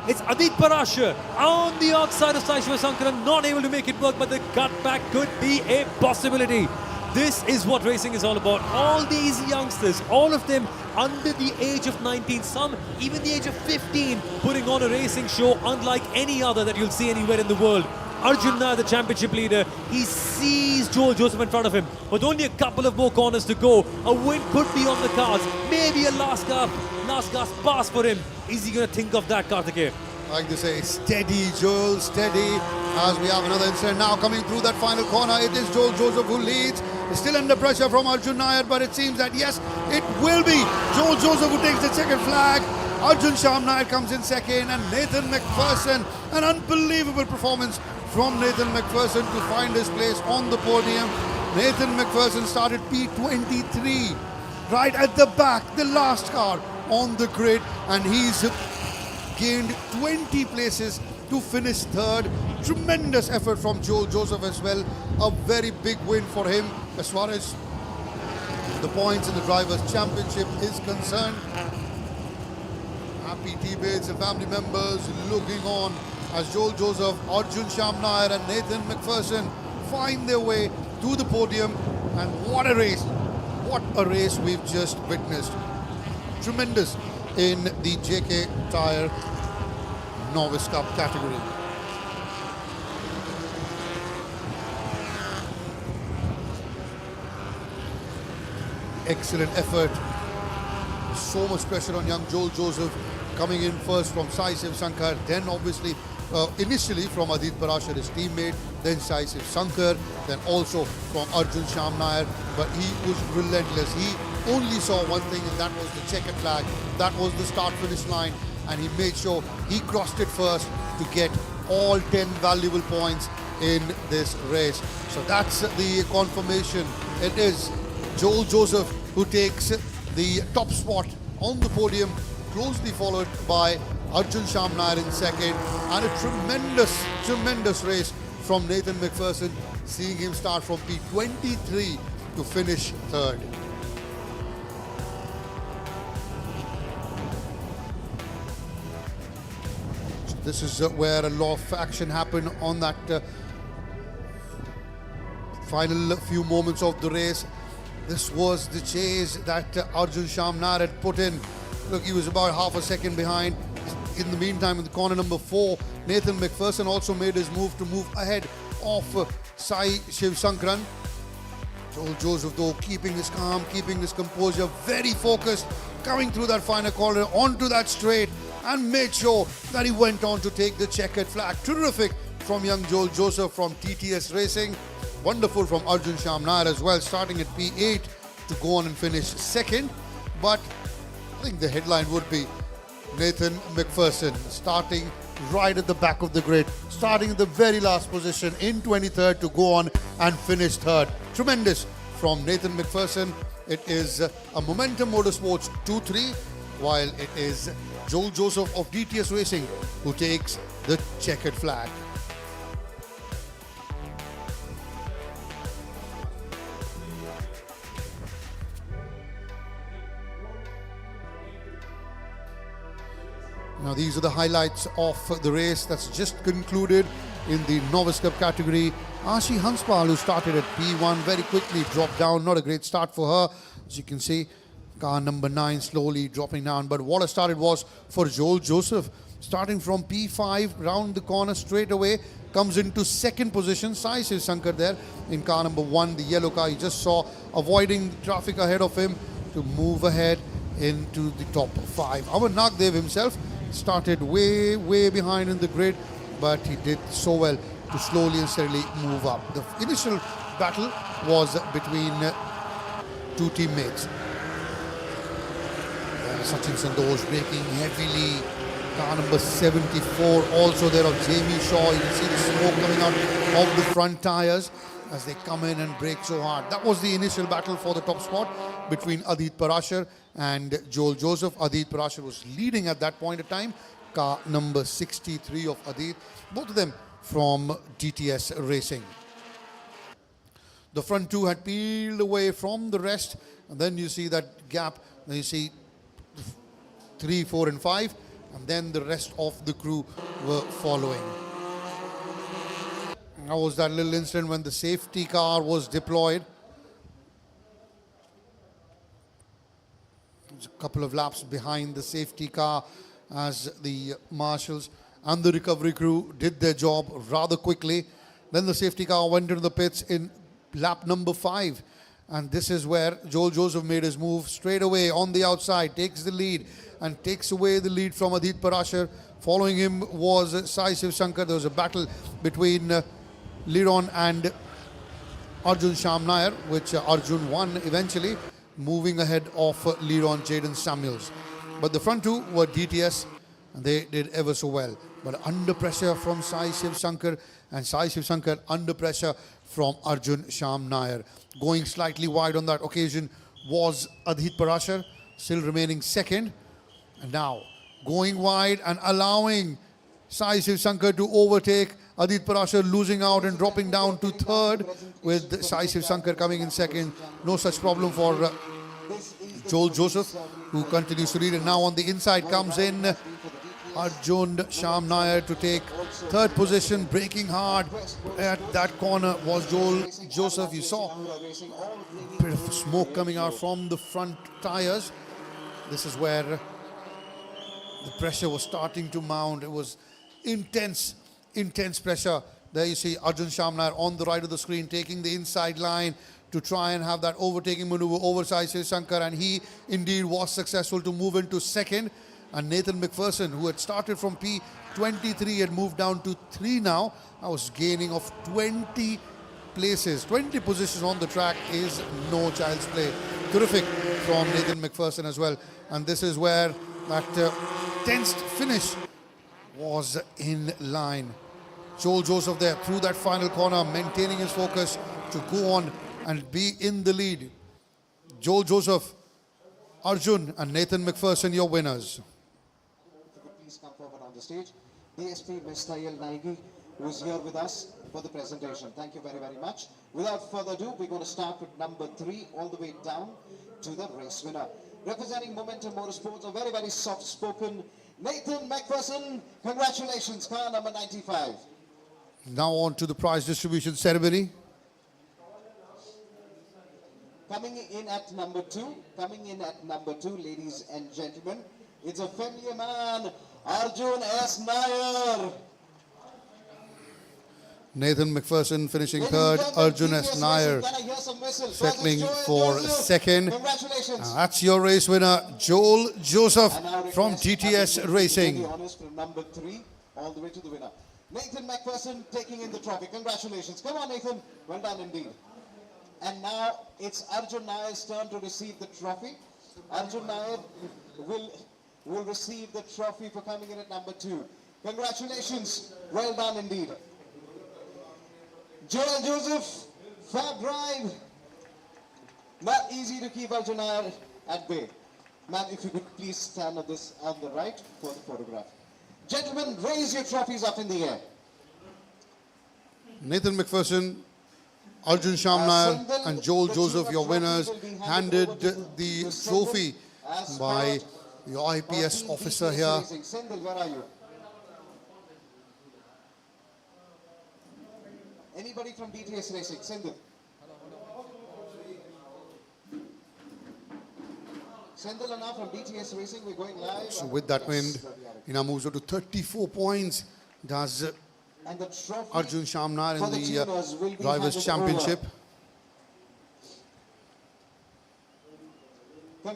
It's Adit Parashe on the outside of Sai Shivasankaran, not able to make it work, but the cutback could be a possibility. This is what racing is all about. All these youngsters, all of them under the age of 19, some even the age of 15, putting on a racing show unlike any other that you'll see anywhere in the world. Arjun Nair, the championship leader, he sees Joel Joseph in front of him. With only a couple of more corners to go, a win could be on the cards. Maybe a last gasp pass for him. Is he going to think of that, Karthikeya? Like they say, steady, Joel, steady. As we have another incident now coming through that final corner. It is Joel Joseph who leads. Still under pressure from Arjun Nair, but it seems that yes, it will be Joel Joseph who takes the 2nd flag. Arjun Sham Nair comes in 2nd, and Nathan McPherson, an unbelievable performance from Nathan McPherson to find his place on the podium. Nathan McPherson started P23, right at the back, the last car on the grid, and he's gained 20 places to finish 3rd. Tremendous effort from Joel Joseph as well. A very big win for him as far as the points in the Drivers' Championship is concerned. Happy teammates and family members looking on as Joel Joseph, Arjun Sham Nair and Nathan McPherson find their way to the podium. And what a race! What a race we've just witnessed. Tremendous in the JK Tyre Novice Cup category. Excellent effort. So much pressure on young Joel Joseph, coming in first from Sai Shivasankar, then obviously initially from Adit Parashe, his teammate, then Sai Shivasankar, then also from Arjun Sham Nair, but he was relentless. He only saw one thing, and that was the checkered flag. That was the start-finish line, and he made sure he crossed it first to get all 10 valuable points in this race. So that's the confirmation. It is Joel Joseph who takes the top spot on the podium, closely followed by Arjun Sham Nair in 2nd, and a tremendous race from Nathan McPherson, seeing him start from P23 to finish 3rd. This is where a lot of action happened on that final few moments of the race. This was the chase that Arjun Sham Nair had put in. Look, he was about half a second behind. In the meantime, in the corner number 4, Nathan McPherson also made his move to move ahead of Sai Shivasankaran. Joel Joseph, though, keeping his calm, keeping his composure, very focused, coming through that final corner, onto that straight, and made sure that he went on to take the checkered flag. Terrific from young Joel Joseph from TTS Racing. Wonderful from Arjun Sham Nair as well, starting at P8 to go on and finish 2nd. But I think the headline would be Nathan McPherson starting right at the back of the grid, starting at the very last position in 23rd to go on and finish 3rd. Tremendous from Nathan McPherson. It is a Momentum Motorsports 2-3, while it is Joel Joseph of DTS Racing who takes the checkered flag. Now these are the highlights of the race that's just concluded in the Novice Cup category. Ashi Hanspal, who started at P1, very quickly dropped down. Not a great start for her. As you can see, car number 9 slowly dropping down. But what a start it was for Joel Joseph. Starting from P5, round the corner straight away, comes into second position. Sai Shiv Shankar there in car number 1, the yellow car you just saw, avoiding traffic ahead of him to move ahead into the top 5. Our Nagdev himself started way behind in the grid, but he did so well to slowly and steadily move up. The initial battle was between two teammates. Sachin Sandosh braking heavily. Car number 74 also there of Jamie Shaw. You can see the smoke coming out of the front tires as they come in and brake so hard. That was the initial battle for the top spot between Adit Parashar and Joel Joseph. Adit Parashar was leading at that point of time. Car number 63 of Adit. Both of them from GTS Racing. The front two had peeled away from the rest. And then you see that gap. Then you see 3, 4 and 5. And then the rest of the crew were following. That was that little incident when the safety car was deployed. It was a couple of laps behind the safety car as the marshals and the recovery crew did their job rather quickly. Then the safety car went into the pits in lap number 5. And this is where Joel Joseph made his move straight away on the outside, takes the lead and takes away the lead from Adit Parashar. Following him was Sai Shiv Shankar. There was a battle between Liron and Arjun Sham Nair, which Arjun won eventually, moving ahead of Liron Jaden Samuels. But the front two were DTS, and they did ever so well. But under pressure from Sai Shiv Shankar, and Sai Shiv Shankar under pressure from Arjun Sham Nair. Going slightly wide on that occasion was Adit Parashar, still remaining second. And now going wide and allowing Sai Shiv Shankar to overtake Adit Parashar, losing out and dropping down to third, with Sai Shiv Shankar coming in second. No such problem for Joel Joseph, who continues to lead. And now on the inside comes in Arjun Sham Nair to take third position, braking hard at that corner was Joel Joseph. You saw a bit of smoke coming out from the front tires. This is where the pressure was starting to mount. It was intense pressure. There you see Arjun Sham Nair on the right of the screen taking the inside line to try and have that overtaking maneuver over Sai Shiv Shankar, and he indeed was successful to move into second. And Nathan McPherson, who had started from P23, had moved down to 3 now. I was gaining of 20 places. 20 positions on the track is no child's play. Terrific from Nathan McPherson as well. And this is where that tensed finish was in line. Joel Joseph there through that final corner, maintaining his focus to go on and be in the lead. Joel Joseph, Arjun and Nathan McPherson, your winners. Please come forward on the stage. DSP Ms. Tayal Naigi, who is here with us for the presentation. Thank you very, very much. Without further ado, we're going to start with number 3 all the way down to the race winner. Representing Momentum Motorsports, a very, very soft-spoken Nathan McPherson. Congratulations, car number 95. Now on to the prize distribution ceremony. Coming in at number 2, ladies and gentlemen, it's a familiar man, Arjun S. Nair. Nathan McPherson finishing third, Arjun S. Nair settling for second. That's your race winner, Joel Joseph from GTS Racing. From number 3 all the way to the winner. Nathan McPherson taking in the trophy. Congratulations. Come on, Nathan. Well done indeed. And now it's Arjun Nair's turn to receive the trophy. Arjun Nair will receive the trophy for coming in at number 2. Congratulations. Well done indeed. Joel Joseph, fab drive. Not easy to keep Arjun Nair at bay. Ma'am, if you could please stand on the right for the photograph. Gentlemen, raise your trophies up in the air. Nathan McPherson, Arjun Sham Nair and Joel Joseph, your winners, handed the trophy by your IPS officer here. Sindhil, where are you? Anybody from DTS Racing? Sindhil. Sindhil Anna from DTS Racing, we're going live. So with that win, he now moves up to 34 points. Does And the trophy Arjun Shamnar in for the the tuners will be Drivers' handed Championship. over.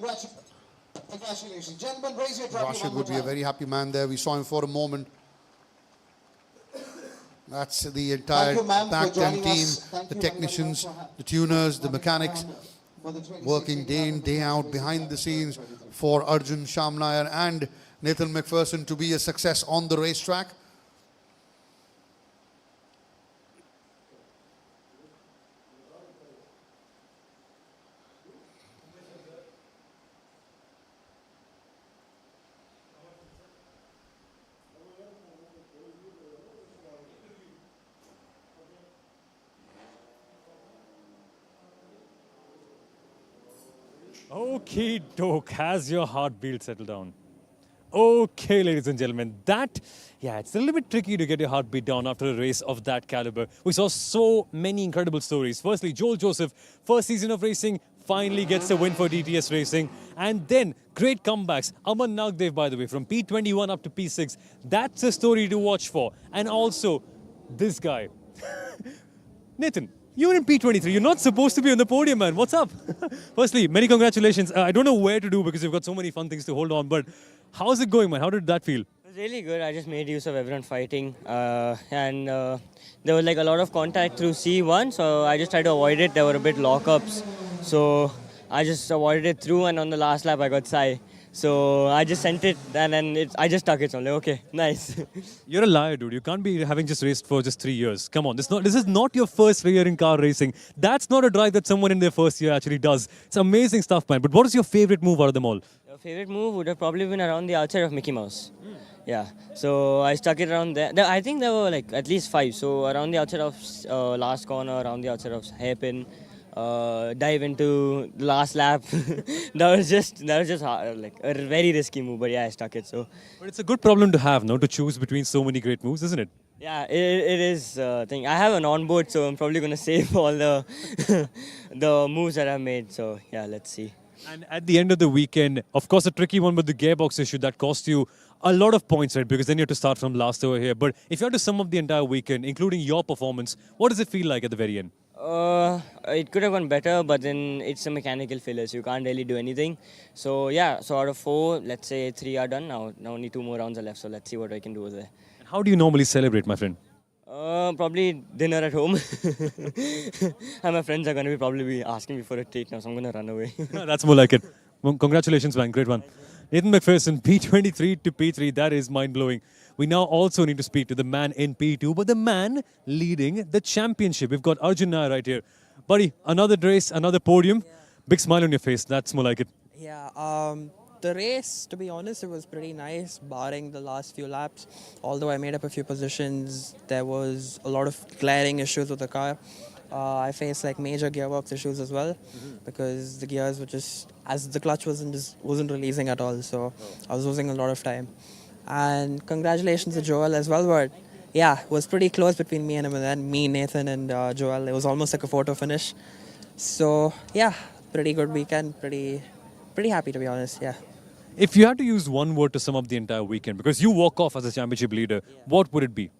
Congratulations. Gentlemen, raise your trophy Rashid one more would be a time. very happy man there. We saw him for a moment. That's the entire Thank you, ma'am, for back 10 joining team, us. Thank the you very technicians, much the tuners, the mechanics, for the 26 working day in, day out behind the scenes for Arjun Shamnair and Nathan McPherson to be a success on the racetrack. Okay, doke. Has your heartbeat settled down? Okay, ladies and gentlemen, it's a little bit tricky to get your heartbeat down after a race of that caliber. We saw so many incredible stories. Firstly, Joel Joseph, first season of racing, finally gets a win for DTS Racing. And then, great comebacks. Aman Nagdev, by the way, from P21 up to P6. That's a story to watch for. And also, this guy. Nathan, you're in P23. You're not supposed to be on the podium, man. What's up? Firstly, many congratulations. I don't know where to do because you've got so many fun things to hold on. But how's it going, man? How did that feel? It was really good. I just made use of everyone fighting. And there was like a lot of contact through C1. So I just tried to avoid it. There were a bit lockups. So I just avoided it through. And on the last lap, I got Sai. So I just sent it and then I just stuck it. So I'm like, okay, nice. You're a liar, dude. You can't be having just raced for just 3 years. Come on, this is not your first year in car racing. That's not a drive that someone in their first year actually does. It's amazing stuff, man. But what is your favorite move out of them all? Your favorite move would have probably been around the outside of Mickey Mouse. Yeah, so I stuck it around there. I think there were like at least 5. So around the outside of last corner, around the outside of hairpin, dive into the last lap. that was just hard, like a very risky move, but yeah, I stuck it. So. But it's a good problem to have, no? To choose between so many great moves, isn't it? Yeah, it is a thing. I have an onboard, so I'm probably going to save all the the moves that I've made. So yeah, let's see. And at the end of the weekend, of course, a tricky one with the gearbox issue that cost you a lot of points, right? Because then you have to start from last over here. But if you had to sum up the entire weekend, including your performance, what does it feel like at the very end? It could have gone better, but then it's a mechanical failure, so you can't really do anything. So yeah, so out of 4, let's say 3 are done now. Now only 2 more rounds are left, so let's see what I can do with it. And how do you normally celebrate, my friend? Probably dinner at home. And my friends are going to probably be asking me for a treat now, so I'm going to run away. That's more like it. Well, congratulations, man. Great one. Nathan McPherson, P23 to P3. That is mind-blowing. We now also need to speak to the man in P2, but the man leading the championship. We've got Arjun Nair right here. Buddy, another race, another podium. Yeah. Big smile on your face. That's more like it. Yeah, the race, to be honest, it was pretty nice, barring the last few laps. Although I made up a few positions, there was a lot of glaring issues with the car. I faced like major gearbox issues as well, because the gears were just, as the clutch wasn't releasing at all. So I was losing a lot of time. And congratulations to Joel as well, but yeah, it was pretty close between me and him, and then me, Nathan, and Joel. It was almost like a photo finish. So yeah, pretty good weekend, pretty happy to be honest, yeah. If you had to use one word to sum up the entire weekend, because you walk off as a championship leader, what would it be?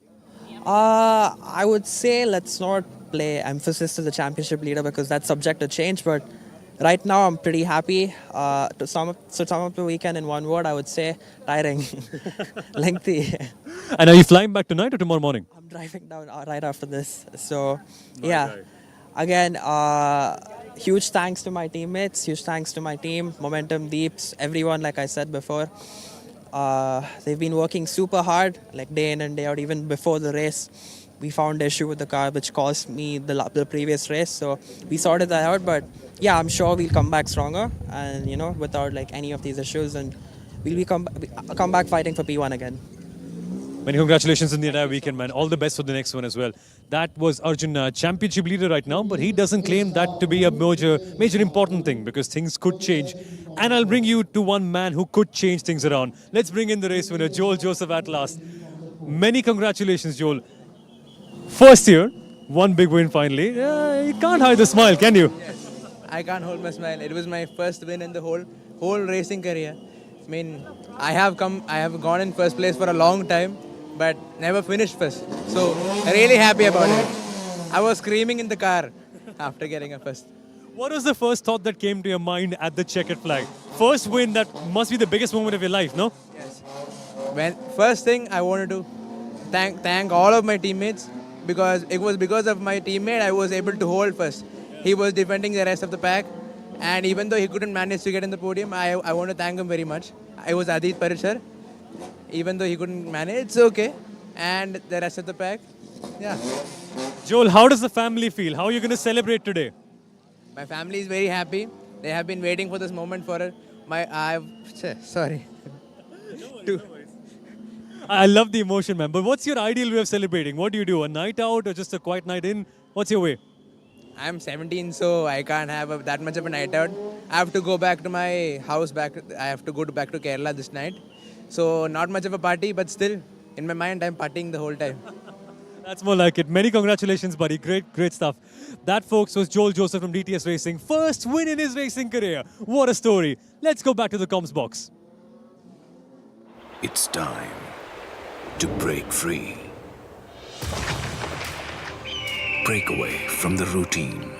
I would say let's not play emphasis to the championship leader because that's subject to change, but right now I'm pretty happy. To sum up the weekend in one word, I would say tiring, lengthy. And are you flying back tonight or tomorrow morning? I'm driving down right after this. So yeah, again, huge thanks to my teammates, huge thanks to my team, Momentum, Deeps, everyone, like I said before. They've been working super hard, like day in and day out, even before the race. We found an issue with the car which caused me the previous race, so we sorted that out. But yeah, I'm sure we'll come back stronger, and you know, without like any of these issues, and we'll come back fighting for P1 again. Many congratulations on the entire weekend, man. All the best for the next one as well. That was Arjun, championship leader right now, but he doesn't claim that to be a major important thing because things could change. And I'll bring you to one man who could change things around. Let's bring in the race winner, Joel Joseph, at last. Many congratulations, Joel. First year, one big win finally. You can't hide the smile, can you? Yes, I can't hold my smile. It was my first win in the whole racing career. I mean, I have gone in first place for a long time, but never finished first. So, really happy about it. I was screaming in the car after getting a first. What was the first thought that came to your mind at the checkered flag? First win, that must be the biggest moment of your life, no? Yes. First thing, I wanted to thank all of my teammates because it was because of my teammate I was able to hold first. He was defending the rest of the pack, and even though he couldn't manage to get in the podium, I want to thank him very much. I was Adit Parishar. Even though he couldn't manage, it's okay. And the rest of the pack, yeah. Joel, how does the family feel? How are you going to celebrate today? My family is very happy. They have been waiting for this moment for it. Sorry. I love the emotion, man. But what's your ideal way of celebrating? What do you do? A night out or just a quiet night in? What's your way? I'm 17, so I can't have that much of a night out. I have to go back to my house. I have to go back to Kerala this night. So not much of a party, but still, in my mind, I'm partying the whole time. That's more like it. Many congratulations, buddy. Great stuff. That, folks, was Joel Joseph from DTS Racing. First win in his racing career. What a story. Let's go back to the comms box. It's time to break free. Break away from the routine.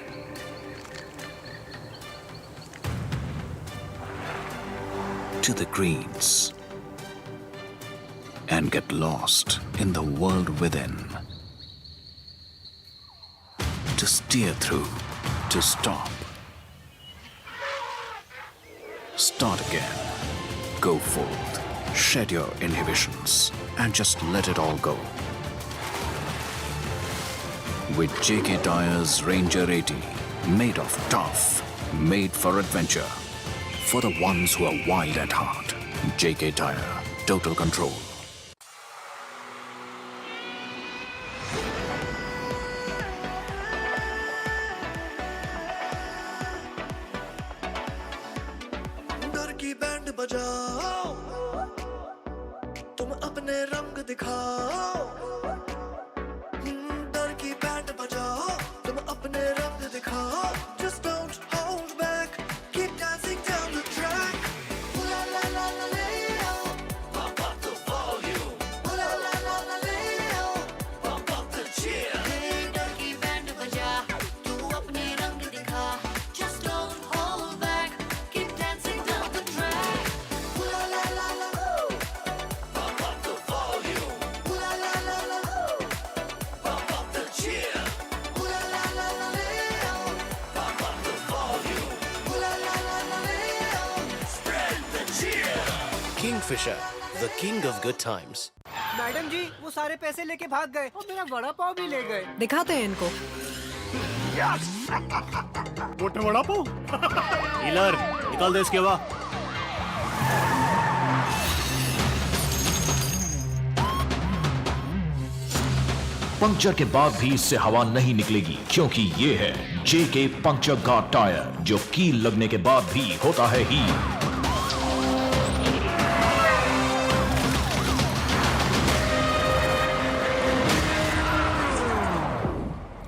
To the greens. And get lost in the world within. To steer through, to stop. Start again. Go forth. Shed your inhibitions and just let it all go. With JK Tyre's Ranger 80, made of tough, made for adventure. For the ones who are wild at heart. JK Tyre, total control. डर की band बजाओ तुम अपने रंग दिखाओ डर की band बजाओ तुम अपने रंग दिखाओ just don't hold back keep dancing down the track ooh la la la la leo pump up the volume ooh la la la la leo pump up the cheer hey डर की band बजा तू अपने रंग दिखा just don't hold back keep dancing down the track ooh la la la la pump up the volume ooh la la la la pump up the cheer ooh la la la la leo pump up the volume ooh la la la la leo spread the cheer Kingfisher, the king of good times. Madam ji वो सारे पैसे लेके भाग गए और मेरा वड़ा पाव भी ले गए दिखाते हैं इनको मोटे वड़ा पाव हीलर निकाल दे इसके हवा पंक्चर के बाद भी इससे हवा नहीं निकलेगी क्योंकि ये है जेके पंक्चर गार्ड टायर जो कील लगने के बाद भी होता है हील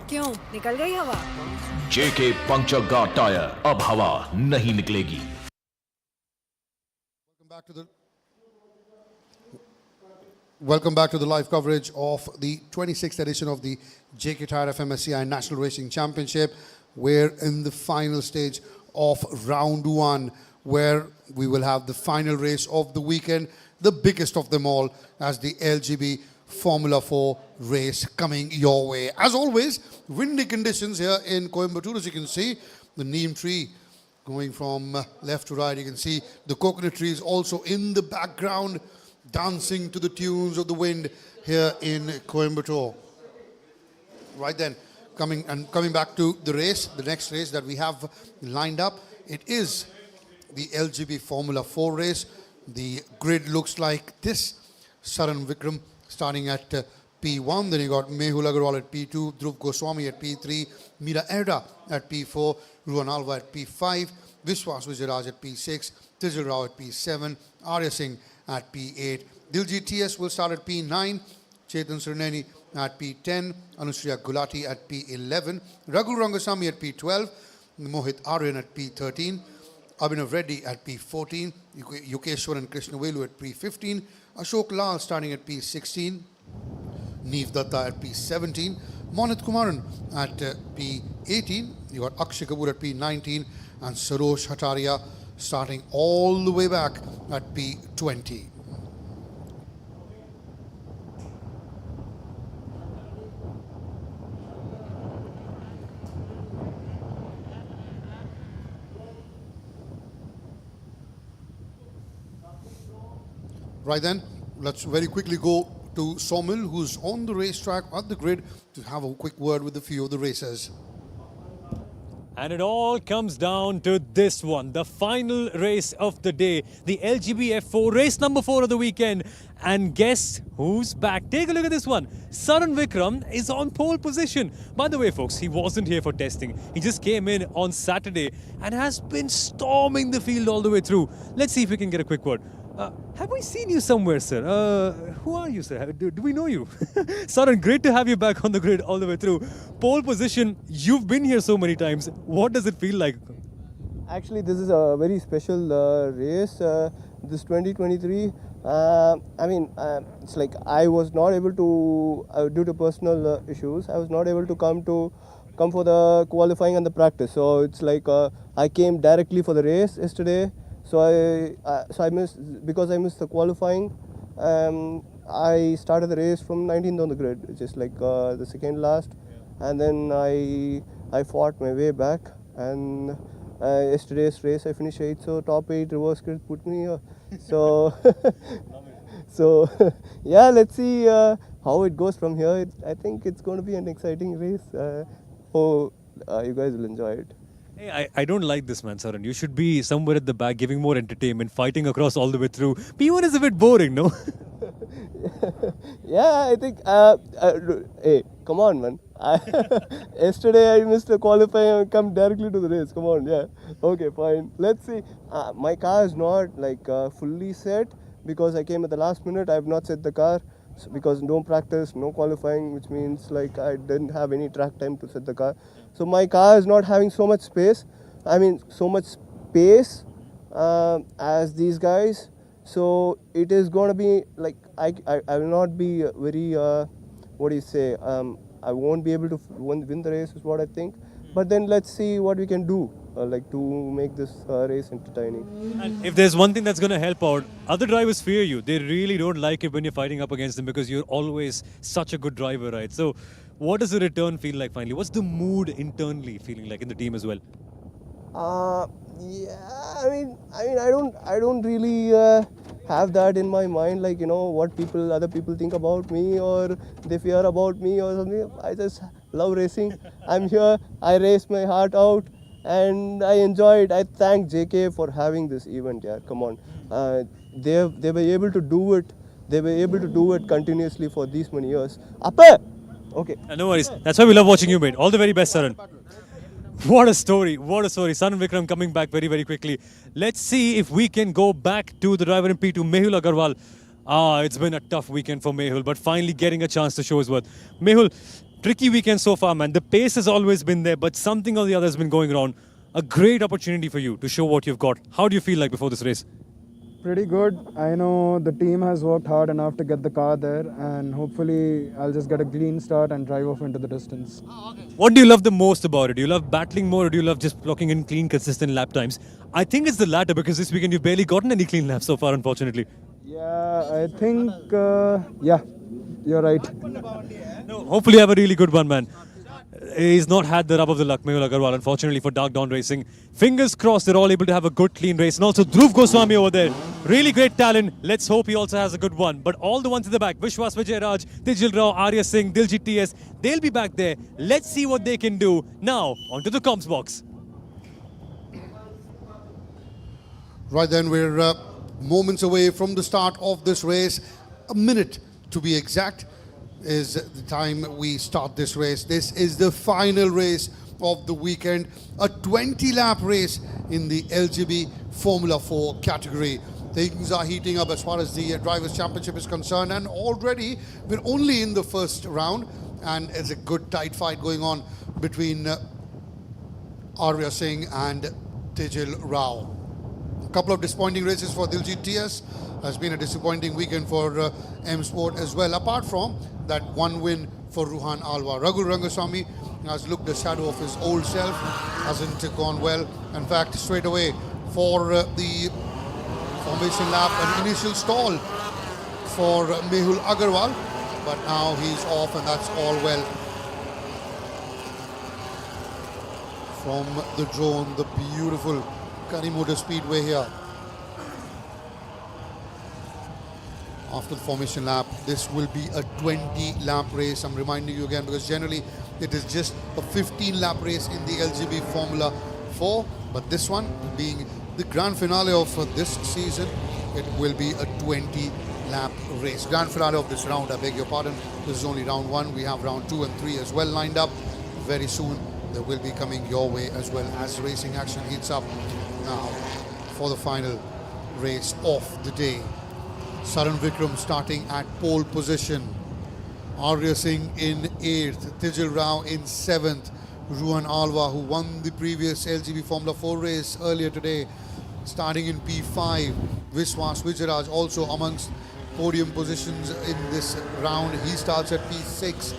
क्यों निकल गई हवा जेके पंक्चर गार्ड टायर अब हवा नहीं निकलेगी Welcome back to the live coverage of the 26th edition of the JK Tyre-FMSCI National Racing Championship. We're in the final stage of round one, where we will have the final race of the weekend, the biggest of them all, as the LGB Formula 4 race coming your way. As always, windy conditions here in Coimbatore. As you can see, the neem tree going from left to right. You can see the coconut trees also in the background, dancing to the tunes of the wind here in Coimbatore. Right then, coming back to the race, the next race that we have lined up, it is the LGB Formula 4 race. The grid looks like this. Saran Vikram starting at P1. Then you got Mehul Agarwal at P2, Dhruv Goswami at P3, Mira Erda at P4, Ruan Alva at P5, Vishwas Vijayaraj at P6, Tijal Rao at P7, Arya Singh at P8. Diljit TS will start at P9, Chetan Srineni at P10, Anushriya Gulati at P11, Raghu Rangasamy at P12, Mohit Aryan at P13, Abhinav Reddy at P14, Yukeshwaran Krishnavelu at P15, Ashok Lal starting at P16, Neev Datta at P17, Monit Kumaran at P18, you got Akshay Kapoor at P19, and Sarosh Hataria starting all the way back at P20. Right then, let's very quickly go to Somil, who's on the racetrack at the grid, to have a quick word with a few of the racers. And it all comes down to this one, the final race of the day, the LGB F4, race number 4 of the weekend. And guess who's back? Take a look at this one. Saran Vikram is on pole position. By the way, folks, he wasn't here for testing. He just came in on Saturday and has been storming the field all the way through. Let's see if we can get a quick word. Have we seen you somewhere, sir? Who are you, sir? Do we know you? Saran, great to have you back on the grid all the way through. Pole position, you've been here so many times. What does it feel like? Actually, this is a very special race, this 2023. It's like I was not able to, due to personal issues, I was not able to come for the qualifying and the practice. So it's like I came directly for the race yesterday. So I missed, because I missed the qualifying. I started the race from 19th on the grid, just like the second last, and then I fought my way back. And yesterday's race I finished 8th, so top 8 reverse grid put me here. So yeah, let's see how it goes from here. I think it's going to be an exciting race. You guys will enjoy it. Hey, I don't like this, man, Saran. You should be somewhere at the back giving more entertainment, fighting across all the way through. P1 is a bit boring, no? Yeah, I think, hey, come on, man. Yesterday I missed the qualifying and come directly to the race. Come on, yeah. Okay, fine. Let's see. My car is not like fully set because I came at the last minute. I have not set the car because no practice, no qualifying, which means like I didn't have any track time to set the car. So my car is not having so much space. So much space as these guys. So it is going to be like I will not be very what do you say? I won't be able to win the race is what I think. But then let's see what we can do to make this race entertaining. And if there's one thing that's going to help out, other drivers fear you. They really don't like it when you're fighting up against them because you're always such a good driver, right? So what does the return feel like finally? What's the mood internally feeling like in the team as well? Yeah, I don't really have that in my mind, like, what other people think about me or they fear about me or something. I just love racing. I'm here, I race my heart out and I enjoy it. I thank JK for having this event, yeah, come on. They were able to do it. They were able to do it continuously for these many years. Okay. No worries. That's why we love watching you, mate. All the very best, Saran. What a story. What a story. Saran Vikram coming back very, very quickly. Let's see if we can go back to the driver in P2, Mehul Agarwal. It's been a tough weekend for Mehul, but finally getting a chance to show his worth. Mehul, tricky weekend so far, man. The pace has always been there, but something or the other has been going wrong. A great opportunity for you to show what you've got. How do you feel like before this race? Pretty good. I know the team has worked hard enough to get the car there, and hopefully I'll just get a clean start and drive off into the distance. What do you love the most about it? Do you love battling more or do you love just clocking in clean, consistent lap times? I think it's the latter because this weekend you've barely gotten any clean laps so far, unfortunately. Yeah, I think, yeah, you're right. No, hopefully you have a really good one, man. He's not had the rub of the luck, Mehul Agarwal, unfortunately for Dark Dawn Racing. Fingers crossed they're all able to have a good, clean race. And also Dhruv Goswami over there. Really great talent. Let's hope he also has a good one. But all the ones in the back, Vishwas Vijayaraj, Tijal Rao, Arya Singh, Diljit TS, they'll be back there. Let's see what they can do. Now, onto the comms box. Right then, we're moments away from the start of this race. A minute to be exact. is the time we start this race. This is the final race of the weekend, a 20-lap race in the LGB Formula 4 category. Things are heating up as far as the Drivers' Championship is concerned, and already we're only in the first round, and it's a good tight fight going on between Arya Singh and Tejal Rao. A couple of disappointing races for Diljit TS. Has been a disappointing weekend for M Sport as well, apart from that one win for Ruhan Alva. Raghu Rangaswamy has looked the shadow of his old self, hasn't gone well. In fact, straight away for the formation lap, an initial stall for Mehul Agarwal, but now he's off and that's all well. From the drone, the beautiful Curry Motor Speedway here. After the formation lap, this will be a 20-lap race. I'm reminding you again because generally it is just a 15-lap race in the LGB Formula 4, but this one being the grand finale of this season, it will be a 20-lap race. Grand finale of this round, I beg your pardon. This is only round 1. We have round 2 and 3 as well lined up. Very soon they will be coming your way as well as racing action heats up now for the final race of the day. Saran Vikram starting at pole position. Arya Singh in 8th. Tejal Rao in 7th. Ruhan Alva, who won the previous LGB Formula 4 race earlier today, starting in P5. Viswas Vijayaraj also amongst podium positions in this round. He starts at P6.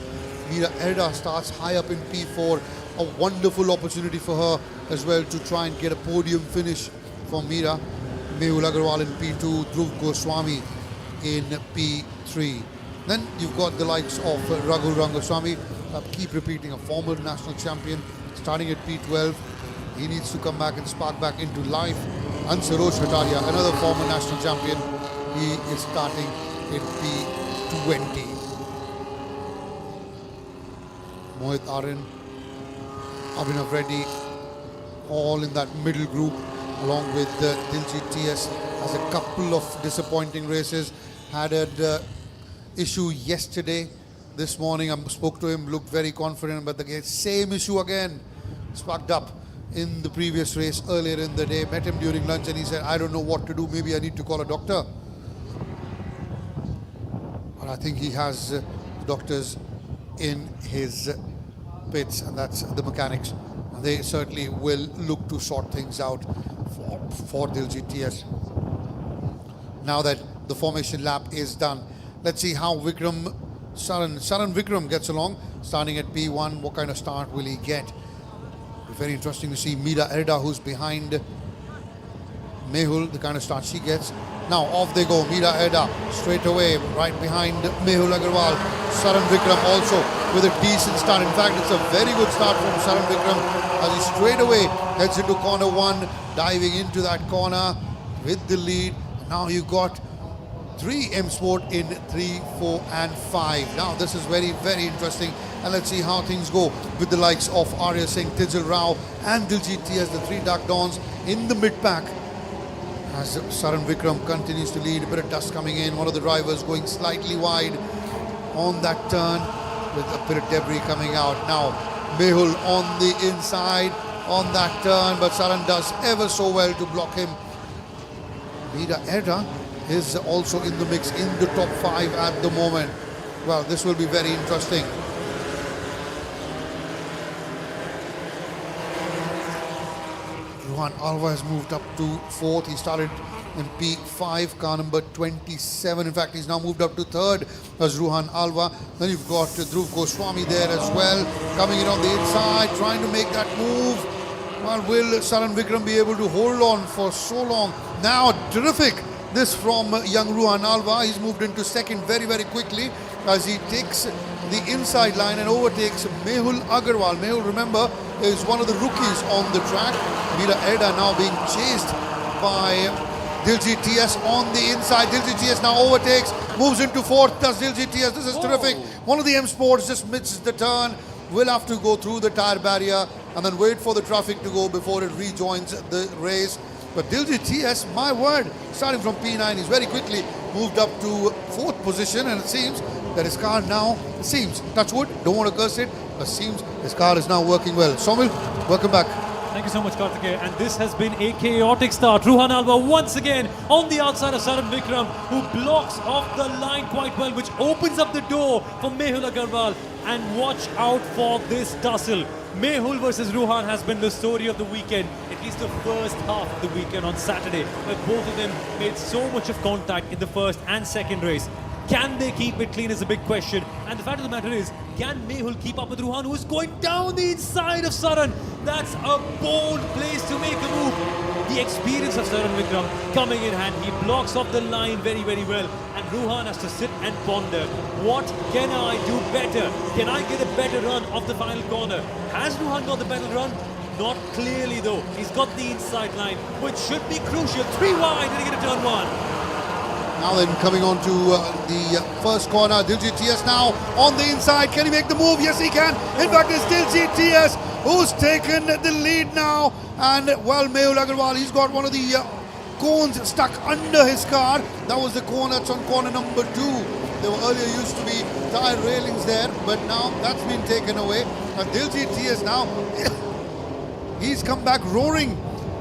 Meera Erda starts high up in P4. A wonderful opportunity for her as well to try and get a podium finish for Meera. Mehul Agarwal in P2, Dhruv Goswami in P3. Then you've got the likes of Raghu Rangaswamy, keep repeating, a former national champion, starting at P12. He needs to come back and spark back into life. And Sarosh Hataria, another former national champion, he is starting in P20. Mohit Aryan, Abhinav Reddy, all in that middle group, along with Diljit TS, has a couple of disappointing races. Had an issue yesterday. This morning I spoke to him, looked very confident, but the same issue again sparked up in the previous race earlier in the day. Met him during lunch and he said, I don't know what to do, maybe I need to call a doctor. But I think he has doctors in his pits, and that's the mechanics. They certainly will look to sort things out for Diljit TS. Now that the formation lap is done, let's see how Saran Vikram gets along, starting at P1. What kind of start will he get? Very interesting to see Meera Erda, who's behind Mehul, the kind of start she gets. Now off they go, Meera Erda straight away right behind Mehul Agarwal. Saran Vikram also with a decent start. In fact, it's a very good start from Saran Vikram as he straight away heads into corner 1, diving into that corner with the lead. Now you've got 3 M Sport in 3, 4 and 5. Now this is very, very interesting, and let's see how things go with the likes of Arya Singh, Tejal Rao and Diljit TS, the 3 Dark Dawns in the mid-pack. As Saran Vikram continues to lead, a bit of dust coming in, one of the drivers going slightly wide on that turn with a bit of debris coming out. Now Mehul on the inside on that turn, but Saran does ever so well to block him. Meera Erda is also in the mix in the top 5 at the moment. Well, this will be very interesting. Ruhan Alva has moved up to 4th. He started in P5, car number 27. In fact, he's now moved up to 3rd as Ruhan Alva. Then you've got Dhruv Goswami there as well, coming in on the inside, trying to make that move. Well, will Saran Vikram be able to hold on for so long? Now, terrific. This from young Ruhan Alva. He's moved into 2nd very, very quickly as he takes the inside line and overtakes Mehul Agarwal. Mehul, remember, is one of the rookies on the track. Meera Erda now being chased by Diljit TS on the inside. Diljit TS now overtakes, moves into 4th. Does Diljit TS? This is terrific. One of the M Sports just misses the turn. Will have to go through the tire barrier and then wait for the traffic to go before it rejoins the race. But Diljit TS, my word, starting from P9, he's very quickly moved up to 4th position, and it seems that his car now seems, touch wood, don't want to curse it, but seems his car is now working well. Somil, welcome back. Thank you so much, Karthikeya. And this has been a chaotic start. Ruhan Alva once again on the outside of Saran Vikram, who blocks off the line quite well, which opens up the door for Mehul Agarwal. And watch out for this tussle. Mehul versus Ruhan has been the story of the weekend, at least the first half of the weekend on Saturday, where both of them made so much of contact in the first and second race. Can they keep it clean is a big question. And the fact of the matter is, can Mehul keep up with Ruhan, who is going down the inside of Saran? That's a bold place to make a move. The experience of Saran Vikram coming in hand. He blocks off the line very, very well. And Ruhan has to sit and ponder, what can I do better? Can I get a better run off the final corner? Has Ruhan got the better run? Not clearly though. He's got the inside line, which should be crucial. 3 wide heading into turn 1. Now then, coming on to the first corner, Diljit TS now on the inside. Can he make the move? Yes, he can. In fact, it's Diljit TS who's taken the lead now. And, well, Mehul Agarwal, he's got one of the cones stuck under his car. That was the cone that's on corner number 2. There were earlier used to be tire railings there, but now that's been taken away. And Diljit TS now, he's come back roaring.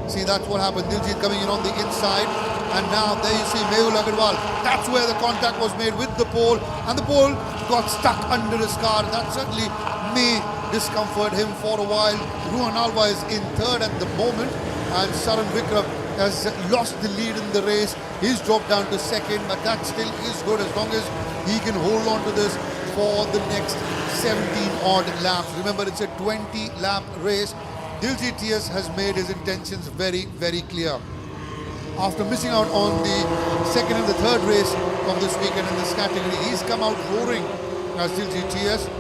See, that's what happened. Diljit coming in on the inside. And now there you see Mehul Agarwal. That's where the contact was made with the pole. And the pole got stuck under his car. That certainly may discomfort him for a while. Ruhan Alva is in third at the moment. And Saran Vikram has lost the lead in the race. He's dropped down to second. But that still is good as long as he can hold on to this for the next 17 odd laps. Remember, it's a 20-lap race. Diljit TS has made his intentions very, very clear. After missing out on the second and the third race of this weekend in this category, he's come out roaring as Diljit TS.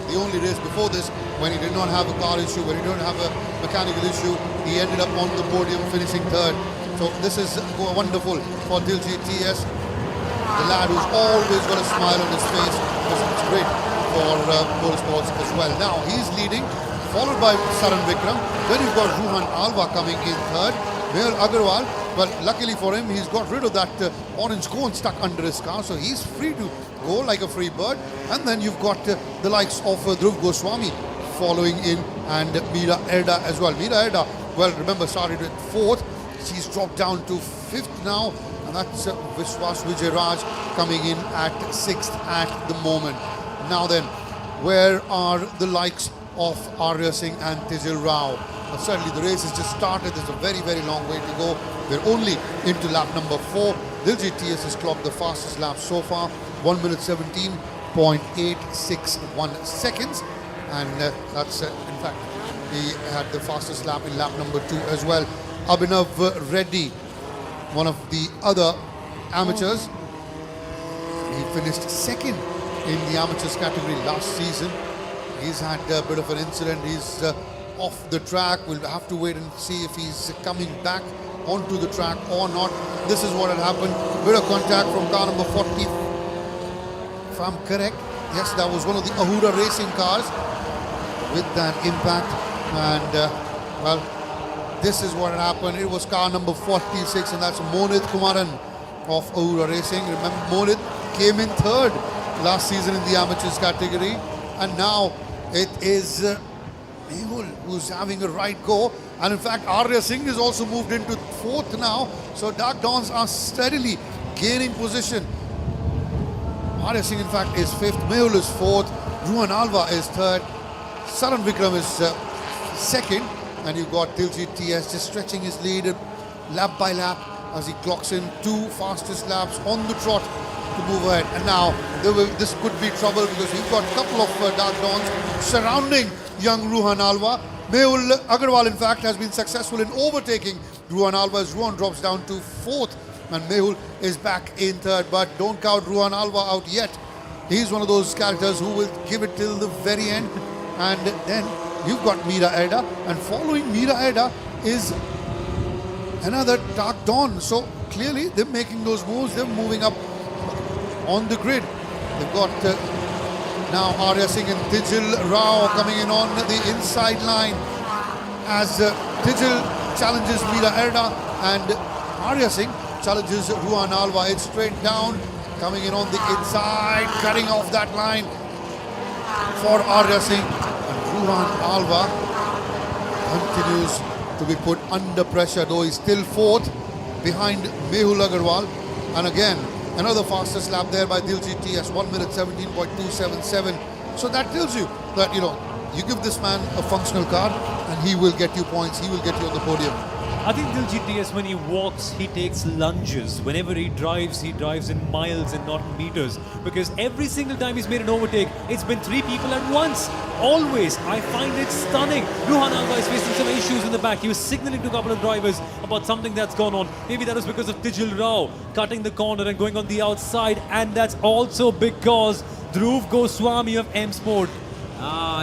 The only race before this, when he did not have a car issue, when he didn't have a mechanical issue, he ended up on the podium finishing third. So this is wonderful for Diljit TS, the lad who's always got a smile on his face. It's great for motorsports as well. Now he's leading, followed by Saran Vikram. Then you've got Ruhan Alva coming in third. Mehul Agarwal, well, luckily for him, he's got rid of that orange cone stuck under his car, so he's free to go like a free bird. And then you've got the likes of Dhruv Goswami following in, and Meera Erda as well. Meera Erda, well, remember, started at 4th. She's dropped down to 5th now, and that's Vishwas Vijay-Raj coming in at 6th at the moment. Now then, where are the likes of Arya Singh and Tejal Rao? Certainly the race has just started. There's a very, very long way to go. We're only into lap number 4. Diljit TS has clocked the fastest lap so far, 1 minute 17.861 seconds. And that's, in fact, he had the fastest lap in lap number 2 as well. Abhinav Reddy, one of the other amateurs, he finished second in the amateurs category last season. He's had a bit of an incident. He's off the track. We'll have to wait and see if he's coming back onto the track or not. This is what had happened. Bit of contact from car number 40. If I'm correct, yes, that was one of the Ahura racing cars with that impact. And, well, this is what had happened. It was car number 46, and that's Monit Kumaran of Ahura Racing. Remember, Monit came in third last season in the amateurs category. And now it is Mehul who's having a right go. And in fact, Arya Singh is also moved into 4th now. So Dark Dawns are steadily gaining position. Arya Singh, in fact, is 5th. Mehul is 4th. Ruhan Alva is 3rd. Saran Vikram is 2nd. And you've got Diljit TS just stretching his lead lap by lap as he clocks in 2 fastest laps on the trot to move ahead. And now this could be trouble because you've got a couple of Dark Dawns surrounding young Ruhan Alva. Mehul Agarwal, in fact, has been successful in overtaking Ruhan Alva as Ruhan drops down to 4th and Mehul is back in 3rd. But don't count Ruhan Alva out yet. He's one of those characters who will give it till the very end. And then you've got Meera Erda, and following Meera Erda is another Dark Dawn. So clearly they're making those moves. They're moving up on the grid. They've got now Arya Singh and Tejal Rao coming in on the inside line as Tejal challenges Meera Erda and Arya Singh challenges Ruhan Alva. It's straight down coming in on the inside, cutting off that line for Arya Singh. And Ruhan Alva continues to be put under pressure, though he's still fourth behind Mehul Agarwal. And again, another fastest lap there by Diljit TS, 1 minute 17.277. So that tells you that, you give this man a functional car and he will get you points, he will get you on the podium. I think Diljit TS, when he walks, he takes lunges. Whenever he drives in miles and not in meters. Because every single time he's made an overtake, it's been 3 people at once. Always. I find it stunning. Ruhan Alva is facing some issues in the back. He was signaling to a couple of drivers about something that's gone on. Maybe that was because of Tijil Rao cutting the corner and going on the outside. And that's also because Dhruv Goswami of M Sport,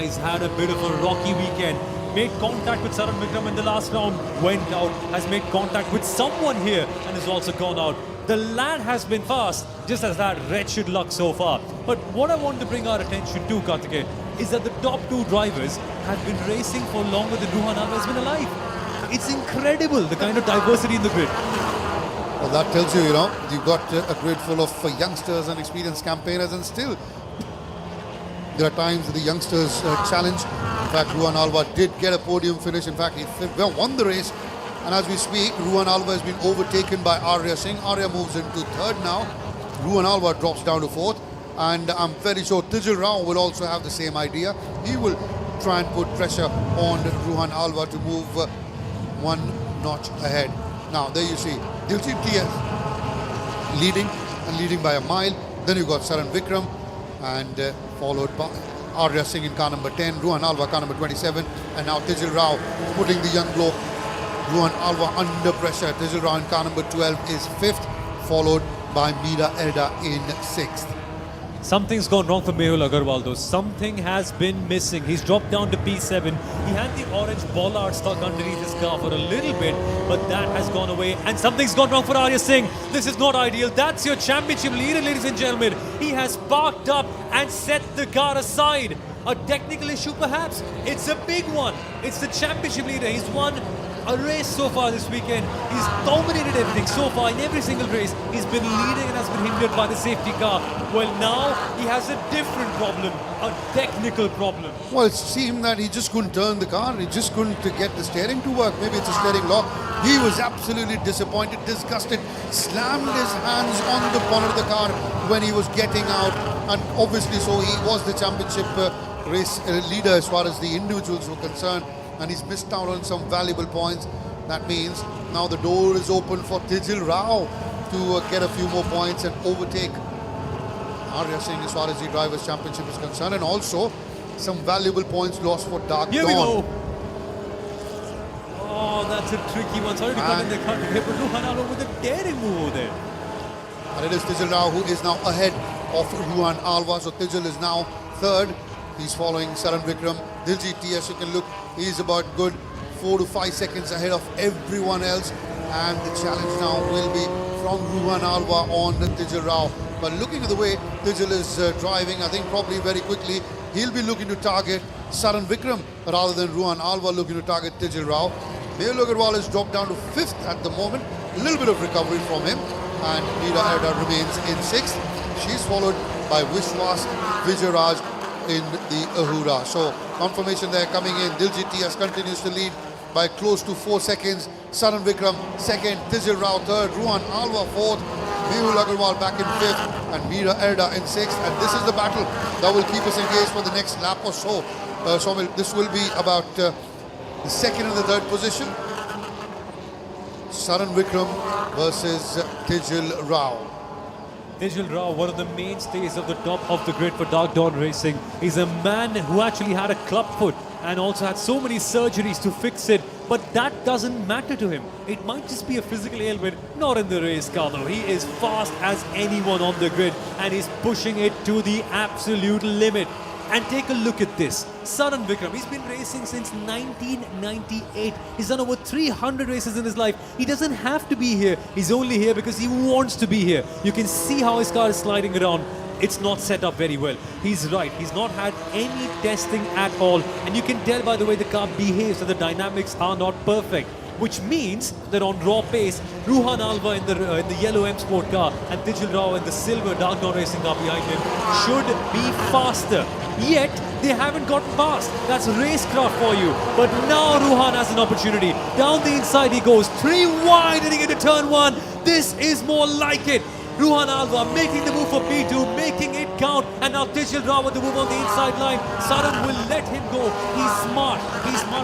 he's had a bit of a rocky weekend. Made contact with Saran Vikram in the last round, went out, has made contact with someone here and has also gone out. The lad has been fast, just as that wretched luck so far. But what I want to bring our attention to, Karthikeyan, is that the top 2 drivers have been racing for longer than Ruhan Alva has been alive. It's incredible, the kind of diversity in the grid. Well, that tells you, you've got a grid full of youngsters and experienced campaigners, and still there are times that the youngsters challenge. In fact, Ruhan Alva did get a podium finish. In fact, he won the race. And as we speak, Ruhan Alva has been overtaken by Arya Singh. Arya moves into third now. Ruhan Alva drops down to fourth. And I'm very sure Tijil Rao will also have the same idea. He will try and put pressure on Ruhan Alva to move 1 notch ahead. Now, there you see Diljit TS leading by a mile. Then you've got Saran Vikram and followed by Arya Singh in car number 10, Ruhan Alva car number 27, and now Tijil Rao putting the young bloke Ruhan Alva under pressure. Tijil Rao in car number 12 is 5th, followed by Meera Erda in 6th. Something's gone wrong for Mehul Agarwal though. Something has been missing. He's dropped down to P7. He had the orange bollard stuck underneath his car for a little bit, but that has gone away. And something's gone wrong for Arya Singh. This is not ideal. That's your championship leader, ladies and gentlemen. He has parked up and set the car aside. A technical issue perhaps. It's a big one. It's the championship leader. He's won a race so far this weekend. He's dominated everything so far in every single race. He's been leading and has been hindered by the safety car. Well, now he has a different problem, a technical problem. Well, it seemed that he just couldn't turn the car. He just couldn't get the steering to work. Maybe it's a steering lock. He was absolutely disappointed, disgusted, slammed his hands on the bonnet of the car when he was getting out. And obviously, so he was the championship race leader as far as the individuals were concerned. And he's missed out on some valuable points. That means now the door is open for Tijil Rao to get a few more points and overtake Arya Singh as far as the Drivers' Championship is concerned. And also some valuable points lost for Dark Here we Dawn. go. Oh, that's a tricky one. Sorry to cut in the cut here, but Ruhan Alva with a daring move over there. And it is Tijil Rao who is now ahead of Ruhan Alva. So Tijil is now third. He's following Saran Vikram. Diljit TS, you can look, he's about good 4 to 5 seconds ahead of everyone else. And the challenge now will be from Ruhan Alva on Tijil Rao. But looking at the way Tijil is driving, I think probably very quickly, he'll be looking to target Saran Vikram rather than Ruhan Alva looking to target Tijil Rao. Mehul Agarwal has dropped down to 5th at the moment. A little bit of recovery from him. And Meera Erda remains in 6th. She's followed by Vishwas Vijayaraj in the Ahura. So confirmation there coming in. Diljit TS continues to lead by close to 4 seconds. Saran Vikram 2nd, Tijil Rao 3rd, Ruhan Alva 4th, Mehul Agarwal back in 5th, and Meera Erda in 6th. And this is the battle that will keep us engaged for the next lap or so. This will be about the 2nd and the 3rd position. Saran Vikram versus Tijil Rao. Tijil Rao, one of the mainstays of the top of the grid for Dark Dawn Racing. He's a man who actually had a clubfoot and also had so many surgeries to fix it. But that doesn't matter to him. It might just be a physical ailment, not in the race car though. He is fast as anyone on the grid and he's pushing it to the absolute limit. And take a look at this. Saran Vikram, he's been racing since 1998. He's done over 300 races in his life. He doesn't have to be here. He's only here because he wants to be here. You can see how his car is sliding around. It's not set up very well. He's right. He's not had any testing at all. And you can tell by the way the car behaves that the dynamics are not perfect. which means that on raw pace, Ruhan Alva in the yellow M Sport car and Tijil Rao in the silver Dark Dawn Racing car behind him should be faster. Yet, they haven't gotten past. That's racecraft for you. But now Ruhan has an opportunity. Down the inside he goes, 3 wide heading into turn 1. This is more like it. Ruhan Alva making the move for P2, making it count, and now Tijil Rao with the move on the inside line. Saran will let him go. He's smart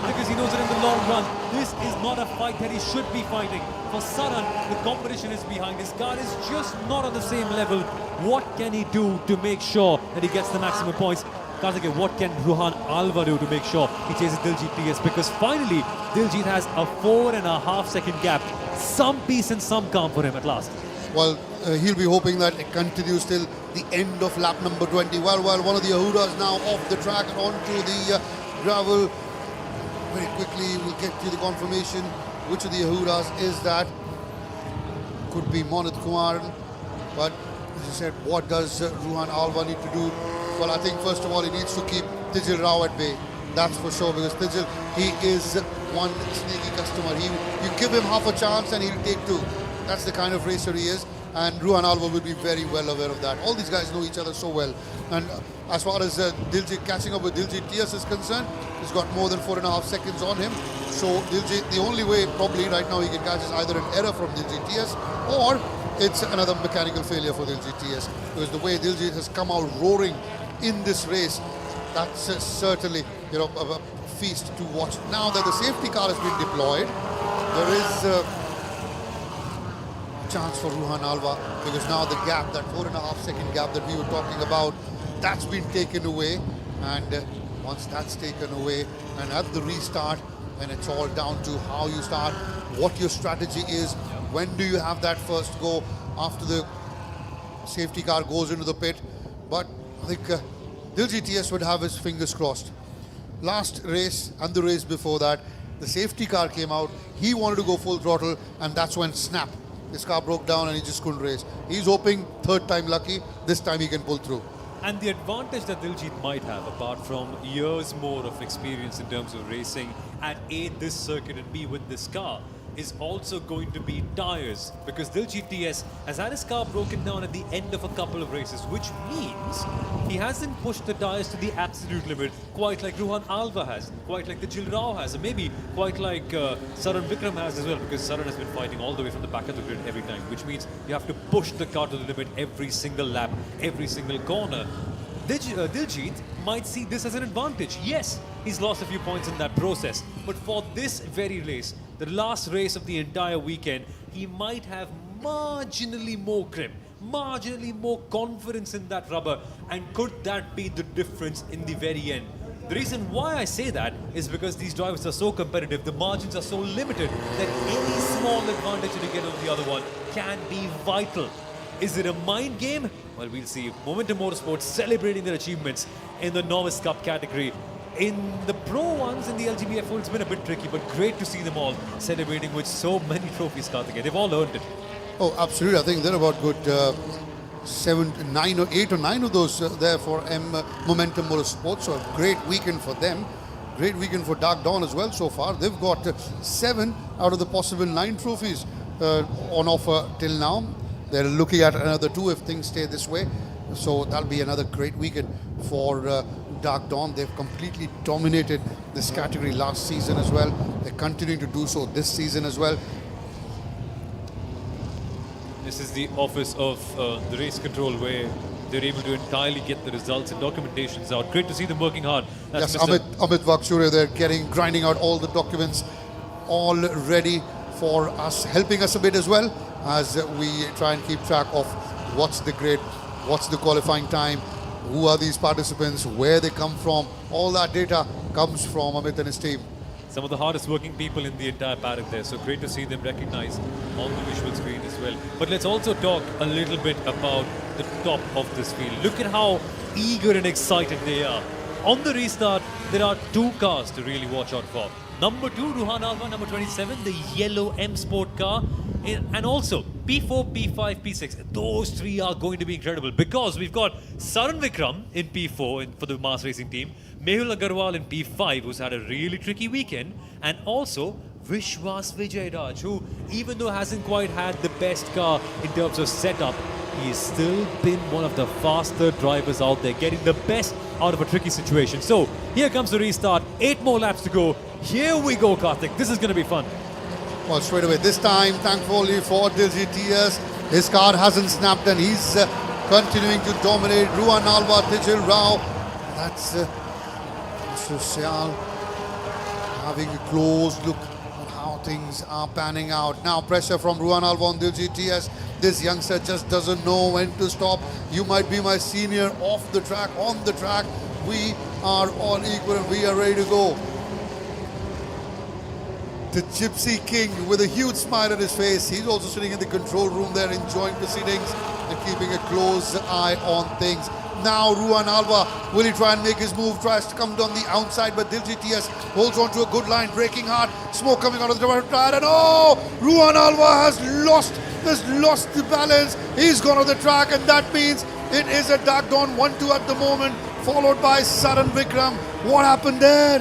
because he knows that in the long run, this is not a fight that he should be fighting. For Saran, the competition is behind. His car is just not on the same level. What can he do to make sure that he gets the maximum points? Karthike, what can Ruhan Alva do to make sure he chases Diljit TS? Because finally, Diljit has a 4.5 second gap. Some peace and some calm for him at last. Well, he'll be hoping that it continues till the end of lap number 20. Well, one of the Ahudas now off the track and onto the gravel. Very quickly, we'll get to the confirmation. Which of the Ahudas is that? Could be Monit Kumar. But as you said, what does Ruhan Alva need to do? Well, I think first of all, he needs to keep Tijil Rao at bay. That's for sure, because Tijil, he is one sneaky customer. You give him half a chance and he'll take 2. That's the kind of racer he is, and Ruhan Alva will be very well aware of that. All these guys know each other so well. And as far as Diljit catching up with Diljit TS is concerned, he's got more than 4.5 seconds on him. So Diljit, the only way probably right now he can catch is either an error from Diljit TS or it's another mechanical failure for Diljit TS. Because the way Diljit has come out roaring in this race, that's certainly a feast to watch. Now that the safety car has been deployed, there is chance for Ruhan Alva, because now the gap, that 4.5 second gap that we were talking about, that's been taken away. And once that's taken away, and at the restart, then it's all down to how you start, what your strategy is, when do you have that first go after the safety car goes into the pit. But I think Diljit TS would have his fingers crossed. Last race and the race before that, the safety car came out, he wanted to go full throttle, and that's when snap. His car broke down and he just couldn't race. He's hoping third time lucky, this time he can pull through. And the advantage that Diljit might have, apart from years more of experience in terms of racing at A, this circuit, and B, with this car, is also going to be tyres, because Diljit TS has had his car broken down at the end of a couple of races, which means he hasn't pushed the tyres to the absolute limit, quite like Ruhan Alva has, quite like Tijil Rao has, and maybe quite like Saran Vikram has as well, because Saran has been fighting all the way from the back of the grid every time, which means you have to push the car to the limit every single lap, every single corner. Diljit might see this as an advantage. Yes, he's lost a few points in that process, but for this very race, the last race of the entire weekend, he might have marginally more grip, marginally more confidence in that rubber, and could that be the difference in the very end? The reason why I say that is because these drivers are so competitive, the margins are so limited, that any small advantage that you get over the other one can be vital. Is it a mind game? Well, we'll see. Momentum Motorsports celebrating their achievements in the Novice Cup category. In the pro ones, in the LGB F1, it's been a bit tricky, but great to see them all celebrating with so many trophies, Karthike. They've all earned it. Oh, absolutely. I think they're about good 8 or 9 of those there for Momentum Motorsports. So a great weekend for them. Great weekend for Dark Dawn as well so far. They've got 7 out of the possible 9 trophies on offer till now. They're looking at another 2 if things stay this way. So that'll be another great weekend for Dark Dawn. They've completely dominated this category last season as well. They're continuing to do so this season as well. This is the office of the race control, where they're able to entirely get the results and documentations out. Great to see them working hard. That's yes, Amit Vakshure, they're grinding out all the documents, all ready for us, helping us a bit as well, as we try and keep track of what's the grid, what's the qualifying time, who are these participants, where they come from. All that data comes from Amit and his team. Some of the hardest working people in the entire paddock there, so great to see them recognized on the visual screen as well. But let's also talk a little bit about the top of this field. Look at how eager and excited they are. On the restart, there are 2 cars to really watch out for. Number 2, Ruhan Alva, number 27, the yellow M Sport car. And also P4, P5, P6. Those 3 are going to be incredible, because we've got Saran Vikram in P4 for the mass racing team, Mehul Agarwal in P5, who's had a really tricky weekend, and also Vishwas Vijayaraj, who even though hasn't quite had the best car in terms of setup, he's still been one of the faster drivers out there, getting the best out of a tricky situation. So here comes the restart, 8 more laps to go. Here we go, Karthik. This is going to be fun. Well, straight away, this time, thankfully for LGB TS, his car hasn't snapped and he's continuing to dominate. Ruan Alva, Tijil Rao, that's Mr. Syal having a close look at how things are panning out. Now pressure from Ruan Alva on LGB TS. This youngster just doesn't know when to stop. You might be my senior off the track, on the track. We are all equal and we are ready to go. The Gypsy King with a huge smile on his face. He's also sitting in the control room there enjoying proceedings and keeping a close eye on things. Now Ruan Alva, will he try and make his move? Tries to come down the outside, but LGB TS holds on to a good line, braking hard. Smoke coming out of the tire, and oh! Ruan Alva has lost the balance. He's gone off the track, and that means it is a dark dawn 1-2 at the moment, followed by Saran Vikram. What happened there?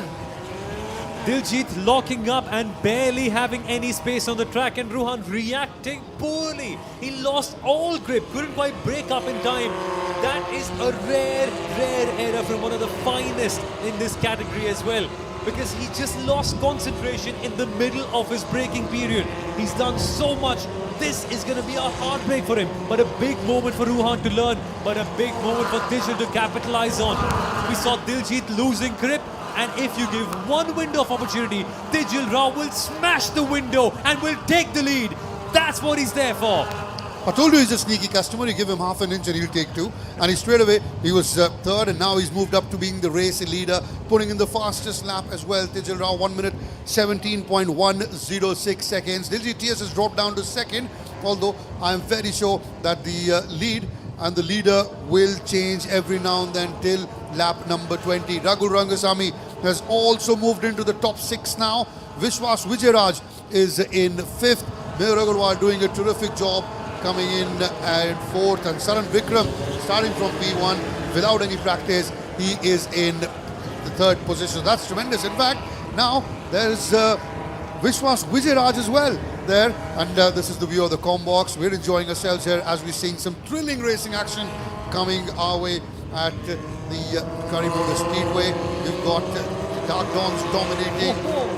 Diljit locking up and barely having any space on the track, and Ruhan reacting poorly. He lost all grip, couldn't quite break up in time. That is a rare error from one of the finest in this category as well, because he just lost concentration in the middle of his braking period. He's done so much. This is going to be a heartbreak for him, but a big moment for Ruhan to learn, but a big moment for Diljit to capitalize on. We saw Diljit losing grip, and if you give one window of opportunity, Tijil Rao will smash the window and will take the lead. That's what he's there for. I told you he's a sneaky customer. You give him half an inch and he'll take 2. And he straight away, he was third, and now he's moved up to being the race leader, putting in the fastest lap as well. Tijil Rao 1 minute 17.106 seconds. LGB TS has dropped down to second, although I am very sure that the lead and the leader will change every now and then till lap number 20. Raghu Rangasamy has also moved into the top 6 now. Vishwas Vijayaraj is in 5th. Mayur Agarwal doing a terrific job, coming in at 4th. And Saran Vikram starting from P1 without any practice. He is in the 3rd position. That's tremendous. In fact, now there's Vishwas Vijayaraj as well there, and this is the view of the comm box. We're enjoying ourselves here as we're seeing some thrilling racing action coming our way at the Karimoda Speedway. We've got Dark Dawns dominating.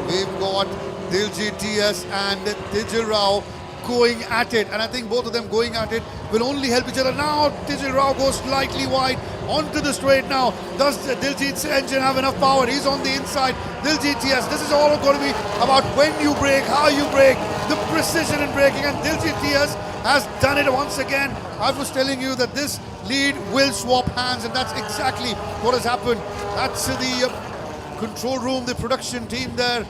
We've got LGB TS and Tijil Rao going at it, and I think both of them going at it will only help each other. Now Tijil Rao goes slightly wide onto the straight now. Does Diljit's engine have enough power? He's on the inside. LGB TS, this is all going to be about when you brake, how you brake, the precision in braking, and LGB TS has done it once again. I was telling you that this lead will swap hands, and that's exactly what has happened. That's the control room, the production team there,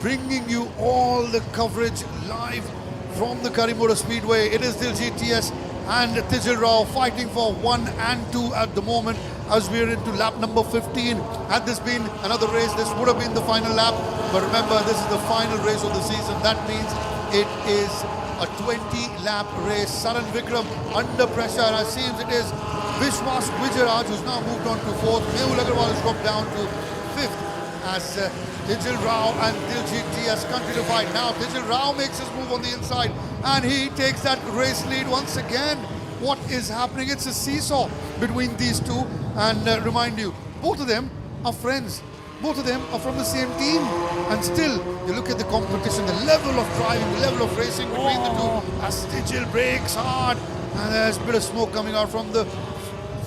bringing you all the coverage live from the Karimoda Speedway. It is LGB TS and Tijil Rao fighting for 1 and 2 at the moment as we're into lap number 15. Had this been another race, this would have been the final lap. But remember, this is the final race of the season. That means it is a 20-lap race. Saran Vikram under pressure, and it seems it is Vishwas Vijayaraj who's now moved on to 4th. Mayur Agarwal has dropped down to 5th as Tijil Rao and LGB TS continue to fight. Now Tijil Rao makes his move on the inside and he takes that race lead once again. What is happening? It's a seesaw between these two, and remind you, both of them are friends. Both of them are from the same team, and still you look at the competition, the level of driving, the level of racing between the two as Tijil brakes hard, and there's a bit of smoke coming out from the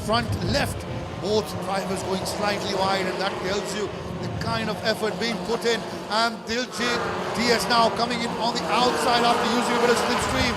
front left. Both drivers going slightly wide, and that tells you the kind of effort being put in. And LGB TS now coming in on the outside after using a bit of slipstream.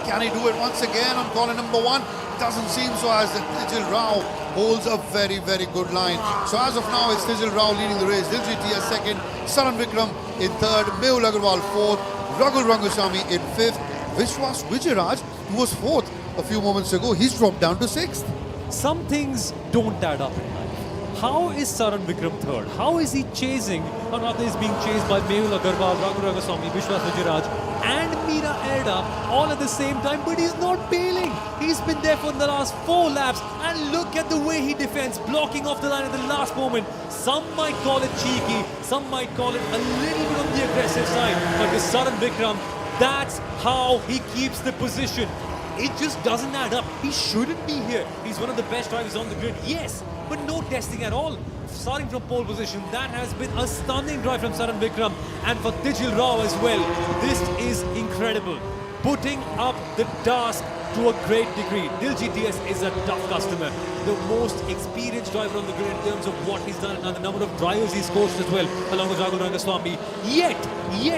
Can he do it once again on corner number 1? Doesn't seem so, as Tijil Rao holds a very good line. So as of now, it's Tijil Rao leading the race. LGB TS second, Saran Vikram in 3rd, Mayur Agarwal 4th, Raghu Rangasamy in 5th. Vishwas Vijayaraj, who was 4th a few moments ago, he's dropped down to 6th. Some things don't add up in life. How is Saran Vikram third? How is he chasing, or rather is being chased by Mehul Agarwal, Raghu Rangaswamy, Vishwas Vijayaraj and Meera Erda all at the same time, but he's not bailing. He's been there for the last 4 laps, and look at the way he defends, blocking off the line at the last moment. Some might call it cheeky, some might call it a little bit on the aggressive side, but with Saran Vikram, that's how he keeps the position. It just doesn't add up. He shouldn't be here. He's one of the best drivers on the grid, yes, but no testing at all. Starting from pole position, that has been a stunning drive from Saran Vikram, and for Tijil Rao as well. This is incredible. Putting up the task to a great degree. Diljit TS is a tough customer. The most experienced driver on the grid in terms of what he's done and the number of drivers he's coached as well, along with Raghu Rangaswamy. Yet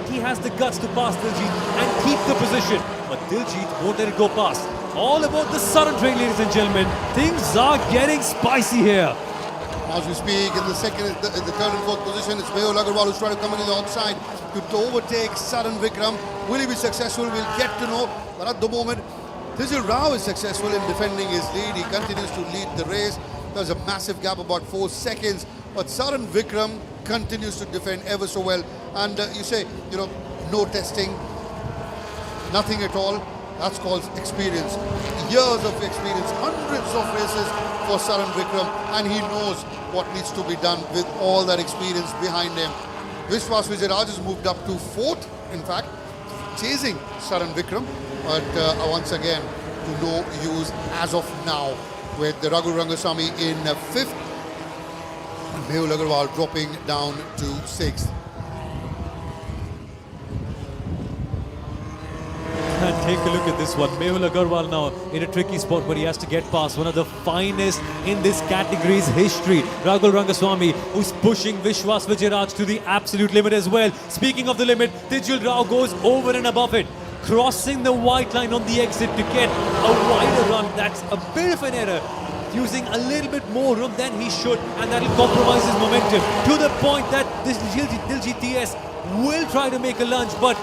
he has the guts to pass Diljit and keep the position. But Diljit won't let it go past. All about the Saran train, ladies and gentlemen. Things are getting spicy here. As we speak, in the third and fourth position, it's Mehul Agarwal who's trying to come in the outside to overtake Saran Vikram. Will he be successful? We'll get to know. But at the moment, Tijil Rao is successful in defending his lead. He continues to lead the race. There's a massive gap, about 4 seconds. But Saran Vikram continues to defend ever so well. And you say, no testing, nothing at all. That's called experience. Years of experience, hundreds of races for Saran Vikram, and he knows what needs to be done with all that experience behind him. Vishwas Vijayaraj has moved up to 4th, in fact, chasing Saran Vikram, but once again, to no use as of now, with the Raghu Rangaswamy in 5th, and Mehul Agarwal dropping down to 6th. And take a look at this one. Mehul Agarwal now in a tricky spot where he has to get past one of the finest in this category's history, Raghu Rangaswamy, who's pushing Vishwas Vijayaraj to the absolute limit as well. Speaking of the limit, Tijil Rao goes over and above it, crossing the white line on the exit to get a wider run. That's a bit of an error, using a little bit more room than he should, and that'll compromise his momentum to the point that this Diljit TS will try to make a lunge, but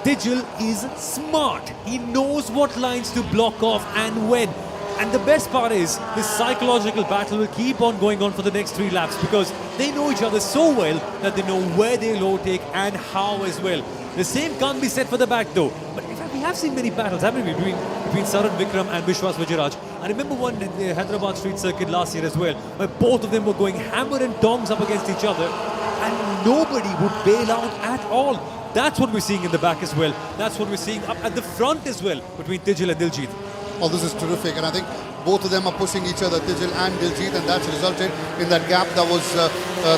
Tijil is smart. He knows what lines to block off and when. And the best part is, this psychological battle will keep on going on for the next 3 laps, because they know each other so well that they know where they'll overtake and how as well. The same can't be said for the back though. But in fact, we have seen many battles, haven't we, between Saran Vikram and Vishwas Vijayaraj. I remember one in the Hyderabad street circuit last year as well, where both of them were going hammer and tongs up against each other, and nobody would bail out at all. That's what we're seeing in the back as well. That's what we're seeing up at the front as well, between Tijil and Diljit. Oh, this is terrific, and I think both of them are pushing each other, Tijil and Diljit, and that's resulted in that gap that was a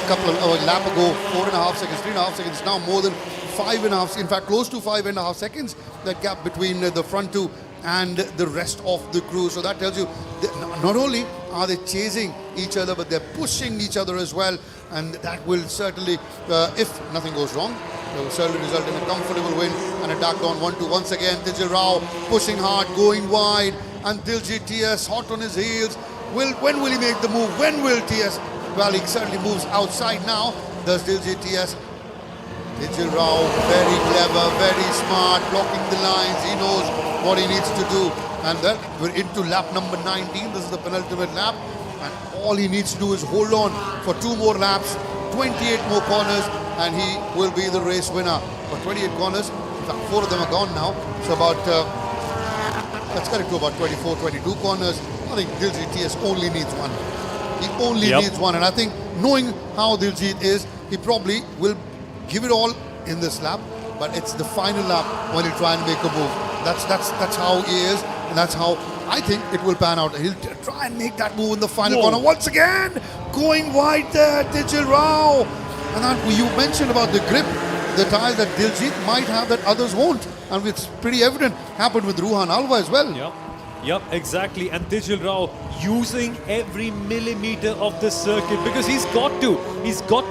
couple of a lap ago, 4.5 seconds, 3.5 seconds, now more than 5.5, in fact close to 5.5 seconds, that gap between the front two and the rest of the crew. So that tells you that not only are they chasing each other, but they're pushing each other as well, and that will certainly, if nothing goes wrong, it will certainly result in a comfortable win and a dark on 1-2. Once again, Tijil Rao pushing hard, going wide, and Diljit TS hot on his heels. When will he make the move? When will TS? Well, he certainly moves outside now. Does Diljit TS? Tijil Rao, very clever, very smart, blocking the lines. He knows what he needs to do. And then we're into lap number 19. This is the penultimate lap. And all he needs to do is hold on for 2 more laps, 28 more corners, and he will be the race winner. For 28 corners, in fact 4 of them are gone now. So about, let's get it to about 24, 22 corners. I think Diljit TS only needs 1. He only needs 1. And I think knowing how Diljit is, he probably will give it all in this lap, but it's the final lap when he'll try and make a move. That's how he is, and that's how I think it will pan out. He'll try and make that move in the final corner. Once again, going wide there, Tijil Rao. And that you mentioned about the grip, the tire that Diljit might have that others won't. And it's pretty evident. Happened with Ruhan Alva as well. Yep, exactly. And Tijil Rao using every millimeter of the circuit, because he's got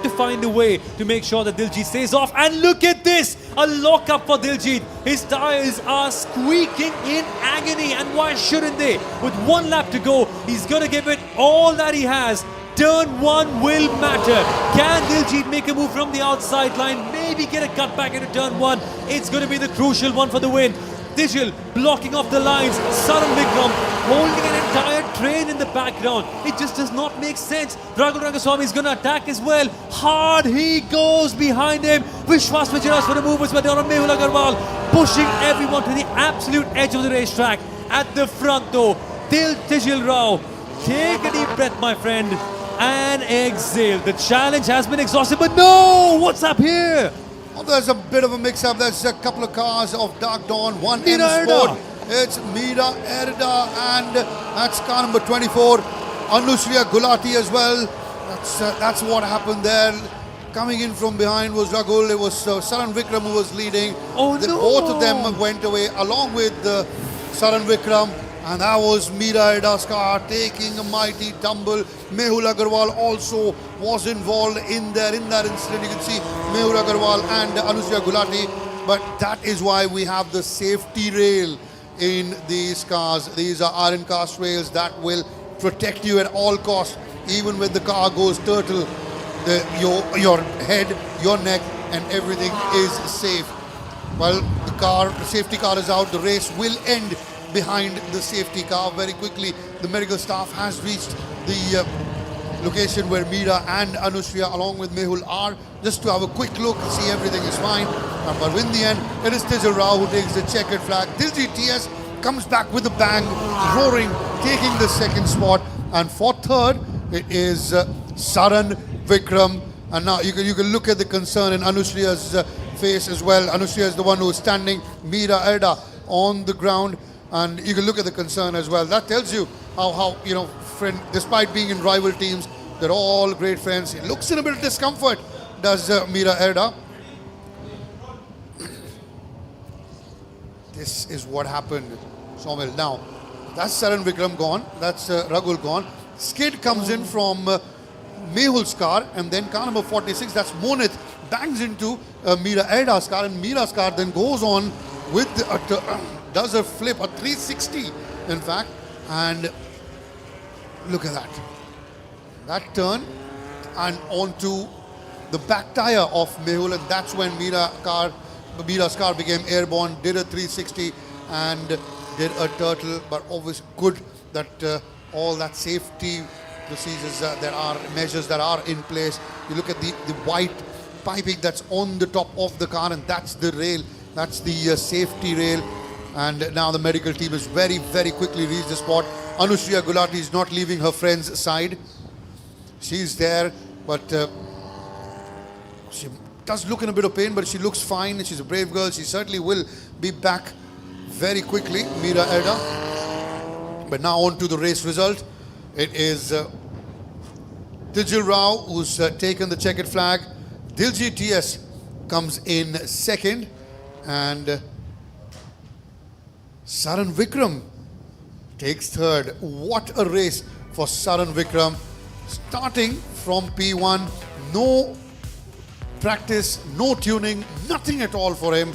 to find a way to make sure that Diljit stays off. And look at this, a lock-up for Diljit. His tires are squeaking in agony, and why shouldn't they? With 1 lap to go, he's going to give it all that he has. Turn 1 will matter. Can Diljit make a move from the outside line? Maybe get a cut back into turn 1. It's going to be the crucial one for the win. Tijil blocking off the lines. Saran Vikram holding an entire train in the background. It just does not make sense. Raghu Rangaswamy is going to attack as well. Hard he goes behind him. Vishwas Vijayaras for the movements by Mehul Agarwal, pushing everyone to the absolute edge of the racetrack. At the front though, Tijil Rao, take a deep breath, my friend, and exhale. The challenge has been exhausted, but no! What's up here? Well, there's a bit of a mix-up. There's a couple of cars of Dark Dawn, one M Mira Sport. Erda. It's Mira Erda, and that's car number 24. Anushriya Gulati as well. That's what happened there. Coming in from behind was Ragul. It was Saran Vikram who was leading. Oh no! Both of them went away along with Saran Vikram. And that was Mira Erda's car taking a mighty tumble. Mehul Agarwal also was involved in that incident. You can see Mehul Agarwal and Anushriya Gulati. But that is why we have the safety rail in these cars. These are iron cast rails that will protect you at all costs. Even when the car goes turtle, your head, your neck and everything is safe. Well, the safety car is out. The race will end behind the safety car very quickly. The medical staff has reached the location where Mira and Anushriya along with Mehul are, just to have a quick look and see everything is fine. But in the end, it is Tijil Rao who takes the checkered flag. Diljit TS comes back with a bang, roaring, taking the second spot. And for third, it is Saran Vikram. And now you can look at the concern in Anushriya's face as well. Anushriya is the one who is standing, Mira Erda on the ground. And you can look at the concern as well. That tells you how friend, despite being in rival teams, they're all great friends. He looks in a bit of discomfort, does Mira Erda. This is what happened, Somil. Now, that's Saran Vikram gone. That's Ragul gone. Skid comes in from Mehul's car, and then car number 46, that's Monith, bangs into Mira Erda's car, and Mira's car then goes on with does a flip, a 360 in fact, and look at that. That turn and onto the back tire of Mehul, and that's when Mira's car became airborne, did a 360 and did a turtle. But always good that all that safety procedures, there are measures that are in place. You look at the white piping that's on the top of the car, and that's the rail, that's the safety rail. And now the medical team has very, very quickly reached the spot. Anushriya Gulati is not leaving her friend's side. She's there, but she does look in a bit of pain, but she looks fine. She's a brave girl. She certainly will be back very quickly, Mira Erda. But now on to the race result. It is Tijil Rao who's taken the checkered flag. Diljit TS comes in second, and Saran Vikram takes third. What a race for Saran Vikram. Starting from P1, no practice, no tuning, nothing at all for him.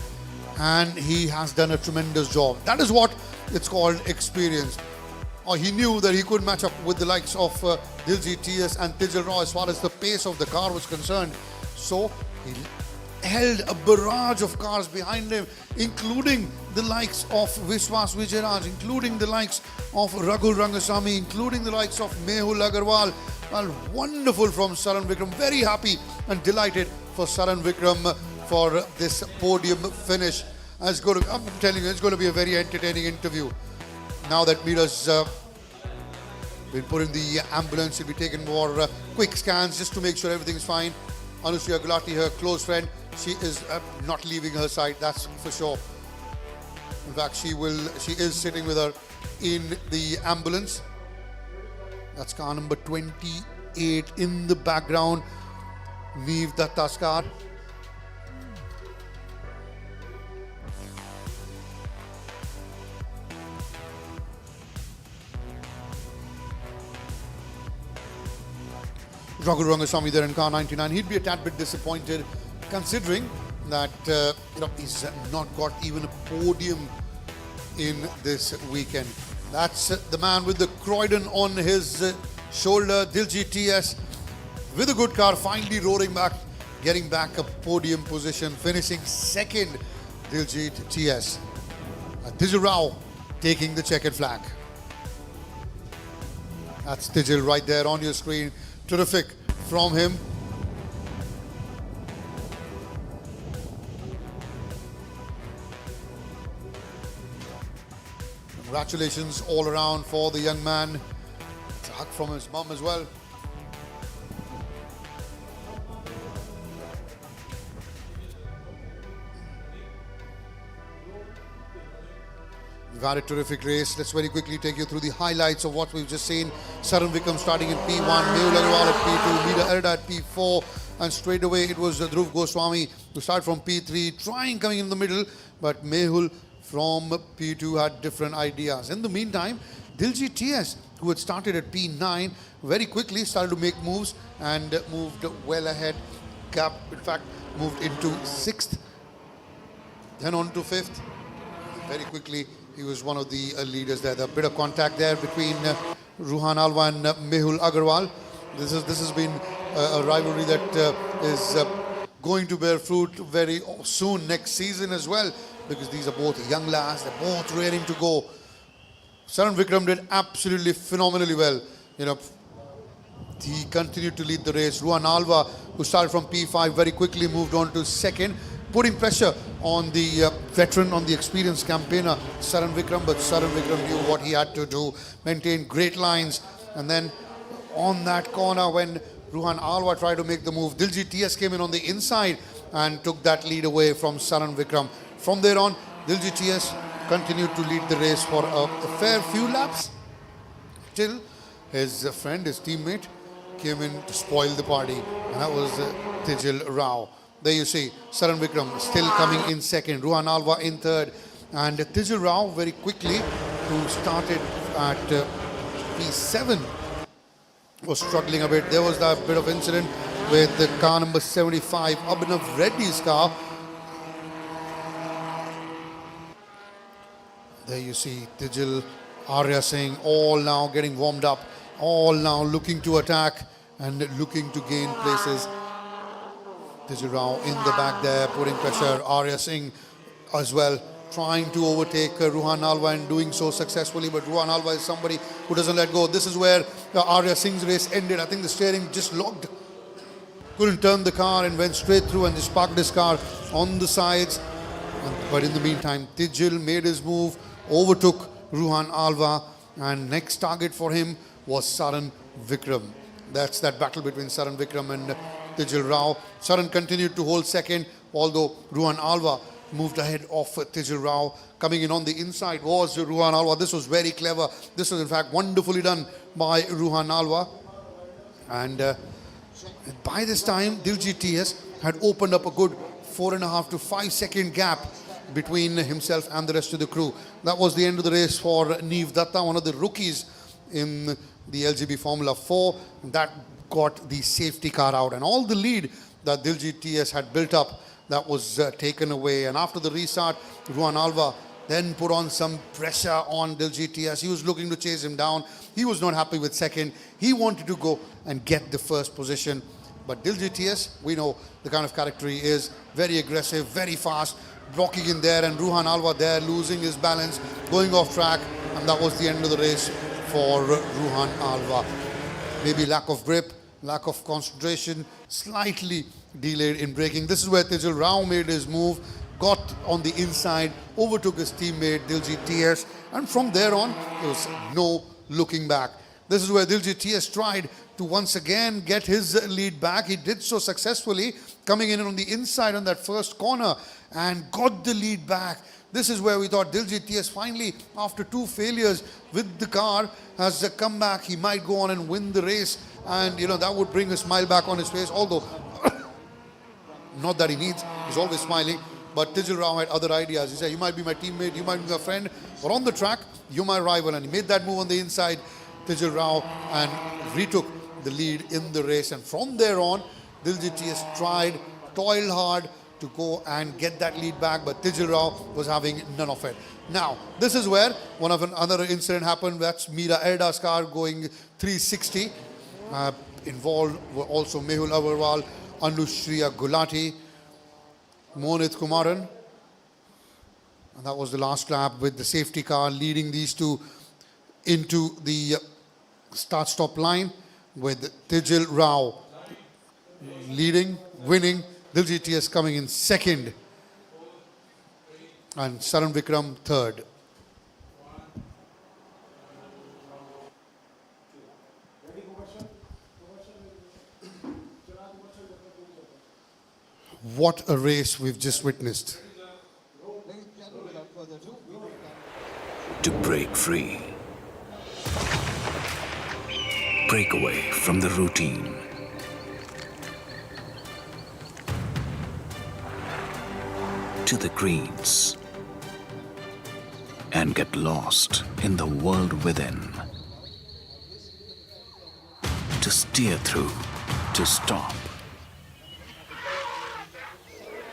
And he has done a tremendous job. That is what it's called experience. He knew that he could match up with the likes of Diljit TS and Tijil Rao as far as the pace of the car was concerned. So he held a barrage of cars behind him, including the likes of Vishwas Vijayaras, including the likes of Raghu Rangaswamy, including the likes of Mehul Agarwal. Well, wonderful from Saran Vikram. Very happy and delighted for Saran Vikram for this podium finish. I'm telling you, it's going to be a very entertaining interview. Now that Mira's been put in the ambulance, she'll be taking more quick scans just to make sure everything's fine. Anushriya Gulati, her close friend, she is not leaving her side, that's for sure. In fact, she is sitting with her in the ambulance. That's car number 28 in the background, Neev Datta's car. Raghu Rangaswamy there in car 99. He'd be a tad bit disappointed considering that he's not got even a podium in this weekend. That's the man with the Croydon on his shoulder, Diljit TS, with a good car, finally roaring back, getting back a podium position, finishing second, Diljit TS. Tijil Rao taking the checkered flag. That's Tijil right there on your screen. Terrific from him. Congratulations all around for the young man. It's a hug from his mum as well. We've had a terrific race. Let's very quickly take you through the highlights of what we've just seen. Saran Vikram starting in P1, Mehul Agarwal at P2, Meera Erda at P4, and straight away it was Dhruv Goswami to start from P3, trying coming in the middle, but Mehul from P2 had different ideas. In the meantime, Diljit TS, who had started at P9, very quickly started to make moves and moved well ahead. Gap, in fact, moved into 6th, then on to 5th. Very quickly, he was one of the leaders there. There's a bit of contact there between Ruhan Alva and Mehul Agarwal. This has been a rivalry that is going to bear fruit very soon next season as well, because these are both young lads. They're both raring to go. Saran Vikram did absolutely phenomenally well. You know, he continued to lead the race. Ruhan Alva, who started from P5, very quickly moved on to 2nd, putting pressure on the veteran, on the experienced campaigner, Saran Vikram, but Saran Vikram knew what he had to do, maintained great lines, and then on that corner when Ruhan Alva tried to make the move, Diljit TS came in on the inside and took that lead away from Saran Vikram. From there on, Diljit TS continued to lead the race for a fair few laps till his friend, his teammate, came in to spoil the party, and that was Tijil Rao. There you see Saran Vikram still coming in 2nd, Ruhan Alva in 3rd, and Tijil Rao very quickly, who started at P7, was struggling a bit. There was that bit of incident with the car number 75, Abhinav Reddy's car. There you see Tijil, Arya Singh, all now getting warmed up, all now looking to attack and looking to gain places. Tijil Rao in the back there, putting pressure. Arya Singh as well, trying to overtake Ruhan Alva and doing so successfully. But Ruhan Alva is somebody who doesn't let go. This is where Arya Singh's race ended. I think the steering just locked. Couldn't turn the car and went straight through and just parked his car on the sides. But in the meantime, Tijil made his move, overtook Ruhan Alva, and next target for him was Saran Vikram. That's that battle between Saran Vikram and Tijil Rao. Saran continued to hold 2nd, although Ruhan Alva moved ahead of Tijil Rao. Coming in on the inside was Ruhan Alva. This was very clever. This was in fact wonderfully done by Ruhan Alva. And by this time, Diljit TS had opened up a good 4.5 to 5 second gap between himself and the rest of the crew. That was the end of the race for Neev Datta, one of the rookies in the LGB Formula 4. That got the safety car out, and all the lead that Diljit TS had built up, that was taken away. And after the restart, Ruhan Alva then put on some pressure on Diljit TS. He was looking to chase him down. He was not happy with 2nd. He wanted to go and get the 1st position. But Diljit TS, we know the kind of character he is, very aggressive, very fast, blocking in there, and Ruhan Alva there losing his balance, going off track, and that was the end of the race for Ruhan Alva. Maybe lack of grip, lack of concentration, slightly delayed in braking. This is where Tijil Rao made his move, got on the inside, overtook his teammate Diljit TS, and from there on, there was no looking back. This is where Diljit TS tried to once again get his lead back. He did so successfully, coming in on the inside on that 1st corner and got the lead back. This is where we thought Diljit TS finally, after 2 failures with the car, has come back. He might go on and win the race, and you know that would bring a smile back on his face, although not that he needs, he's always smiling. But Tijil Rao had other ideas. He said, you might be my teammate, you might be my friend, but on the track, you're my rival. And he made that move on the inside, Tijil Rao, and retook the lead in the race. And from there on, Diljit TS tried, toiled hard to go and get that lead back, but Tijil Rao was having none of it. Now, this is where another incident happened. That's Meera Erda's car going 360. Involved were also Mehul Agarwal, Anushriya Gulati, Monit Kumaran. And that was the last lap with the safety car leading these two into the start-stop line with Tijil Rao leading, winning. Diljit TS coming in second. And Saran Vikram third. What a race we've just witnessed. To break free. Break away from the routine. To the greens. And get lost in the world within. To steer through. To stop.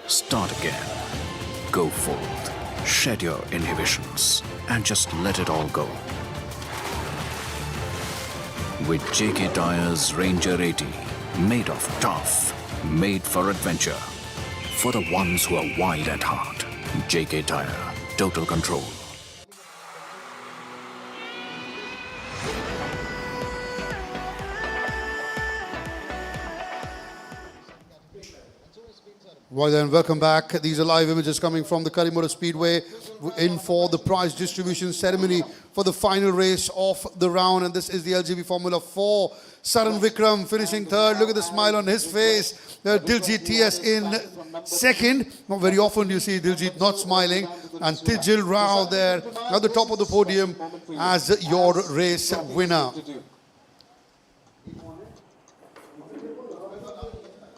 Start again. Go forth. Shed your inhibitions and just let it all go. With JK Tyre's Ranger 80, made of tough, made for adventure. For the ones who are wide at heart. JK Tyre, total control. Well then, welcome back. These are live images coming from the Tyre Speedway in for the prize distribution ceremony for the final race of the round. And this is the LGB Formula 4. Saran Vikram finishing third. Look at the smile on his face. Diljit TS in second. Not very often do you see Diljit not smiling. And Tijil Rao there at the top of the podium as your race winner.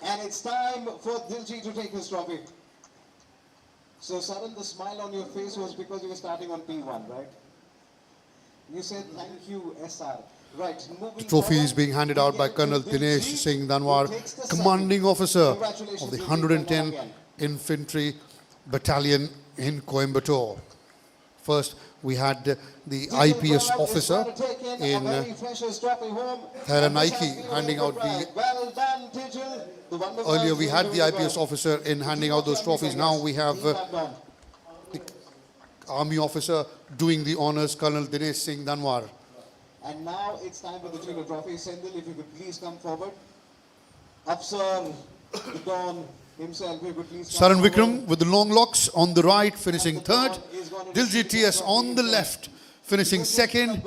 And it's time for Diljit to take his trophy. So, Saran, the smile on your face was because you were starting on P1, right? You said thank you, SR. Right. The trophy is being handed out by Colonel Dinesh Singh Danwar, commanding officer of the 110 Infantry Battalion in Coimbatore. First, we had the IPS officer in Tyre-FMSCI handing out the... Earlier we had the IPS officer in handing out those trophies. Now we have the army officer doing the honors, Colonel Dinesh Singh Danwar. And now it's time for the Junior Trophy. Sendil, if you could please come forward. Afsar, the Don himself, if you could please come Saran Vikram with the long locks on the right, finishing third. Diljit TS on the left, finishing second.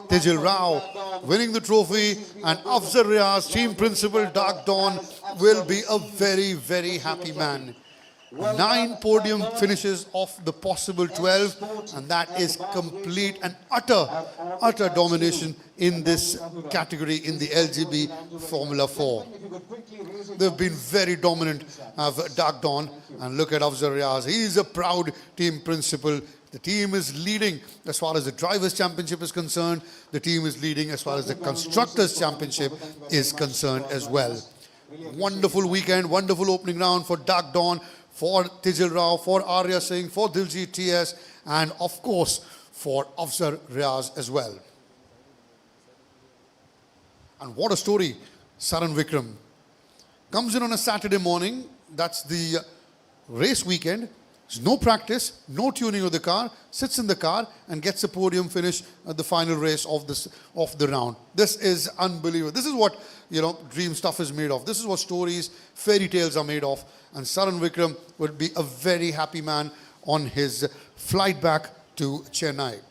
Tijil Rao winning the trophy. And Afzal Riaz, team principal Dark Dawn, will be a very, very happy man. 9 podium finishes of the possible 12, and that is complete and utter domination in this category in the LGB Formula 4. They've been very dominant of Dark Dawn, and look at Afzal Riaz. He is a proud team principal. The team is leading as far as the Drivers' Championship is concerned. The team is leading as far as the Constructors' Championship is concerned as well. Wonderful weekend, wonderful opening round for Dark Dawn, for Tijil Rao, for Arya Singh, for Diljit TS, and of course for Afzal Riaz as well. And what a story, Saran Vikram. Comes in on a Saturday morning, that's the race weekend. There's no practice, no tuning of the car, sits in the car and gets a podium finish at the final race of the round. This is unbelievable. This is what, dream stuff is made of. This is what stories, fairy tales are made of. And Saran Vikram would be a very happy man on his flight back to Chennai.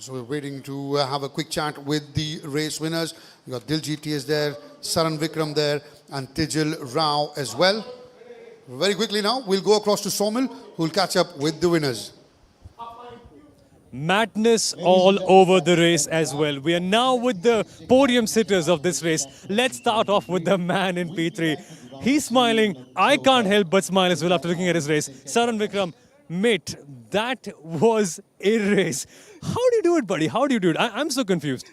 So we're waiting to have a quick chat with the race winners. You got Diljit TS there, Saran Vikram there, and Tijil Rao as well. Very quickly now, we'll go across to Somil, who will catch up with the winners. Madness all over the race as well. We are now with the podium sitters of this race. Let's start off with the man in P3. He's smiling. I can't help but smile as well after looking at his race. Saran Vikram, mate, that was a race. How do you do it, buddy? How do you do it? I'm so confused.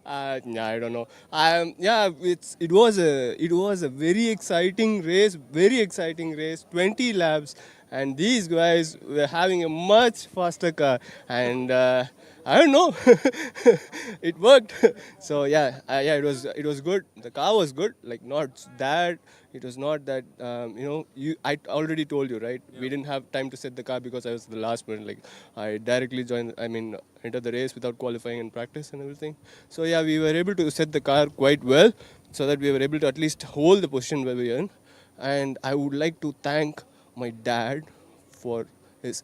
I don't know. Yeah, it was a very exciting race, 20 laps, and these guys were having a much faster car, and I don't know, it worked. So yeah, it was good. The car was good, like not that. It was not that I already told you, right? We didn't have time to set the car because I was the last one. Like I directly entered the race without qualifying and practice and everything. So yeah, we were able to set the car quite well so that we were able to at least hold the position where we are in. And I would like to thank my dad for his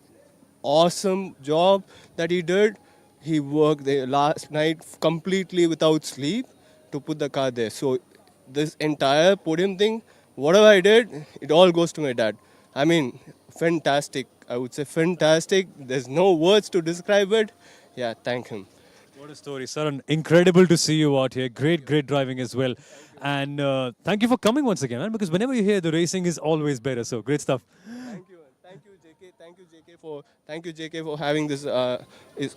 awesome job that he did. He worked there last night completely without sleep to put the car there. So this entire podium thing, whatever I did, it all goes to my dad. I mean, fantastic. I would say fantastic. There's no words to describe it. Yeah, thank him. What a story, Saran. Incredible to see you out here. Great driving as well. And thank you for coming once again, man, because whenever you're here, the racing is always better. So great stuff. Thank you, JK, for having this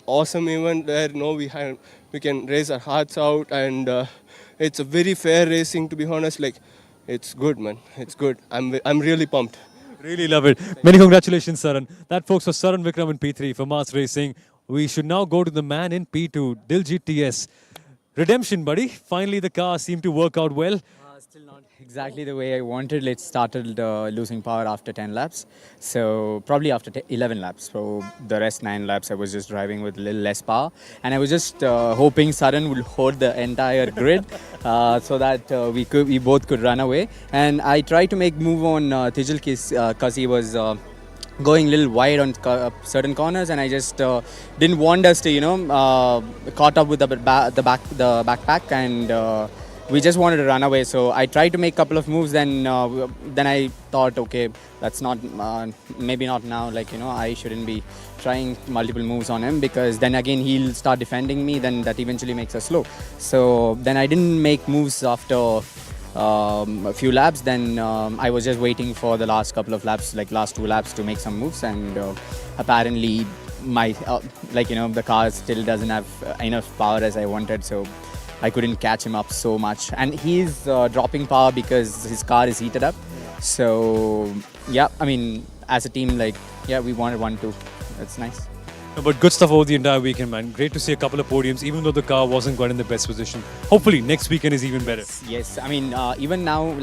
awesome event where we can race our hearts out, and it's a very fair racing. To be honest, like it's good, man. It's good. I'm really pumped. Really love it. Many congratulations, Saran. That, folks, was Saran Vikram in P3 for Mars Racing. We should now go to the man in P2, Diljit TS. Redemption, buddy. Finally, the car seemed to work out well. Still not exactly the way I wanted. It started losing power after 10 laps. So probably after 11 laps. So the rest 9 laps I was just driving with a little less power. And I was just hoping Saran would hold the entire grid so that we both could run away. And I tried to make move on Tijal because he was going a little wide on certain corners, and I just didn't want us to, caught up with the backpack, and we just wanted to run away. So I tried to make a couple of moves. Then I thought, okay, that's not maybe not now. Like I shouldn't be trying multiple moves on him, because then again he'll start defending me. Then that eventually makes us slow. So then I didn't make moves after a few laps. Then I was just waiting for the last couple of laps, like last 2 laps, to make some moves, and apparently my the car still doesn't have enough power as I wanted, so I couldn't catch him up so much. And he's dropping power because his car is heated up. So yeah, I mean, as a team, we wanted 1-2. That's nice. No, but good stuff over the entire weekend, man. Great to see a couple of podiums, even though the car wasn't quite in the best position. Hopefully, next weekend is even better. Yes, I mean, even now,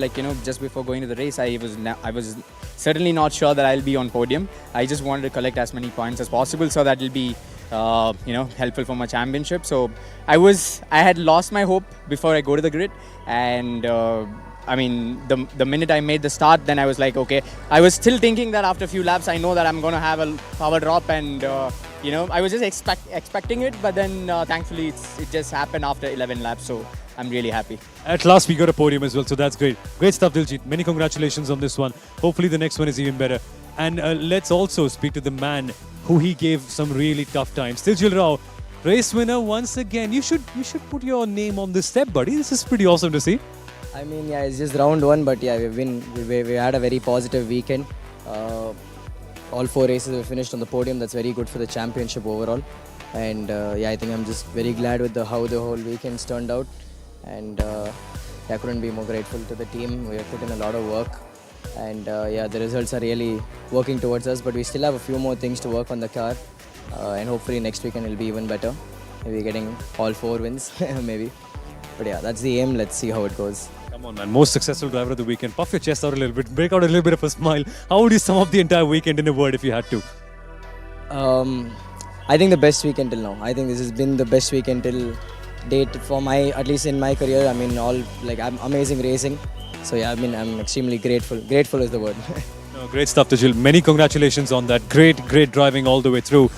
just before going to the race, I was certainly not sure that I'll be on podium. I just wanted to collect as many points as possible, so that will be, helpful for my championship. So I had lost my hope before I go to the grid, and I mean, the minute I made the start, then I was like, okay. I was still thinking that after a few laps, I know that I'm going to have a power drop, and I was just expecting it, but then thankfully it just happened after 11 laps, so I'm really happy. At last we got a podium as well, so that's great. Great stuff, Diljit. Many congratulations on this one. Hopefully the next one is even better. And let's also speak to the man who he gave some really tough times. Tijal Rao, race winner once again. You should put your name on this step, buddy. This is pretty awesome to see. I mean, yeah, it's just round 1, but yeah, we had a very positive weekend. All 4 races we finished on the podium. That's very good for the championship overall. And I think I'm just very glad with how the whole weekend's turned out. And I couldn't be more grateful to the team. We have put in a lot of work. And the results are really working towards us. But we still have a few more things to work on the car. And hopefully next weekend it'll be even better. Maybe getting all 4 wins, maybe. But yeah, that's the aim. Let's see how it goes. Come on, man. Most successful driver of the weekend. Puff your chest out a little bit. Break out a little bit of a smile. How would you sum up the entire weekend in a word if you had to? I think the best weekend till now. I think this has been the best weekend till date for at least in my career. I mean, amazing racing. So yeah, I mean, I'm extremely grateful. Grateful is the word. No, great stuff, Tijal. Many congratulations on that. Great driving all the way through.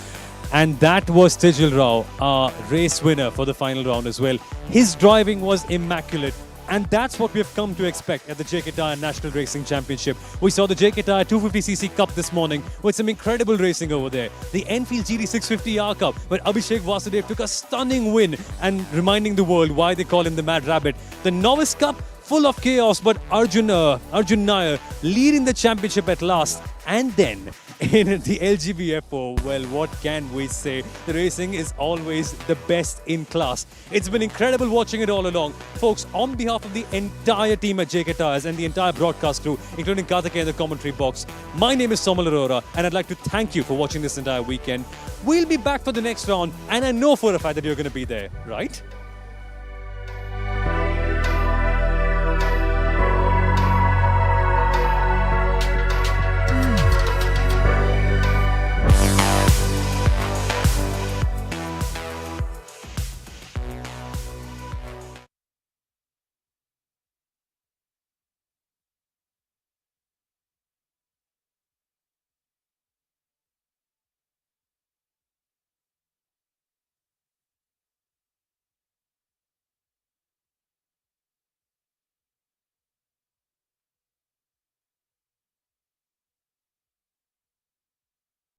And that was Tijal Rao, our race winner for the final round as well. His driving was immaculate. And that's what we have come to expect at the JK Tyre National Racing Championship. We saw the JK Tyre 250cc Cup this morning with some incredible racing over there. The Enfield GT 650R Cup, where Abhishek Vasudev took a stunning win and reminding the world why they call him the Mad Rabbit. The Novice Cup, full of chaos, but Arjun Nair leading the championship at last. And then in the LGB F4, well, what can we say? The racing is always the best in class. It's been incredible watching it all along. Folks, on behalf of the entire team at JK Tyres and the entire broadcast crew, including Karthikeya in the commentary box, my name is Somal Arora, and I'd like to thank you for watching this entire weekend. We'll be back for the next round, and I know for a fact that you're going to be there, right?